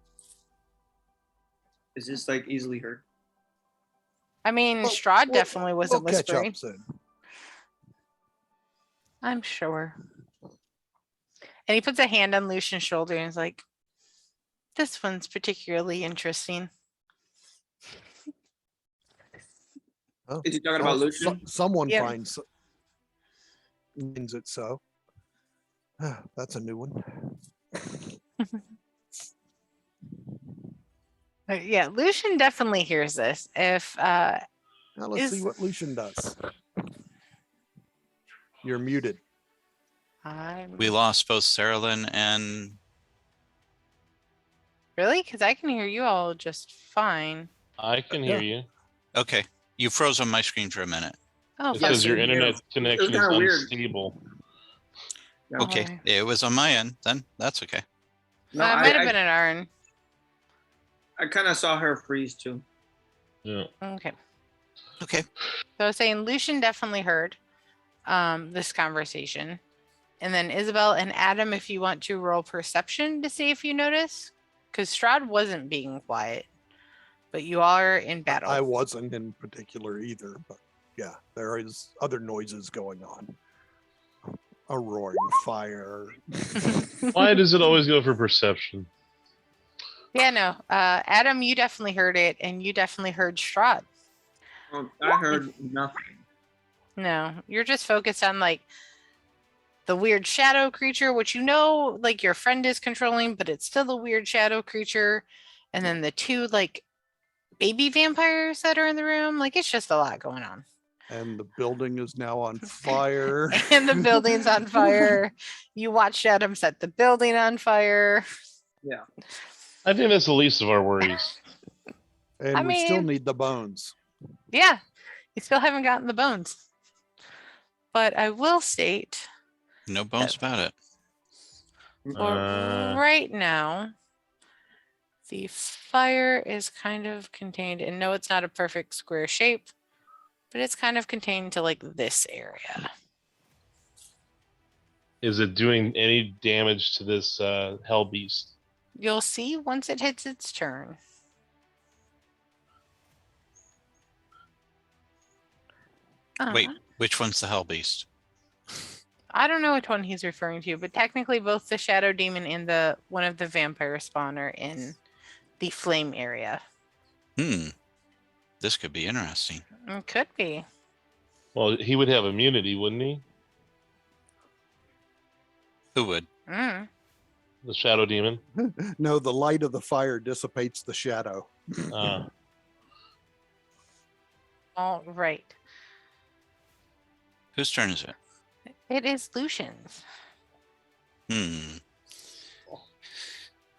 Is this like easily heard? I mean, Well, Strahd we'll- definitely wasn't We'll catch whispering. up soon. I'm sure. And he puts a hand on Lucian's shoulder and is like, this one's particularly interesting. Oh, Is he talking about Lucian? someone Yep. finds it so. That's a new one. Yeah, Lucian definitely hears this. If Now let's see Is- what Lucian does. You're muted. I'm We lost both Saralyn and really, because I can hear you all just fine. I can hear you. okay. You froze on my screen for a minute. Oh, It's Yeah, because your same here. internet connection is kinda weird. unstable. Yeah. Okay, Alright. it was on my end. Then that's okay. No, it might have I been an Arn. kind of saw her freeze too. Yeah. Okay. Okay. So I was saying Lucian definitely heard this conversation. And then Isabel and Adam, if you want to roll perception to see if you notice. Because Strahd wasn't being quiet. But you are in battle. I wasn't in particular either, but yeah, there is other noises going on. A roaring fire. Why does it always go for perception? Yeah, no. Adam, you definitely heard it, and you definitely heard Strahd. I heard nothing. No, you're just focused on like the weird shadow creature, which you know, like your friend is controlling, but it's still a weird shadow creature. And then the two like baby vampires that are in the room. Like it's just a lot going on. And the building is now on fire. And the building's on fire. You watched Adam set the building on fire. Yeah. I think that's the least of our worries. And I we still mean- need the bones. Yeah, you still haven't gotten the bones. But I will state No bones about it. for right now, the fire is kind of contained, and no, it's not a perfect square shape, but it's kind of contained to like this area. Is it doing any damage to this hell beast? You'll see once it hits its turn. Wait, Uh, which one's the hell beast? I don't know which one he's referring to, but technically both the shadow demon and the one of the vampire spawn are in the flame area. This could be interesting. Could be. Well, he would have immunity, wouldn't he? Who would? Mm. The shadow demon. No, the light of the fire dissipates the shadow. All right. Whose turn is it? It is Lucian's.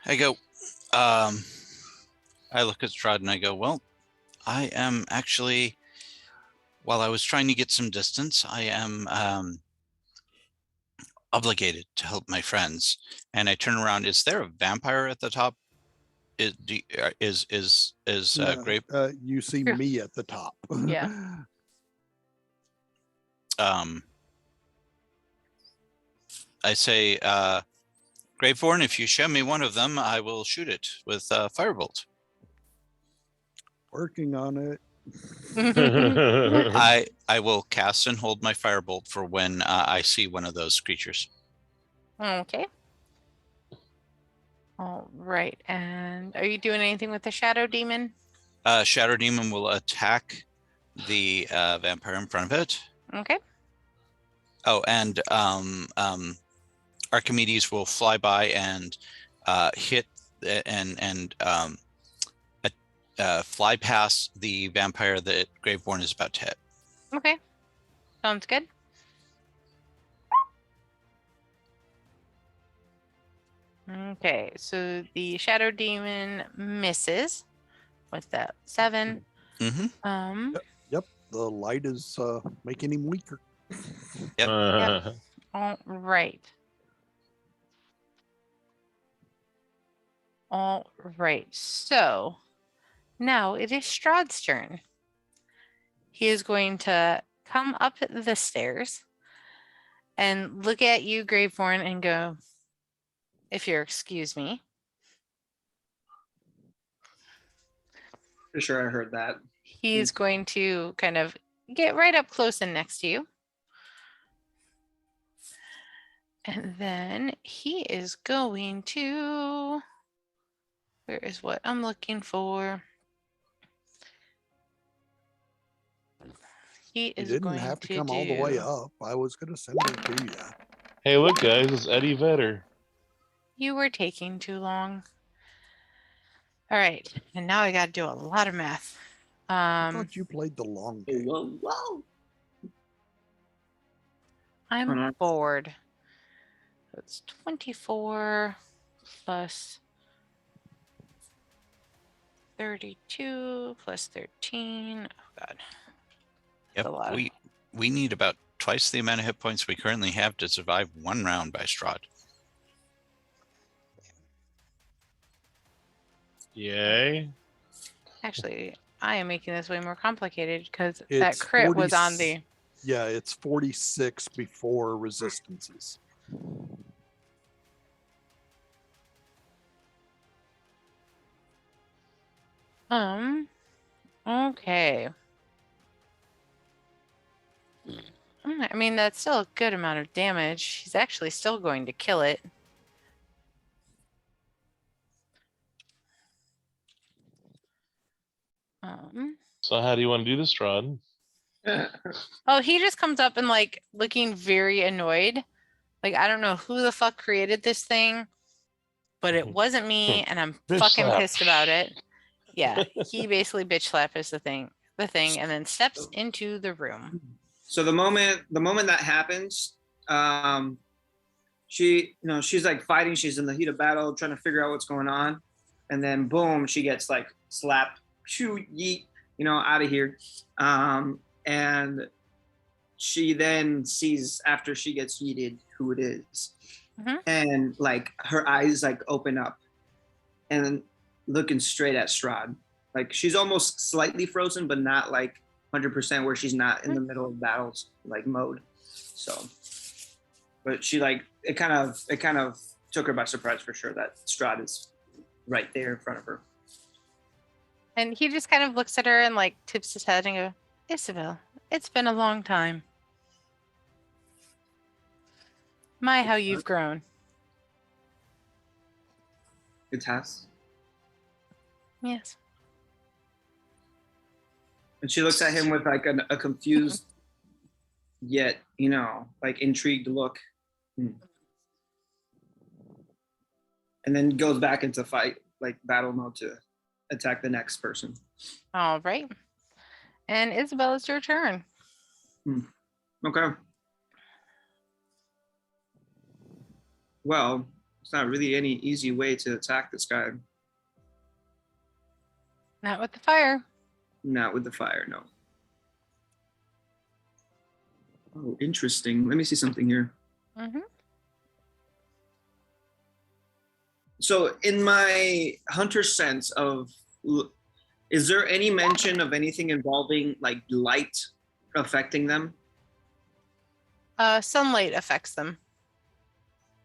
I go, I look at Strahd and I go, well, I am actually, while I was trying to get some distance, I am obligated to help my friends. And I turn around. Is there a vampire at the top? Is Grape? You see Sure. me at the top. Yeah. I say, Grapeborn, if you show me one of them, I will shoot it with Firebolt. Working on it. I will cast and hold my firebolt for when I see one of those creatures. Okay. All right. And are you doing anything with the shadow demon? Shadow Demon will attack the vampire in front of it. Okay. Oh, and Archimedes will fly by and hit and fly past the vampire that Graveborn is about to hit. Okay. Sounds good. Okay, so the shadow demon misses with that 7. Mm-hmm. Yep, the light is making him weaker. Yep. All right. All right. So now it is Strahd's turn. He is going to come up the stairs and look at you, Graveborn, and go, if you'll excuse me. For sure, I heard that. He's going to kind of get right up close and next to you. And then he is going to, where is what I'm looking for? He You is didn't going have to to come all the way up. I was going to send it to you. Hey, look, guys, it's Eddie Vedder. You were taking too long. All right, and now I got to do a lot of math. I thought you played the long game. Whoa. I'm bored. It's 24 plus 32 plus 13. Oh God. Yep. A lot. We need about twice the amount of hit points we currently have to survive one round by Strahd. Yay. Actually, I am making this way more complicated because that It's crit was on the. Yeah, it's 46 before resistances. Okay. I mean, that's still a good amount of damage. He's actually still going to kill it. So how do you want to do this, Strahd? Oh, he just comes up and like looking very annoyed. Like, I don't know who the fuck created this thing, but it wasn't me, and I'm Bitch fucking slap. pissed about it. Yeah, he basically bitch slap is the thing, and then steps into the room. So the moment that happens, she's like fighting. She's in the heat of battle, trying to figure out what's going on, and then boom, she gets like slapped, shoo, yeet, out of here. And she then sees, after she gets yeeted, who it is. Mhm. And like her eyes like open up and looking straight at Strahd. Like she's almost slightly frozen, but not like 100% where she's not in the middle of battles like mode. So, but she like, it kind of took her by surprise for sure that Strahd is right there in front of her. And he just kind of looks at her and like tips his head and goes, Isabel, it's been a long time. My, how you've grown. It has. Yes. And she looks at him with like a confused yet, like intrigued look. And then goes back into fight, like battle mode to attack the next person. All right. And Isabel, it's your turn. Okay. Well, it's not really any easy way to attack this guy. Not with the fire. Not with the fire, no. Oh, interesting. Let me see something here. Mm-hmm. So in my hunter sense of, is there any mention of anything involving like light affecting them? Sunlight affects them.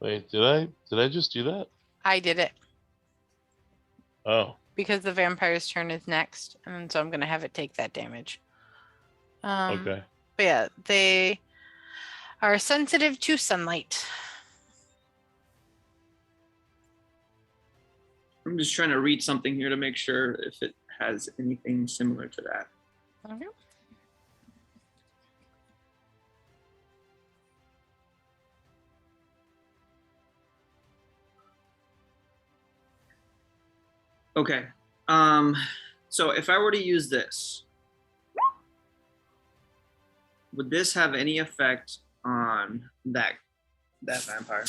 Wait, did I just do that? I did it. Oh. because the vampire's turn is next, and so I'm gonna have it take that damage. Okay. But yeah, they are sensitive to sunlight. I'm just trying to read something here to make sure if it has anything similar to that. Okay. Okay. So if I were to use this, would this have any effect on that vampire?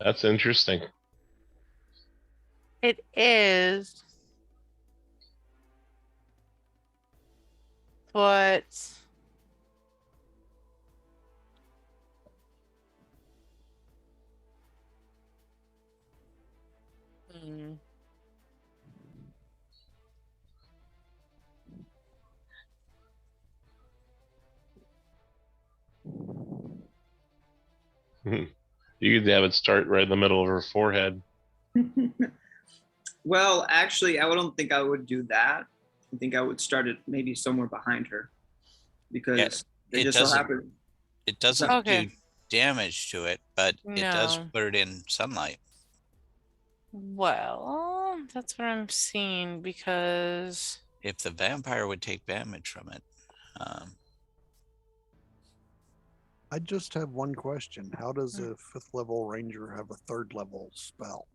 That's interesting. It is, but You could have it start right in the middle of her forehead. Well, actually, I don't think I would do that. I think I would start it maybe somewhere behind her, because it just so doesn't- happens. It doesn't Okay. do damage to it, but it does No. put it in sunlight. Well, that's what I'm seeing, because If the vampire would take damage from it, I just have one question. How does a 5th level ranger have a 3rd level spell?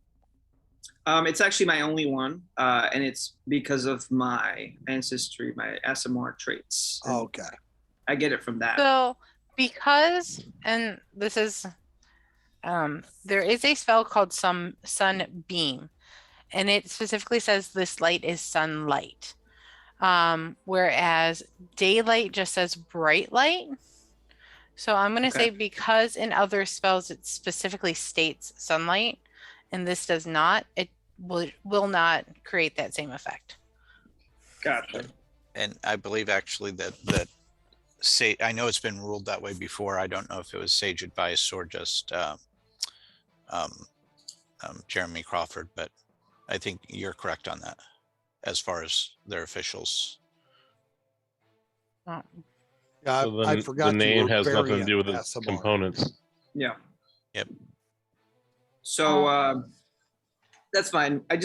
It's actually my only one, and it's because of my ancestry, my SMR traits. And Okay. I get it from that. so because, and this is, there is a spell called Sunbeam, and it specifically says this light is sunlight. Whereas daylight just says bright light. So I'm going to Okay. say because in other spells it specifically states sunlight, and this does not, it will not create that same effect. Gotcha. and I believe actually that I know it's been ruled that way before. I don't know if it was sage advice or just Jeremy Crawford, but I think you're correct on that as far as their officials. Oh, Yeah, So I the forgot you name were has nothing to variant do with the SMR. components. Yeah. Yep. So that's fine. I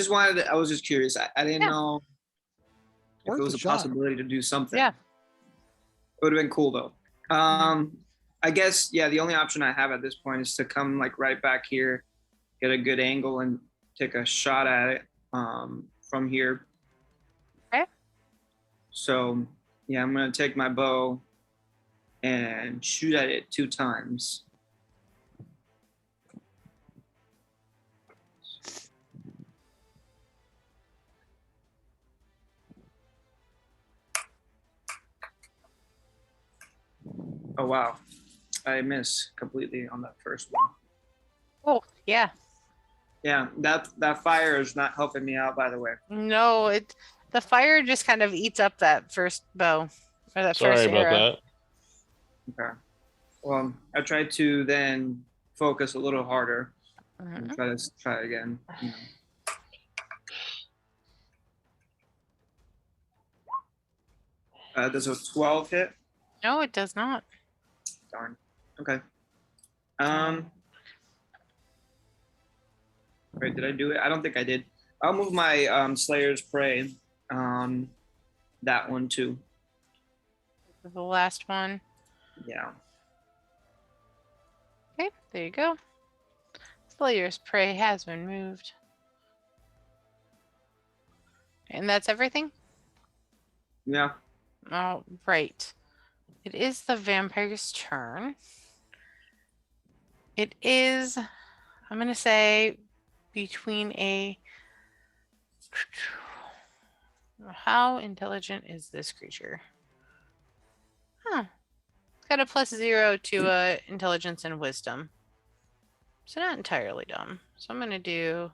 was just curious. I didn't Yeah. know if Worth it was a a shot. possibility to do something. Yeah. It would have been cool though. I guess, yeah, the only option I have at this point is to come like right back here, get a good angle and take a shot at it from here. Okay. So yeah, I'm gonna take my bow and shoot at it 2 times. Oh wow, I missed completely on that first one. Oh, yeah. Yeah, that fire is not helping me out, by the way. No, the fire just kind of eats up that first bow or that Sorry first about arrow. that. Okay. Well, I tried to then focus a little harder and Mhm. try again. You know. Does a 12 hit? No, it does not. Darn. Okay. Wait, did I do it? I don't think I did. I'll move my Slayer's Prey on that one too. The last one. Yeah. Okay, there you go. Slayer's Prey has been moved. And that's everything? Yeah. All right. It is the vampire's turn. It is, I'm going to say, between a... How intelligent is this creature? Huh. It's got a +0 to intelligence and wisdom. So not entirely dumb. So I'm going to do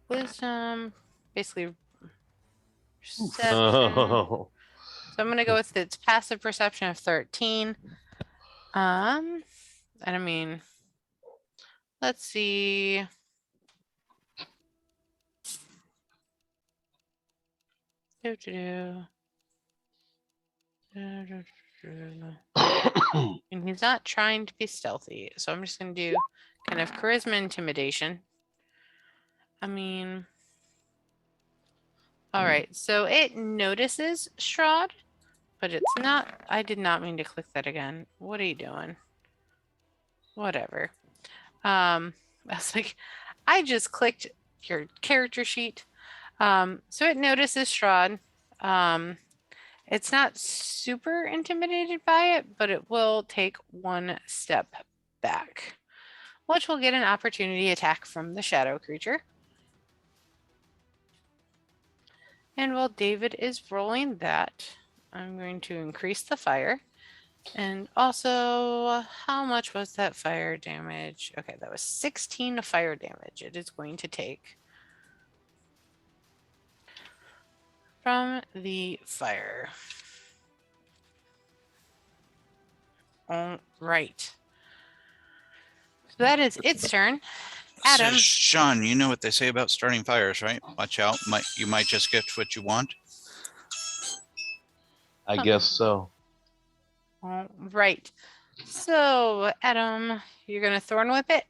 wisdom basically perception. Oh. So I'm gonna go with its passive perception of 13. And I mean, let's see. And he's not trying to be stealthy, so I'm just gonna do kind of charisma intimidation. I mean, all right, so it notices Strahd, but it's not. I did not mean to click that again. What are you doing? Whatever. I was like, I just clicked your character sheet. So it notices Strahd. It's not super intimidated by it, but it will take one step back, which will get an opportunity attack from the shadow creature. And while David is rolling that, I'm going to increase the fire. And also, how much was that fire damage? Okay, that was 16 fire damage it is going to take from the fire. All right. So that is its turn. Adam. So, Sean, you know what they say about starting fires, right? Watch out. You might just get what you want. I guess so. All right. So, Adam, you're going to Thorn Whip it?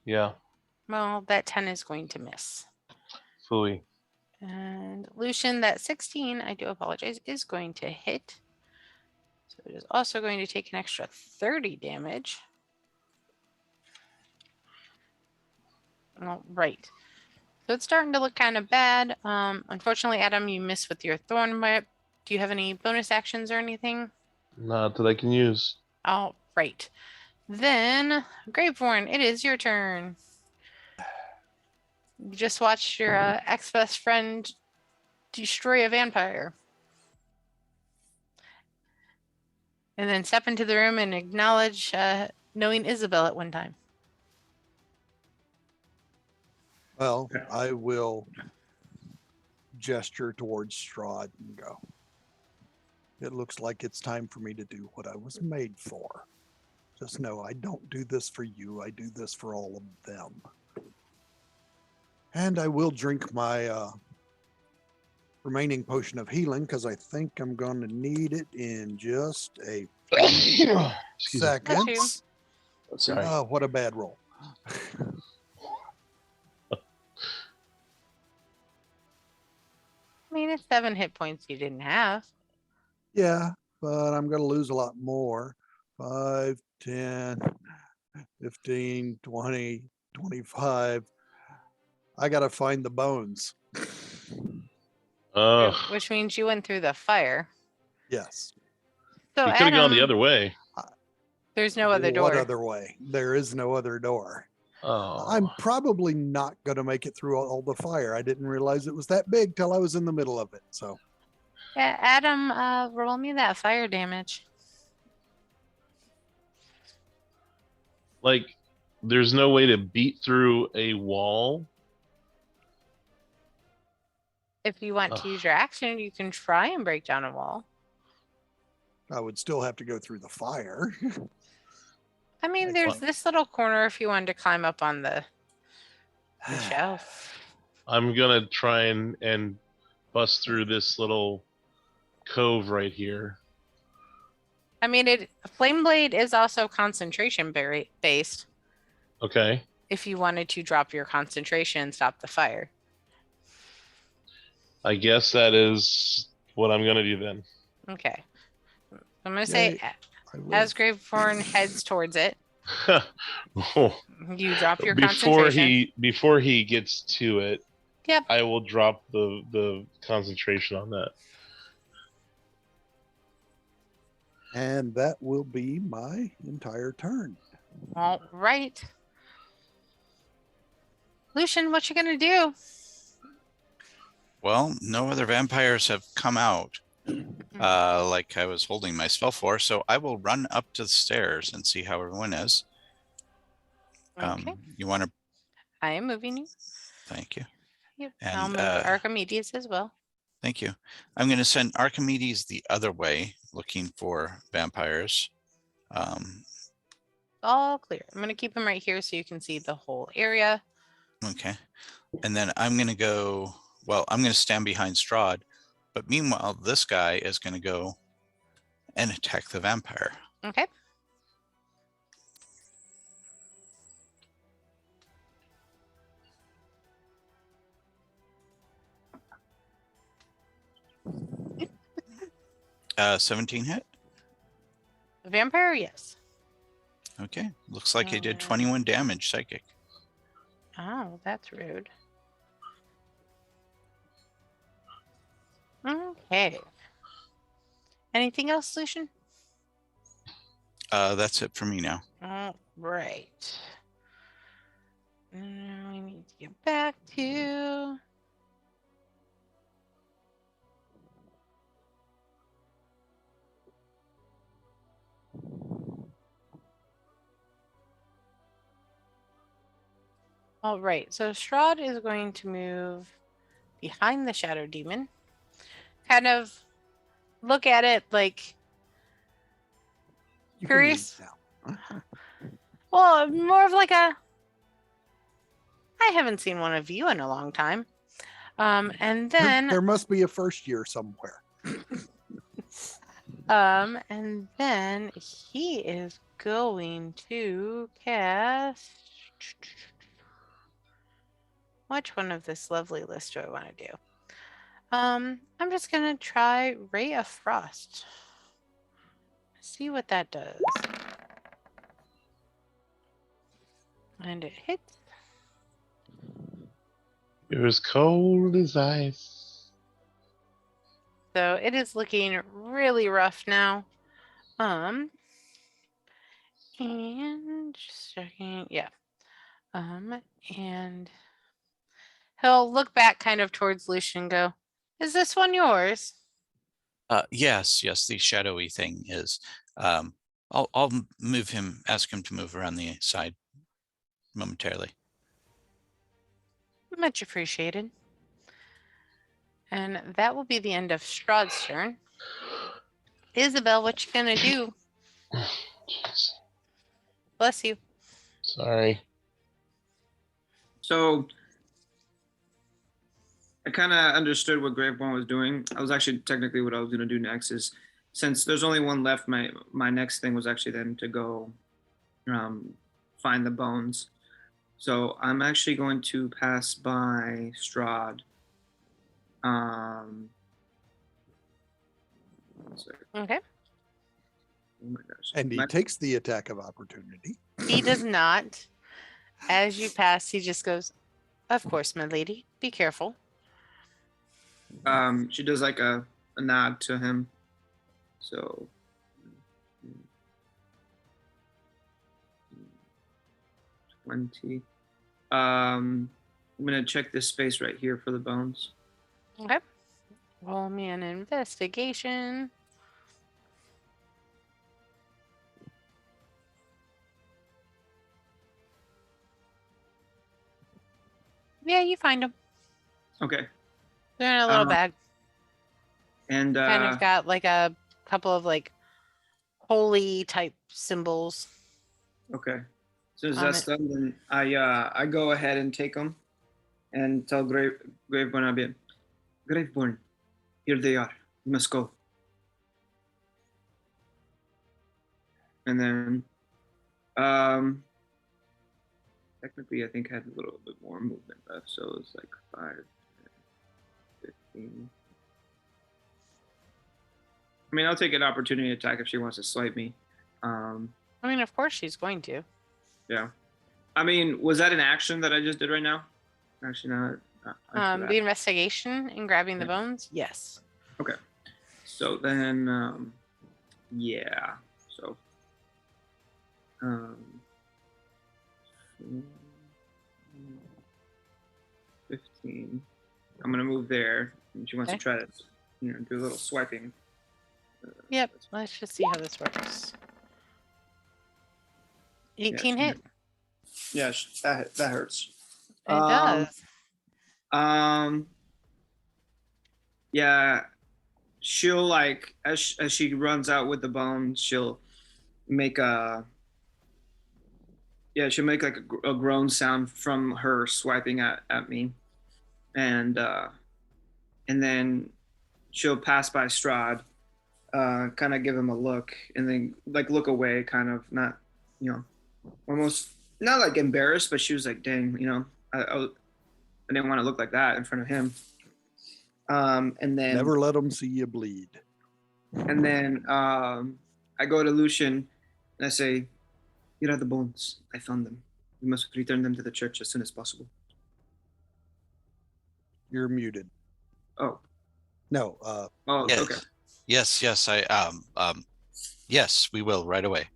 Yeah. Well, that 10 is going to miss. Phooey. And Lucian, that 16, I do apologize, is going to hit. So it is also going to take an extra 30 damage. All right. So it's starting to look kind of bad. Unfortunately, Adam, you missed with your Thorn Whip. Do you have any bonus actions or anything? Not that I can use. All right. Then, Graveborn, it is your turn. You just watched your ex-best friend destroy a vampire. And then step into the room and acknowledge knowing Isabel at one time. Well, I will gesture towards Strahd and go, it looks like it's time for me to do what I was made for. Just know I don't do this for you. I do this for all of them. And I will drink my remaining potion of healing because I think I'm going to need it in just a second. Sorry. Oh, what a bad roll. I mean, it's 7 hit points you didn't have. Yeah, but I'm going to lose a lot more. 5, 10, 15, 20, 25. I got to find the bones. Which means you went through the fire. Yes. So you could have gone the other way. There's no other door. What other way? There is no other door. Oh. I'm probably not going to make it through all the fire. I didn't realize it was that big till I was in the middle of it. So, yeah, Adam, roll me that fire damage. Like, there's no way to beat through a wall. If you want to use your action, you can try and break down a wall. I would still have to go through the fire. I mean, there's this little corner if you wanted to climb up on the shelf. I'm gonna try and bust through this little cove right here. I mean, Flame Blade is also concentration based. Okay. If you wanted to drop your concentration and stop the fire. I guess that is what I'm gonna do then. Okay. I'm gonna say as Graveborn heads towards it, you drop your concentration. Before he gets to it, yep. I will drop the concentration on that. And that will be my entire turn. All right. Lucian, what you gonna do? Well, no other vampires have come out like I was holding my spell for, so I will run up to the stairs and see how everyone is. Okay. You want to? I am moving you. Thank you. Yep. And, I'll move Archimedes as well. Thank you. I'm going to send Archimedes the other way, looking for vampires. All clear. I'm going to keep him right here so you can see the whole area. Okay. And then I'm going to go, well, I'm going to stand behind Strahd, but meanwhile, this guy is going to go and attack the vampire. Okay. Uh, 17 hit. The vampire, yes. Okay. Looks like he did 21 damage psychic. Oh, that's rude. Okay. Anything else, Lucian? That's it for me now. All right. Now we need to get back to. All right, so Strahd is going to move behind the Shadow Demon. Kind of look at it like You can curious. leave now. Well, more of like a I haven't seen one of you in a long time. And then There must be a first year somewhere. and then he is going to cast. Which one of this lovely list do I want to do? I'm just gonna try Ray of Frost. See what that does. And it hits. You're as cold as ice. So it is looking really rough now. And just checking, yeah. And he'll look back kind of towards Lucian and go, "Is this one yours?" Yes, the shadowy thing is. I'll move him, ask him to move around the side momentarily. Much appreciated. And that will be the end of Strahd's turn. Isabel, what you gonna do? Jeez. Bless you. Sorry. So I kind of understood what Graveborn was doing. I was actually technically what I was going to do next is, since there's only one left, my next thing was actually then to go find the bones. So I'm actually going to pass by Strahd. Okay. Oh my gosh. And he takes the attack of opportunity. He does not. As you pass, he just goes, "Of course, my lady. Be careful." She does like a nod to him. So 20. I'm gonna check this space right here for the bones. Okay. Roll me an investigation. Yeah, you find them. Okay. They're in a little bag. And Kind of got like a couple of like holy type symbols. okay. As soon as that's done, then I go ahead and take them and tell Graveborn a bit. Graveborn, here they are. You must go. And then technically I think I had a little bit more movement left, so it's like 5, 15. I mean, I'll take an opportunity attack if she wants to swipe me. I mean, of course she's going to. Yeah. I mean, was that an action that I just did right now? Actually, not The investigation and grabbing the bones? Yes. Okay. So then, yeah. So, 15. I'm gonna move there, and she wants to try to, do a little swiping. Yep. Let's just see how this works. 18 hit. Yeah, that hurts. It does. Yeah, she'll like as she runs out with the bone, she'll make a she'll make like a groan sound from her swiping at me, and then she'll pass by Strahd, kind of give him a look, and then like look away, kind of not, almost not like embarrassed, but she was like, "Dang, I didn't want to look like that in front of him." And then Never let them see you bleed. And then I go to Lucian and I say, "Here are the bones. I found them. We must return them to the church as soon as possible." You're muted. Oh. No. Oh, Yes. okay. Yes, yes, we will right away.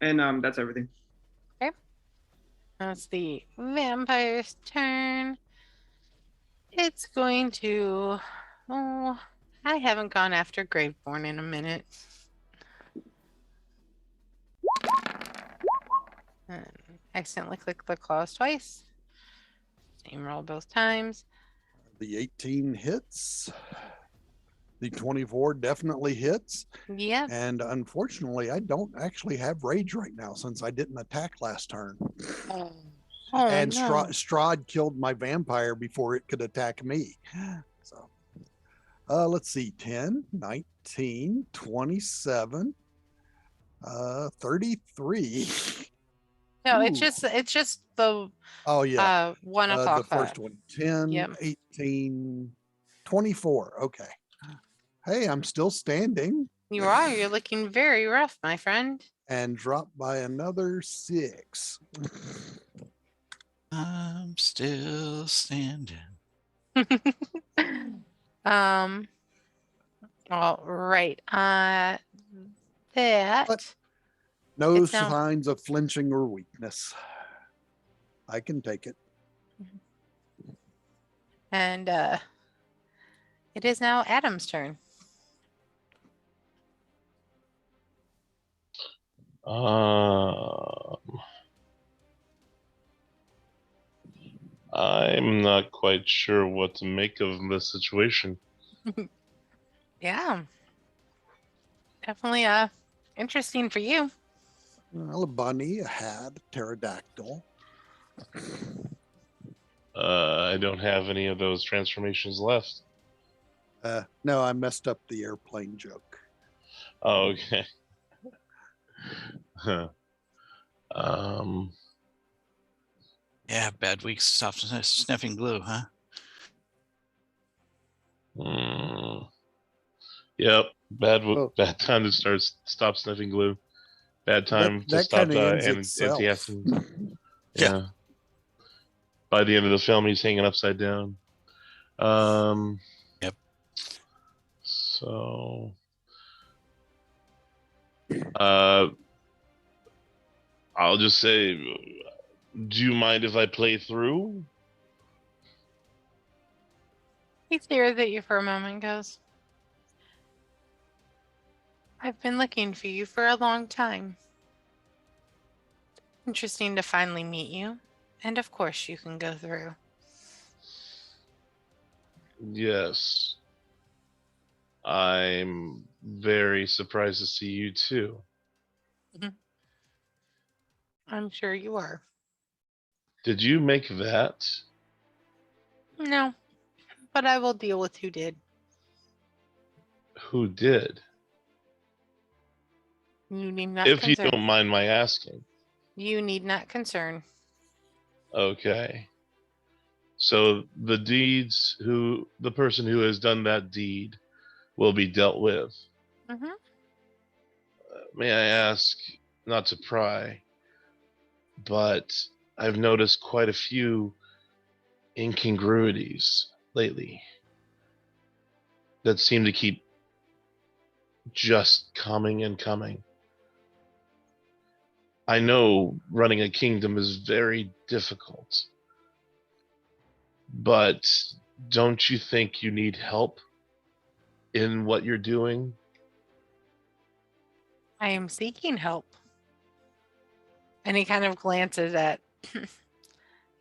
And that's everything. Okay. That's the vampire's turn. It's going to. Oh, I haven't gone after Graveborn in a minute. And accidentally click the claws twice. Same roll both times. The 18 hits. The 24 definitely hits. Yep. And unfortunately, I don't actually have rage right now since I didn't attack last turn. Oh, And no. Strahd killed my vampire before it could attack me. So let's see, 10, 19, 27, 33. No, Ooh. it's just the 1 o'clock. The first one, 10, Yep. 18, 24. Okay. Hey, I'm still standing. You are. You're looking very rough, my friend. And drop by another 6. I'm still standing. All right. That. But no It's now- signs of flinching or weakness. I can take it. And it is now Adam's turn. I'm not quite sure what to make of this situation. Yeah. Definitely interesting for you. Well, a bunny, a hat, a pterodactyl. I don't have any of those transformations left. No, I messed up the airplane joke. Oh, okay. Yeah, bad week. Stop sniffing glue, huh? Yep. Bad Oh. time to stop sniffing glue. Bad time to that stop kinda ends itself. antihistamines. Yeah. By the end of the film, he's hanging upside down. Yep. So, I'll just say, do you mind if I play through? He stares at you for a moment, goes, "I've been looking for you for a long time. Interesting to finally meet you. And of course you can go through." Yes. I'm very surprised to see you too. I'm sure you are. Did you make that? No, but I will deal with who did. Who did? You need not If concern. you don't mind my asking. You need not concern. Okay. So the person who has done that deed will be dealt with. Mm-hmm. May I ask, not to pry, but I've noticed quite a few incongruities lately that seem to keep just coming and coming. I know running a kingdom is very difficult, but don't you think you need help in what you're doing? I am seeking help. And he kind of glances at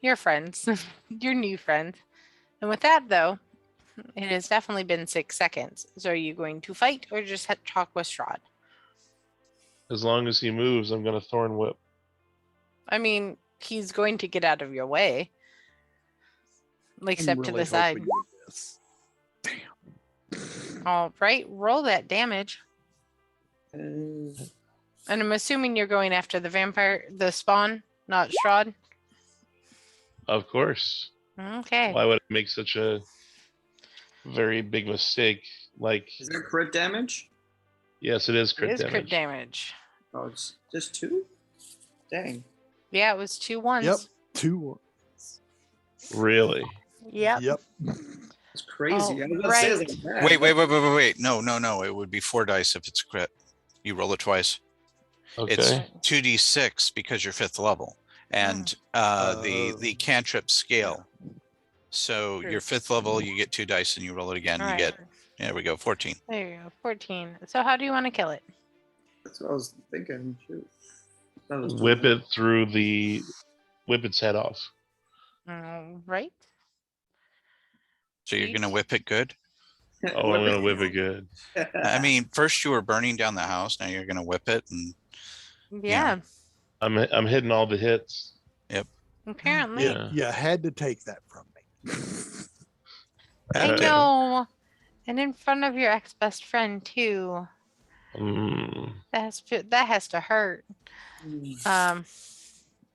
your friends, your new friends. And with that, though, it has definitely been 6 seconds. So are you going to fight or just talk with Strahd? As long as he moves, I'm going to Thorn Whip. I mean, he's going to get out of your way. Like, step to the side. All right, roll that damage. And I'm assuming you're going after the vampire, the spawn, not Strahd. Of course. Okay. Why would I make such a very big mistake? Like, Is that crit damage? yes, it is crit It is damage. crit damage. Oh, it's just 2? Dang. Yeah, it was 2 ones. Yep. 2 ones. Really? Yep. Yep. It's crazy. Oh, I was about to say, right. it's like, Wait. No. It would be 4 dice if it's crit. You roll it twice. Okay. It's 2d6 because you're 5th level. And the cantrip scale. So your 5th level, you get 2 dice and you roll it again. All You right. get, there we go, 14. There you go, 14. So how do you want to kill it? That's what I was thinking. Shoot. That was Whip its head off. All right. So you're going to whip it good? Oh, I'm going to whip it good. I mean, first you were burning down the house. Now you're going to whip it. And Yeah. I'm hitting all the hits. Apparently. Yeah. You had to take that from me. I Okay. know. And in front of your ex-best friend, too. Mm. That has to hurt.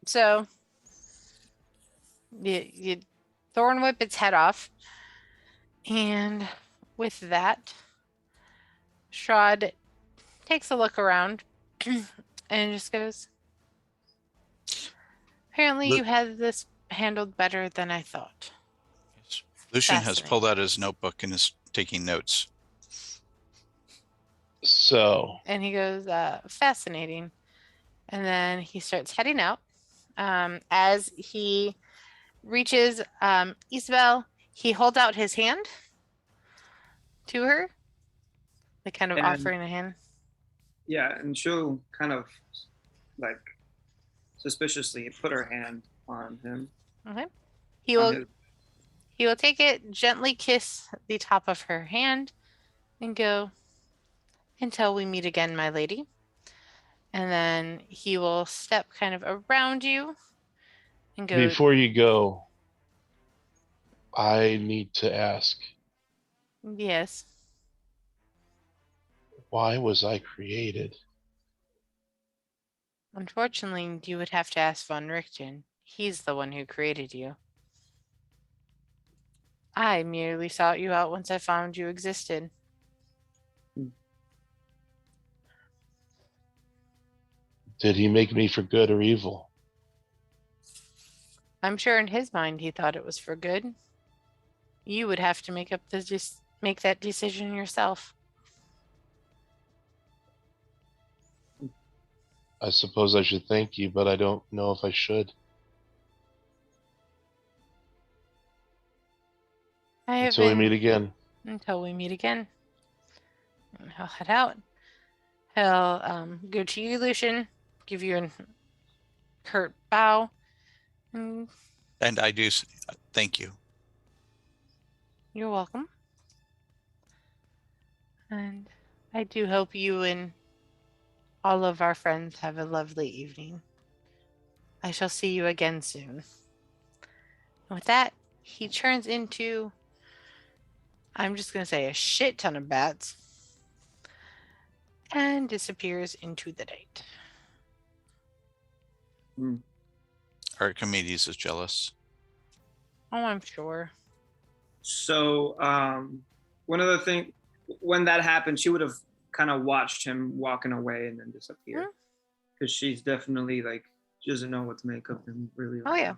So you thorn whip its head off, and with that, Strahd takes a look around and just goes, apparently you had this handled better than I thought. Lucian has Fascinating. pulled out his notebook and is taking notes. So, And he goes, fascinating. And then he starts heading out. As he reaches Isabel, he holds out his hand to her, like kind of And- offering a hand. Yeah, and she'll kind of like suspiciously put her hand on him. Okay. He on will his- he will take it, gently kiss the top of her hand, and go, until we meet again, my lady. And then he will step kind of around you and go, before you go, I need to ask, yes. why was I created? Unfortunately, you would have to ask Von Richten. He's the one who created you. I merely sought you out once I found you existed. Did he make me for good or evil? I'm sure in his mind he thought it was for good. You would have to make that decision yourself. I suppose I should thank you, but I don't know if I should. I have Until we been meet again. until we meet again. And he'll head out. He'll go to you, Lucian, give you a curt bow. And And I do thank you. you're welcome. And I do hope you and all of our friends have a lovely evening. I shall see you again soon. And with that, he turns into, I'm just going to say, a shit ton of bats and disappears into the night. Archimedes is jealous. Oh, I'm sure. So one other thing, when that happened, she would have kind of watched him walking away and then disappear. Because she's definitely like, she doesn't know what to make of him really. Oh, yeah.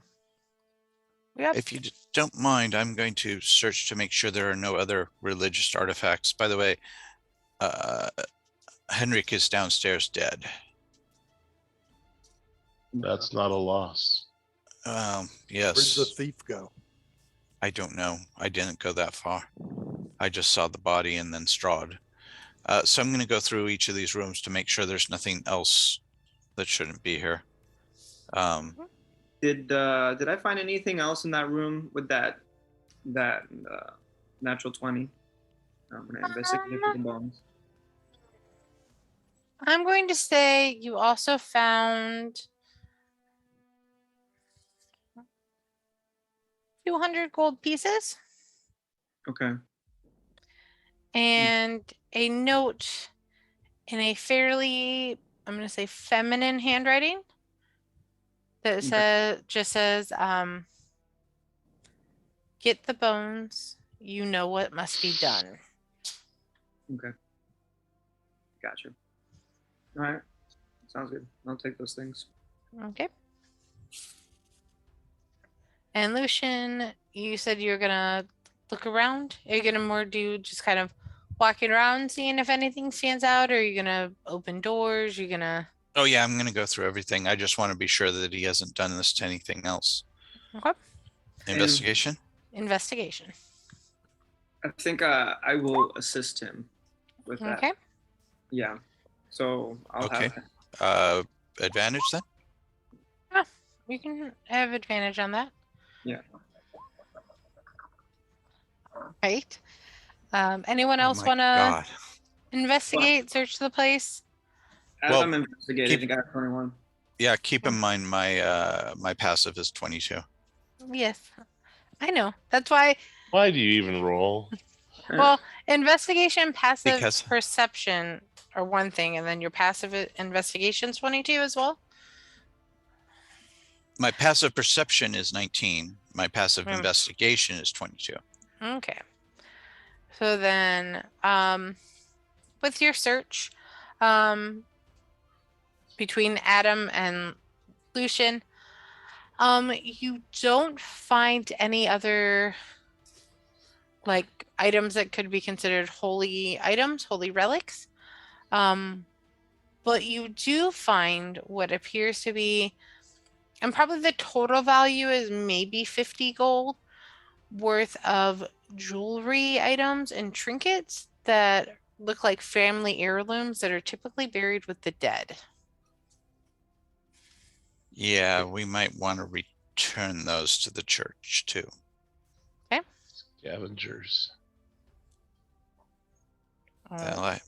Yep. If you don't mind, I'm going to search to make sure there are no other religious artifacts. By the way, Henrik is downstairs dead. That's not a loss. Where'd the Yes. thief go? I don't know. I didn't go that far. I just saw the body and then Strahd. So I'm going to go through each of these rooms to make sure there's nothing else that shouldn't be here. Did I find anything else in that room with that natural 20? I'm gonna investigate for the bones. I'm going to say you also found 200 gold pieces Okay. and a note in a fairly, I'm going to say, feminine handwriting that says, get the bones. You know what must be done. Okay. Gotcha. All right. Sounds good. I'll take those things. Okay. And Lucian, you said you were gonna look around. Are you gonna more do just kind of walking around, seeing if anything stands out, or are you gonna open doors? You're gonna. Oh yeah, I'm gonna go through everything. I just want to be sure that he hasn't done this to anything else. Okay. Investigation. Investigation. I think I will assist him with that. Okay. Yeah. So I'll Okay. have Advantage then. You can have advantage on that. Yeah. Right. Anyone Oh else my want to God. investigate, search the place? as Well, I'm investigating, I got 21. Yeah, keep in mind my my passive is 22. Yes. I know. That's why. Why do you even roll? Well, investigation, passive Because- perception are one thing, and then your passive investigation 22 as well. My passive perception is 19. My passive Hmm. investigation is 22. Okay. So then, with your search, between Adam and Lucian, you don't find any other like items that could be considered holy items, holy relics. But you do find what appears to be, and probably the total value is maybe 50 gold worth of jewelry items and trinkets that look like family heirlooms that are typically buried with the dead. Yeah, we might want to return those to the church too. Scavengers. Well,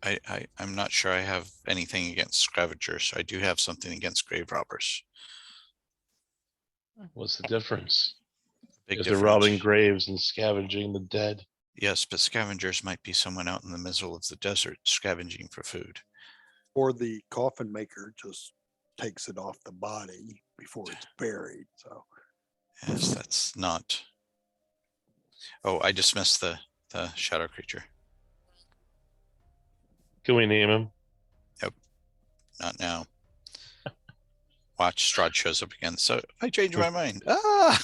I'm not sure I have anything against scavengers. I do have something against grave robbers. What's the difference? Big If they're difference. robbing graves and scavenging the dead. Yes, but scavengers might be someone out in the middle of the desert scavenging for food. Or the coffin maker just takes it off the body before it's buried. So Yes, that's not. Oh, I dismissed the shadow creature. Can we name him? Not now. Watch, Strahd shows up again. So I changed my mind. Ah!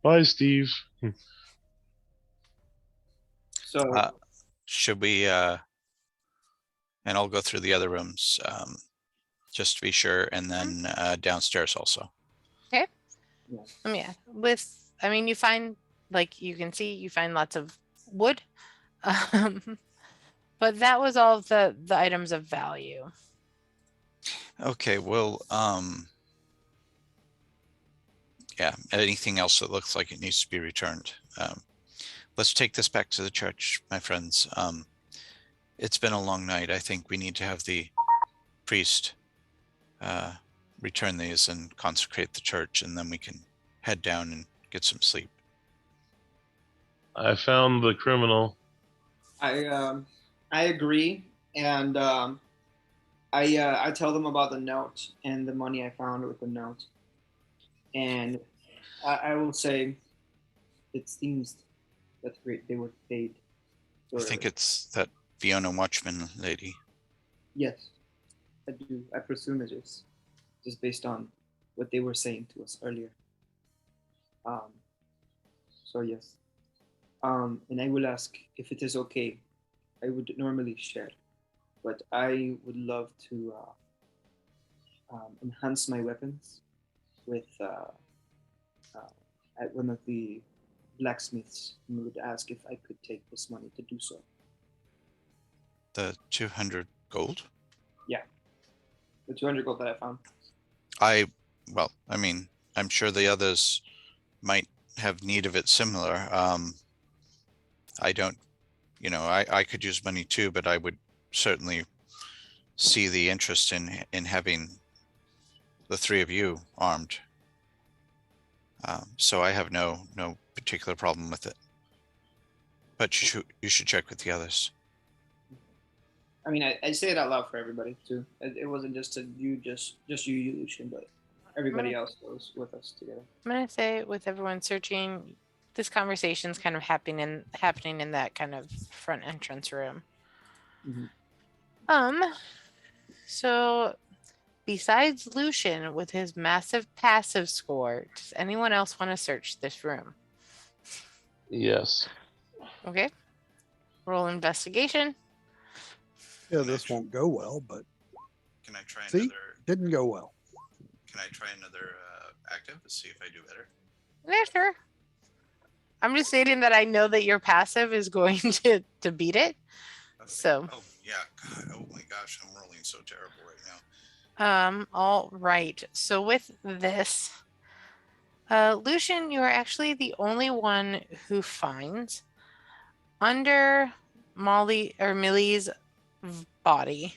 Bye, Steve. So Should we and I'll go through the other rooms just to be sure, and then downstairs also. Yeah, I mean, you find, like you can see, you find lots of wood, but that was all the items of value. Okay, well, yeah, anything else that looks like it needs to be returned. Let's take this back to the church, my friends. It's been a long night. I think we need to have the priest return these and consecrate the church, and then we can head down and get some sleep. I found the criminal. I agree, and I tell them about the note and the money I found with the note, and I will say it seems that they were paid. I think it's that Fiona Watchman lady. Yes, I do. I presume it is, just based on what they were saying to us earlier. So yes. And I will ask if it is okay. I would normally share, but I would love to enhance my weapons with at one of the blacksmiths, and would ask if I could take this money to do so. The 200 gold? Yeah, the 200 gold that I found. Well, I mean, I'm sure the others might have need of it similar. I don't, I could use money too, but I would certainly see the interest in having the three of you armed. So I have no particular problem with it. But you should check with the others. I mean, I say it out loud for everybody too. It wasn't just to you, just you, Lucian, but everybody else was with us together. I'm gonna say, with everyone searching, this conversation's kind of happening in that kind of front entrance room. Mm-hmm. So besides Lucian with his massive passive score, does anyone else want to search this room? Yes. Okay. Roll investigation. Yeah, this won't go well, but Can I try see, another? didn't go well. Can I try another active to see if I do better? Yeah, sure. I'm just stating that I know that your passive is going to beat it. Okay. So. Oh yeah. God, oh my gosh, I'm rolling so terrible right now. All right. So with this, Lucian, you are actually the only one who finds under Millie's body,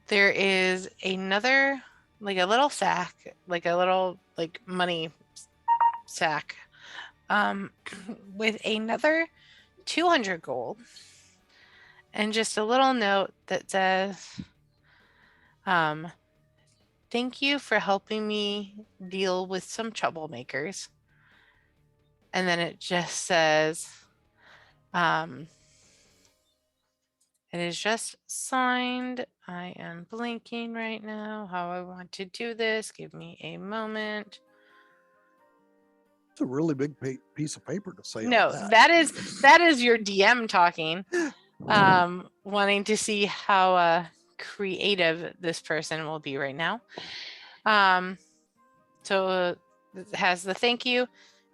there is another, like a little sack, like a little money sack, with another 200 gold and just a little note that says, thank you for helping me deal with some troublemakers. And then it just says, it is just signed. I am blinking right now how I want to do this. Give me a moment. It's a really big piece of paper to say. No, all that. that is your DM talking, wanting to see how creative this person will be right now. So it has the thank you,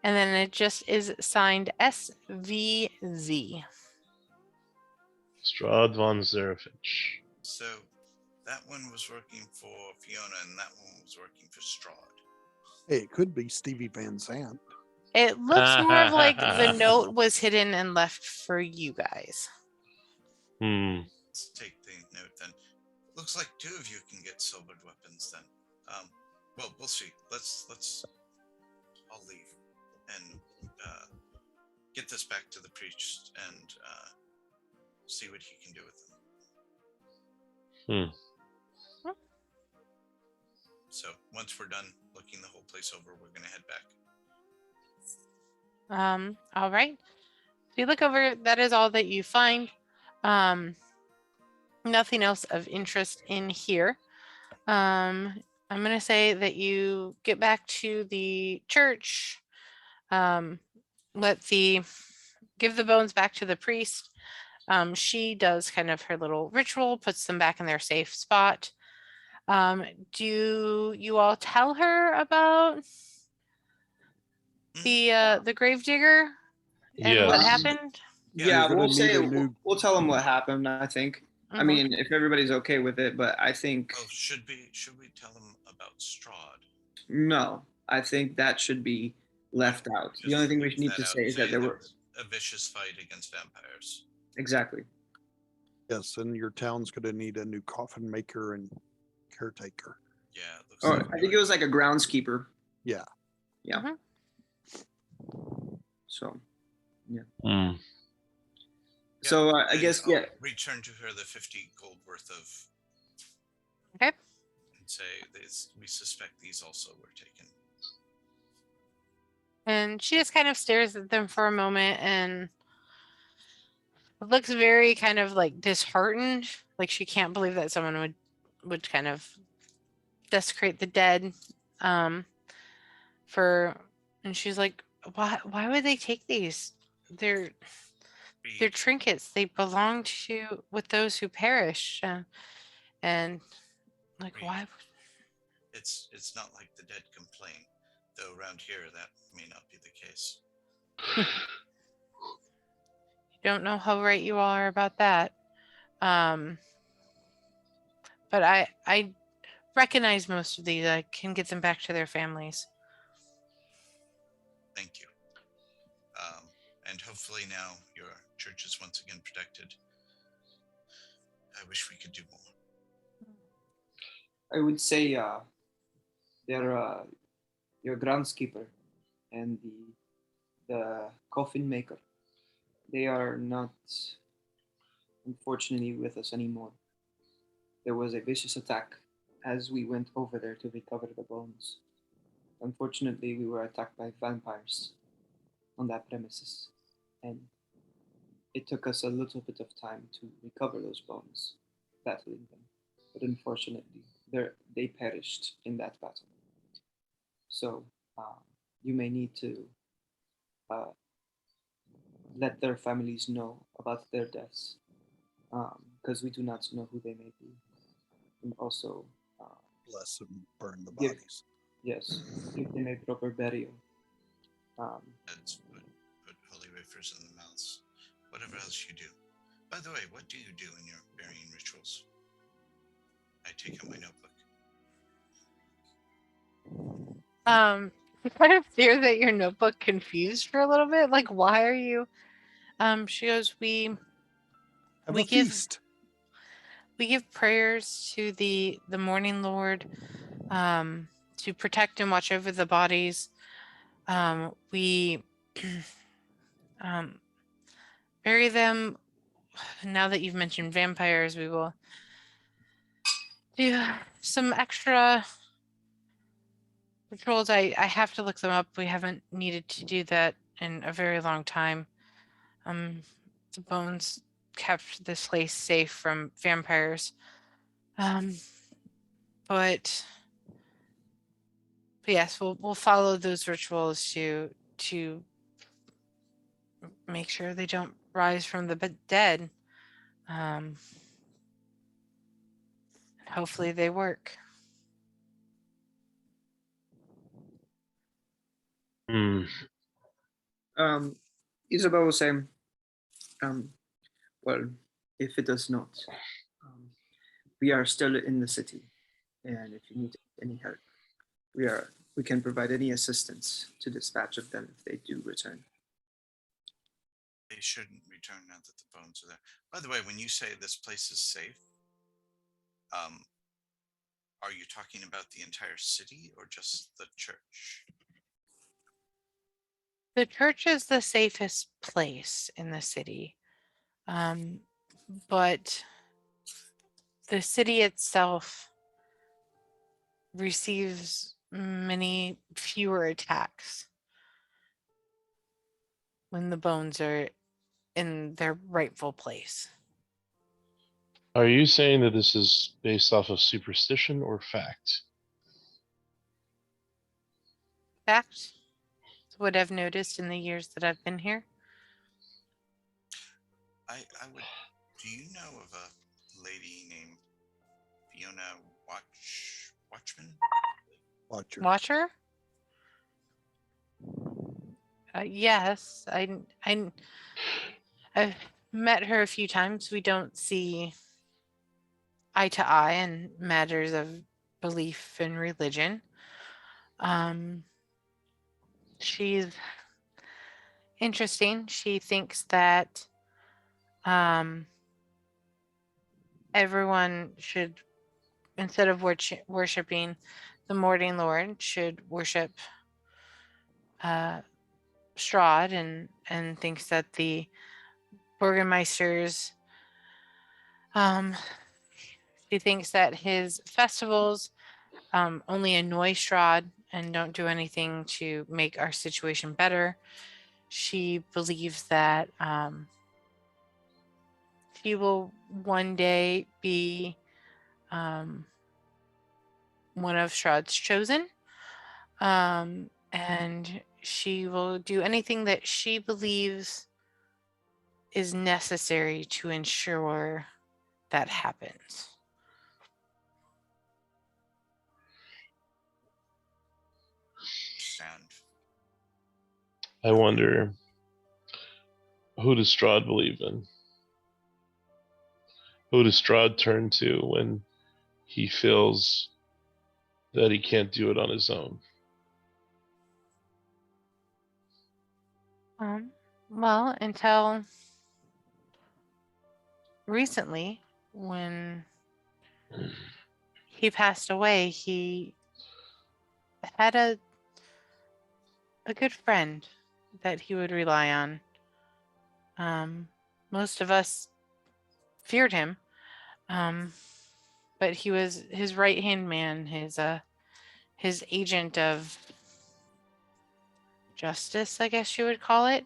and then it just is signed SVZ. Strahd von Zerfich. So that one was working for Fiona, and that one was working for Strahd. Hey, it could be Stevie Van Sant. It looks more of like the note was hidden and left for you guys. Let's take the note then. Looks like two of you can get silvered weapons then. Well, we'll see. Let's. I'll leave and get this back to the priest and see what he can do with them. So once we're done looking the whole place over, we're gonna head back. All right. So you look over, that is all that you find. Nothing else of interest in here. I'm gonna say that you get back to the church, give the bones back to the priest. She does kind of her little ritual, puts them back in their safe spot. Do you all tell her about the gravedigger and what happened? Yeah, We're we'll gonna say need a new- we'll tell them what happened. I think. I mean, if everybody's okay with it, but I think. Oh, should we tell them about Strahd? No, I think that should be left out. The only thing we need to say is that there were a vicious fight against vampires. Exactly. Yes, and your town's going to need a new coffin maker and caretaker. Yeah. I think it was like a groundskeeper. Yeah. Yeah. So, yeah. So I guess I'll return to her the 50 gold worth of. Okay. And say we suspect these also were taken. And she just kind of stares at them for a moment and looks very kind of like disheartened, like she can't believe that someone would kind of desecrate the dead. And she's like, why would they take these? They're trinkets. They belong with those who perish. And like, why? It's not like the dead complain, though around here that may not be the case. You don't know how right you are about that. But I recognize most of these. I can get them back to their families. Thank you. And hopefully now your church is once again protected. I wish we could do more. I would say they're your groundskeeper and the coffin maker. They are not, unfortunately, with us anymore. There was a vicious attack as we went over there to recover the bones. Unfortunately, we were attacked by vampires on that premises, and it took us a little bit of time to recover those bones, battling them. But unfortunately, they perished in that battle. So you may need to let their families know about their deaths, because we do not know who they may be. And also, Bless and burn the Give- bodies. yes, give them a proper burial. Let's put holy wafers in the mouths. Whatever else you do. By the way, what do you do in your burying rituals? I take out my notebook. I kind of fear that your notebook confused for a little bit. Like, why are you? She goes, Have We a give- feast. we give prayers to the morning Lord, to protect and watch over the bodies. We bury them. Now that you've mentioned vampires, we will do some extra rituals. I have to look them up. We haven't needed to do that in a very long time. The bones kept this place safe from vampires. But yes, we'll follow those rituals to make sure they don't rise from the dead. Hopefully they work. Hmm. Isabel was saying, well, if it does not, we are still in the city, and if you need any help, we can provide any assistance to dispatch of them if they do return. They shouldn't return now that the bones are there. By the way, when you say this place is safe, are you talking about the entire city or just the church? The church is the safest place in the city. But the city itself receives many fewer attacks when the bones are in their rightful place. Are you saying that this is based off of superstition or fact? Fact, it's what I've noticed in the years that I've been here. I would. Do you know of a lady named Fiona Watchman? Watcher. Watcher? Yes, I've met her a few times. We don't see eye to eye in matters of belief and religion. She's interesting. She thinks that everyone should, instead of worshiping the Morning Lord, should worship Strahd, and thinks that the Burgermeisters, she thinks that his festivals only annoy Strahd and don't do anything to make our situation better. She believes that she will one day be one of Strahd's chosen. And she will do anything that she believes is necessary to ensure that happens. Stand. I wonder, who does Strahd believe in? Who does Strahd turn to when he feels that he can't do it on his own? Well, until recently, when he passed away, he had a good friend that he would rely on. Most of us feared him, but he was his right hand man, his agent of justice, I guess you would call it.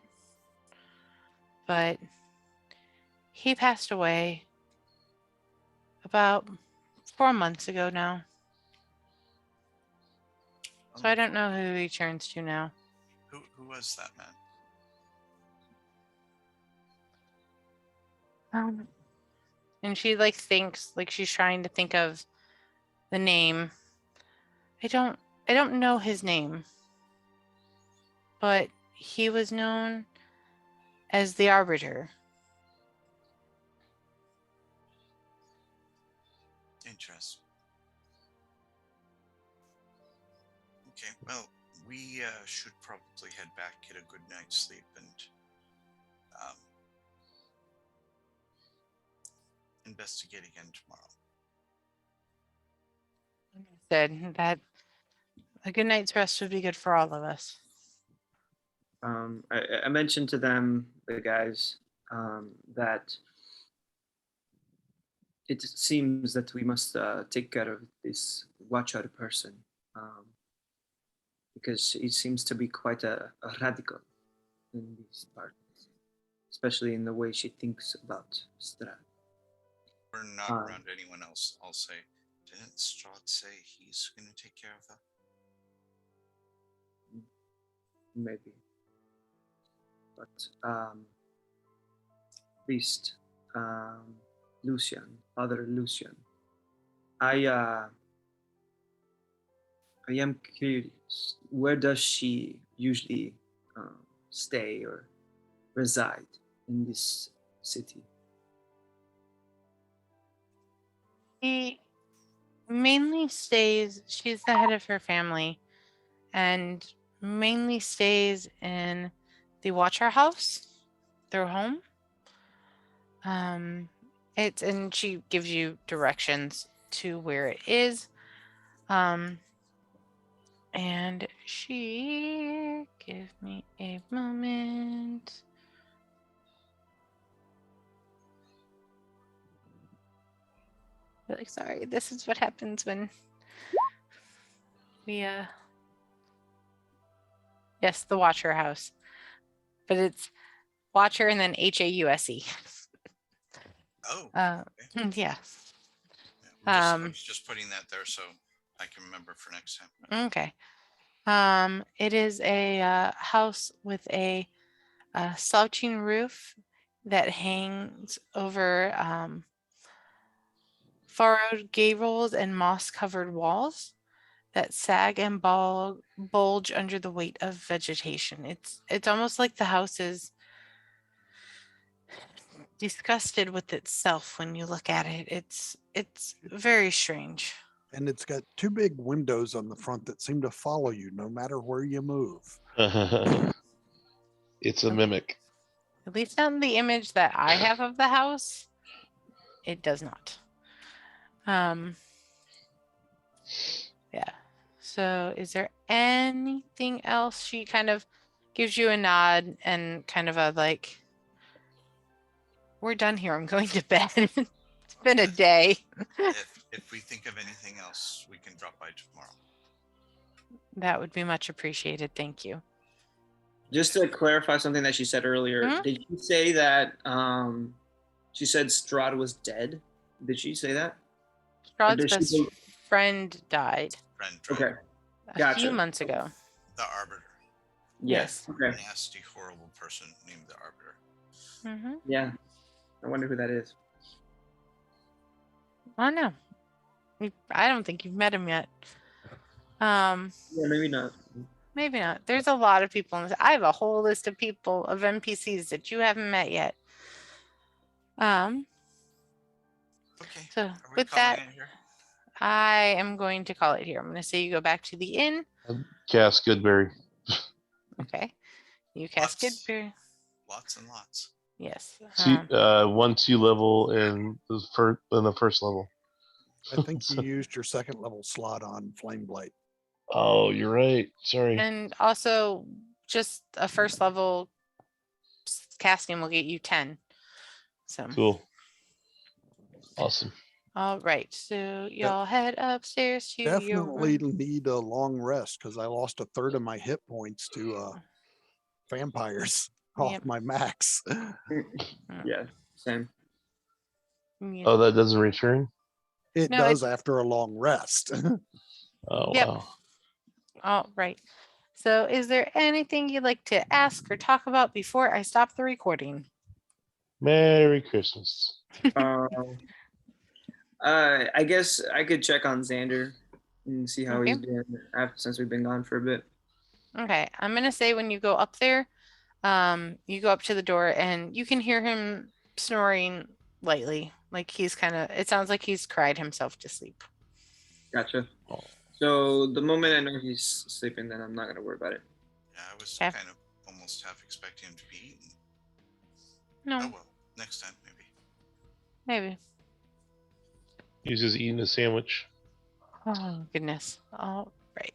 But he passed away about 4 months ago now. So I don't know who he turns to now. Who was that man? And she like thinks, like she's trying to think of the name. I don't know his name, but he was known as the Arbiter. Interesting. Okay, well, we should probably head back, get a good night's sleep, and investigate again tomorrow. Said that a good night's rest would be good for all of us. I mentioned to them, the guys, that it seems that we must take care of this watcher person, because he seems to be quite a radical in these parts, especially in the way she thinks about Strahd. We're not around anyone else. I'll say, didn't Strahd say he's going to take care of her? Maybe. But at least Lucian, Father Lucian, I am curious, where does she usually stay or reside in this city? He mainly stays, she's the head of her family, and mainly stays in the Watcher House, their home. And she gives you directions to where it is. And she, give me a moment. Really sorry, this is what happens when we yes, the Watcher House, but it's Watcher and then Hause. Oh, yeah. I'm just putting that there so I can remember for next time. Okay. It is a house with a slouching roof that hangs over furrowed gables and moss-covered walls that sag and bulge under the weight of vegetation. It's almost like the house is disgusted with itself when you look at it. It's very strange. And it's got two big windows on the front that seem to follow you no matter where you move. It's a mimic. At least on the image that I have of the house, it does not. Yeah. So is there anything else? She kind of gives you a nod and kind of a like, we're done here. I'm going to bed. It's been a day. If we think of anything else, we can drop by tomorrow. That would be much appreciated. Thank you. Just to clarify something that she said earlier, did you say that she said Strahd was dead? Did she say that? Strahd's best friend died. Okay. A few months ago. The Arbiter. Yes. Okay. Nasty, horrible person named the Arbiter. Mm-hmm. Yeah. I wonder who that is. I don't know. I don't think you've met him yet. Yeah, maybe not. Maybe not. There's a lot of people in this. I have a whole list of people, of NPCs that you haven't met yet. Okay. So with that, I am going to call it here. I'm going to say you go back to the inn. Cast Goodberry. Okay. You cast good Lots. beer. Lots and lots. Yes. 1-2 level in the first level. I think So- you used your second level slot on Flame Blight. Oh, you're right. Sorry. And also, just a first level casting will get you 10. So, Cool. Awesome. all right. So, y'all head upstairs to your Definitely room. need a long rest because I lost a third of my hit points to vampires off Yep. my max. Yeah, same. Yeah. Oh, that doesn't return? It No, does after a long rest. Oh, Yep. wow. All right. So, is there anything you'd like to ask or talk about before I stop the recording? Merry Christmas. I guess I could check on Xander and see how he's Okay. doing since we've been gone for a bit. Okay. I'm going to say when you go up there, you go up to the door and you can hear him snoring lightly. Like he's it sounds like he's cried himself to sleep. Gotcha. Oh. So the moment I know he's sleeping, then I'm not gonna worry about it. Yeah, I was Okay. kind of almost half expecting him to be eaten. No, Oh well, next time maybe. maybe. He's just eating a sandwich. Oh, goodness. All right.